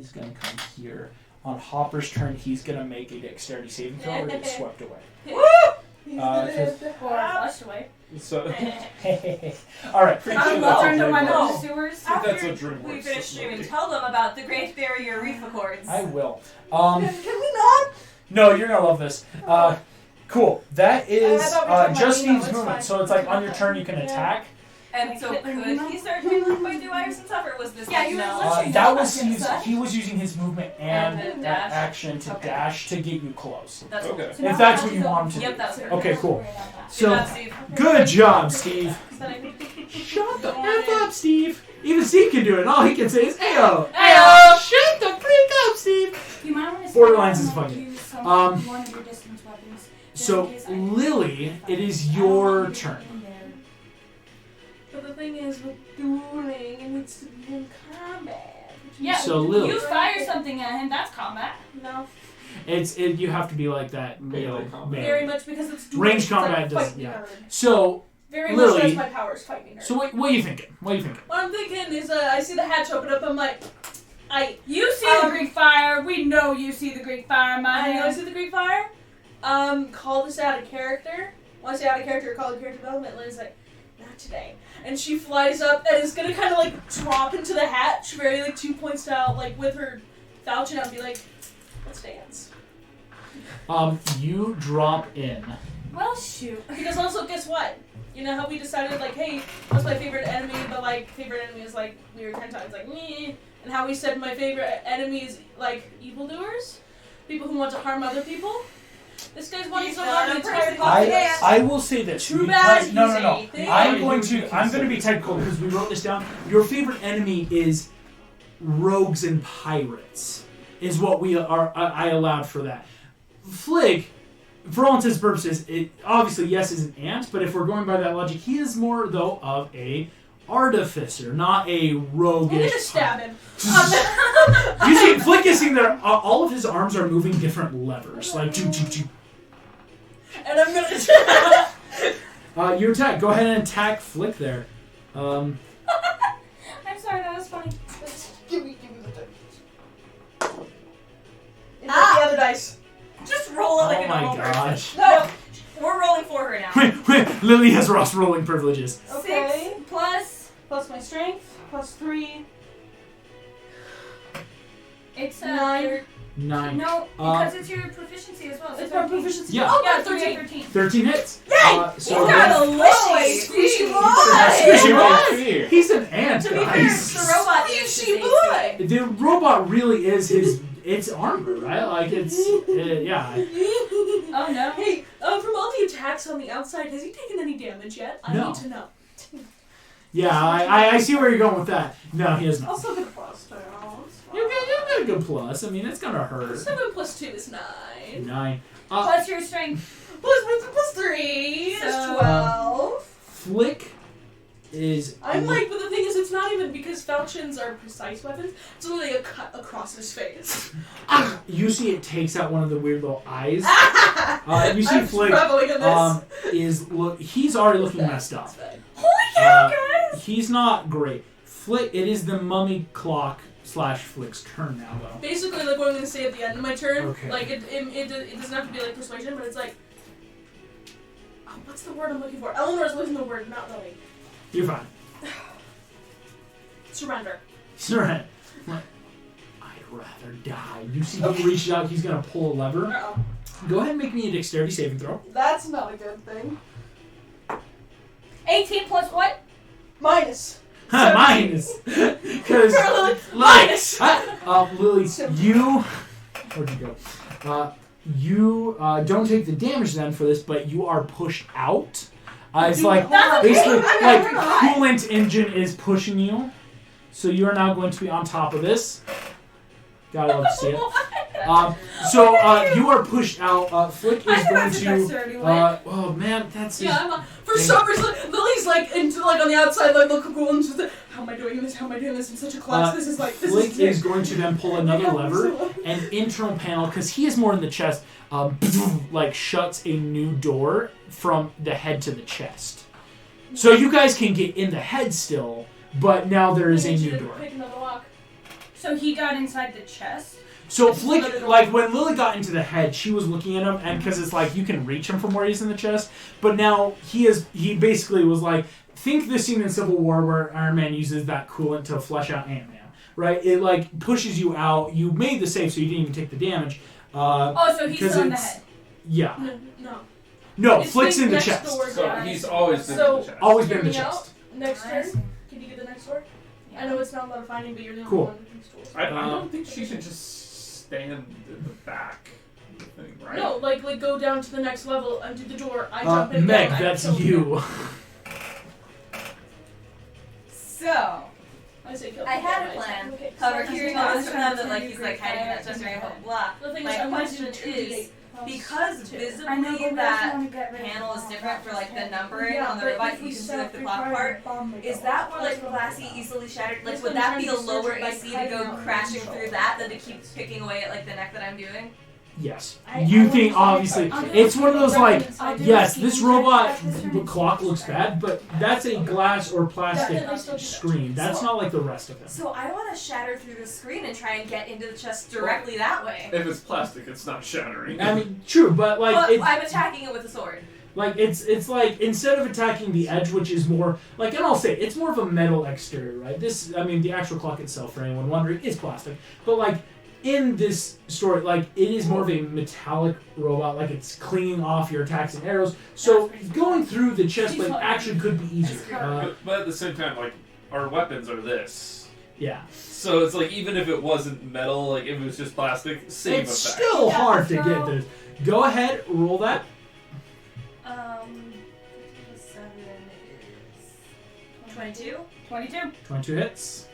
is gonna come here. On Hopper's turn, he's gonna make a dexterity saving throw or get swept away. He's Uh, gonna just- hit the- Or flushed away. So All right. I'm I'll going to take my that. little sewers. That's a After dream we works finish streaming, movie. tell them about the Great Barrier Reef Accords. I will. Can we not? No, you're gonna love this. Cool. That is I thought we were talking about just Nemo, Steve's it's movement. fine. So it's like on your turn you can Yeah. attack. And so could he start doing like my do wires and stuff, or was this Yeah, like you were no? literally- That was Such? he was using his movement and And that dash. action to Okay. dash to get you close. That's Okay. So now If that's we what have you to want go- him to Yep, do. that was Okay, cool. Good So job, Steve. good job, Steve. Is that anything? Shut the F up, Steve. Even Steve can do it. And all he can say is, "Ayo, Ayo." Shut the freak up, Steve." You might want to Borderlands is funny. use some one of your distance weapons. just So in case I- Lily, it is I don't your want you turn. in there. But the thing is, with dueling, it needs to be in combat. Yeah, So Lily, you fire something at him, that's combat. No, you have to be like that. Melee combat. melee. very much because it's dueling. Range it's like combat does- fight me yeah. nerd. So Very Lily- much that's my powers, fight me nerd. so what are you thinking? What are you thinking? What I'm thinking is, I see the hatch open up. I'm like, You see the Greek fire. We know you see the Greek fire, my I know I man. see the Greek fire. Call this out of character. When I say out of character, call it character development. Lynn's like, not today. And she flies up and is gonna kind of like drop into the hatch, very like 2 point style, like with her falchion out, and be like, let's dance. You drop in. Well, shoot. Because also, guess what? You know how we decided like, hey, what's my favorite enemy? But like, favorite enemy is like weird 10 times, like meh. And how we said my favorite enemy is like evildoers, people who want to harm other people. This guy's wanting to harm the entire populace. I will say this. Too bad because- no. he's a thing. I'm going to be technical because we wrote this down. Your favorite enemy is rogues and pirates. Is what we are. I allowed for that. Flick, for all intents and purposes, it obviously yes is an ant, but if we're going by that logic, he is more though of a artificer, not a roguish. I'm gonna stab him. You see, Flick is seeing there. All of his arms are moving different levers, like choo choo choo. And I'm gonna. Your attack. Go ahead and attack Flick there. I'm sorry, that was funny. Give me the dice. It's the other dice. Just roll it like Oh a my normal gosh. person. No, we're rolling for her now. Lily has Ross rolling privileges. Okay. 6 plus. Plus my strength. Plus 3. It's 9. 9. No, because it's your proficiency as well. So It's my 13. proficiency. Yeah. Oh, Yeah, yeah, 13. 13. 13 hits. Yay! So You got a Squishy squishy Squishy boy. boy. He's an ant, To be fair, guys. the robot is Squishy the boy. The robot really is it's armor, right? Like it's yeah. Oh no. Hey, from all the attacks on the outside, has he taken any damage yet? I No. need to know. Yeah, I see where you're going with that. No, he has I'll not. still get a plus 2. You got a good plus. I mean, it's gonna hurt. 7 plus 2 is 9. 9. Plus your strength. Plus 3 is So- 12. Flick is. I'm like, but the thing is, it's not even because falchions are precise weapons. It's literally a cut across his face. You see, it takes out one of the weird little eyes. You see, I'm Flick struggling in this. is look. He's already looking messed up. Holy cow, guys! He's not great. Flick. It is the mummy clock / Flick's turn now, though. Basically, like what I'm gonna say at the end of my turn, Okay. like it doesn't have to be like persuasion, but it's like, oh, what's the word I'm looking for? Eleanor's looking the word, not really. You're fine. Surrender. Surrender. I'd rather die. You see, he reaches out. He's gonna pull a lever. Uh-oh. Go ahead and make me a dexterity saving throw. That's not a good thing. 18 plus what? Minus. Mine is because Minus. Lily, you where'd you go? You don't take the damage then for this, but you are pushed out. It's like That's okay. basically like I'm not. coolant engine is pushing you, so you are now going to be on top of this. Gotta love to see it. You are pushed out. Flick is going to. Oh man, that's Yeah, just, for some reason, Lily's like into like on the outside, like looking cool, and she's like, "How am I doing this? How am I doing this in such a class? This is like this Flick is." is going to then pull another lever. An internal panel, because he is more in the chest, like shuts a new door from the head to the chest. So you guys can get in the head still, but now there is a new door. Pick another lock. So he got inside the chest? So Flick, like when Lily got into the head, she was looking at him, and because it's like you can reach him from where he's in the chest, but now he basically was like, think the scene in Civil War where Iron Man uses that coolant to flesh out Ant-Man, right? It like pushes you out. You made the save, so you didn't even take the damage. So he's still in the head. Yeah. No. No, It's Flick's been in the next chest. door, So guys. he's always been So- in the chest. Always been in the Hear me chest. Next I turn. see. Can you get the next sword? Yeah. I know it's not a lot of finding, but you're the only Cool. one with these tools. I don't think she should just stand in the back of the thing, right? No, like go down to the next level, undo the door, I jump in Meg, again, that's I kill you. So, I say kill I him had a again, plan. okay, However, so hearing that's all this from them that like he's like hiding in that chest area, blah blah blah. The thing My is, I want to do question 2d8 is, plus because 2. I know, visibly but we also that want to get rid of panel is the different for like the bomb. numbering Yeah, on the but robot, if you we can see set like the clock required part. bomb to Is go that off, more like that's what glassy, I'm easily shattered? Like, This would one that be a turns lower surgery by AC to hiding go on the crashing control. through that than to keep picking away at like the neck that I'm doing? Yes. I You want think to obviously I'll do it's a one of those healing like check. I'll do a yes, healing this check robot this turn the and clock see looks if bad, but that's a glass or plastic Definitely still do that. screen. That's So- not like the rest of them. So I want to shatter through the screen and try and get into the chest directly that way. If it's plastic, it's not shattering. I mean, true, but like But it, I'm attacking it with a sword. like it's like instead of attacking the edge, which is more like, and I'll say it's more of a metal exterior, right? This, I mean, the actual clock itself, for anyone wondering, is plastic, but like in this story, like it is more of a metallic robot, like it's clinging off your attacks and arrows. So going through the chest plate actually could be easier. But at the same time, like, our weapons are this. Yeah, So it's like, even if it wasn't metal, like, if it was just plastic, same it's effect. still Yeah, hard to so- get this. Go ahead, roll that. 7 is 22. 22. 22 hits.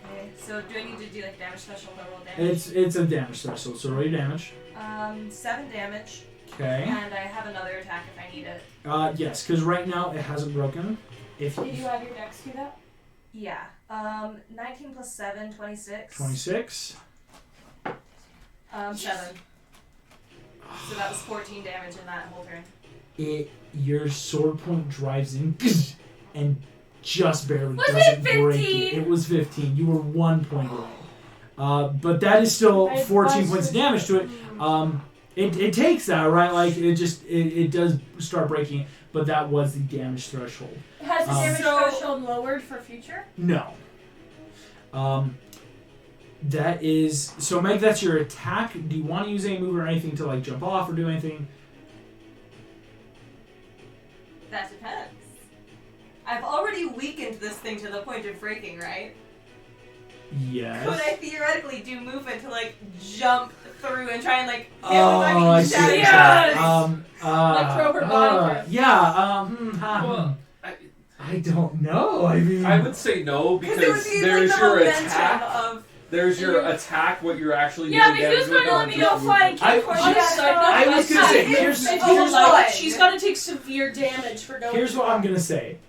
Okay, so do I need to do like damage special if I roll damage? It's a damage threshold, so roll your damage. 7 damage, Okay. and I have another attack if I need it. Yes, because right now it hasn't broken. If Did you have your dex do that? Yeah. 19 plus 7, 26. 26. 7. So that was 14 damage in that whole turn. Your sword point drives in and just barely Was doesn't it break 15? it. It was 15. You were 1 point away. But that is still I 14 plus points of damage to it. It takes that, right? Like it does start breaking, but that was the damage threshold. Has the damage So- threshold lowered for future? No. That is so, Meg. That's your attack. Do you want to use any move or anything to like jump off or do anything? That depends. I've already weakened this thing to the point of breaking, right? Yes. Could I theoretically do movement to like jump through and try and like hit Oh, with I my see. shadow? Yes! Like throw her body through. Well, I don't know. I mean, I would say no, Because it would because be there's like the your momentum attack. of. There's your attack, what you're actually Yeah, doing but damage who's going with, to not let me just go fly and movement. I- kick her? On a side note, I was gonna say, here's like, she's got to take severe damage for going. here's what I'm gonna say.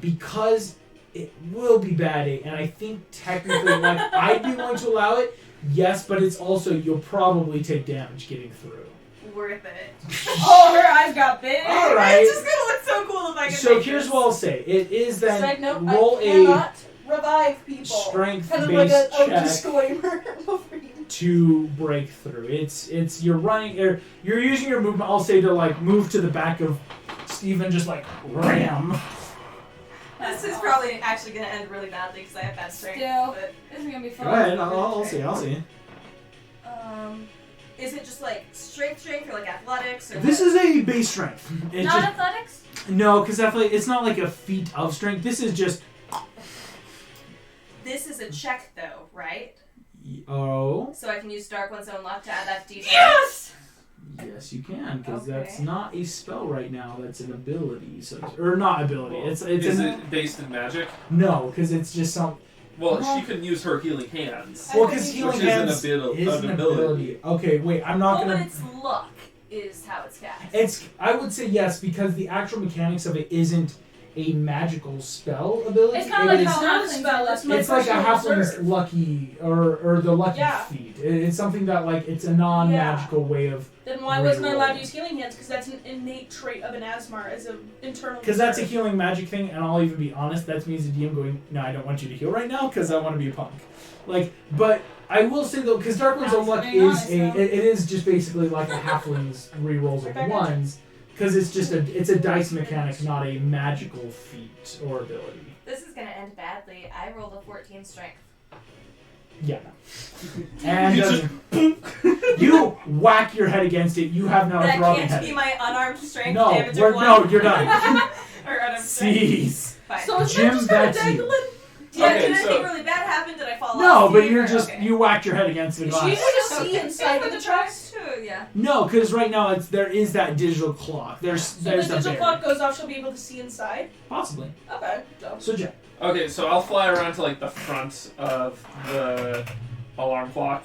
Because it will be bad, and I think technically, like, I'd be willing to allow it. Yes, but it's also you'll probably take damage getting through. Worth it. Oh, her eyes got big. All right. It's just gonna look so cool if I can. So make here's this. what I'll say. It is then Side note, roll I a cannot revive people. strength Kind of like a based disclaimer before you. to break through. It's you're running or you're using your movement. I'll say to like move to the back of Steven, just like ram. This is probably actually gonna end really badly because I have bad strength. Still. But, This is going to be Go fun. ahead. I'll see. I'll see. is it just like strength or like athletics? Or This what? is a base strength. It's Not just, athletics? no, because it's not like a feat of strength. This is just This is a check though, right? oh So I can use Dark One's Own Luck to add that d4. Yes! yes you can because that's Okay. not a spell right now. That's an ability. So or not ability. It's Is an, it based in magic? no because it's just some. Well, she can use her healing hands. Well, because Which healing is an hands ability- is an an ability. Okay, wait. I'm not Well, but gonna. it's luck is how it's cast. It's. I would say yes because the actual mechanics of it isn't a magical spell ability. It's kind of like It is- how not a halflings spell, are it's my it's like a personal halfling's reserve. lucky or the lucky Yeah. feat. It's something that like it's a non-magical way of Then why wasn't I allowed to Reroll. use healing hands? Because that's an innate trait of an Asmar as an internal. because that's a reserve. healing magic thing, and I'll even be honest. That means the DM going, no, I don't want you to heal right now because I want to be a punk. Like, but I will say though, because Dark One's Own Luck Being is honest, a though. it is just basically like a halfling's rerolls of ones. Because it's just a dice mechanic, not a magical feat or ability. This is gonna end badly. I rolled a 14 strength. Yeah. And You just- you whack your head against it. You have now a That throbbing can't head. be my unarmed strength No, damage of 1. no, you're done. Or out of strength. Jeez. Fine. So it's Jim, not just kind of that's you. dangling? Yeah, Okay, did so- anything really bad happen? Did I fall off? No, but Steve? you're Or- just okay. you whacked your head against the Is she glass. able to see Okay. inside With of the the tracks? too, yeah. No, because right now there is that digital clock. There's So the there's digital barrier. clock goes off, she'll be able to see inside? Possibly. Okay. So. So Jeff. Okay, so I'll fly around to like the front of the alarm clock.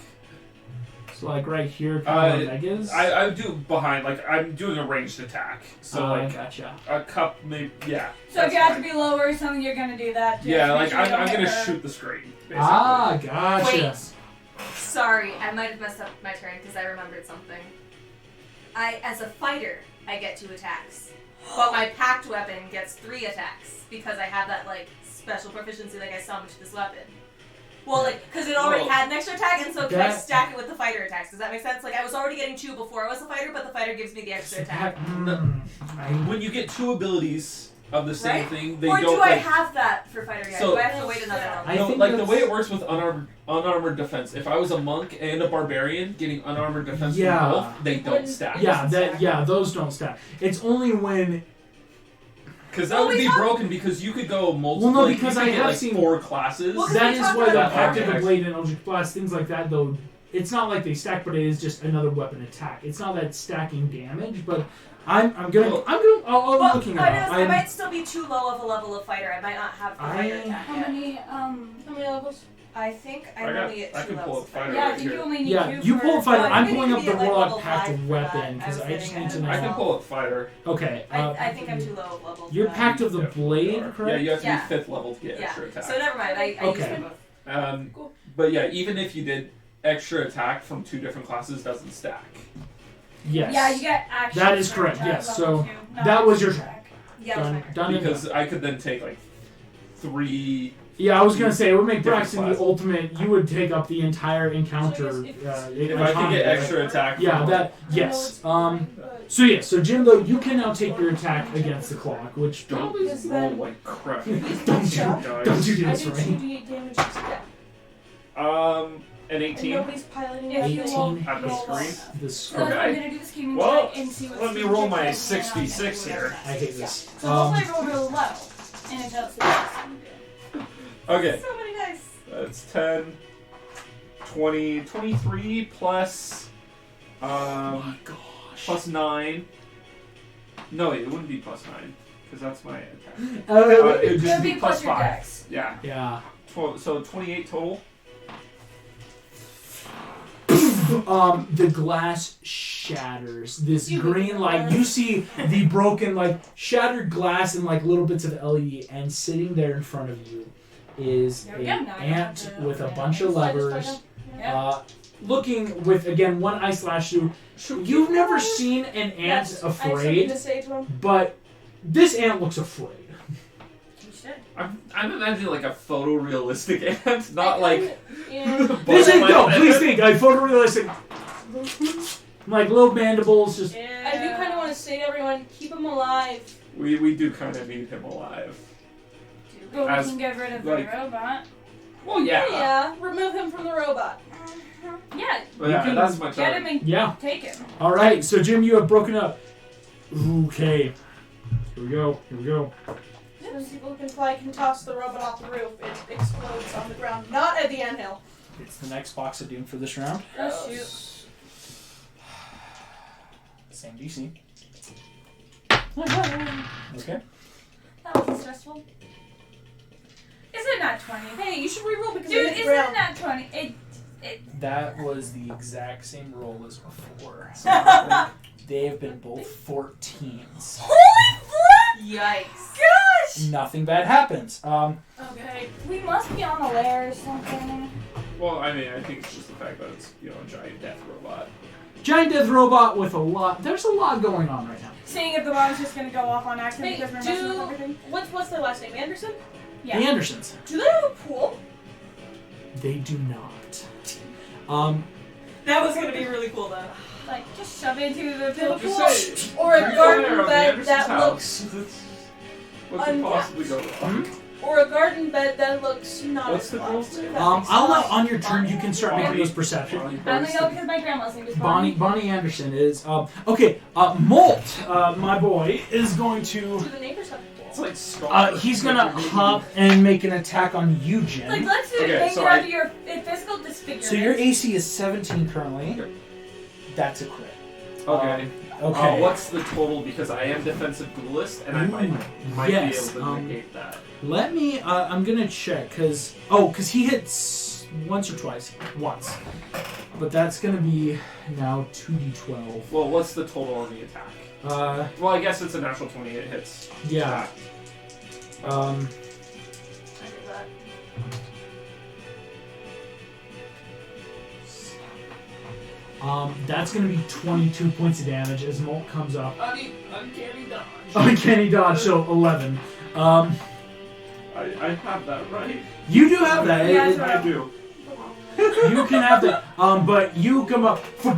So like right here, kind of where Meg is. I do behind, like I'm doing a ranged attack. So like gotcha. a cup, maybe, yeah. So if that's you have to fine. be lower or something, you're gonna do that. Just Yeah, make like sure you don't I'm hit gonna her. shoot the screen. Basically. Ah, gotcha. Wait. Sorry, I might have messed up my turn because I remembered something. As a fighter, I get 2 attacks. But my packed weapon gets 3 attacks because I have that, like, special proficiency, like I summoned to this weapon. Well, like, because it already Whoa. had an extra attack, and so can I That- stack it with the fighter attacks? Does that make sense? Like, I was already getting 2 before I was a fighter, but the fighter gives me the extra attack. When you get 2 abilities of the same Right? thing, they Or don't do I like. have that for fighter guy? So- Do I have to wait another round? I No, think like the that's- way it works with unarmored defense. If I was a monk and a barbarian getting unarmored defense Yeah. from both, they don't stack. Yeah, those don't stack. It's only when Because that Well, would we be have- broken because you could go multiple. Well, no, like, because you I could get, have like, seen- 4 classes. Well, that we is talked why the about Pact of that. the Blade and Eldritch Blast, things like that, though, it's not like they stack, but it is just another weapon attack. It's not that stacking damage, but I'll be Well, looking I, at I it. might still be too low of a level of fighter. I might not have the fighter attack How yet. many? How many levels? I think I I'm got- only at I 2 can pull levels up of fighter. fighter. Yeah, I right think here. you only need Yeah, 2 you for- pull fighter. Oh, I'm I think pulling we up need the to be at, like, Warlock level Pact 5 of for Weapon, that. because I I was just getting need to ahead know. of I can myself. pull up fighter. Okay. I think I'm too low of level. Your for that. Pact of the Yeah. Blade, Yeah, correct? you have to Yeah. be 5th level to get Yeah. extra attack. So never mind. I Okay. used them both. Cool. But yeah, even if you did extra attack from 2 different classes, doesn't stack. Yes. Yeah, you get action. That is for correct, that yes. level So, two, not that was your attack. Yeah, Done. that's my turn. Done and done. Because I could then take like 3. Yeah, I was gonna say it would make Different Braxton the classes. ultimate. You would take up the entire encounter. So I guess If I could get extra attack. Yeah, from, that yes. So yeah, so Jim, though, you can now take your attack against the clock, which Don't probably Yes, roll then- like crap. don't you don't you do I this do for me. 2d8 damage instead. An And 18. nobody's piloting If you 18 won't at the roll screen. well. The So I'm Okay. gonna do the scheming Well, check and see what let me scheming roll check my does, and then I'll 66 do whatever here. that I is. hate this. So hopefully I roll real low, and it tells me. Okay, So many dice. that's 10, 20, 23 plus, Oh my gosh. plus 9. No, wait, it wouldn't be plus 9, because that's my attack. It would It'll just be be plus plus your 5. dex. Yeah, Yeah. so 28 total. The glass shatters. This green light. You see the broken, like shattered glass and like little bits of LED, and sitting there in front of you is There we an go, now you have ant to- with a yeah. bunch of levers. Yeah. Looking with again one eye slash through. You've never seen an ant I have something afraid, to say to him. but this ant looks afraid. You should. I'm imagining like a photorealistic ant, not I like. can- yeah. This ain't no. Please think. Like photorealistic. Like little mandibles, just. Yeah. I do kind of want to say to everyone, keep him alive. We do kind of need him alive. But we as, can get rid of like- the robot. Well, yeah. Yeah, remove him from the robot. Yeah, But yeah, You can that's my get him turn. and Yeah. take him. All right. So Jim, you have broken up. Okay. Here we go. Here we go. So people who can fly can toss the robot off the roof. It explodes on the ground, not at the anthill. It's the next box of doom for this round. Oh shoot. Same DC. Okay. That wasn't stressful. Is it not 20? Hey, you should reroll because Dude, it is hit it ground. not 20? That was the exact same roll as before. So they've been both 14s. Holy flip! Yikes. Gosh! Nothing bad happens. Okay, we must be on a lair or something. Well, I mean, I think it's just the fact that it's, you know, a giant death robot. Giant death robot with a lot. There's a lot going on right now. Seeing if the bomb's just gonna go off on accident Hey, because we're messing with everything. what's their last name? Anderson? Yeah. The Andersons. Do they have a pool? They do not. That was gonna be really cool though. Like, just shove it into the Just pillow. say- Or a garden bed that looks, What could untapped. possibly go wrong? or a garden bed that looks not What's as the fun. goal? If that makes I'll sense. let on your turn. You can start making Bonnie. those perception. I only know because my grandma's name is Bonnie Anderson is okay. Molt, my boy, is going to. Do the neighbors have a pool? It's like scar. He's gonna hop and make an attack on you, Jen. Like, let's do Okay, make so it out of your physical disfigurement. So your AC is 17 currently. Yep. That's a crit. Okay. Okay. What's the total? Because I am defensive duelist, and I might yes, be able to negate that. Let me. I'm gonna check because he hits once or twice. Once, but that's gonna be now 2d12. Well, what's the total on the attack? Well, I guess it's a natural 20. It hits. Yeah. I did that. That's going to be 22 points of damage as Molt comes up. Uncanny dodge. Uncanny dodge, so 11. I have that right. You do have that. Yeah, I do. You can have that. But you come up for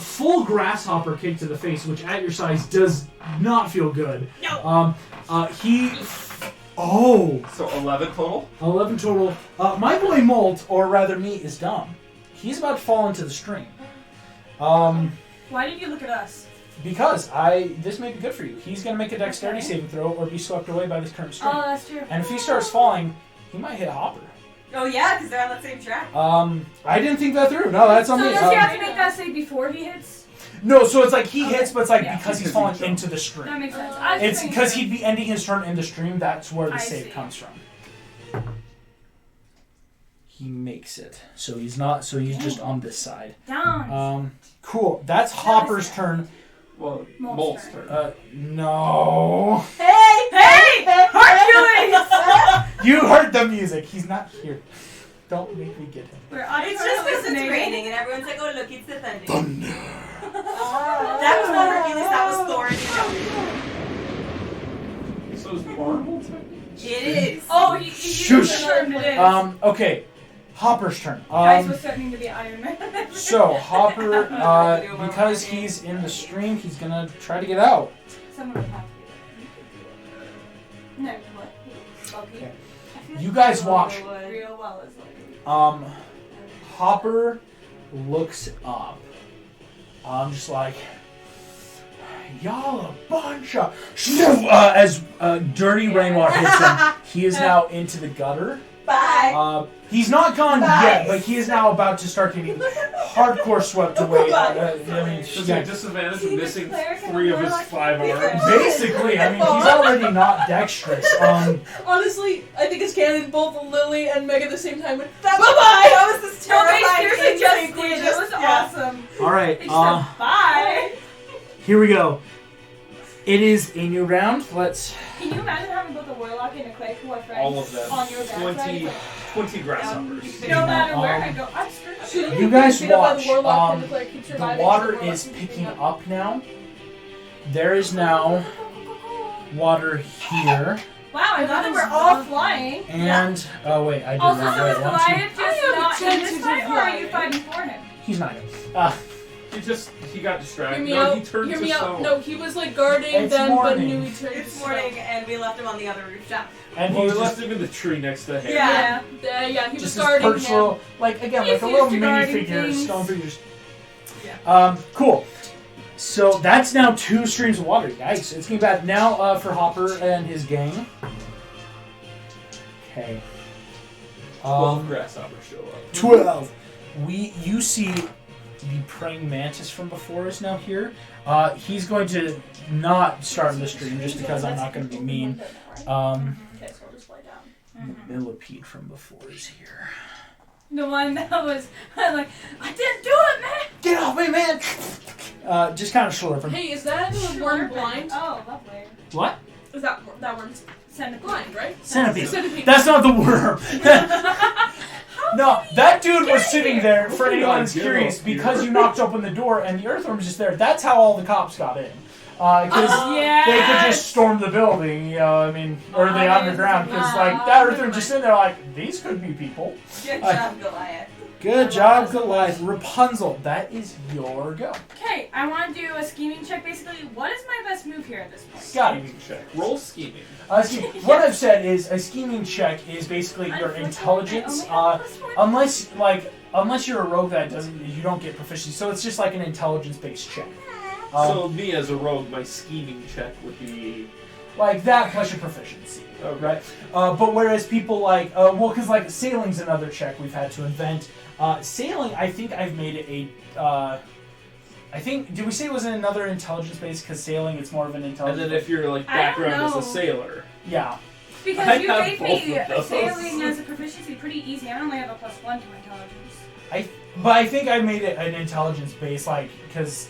full grasshopper kick to the face, which at your size does not feel good. No. So 11 total? 11 total. My boy Molt, or rather me, is dumb. He's about to fall into the stream. Why did you look at us? Because this may be good for you. He's going to make a dexterity saving throw or be swept away by this current stream. Oh, that's true. And if he starts falling, he might hit Hopper. Oh yeah, because they're on the same track. I didn't think that through. No, that's on So me. does he have to make that save before he hits? No, so it's like he hits, but it's like Yeah. because he's falling into the stream. That makes sense. It's because he'd be ending his turn in the stream. That's where the save see. comes from. He makes it, so he's not. So he's just on this side. Down. Cool. That's Hopper's turn. Well, Molt's Molt's turn. No. Hey! Hercules! You heard the music. He's not here. Don't make me get him. We're on It's just because it's raining and everyone's like, oh look, it's the thunder. That was not Hercules, that was Thor and he jumped. So is Marvel It is. Oh, he Shush. turned it in. Okay. Hopper's turn. Guys was threatening to be Iron Man. So Hopper, because he's in the stream, he's gonna try to get out. Someone would have to be there. No, what? Okay. You guys watch. Real well is like. Hopper looks up. I'm just like, y'all a bunch of. As dirty rainwater hits him, he is now into the gutter. Bye. He's not gone Bye. yet, but he is now about to start getting hardcore swept away. Does he have disadvantage of missing 3 of his 5 arms? Basically, I mean, he's already not dexterous. Honestly, I think it's canon. Both Lily and Meg at the same time went, Bye-bye. That was this No, they terrifying seriously thing just they did. It just- was yeah. awesome. All right, They just said bye. here we go. It is a new round. Let's. Can you imagine having both a warlock and a cleric who are friends All of them. on your backside? 20 grasshoppers. No matter where I go, I'm screwed. You guys beat up by watch. The, warlock and the, cleric keep The surviving, water so the warlock is keeps picking beating up now. There is now water here, Wow, I thought that we're all flying. and oh wait, I did Also, not so is wait. One, two. Goliath just I am not in this attentive fight, or are you Goliath. fighting for him? He's not here. He got distracted. Hear me No, out. he turned Hear to me out. stone. No, he was like guarding It's them, but morning. knew he turned It's to morning and we left him on the other rooftop. And Well, we he's left him in the tree next to him. Yeah. Yeah, he was just this guarding perched him. little, like again, He's like a little used to mini guarding figure, things. stone figures. Cool. So that's now 2 streams of water. Yikes! It's getting bad now for Hopper and his gang. Okay. 12 grasshoppers show up. 12. You see the praying mantis from before is now here. He's going to not start the stream just because I'm not going to be mean. Okay, so I'll just lay down. The millipede from before is here. The one that was like, I didn't do it, man. Get off me, man! Just kind of slurping. Hey, is that worm blind? Oh, lovely. What? Is that worm's Send it blind, right? Centipede. Centipede. That's not the worm. No, that dude was sitting there, for anyone who's Get curious, off here. because you knocked open the door and the earthworm was just there. That's how all the cops got in. Because Yes. they could just storm the building, you know, I mean, or the underground, because, like, that earthworm just sitting there like, these could be people. Good job, Goliath. Good job, Goliath. Rapunzel, that is your go. Okay, I want to do a scheming check. Basically, what is my best move here at this point? Got it. Scheming check. Roll scheming. What I've said is a scheming check is basically your intelligence, unless you're a rogue that you don't get proficiency, so it's just like an intelligence-based check. So me as a rogue, my scheming check would be Like that plus your proficiency, Okay. right? But whereas people like, because like sailing's another check we've had to invent. Sailing, I think I've made it a. I think, did we say it was in another intelligence base? Because sailing, it's more of an And intelligence. then if your like I don't background is know. a sailor. Yeah. Because I you have gave both me of those. sailing as a proficiency pretty easy. I only have a +1 to intelligence. But I think I made it an intelligence base, like, because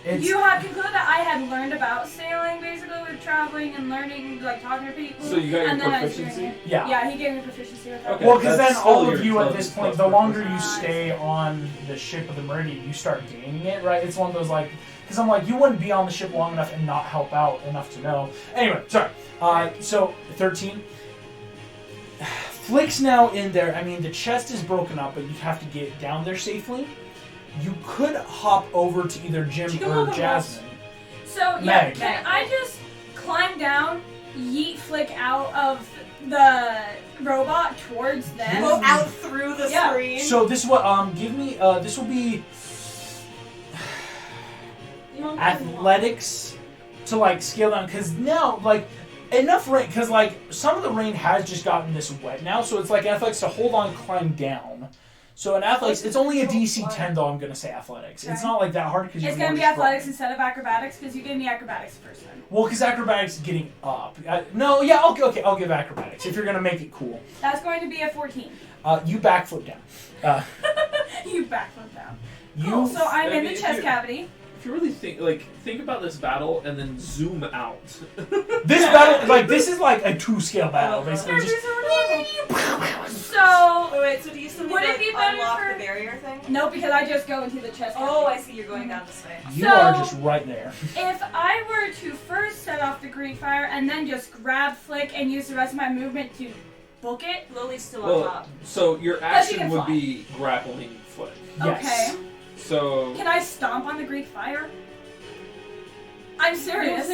it's. You had concluded that I had learned about sailing, basically, with traveling and learning, like, talking to people. So you got your and then I was doing proficiency? it. Yeah. Yeah, he gave me proficiency with that. Okay. Well, because then That's all still of your you at this intelligence point, plus the longer you proficiency. stay on the ship of the Meridian, you start gaining it, right? It's one of those, like, because I'm like, you wouldn't be on the ship long enough and not help out enough to know. Anyway, sorry. So, 13. Flick's now in there. I mean, the chest is broken up, but you have to get down there safely. You could hop over to either Jim She can or walk on Jasmine. So, yeah, Meg. can I just climb down, yeet Flick out of the robot towards them? Go out through the Yeah. screen. So this is what give me this will be athletics to like scale down because now like enough rain because like some of the rain has just gotten this wet now, so it's like athletics to hold on, climb down. So in athletics, it's only a DC 10 though. I'm gonna say athletics. It's Okay. not like that hard because It's going to be athletics instead of acrobatics because you gave me acrobatics first time. Well, because acrobatics is getting up. No, yeah, okay, I'll give acrobatics if you're gonna make it cool. That's going to be a 14. You backflip down. You backflip down. You Cool, so I'm I in mean, the if chest you- cavity. If you really think about this battle and then zoom out. this battle like this is like a 2-scale battle basically. Just, So, Wait, so do you still need Would to it be better unlock for- the barrier thing? no, because I just go into the chest cavity. Oh, I see. You're going down this way. you So- are just right there. If I were to first set off the Greek fire and then just grab Flick and use the rest of my movement to book it, Lily's still on Well, top. so your she action can would fly. be grappling Flick. Yes. okay. So Can I stomp on the Greek fire? I'm serious.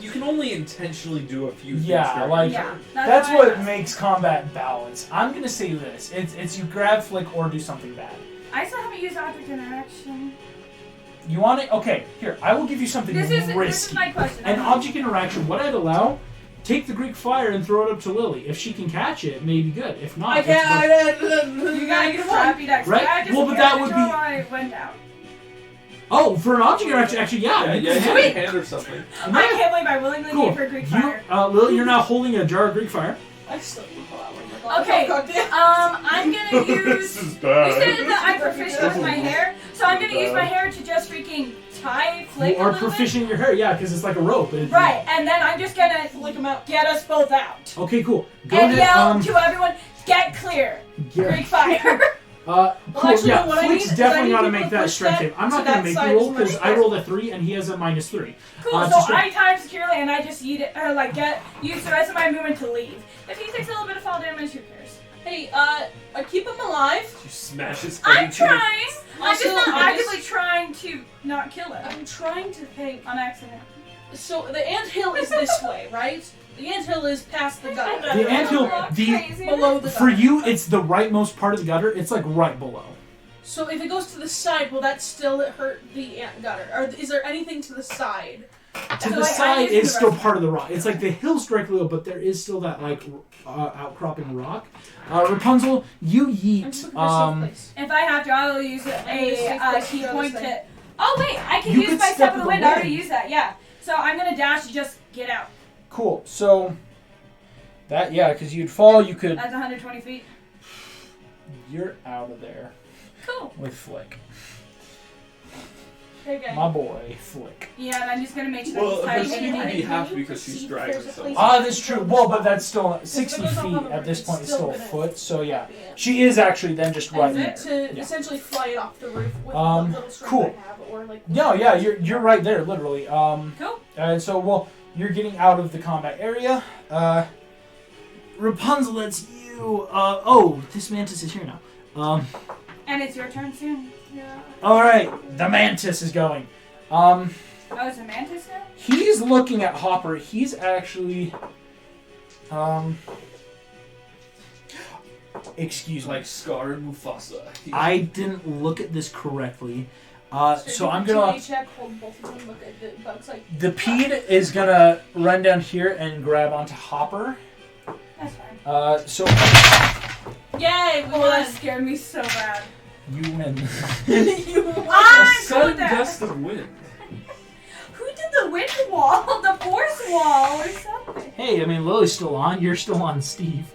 you can only intentionally do a few things. Yeah, during like- your Yeah, turn. That's why I what asked. makes combat balanced. I'm gonna say this. It's you grab Flick or do something bad. I still haven't used object interaction. You want it? Okay, here, I will give you something This is risky. my question. An object interaction, what I'd allow, take the Greek fire and throw it up to Lily. If she can catch it, maybe good. If not, I it's can't. You gotta get a crappy dex. Right? I just Well, but that would until be- I went out. Oh, for an object interaction, actually, yeah. you Yeah, can you have can it. hand or something. I can't believe I willingly Cool. gave her Greek You, fire. Lily, you're now holding a jar of Greek fire. I still need to pull out one. Okay, Oh, God damn. I'm gonna use. is You said that I'm proficient with my This is hair, so I'm gonna use my hair to just freaking tie Flick You a are little proficient in your hair, yeah, because it's like a rope. bit. Right, and then I'm just gonna Flick him out. get us both out Okay, cool. Go and ahead. yell to everyone, "Get clear!" yeah. Greek fire. Cool. actually, Yeah, no, what I Flick's need is definitely I need got to people make to that push strength that save. I'm to not going to that make side the roll as because much I as- rolled a 3 and he has a -3. Cool. It's So just a- I time securely, and I just use it, or like use the rest of my movement to leave. If he takes a little bit of fall damage, who cares? Hey, I keep him alive. You smash his head I'm into the- trying. I'm just Also, not I actively trying to not kill him I'm trying to think. on accident. So the anthill is this way, right? The anthill is past the gutter. The anthill, Below the for gutter. you, it's the rightmost part of the gutter. It's like right below. So if it goes to the side, will that still hurt the ant gutter? Or is there anything to the side? To So, the like, I side use is the still rest- part of the rock. It's like the hill's directly below, but there is still that like outcropping rock. Rapunzel, you I'm yeet. just looking for a safe place. If I have to, I will use I'm gonna safe place key to throw point this to. thing. Oh wait, I can You use could my step step of of the the wind. I already wind. used that. Yeah. So I'm gonna dash to just get out. Cool. So that because you'd fall, you could. That's 120 feet. You're out of there Cool. with Flick, Okay. my boy Flick. Yeah, and I'm just gonna make sure Well, that her he's speed tight. would be Can half you because she's perceive dragging there's a herself. place- That's true. Well, but that's still 60 If it goes up feet on the at this roof, point. it's It's still a still foot. So yeah, Yeah. she is actually then just right Is there. it to Yeah. essentially fly it off the roof with Um, the little string cool. I have, or like? No, yeah, you're right there, literally. Cool. So well, you're getting out of the combat area. Rapunzel, it's you. This mantis is here now. And it's your turn soon. Yeah. All right, the mantis is going. Oh, it's a mantis now? He's looking at Hopper. He's actually, excuse me. Like Scar and Mufasa. I didn't look at this correctly. So I'm gonna. Check, hold both of them, look at the bugs like. The Pede is gonna run down here and grab onto Hopper. That's fine. So Yay! We Oh, won. that scared me so bad. you win. You won. I'm cool Sudden with that. gust of wind. Who did the wind wall? The force wall or something? Hey, I mean Lily's still on. You're still on, Steve.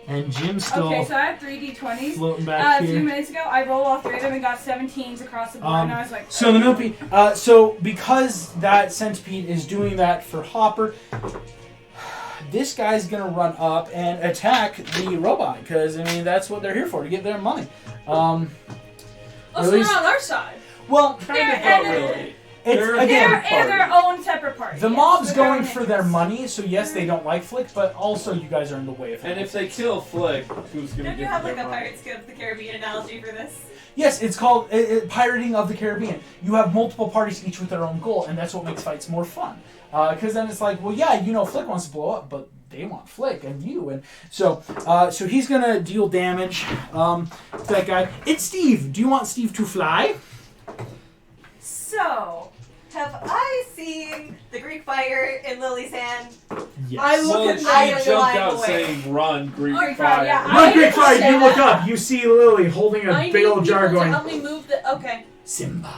And Jim's still Okay, so I have 3 d20s. floating back A few here. minutes ago, I rolled all 3 of them and got 17s across the board, and I was like, So the millipede. So because that centipede is doing that for Hopper, this guy's gonna run up and attack the robot because I mean that's what they're here for, to get their money. Oh, so Release- they're on our side. Well, They're Not in- really. it's They're- again. they're in their own separate party. The yes, mob's so they're going in for it. their money, so yes, they don't like Flick, but also you guys are in the way of it. And if they kill Flick, who's gonna Don't give you have them like a their money? Pirates of the Caribbean analogy for this? Yes, it's called Pirating of the Caribbean. You have multiple parties, each with their own goal, and that's what makes fights more fun. Because then it's like, well, yeah, you know, Flick wants to blow up, but they want Flick and you, and so he's gonna deal damage to that guy. It's Steve. Do you want Steve to fly? So, have I seen the Greek fire in Lily's hand? Yes. I look Well, at she I am jumped lying out away. saying, "Run, Greek Greek fire!" fire, yeah. Run, Greek fire! understand You look that. up. You see Lily holding a I big need old jar people to going. help me move the. Okay. Simba.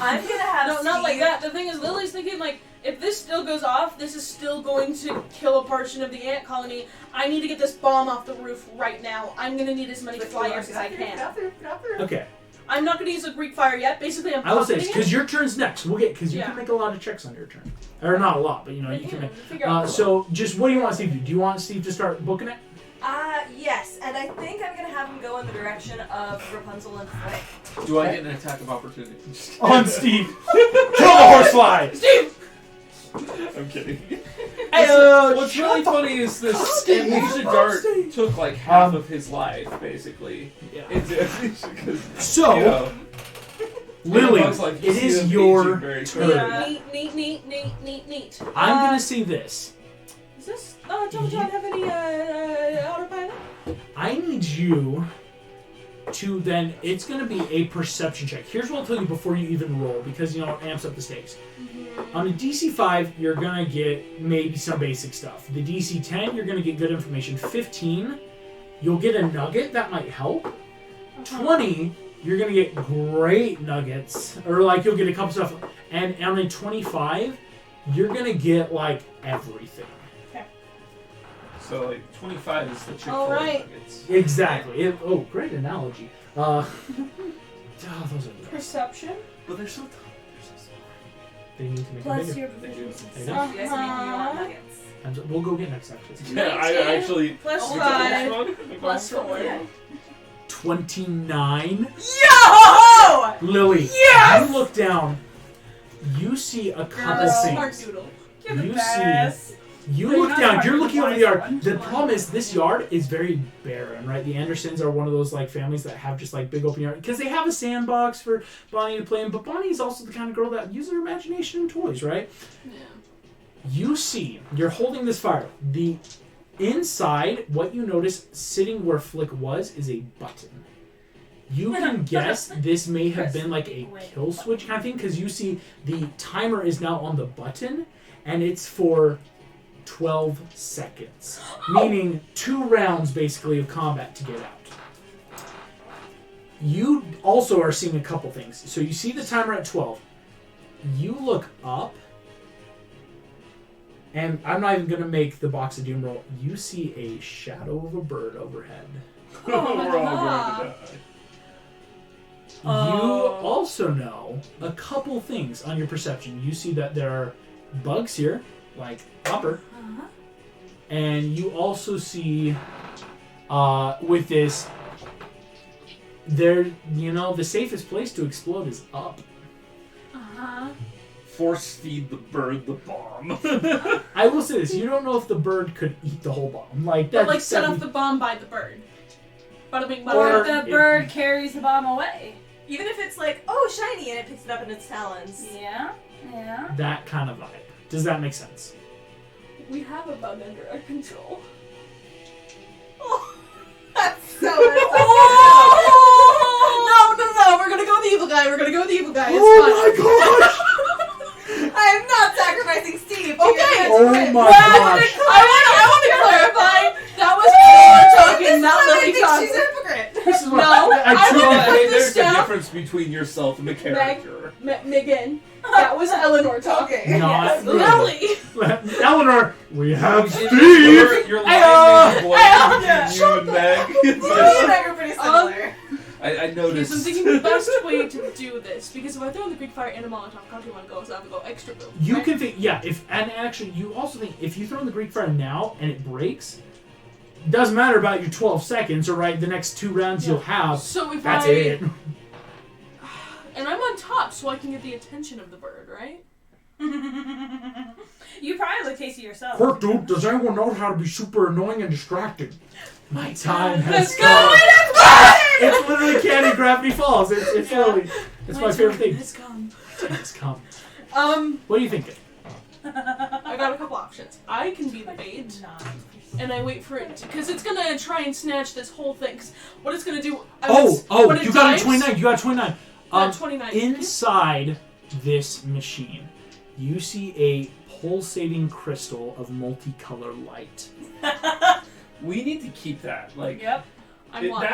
I'm gonna have No, not like Steve- that. The thing is, Lily's thinking like, if this still goes off, this is still going to kill a portion of the ant colony. I need to get this bomb off the roof right now. I'm gonna need as many flyers as I can. Okay. I'm not gonna use a Greek fire yet. Basically, I'm I will say this pocketing because your turn's next. We'll get because you Yeah. can make a lot of checks on your turn, or not a lot, but you know you can make. Figure out. So just what do you want Steve to do? Do you want Steve to start booking it? Yes, and I think I'm gonna have him go in the direction of Rapunzel and Flick. Do I get an attack of opportunity? On Steve. Kill the horsefly. Steve. I'm kidding. Hey, What's really funny is this Steve, ninja calm dart Steve. took like half Um, of his life, basically. Yeah. It did. 'Cause, So you know, Lily, it looks like you it see is them your aging very turn. quickly. Neat. I'm gonna say this. Is this? Don't John have any autopilot? I need you to then. It's gonna be a perception check. Here's what I'll tell you before you even roll, because you know it amps up the stakes. On a DC 5, you're gonna get maybe some basic stuff. The DC 10, you're gonna get good information. 15, you'll get a nugget that might help. 20, you're gonna get great nuggets, or like you'll get a couple stuff. And on a 25, you're gonna get like everything. So like 25 is the Chick-fil-A All right. nuggets. Exactly. Great analogy. Those are the best. Perception. But they're so tough. They need to make plus it bigger. your proficiency. There you go. You guys need to want nuggets. We'll go get next actually. Yeah, I 19 actually. plus Oh, 5 which plus one? 4. 29. Yo! Lily, Yes! you look down. You see a couple Girl. Smart things. doodle. You're the You best. You You're look not down. smart, You're you're looking the over the yard. wise one. The problem is this yard is very barren, right? The Andersons are one of those like families that have just like big open yard because they have a sandbox for Bonnie to play in. But Bonnie is also the kind of girl that uses her imagination and toys, right? Yeah. You see, you're holding this fire. The inside, what you notice sitting where Flick was is a button. You can guess this may have been like a kill switch kind of thing because you see the timer is now on the button and it's for 12 seconds, meaning 2 rounds basically of combat to get out. You also are seeing a couple things. So you see the timer at 12. You look up. And I'm not even going to make the box of doom roll. You see a shadow of a bird overhead. We're all going to die. You also know a couple things on your perception. You see that there are bugs here, like Hopper. And you also see, with this, the safest place to explode is up. Force feed the bird the bomb. I will say this: you don't know if the bird could eat the whole bomb. Like But that. like set off the bomb by the bird. Bada bing, bada Or bing. the bird carries the bomb away. Even if it's like, oh, shiny, and it picks it up in its talons. Yeah. That kind of vibe. Does that make sense? We have a bug under our control. That's so. Oh! No! guy. It's Oh fine. my gosh! I am not sacrificing Steve. Okay. Oh my gosh! I want to clarify. That was talking, not Lily She's talking. a hypocrite. This is what No, I I truly wanna- Hey, put this there's a down. difference between yourself and the character. Megan. That was Eleanor talking. Okay. Not Lily. Eleanor, we have Steve! Your line is blending between you and Meg. You and I are pretty similar. I Okay, noticed. so I'm thinking the best way to do this, because if I throw in the Greek fire and a Molotov cocktail one goes, I'm gonna go extra boom. You right? can think, yeah, and actually, you also think if you throw in the Greek fire now and it breaks, doesn't matter about your 12 seconds, or right, the next 2 rounds you'll have. So if That's I it. and I'm on top, so I can get the attention of the bird, right? You probably look tasty yourself. Quirk, dude, does anyone know how to be super annoying and distracting? My time has Let's go! come. It's literally Candy Gravity Falls. It's Yeah. literally, it's my favorite thing. Has come. It's come. What What are you thinking? I got a couple options. I can be the bait, and I wait for it because it's gonna try and snatch this whole thing. 'Cause what it's gonna do? when it You got a dives- 29. You got a 29. 29. Inside this machine, you see a pulsating crystal of multicolor light. We need to keep that. Like, Yep. I want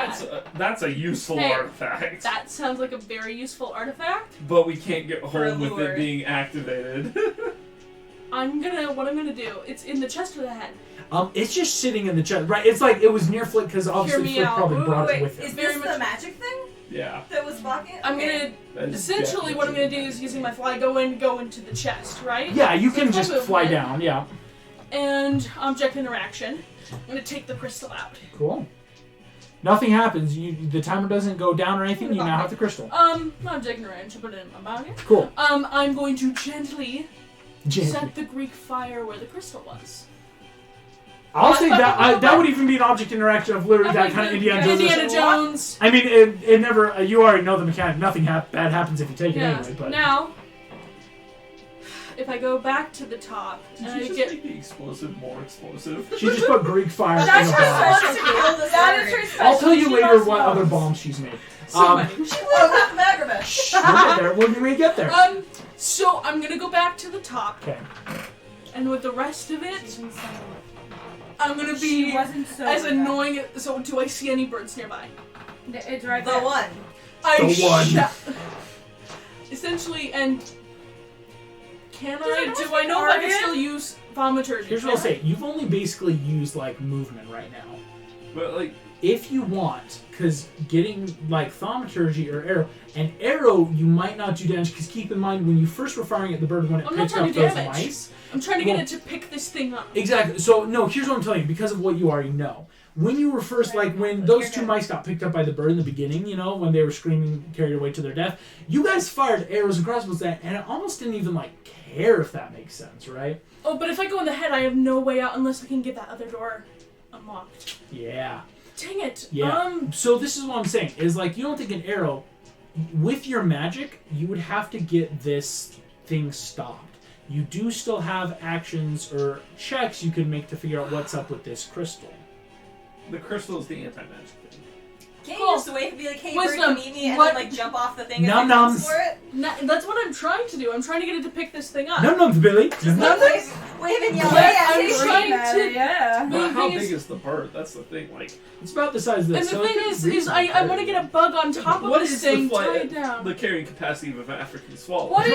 that's a useful Hey, artifact. that sounds like a very useful artifact. But we can't get home with lure. it being activated. What I'm gonna do, it's in the chest of the head. It's just sitting in the chest, right? It's like it was near Flick because obviously me Flick out. probably Wait, brought wait, it with is him. this Very the much- magic thing Yeah. that was blocking it? I'm Okay. gonna that is essentially what I'm gonna do definitely- is using my fly go into the chest, right? Yeah, you can It's just my fly movement. down. Yeah, And object interaction. I'm gonna take the crystal out. cool. Nothing happens. The timer doesn't go down or anything. You now have the crystal. Object interaction. Put it in my body. Cool. I'm going to gently Gently. set the Greek fire where the crystal was. I'll say that that would even be an object interaction of literally that kind of Indiana Jones. Indiana Jones. I mean, it never. You already know the mechanic. Nothing bad happens if you take it Yeah. anyway. But Now, if I go back to the top Did and you I just get make the explosive more explosive? she just put Greek fire in a That's her bomb. specialty. That is her specialty. I'll tell you She later loves what other bombs. bombs she's made. so many. She blew half of Agrabah. Shh, we'll get there. When we get there. So I'm gonna go back to the top, Okay. and with the rest of it, I'm gonna She be wasn't so as good. annoying. So do I see any birds nearby? It's right The there. one. I The one. Essentially, and can Does it do have I know if I can target? still use thaumaturgy? Here's what I'll say. You've only basically used like movement right now. But like, If you want, because getting like thaumaturgy or arrow, you might not do damage. Because keep in mind when you first were firing at the bird when it I'm not picks trying up to those damage. mice. I'm trying to get Well- it to pick this thing up. Exactly. So no, here's what I'm telling you. Because of what you already know. When you were first, like when those two mice got picked up by the bird in the beginning, you know, when they were screaming, carried away to their death, you guys fired arrows and crossbows at, and it almost didn't even like care if that makes sense, right? Oh, but if I go in the head, I have no way out unless I can get that other door unlocked. Yeah. Dang it. Yeah. So this is what I'm saying is like you don't think an arrow with your magic you would have to get this thing stopped. You do still have actions or checks you can make to figure out what's up with this crystal. the crystal is the anti-magic thing. Can't Cool. you just wait and be like, hey, bird, Wisdom. come meet me, and What- then like jump off the thing Num and then nums. for it? That's what I'm trying to do. I'm trying to get it to pick this thing up. No, Billy. Just Num like nums. wave and yell, But hey, I'm I'm trying Matter, to- yeah. But But the how thing big is- is the bird? That's the thing. Like, It's about the size of And this. the so thing it's is I want to get a bug on top of what this is thing the tied down. the carrying capacity of an African swallow? What is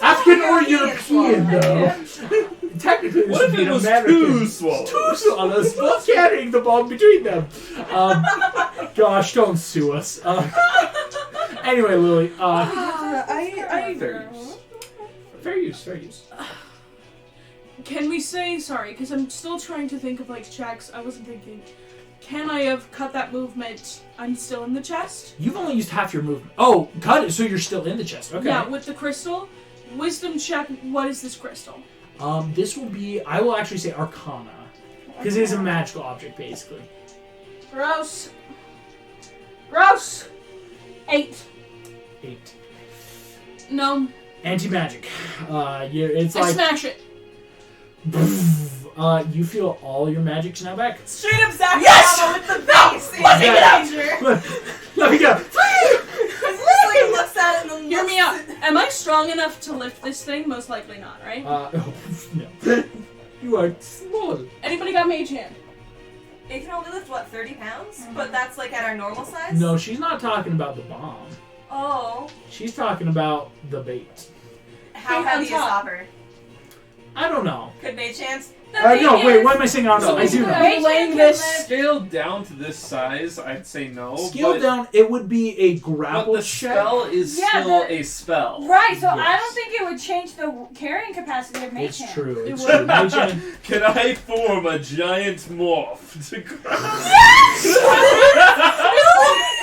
African or European, though. Technically, this What would if be it an was American. two swallows? Two swallows, both carrying the bomb between them. Gosh, don't sue us. Anyway, Lily. Fair use. Fair use, fair use. Can we say sorry? Because I'm still trying to think of like checks. I wasn't thinking. Can I have cut that movement? I'm still in the chest. You've only used half your movement. Oh, cut it, so you're still in the chest. Okay. Yeah, with the crystal. Wisdom check. What is this crystal? This will be, I will actually say Arcana. Because it is a magical object, basically. Gross. Gross. 8. 8. No. Anti-magic. It's I like... smash it. You feel all your magic's now back. Straight up Zach Yes! with the base. Let me get out! Danger. Let me go. Am I strong enough to lift this thing? Most likely not, right? No. You are small. Anybody got mage hand? It can only lift, what, 30 pounds? But that's like at our normal size? No, she's not talking about the bomb. Oh. She's talking about the bait. How Bait heavy on is top. Hopper? I don't know. Could Mage Hands? No, wait, what am I saying? I don't know. I do know. I'm laying this. Scaled down to this size, I'd say no. Scale but, down, it would be a But grapple the check. spell is Yeah, still the- a spell. Right, so I Yes. don't think it would change the carrying capacity of Mage It's Hand. true. It It's would. true. Mage Hand- Can I form a giant morph to grab?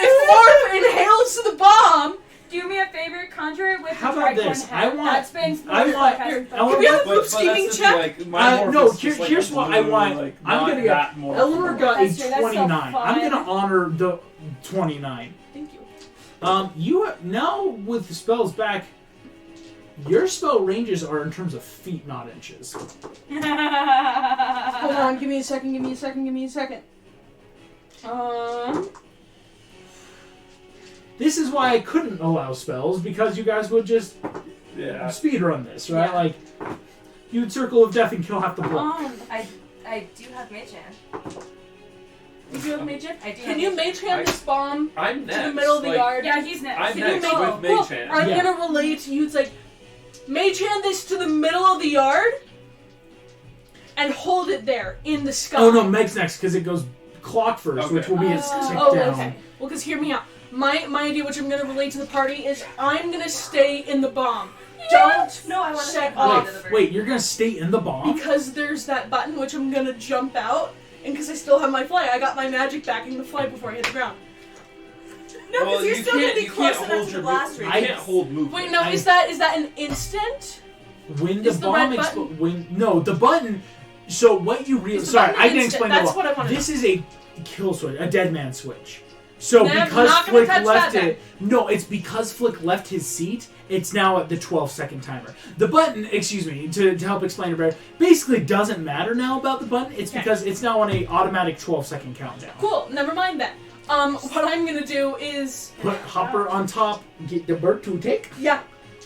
If Morph inhales to the bomb, Do me a favor, conjure it with How the about tricorn this? head. I want- That's been I want- here. I want- can we have a But group that's scheming the check? thing, like, my morph no, is just like here's a what I blue, want. like, I'm not gonna get- that morph. Eleanor got That's a true, that's so 29. I'm fun. gonna honor the 29. Thank you. You now with the spells back, your spell ranges are in terms of feet, not inches. Hold on, give me a second. This is why I couldn't allow spells, because you guys would just Yeah. speedrun this, right? Yeah. Like, you'd Circle of Death and kill half the block. I do have Mage Hand. You do have mage hand? I do Can have you Mage mage hand this bomb I'm to next. the middle of the like, yard? Yeah, he's next. I'm Can you next make- with Mage Hand. I'm Yeah. gonna relay to you. It's like, mage hand this to the middle of the yard and hold it there in the sky. Oh no, Meg's next, because it goes clock first, Okay. which will be its tick Oh, down. okay. Well, because hear me out. My idea, which I'm gonna relay to the party, is I'm gonna stay in the bomb. Don't No, I want to set set off. Wait, you're gonna stay in the bomb? because there's that button which I'm gonna jump out, and because I still have my fly, I got my magic backing the fly before I hit the ground. No, because Well, you're you still going to can't- be you close can't enough hold to your the blast You radius. can't hold movement. Wait, no, I- is that an instant? When the Is the bomb red button- when no, the button. So what you Is the sorry, button I didn't instant? explain That's that well. what I wanted. This is a kill switch, a dead man switch. So Nah, I'm because not gonna Flick touch left that it, no, it's because Flick left his seat. It's now at the 12-second timer. The button, excuse me, to help explain it better, basically doesn't matter now about the button. It's Okay. because it's now on a automatic 12-second countdown. Cool. Never mind that. What I'm gonna do is Put Hopper on top, get the bird to take. yeah.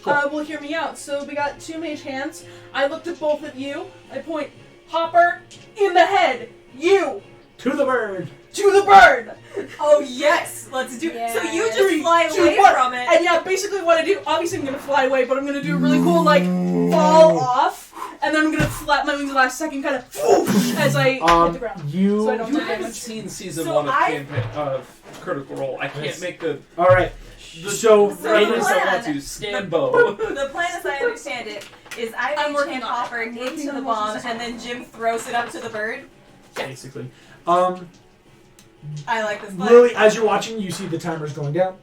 Cool. Well, hear me out. So we got two mage hands. I looked at both of you. I point Hopper in the head. You To the bird. to the bird. Oh, yes! Let's do Yeah. So you just 3, fly 2, away 1. from it. And yeah, basically what I do, obviously I'm gonna fly away, but I'm gonna do a really cool, like, fall off, and then I'm gonna flap my wings the last second, kind of, as I hit the ground. You. So I don't You take haven't damage. seen season So 1 of I- campaign of Critical Role. I can't Yes. make the All right. So So I it the is. plan- want to stand bow. The plan, as I understand it, is I I'm make working Hand on it. Hopper I'm working into the on bomb, it. and then Jim throws it up to the bird. Basically. I like this plan. Lily, as you're watching, you see the timer's going down.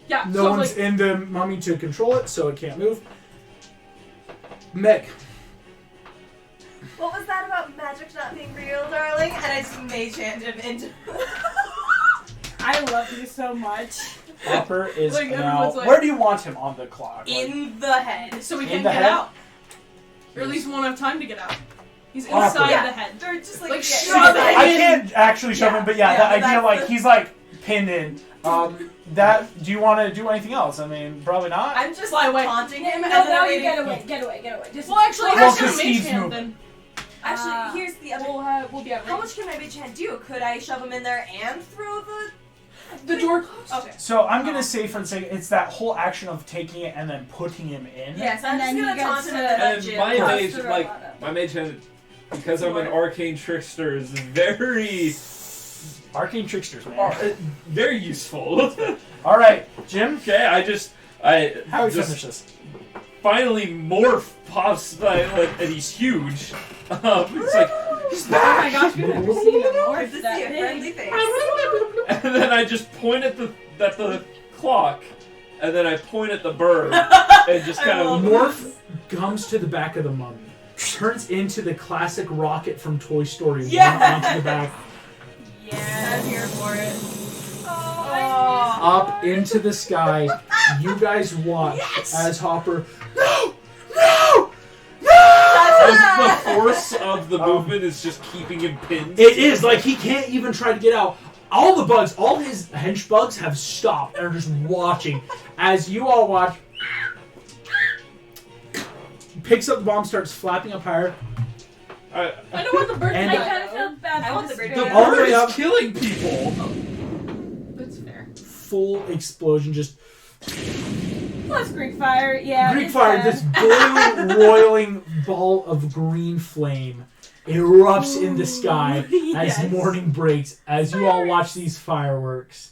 Yeah, No so I'm one's like, in the mummy to control it, so it can't move. Meg. What was that about magic not being real, darling? And I just mage hand him into. I love you so much. Hopper is Like, now. everyone's like- Where do you want him on the clock? Like, In the head. so we In can't the get head? out. Or at least won't have time to get out. He's Hopper. inside Yeah. the head. They're just like, Like, yeah, shove it I in. can't actually shove Yeah. him, but yeah, Yeah, that but idea, that's like the- he's like pinned in. That. Do you want to do anything else? I mean, probably not. I'm just Fly away. taunting him. No, and then no, you waiting- get away, get away. Just Well, actually, Well, I should 'cause mage Steve's hand moving. then. Actually, here's the other. We'll be out. How much can my mage hand do? Could I shove him in there and throw The door closed. Okay. So I'm gonna say for the sake, it's that whole action of taking it and then putting him in. Yes, I'm And just then gonna he taunt gets him to- and let And Jim my toss mage, the like, robot up. my mage hand, because I'm an arcane trickster, is very, Arcane tricksters, man. very useful. All right, Jim. Okay, I How do we just finish this? finally morph pops like, and he's huge. It's like he's Oh my back, gosh, we've never seen a Or morph to that see a big. friendly face. and then I just point at the clock, and then I point at the bird, and just kind of Morph comes to the back of the mummy, turns into the classic rocket from Toy Story. Yeah. Onto the back, Yeah, I'm here for it. up into the sky. You guys watch as Hopper. No! the force of the movement is just keeping him pinned. It is like he can't even try to get out. All the bugs, all his hench bugs have stopped and are just watching as you all watch. picks up the bomb, starts flapping up higher. I don't want the bird to And- I die. kind of feel bad. I for want this the bird spirit. to die. All the way up, killing people. That's fair. full explosion, just Plus Greek fire, yeah. Greek it's fire, bad. this boiling, roiling ball of green flame erupts in the sky as Yes. morning breaks, as you all watch these fireworks.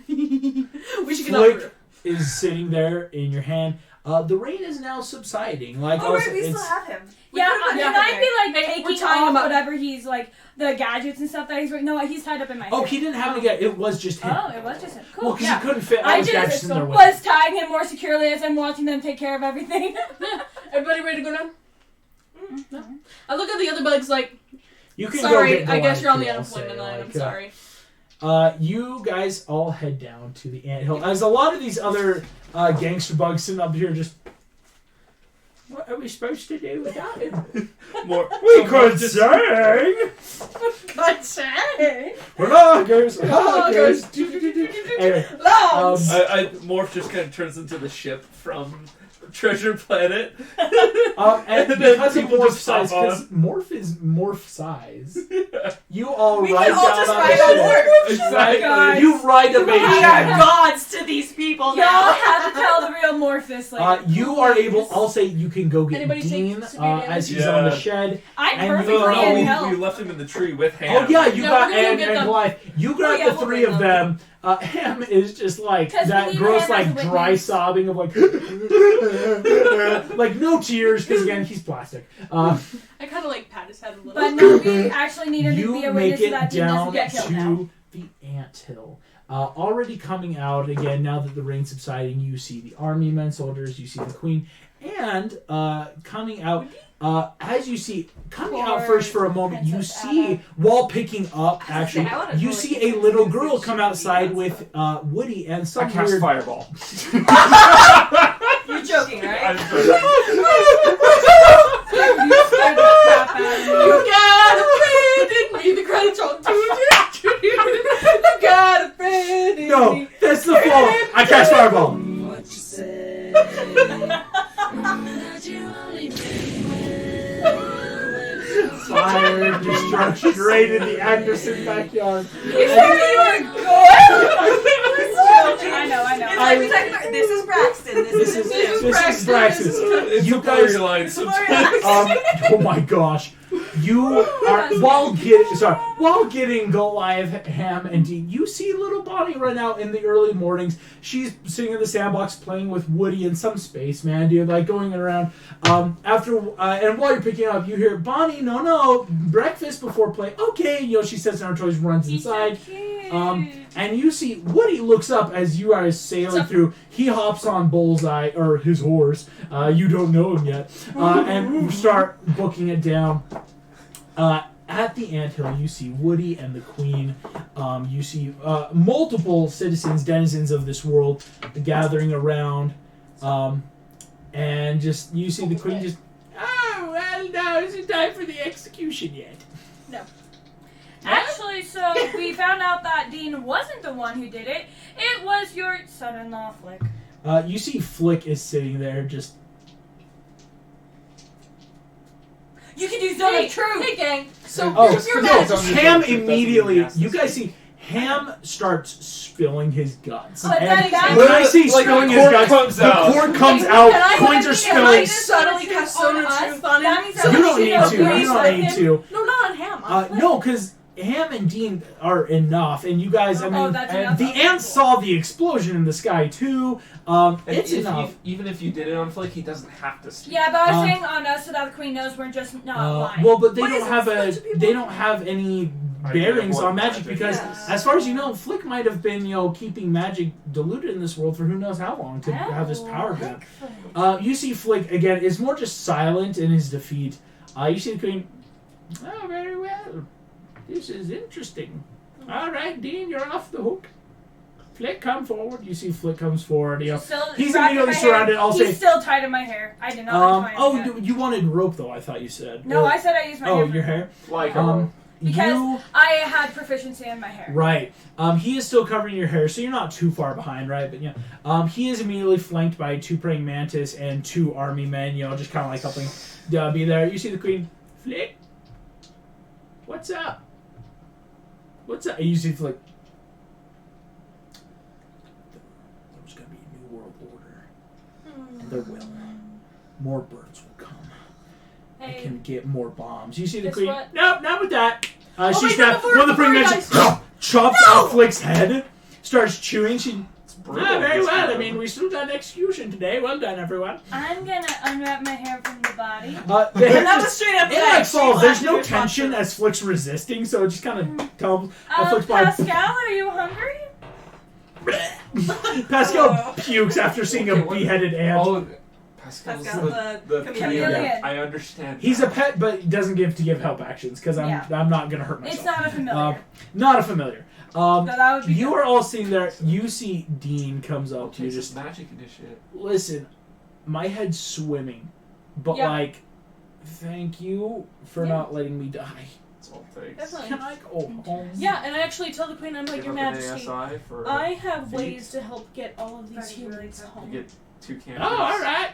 We should get Flick up. is sitting there in your hand. The rain is now subsiding. Like Oh, also, right, we still it's have him. We Yeah, could've can left him I there. be like Hey, we're taking tying off him up. whatever he's like the gadgets and stuff that he's no, he's tied up in my hair. oh, he didn't have to get. It was just him. Oh, it was just him. Cool. Well, because yeah. he couldn't fit all I his gadgets in there just with was tying him more securely as I'm watching them take care of everything. Everybody ready to go down? No. I look at the other bugs like, You can sorry, go get I guess Goliath you're on the too, I'll unemployment say, line. I'm like, sorry. You guys all head down to the anthill. As a lot of these other gangster bugs sitting up here just... What are we supposed to do without him? More. We could sing! God say. We're loggers! Loggers. Anyway, Logs. Morph just kind of turns into the ship from Treasure Planet. and And then because of people morph just size, hop because morph is morph size, you all We ride can all down just on ride the on ship. Morph. Exactly. God. You ride a We baby are ship. gods to these people Y'all now. have to tell the real Morpheus. Like, You are able. I'll say you can go get Anybody take Dean severe damage? as he's on the Yeah. shed. I'm and perfectly you- in we health. left him in the tree with Ham. Oh yeah, you No, got we're gonna go and get them. Goliath. You grab yeah, the we'll three bring of them. Ham is just like 'Cause we that need gross, Ham as a like dry witness. sobbing of like, like no tears because again he's plastic. I kind of like pat his head a little. But no, we actually need him to You be a make witness so it that Dean down doesn't get killed now. to the anthill. Already coming out again now that the rain's subsiding. You see the army men, soldiers. You see the queen, and coming out. As you see, coming out first for a moment, you Princess see, Anna. while picking up, I was gonna say, I wanna you totally see get a little this girl because come she outside should be with Woody and I some cast weird... Fireball. You're joking, right? I'm You scared the crap out of me. You got a friend in me. The credits roll. You got a friend in No, me. that's the fall. I cast Fireball. Fire, destruction, right in the Anderson backyard. You sure you are good? I know. It's like we talked about, this is Braxton, this is Braxton. It's You a guys- blurry line sometimes. Oh my gosh. You are while getting Goliath, Ham, and Dean. You see little Bonnie run out in the early mornings. She's sitting in the sandbox playing with Woody and some spaceman dude, like going around. And while you're picking up, you hear Bonnie, no, breakfast before play. Okay, she sets down her toys, runs He's inside. so cute. And you see Woody looks up as you are sailing through. He hops on Bullseye, or his horse. You don't know him yet. And start booking it down. At the anthill, you see Woody and the Queen. You see multiple citizens, denizens of this world, gathering around. And just you see the Queen just, oh, well, no, is it time for the execution yet? Actually, so we found out that Dean wasn't the one who did it. It was your son-in-law, Flick. You see Flick is sitting there just... You can do Zone Hey, of Truth! hey, gang. So Oh, here's your no, magic. Ham immediately... You guys see Ham starts spilling his guts. But And then that- when I say Like, spilling the his cord guts, comes the out. cord comes Wait, out, can I coins have are a spilling. just Subtly Zone of cast Truth Zone of on Truth us? on That him. means So You that don't we need should to. know You Flick don't with need him. to. No, not on Ham. On Flick. No, because Ham and Dean are enough, and you guys. I Oh, mean, that's enough? the Okay, ants cool. saw the explosion in the sky too. And It's enough. Even if you did it on Flick, he doesn't have to speak. Yeah, but I was Um, saying on us so that the Queen knows we're just not lying. Well, but they What don't is it have supposed to be they about? don't have any Idea bearings of what on magic magic because, is. as far as you know, Flick might have been keeping magic diluted in this world for who knows how long to have his power back. You see Flick again is more just silent in his defeat. You see the Queen. Oh, very well. This is interesting. All right, Dean, you're off the hook. Flick, come forward. You see Flick comes forward. Still He's wrapped in immediately my surrounded. hair. I'll He's say. still tied in my hair. I did not. Oh, you wanted rope though. I thought you said. No, Or- I said I used my hair. Oh, for your it. hair. Like, Because I had proficiency in my hair. Right. He is still covering your hair, so you're not too far behind, right? But yeah. He is immediately flanked by 2 praying mantis and 2 army men, just kind of like helping be there. You see the queen. Flick. What's up? What's up? You see Flick. There's going to be a new world order. And there will. More birds will come. I can get more bombs. You see the queen? What? Nope, not with that. Oh She snapped. One of the praying mantis chops out Flick's head. Starts chewing. She. Very well. I mean, we still got an execution today. Well done, everyone. I'm gonna unwrap my hair from the body. The hair That was straight up. it like falls. There's no tension as Flick's resisting, so it just kind of tumbles. Flick's Pascal, are you hungry? Pascal pukes after seeing a beheaded ant. Oh, Pascal's the chameleon. I understand. He's a pet, but he doesn't give help actions because I'm not gonna hurt myself. It's not a familiar. Not a familiar. No, that would be You good. are all sitting there. You see Dean comes up to you. Just magic initiative. listen. My head's swimming, but like, thank you for not letting me die. That's all it takes. Definitely. Can I go home? Yeah, and I actually tell the queen, I'm like, Give Your up an Majesty, ASI for I have feet. ways to help get all of these That's really humans tough. home. You get 2 candidates. Oh, all right.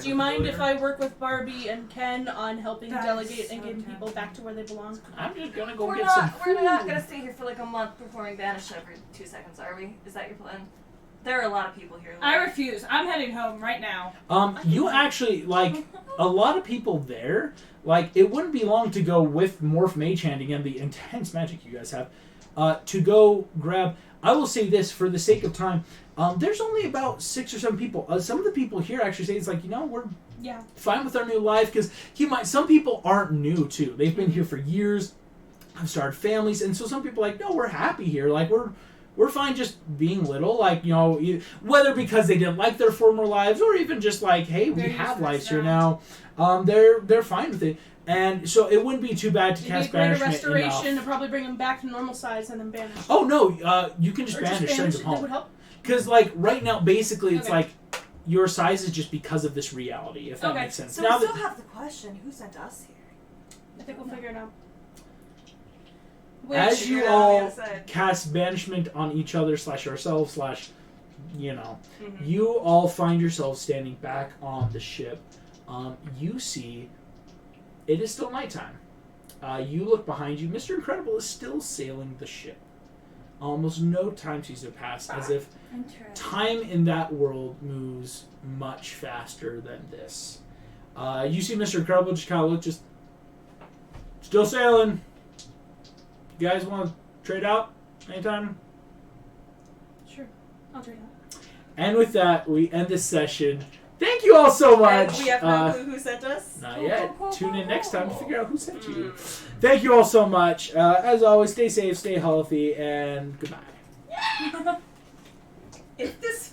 Do you mind if I work with Barbie and Ken on helping That is delegate and so getting tough. people back to where they belong? I'm just gonna go We're get some we're food. not gonna stay here for like a month performing Banish every 2 seconds, are we? Is that your plan? There are a lot of people here. I refuse. I'm heading home right now. You actually like a lot of people there. Like, it wouldn't be long to go with Morph Mage Hand again, the intense magic you guys have, to go grab. I will say this for the sake of time. There's only about 6 or 7 people. Some of the people here actually say it's like, we're fine with our new life because some people aren't new too. They've been here for years, have started families, and so some people are like, no, we're happy here. Like we're fine just being little. Like whether because they didn't like their former lives or even just like, hey, we have lives here now. They're fine with it. And so it wouldn't be too bad to cast greater banishment restoration enough. to probably bring them back to normal size and then banish. Oh no, you can just Or banish, just send banish them it, that home. would help. Because like right now, basically, it's Okay. like your size is just because of this reality. If that Okay. makes sense. So Now we that, still have the question: who sent us here? I think we'll figure it out. as figure you it out on the all other side. cast banishment on each other / yourselves / you all find yourselves standing back on the ship. You see, it is still nighttime. You look behind you. Mr. Incredible is still sailing the ship. Almost no time seems to pass, as if time in that world moves much faster than this. You see Mr. Incredible just kind of look, just still sailing. You guys want to trade out anytime? Sure. I'll trade that. And with that, we end this session. Thank you all so much. And we have no clue who sent us. Not yet. Tune in next time to figure out who sent you. Thank you all so much. As always, stay safe, stay healthy, and goodbye. If this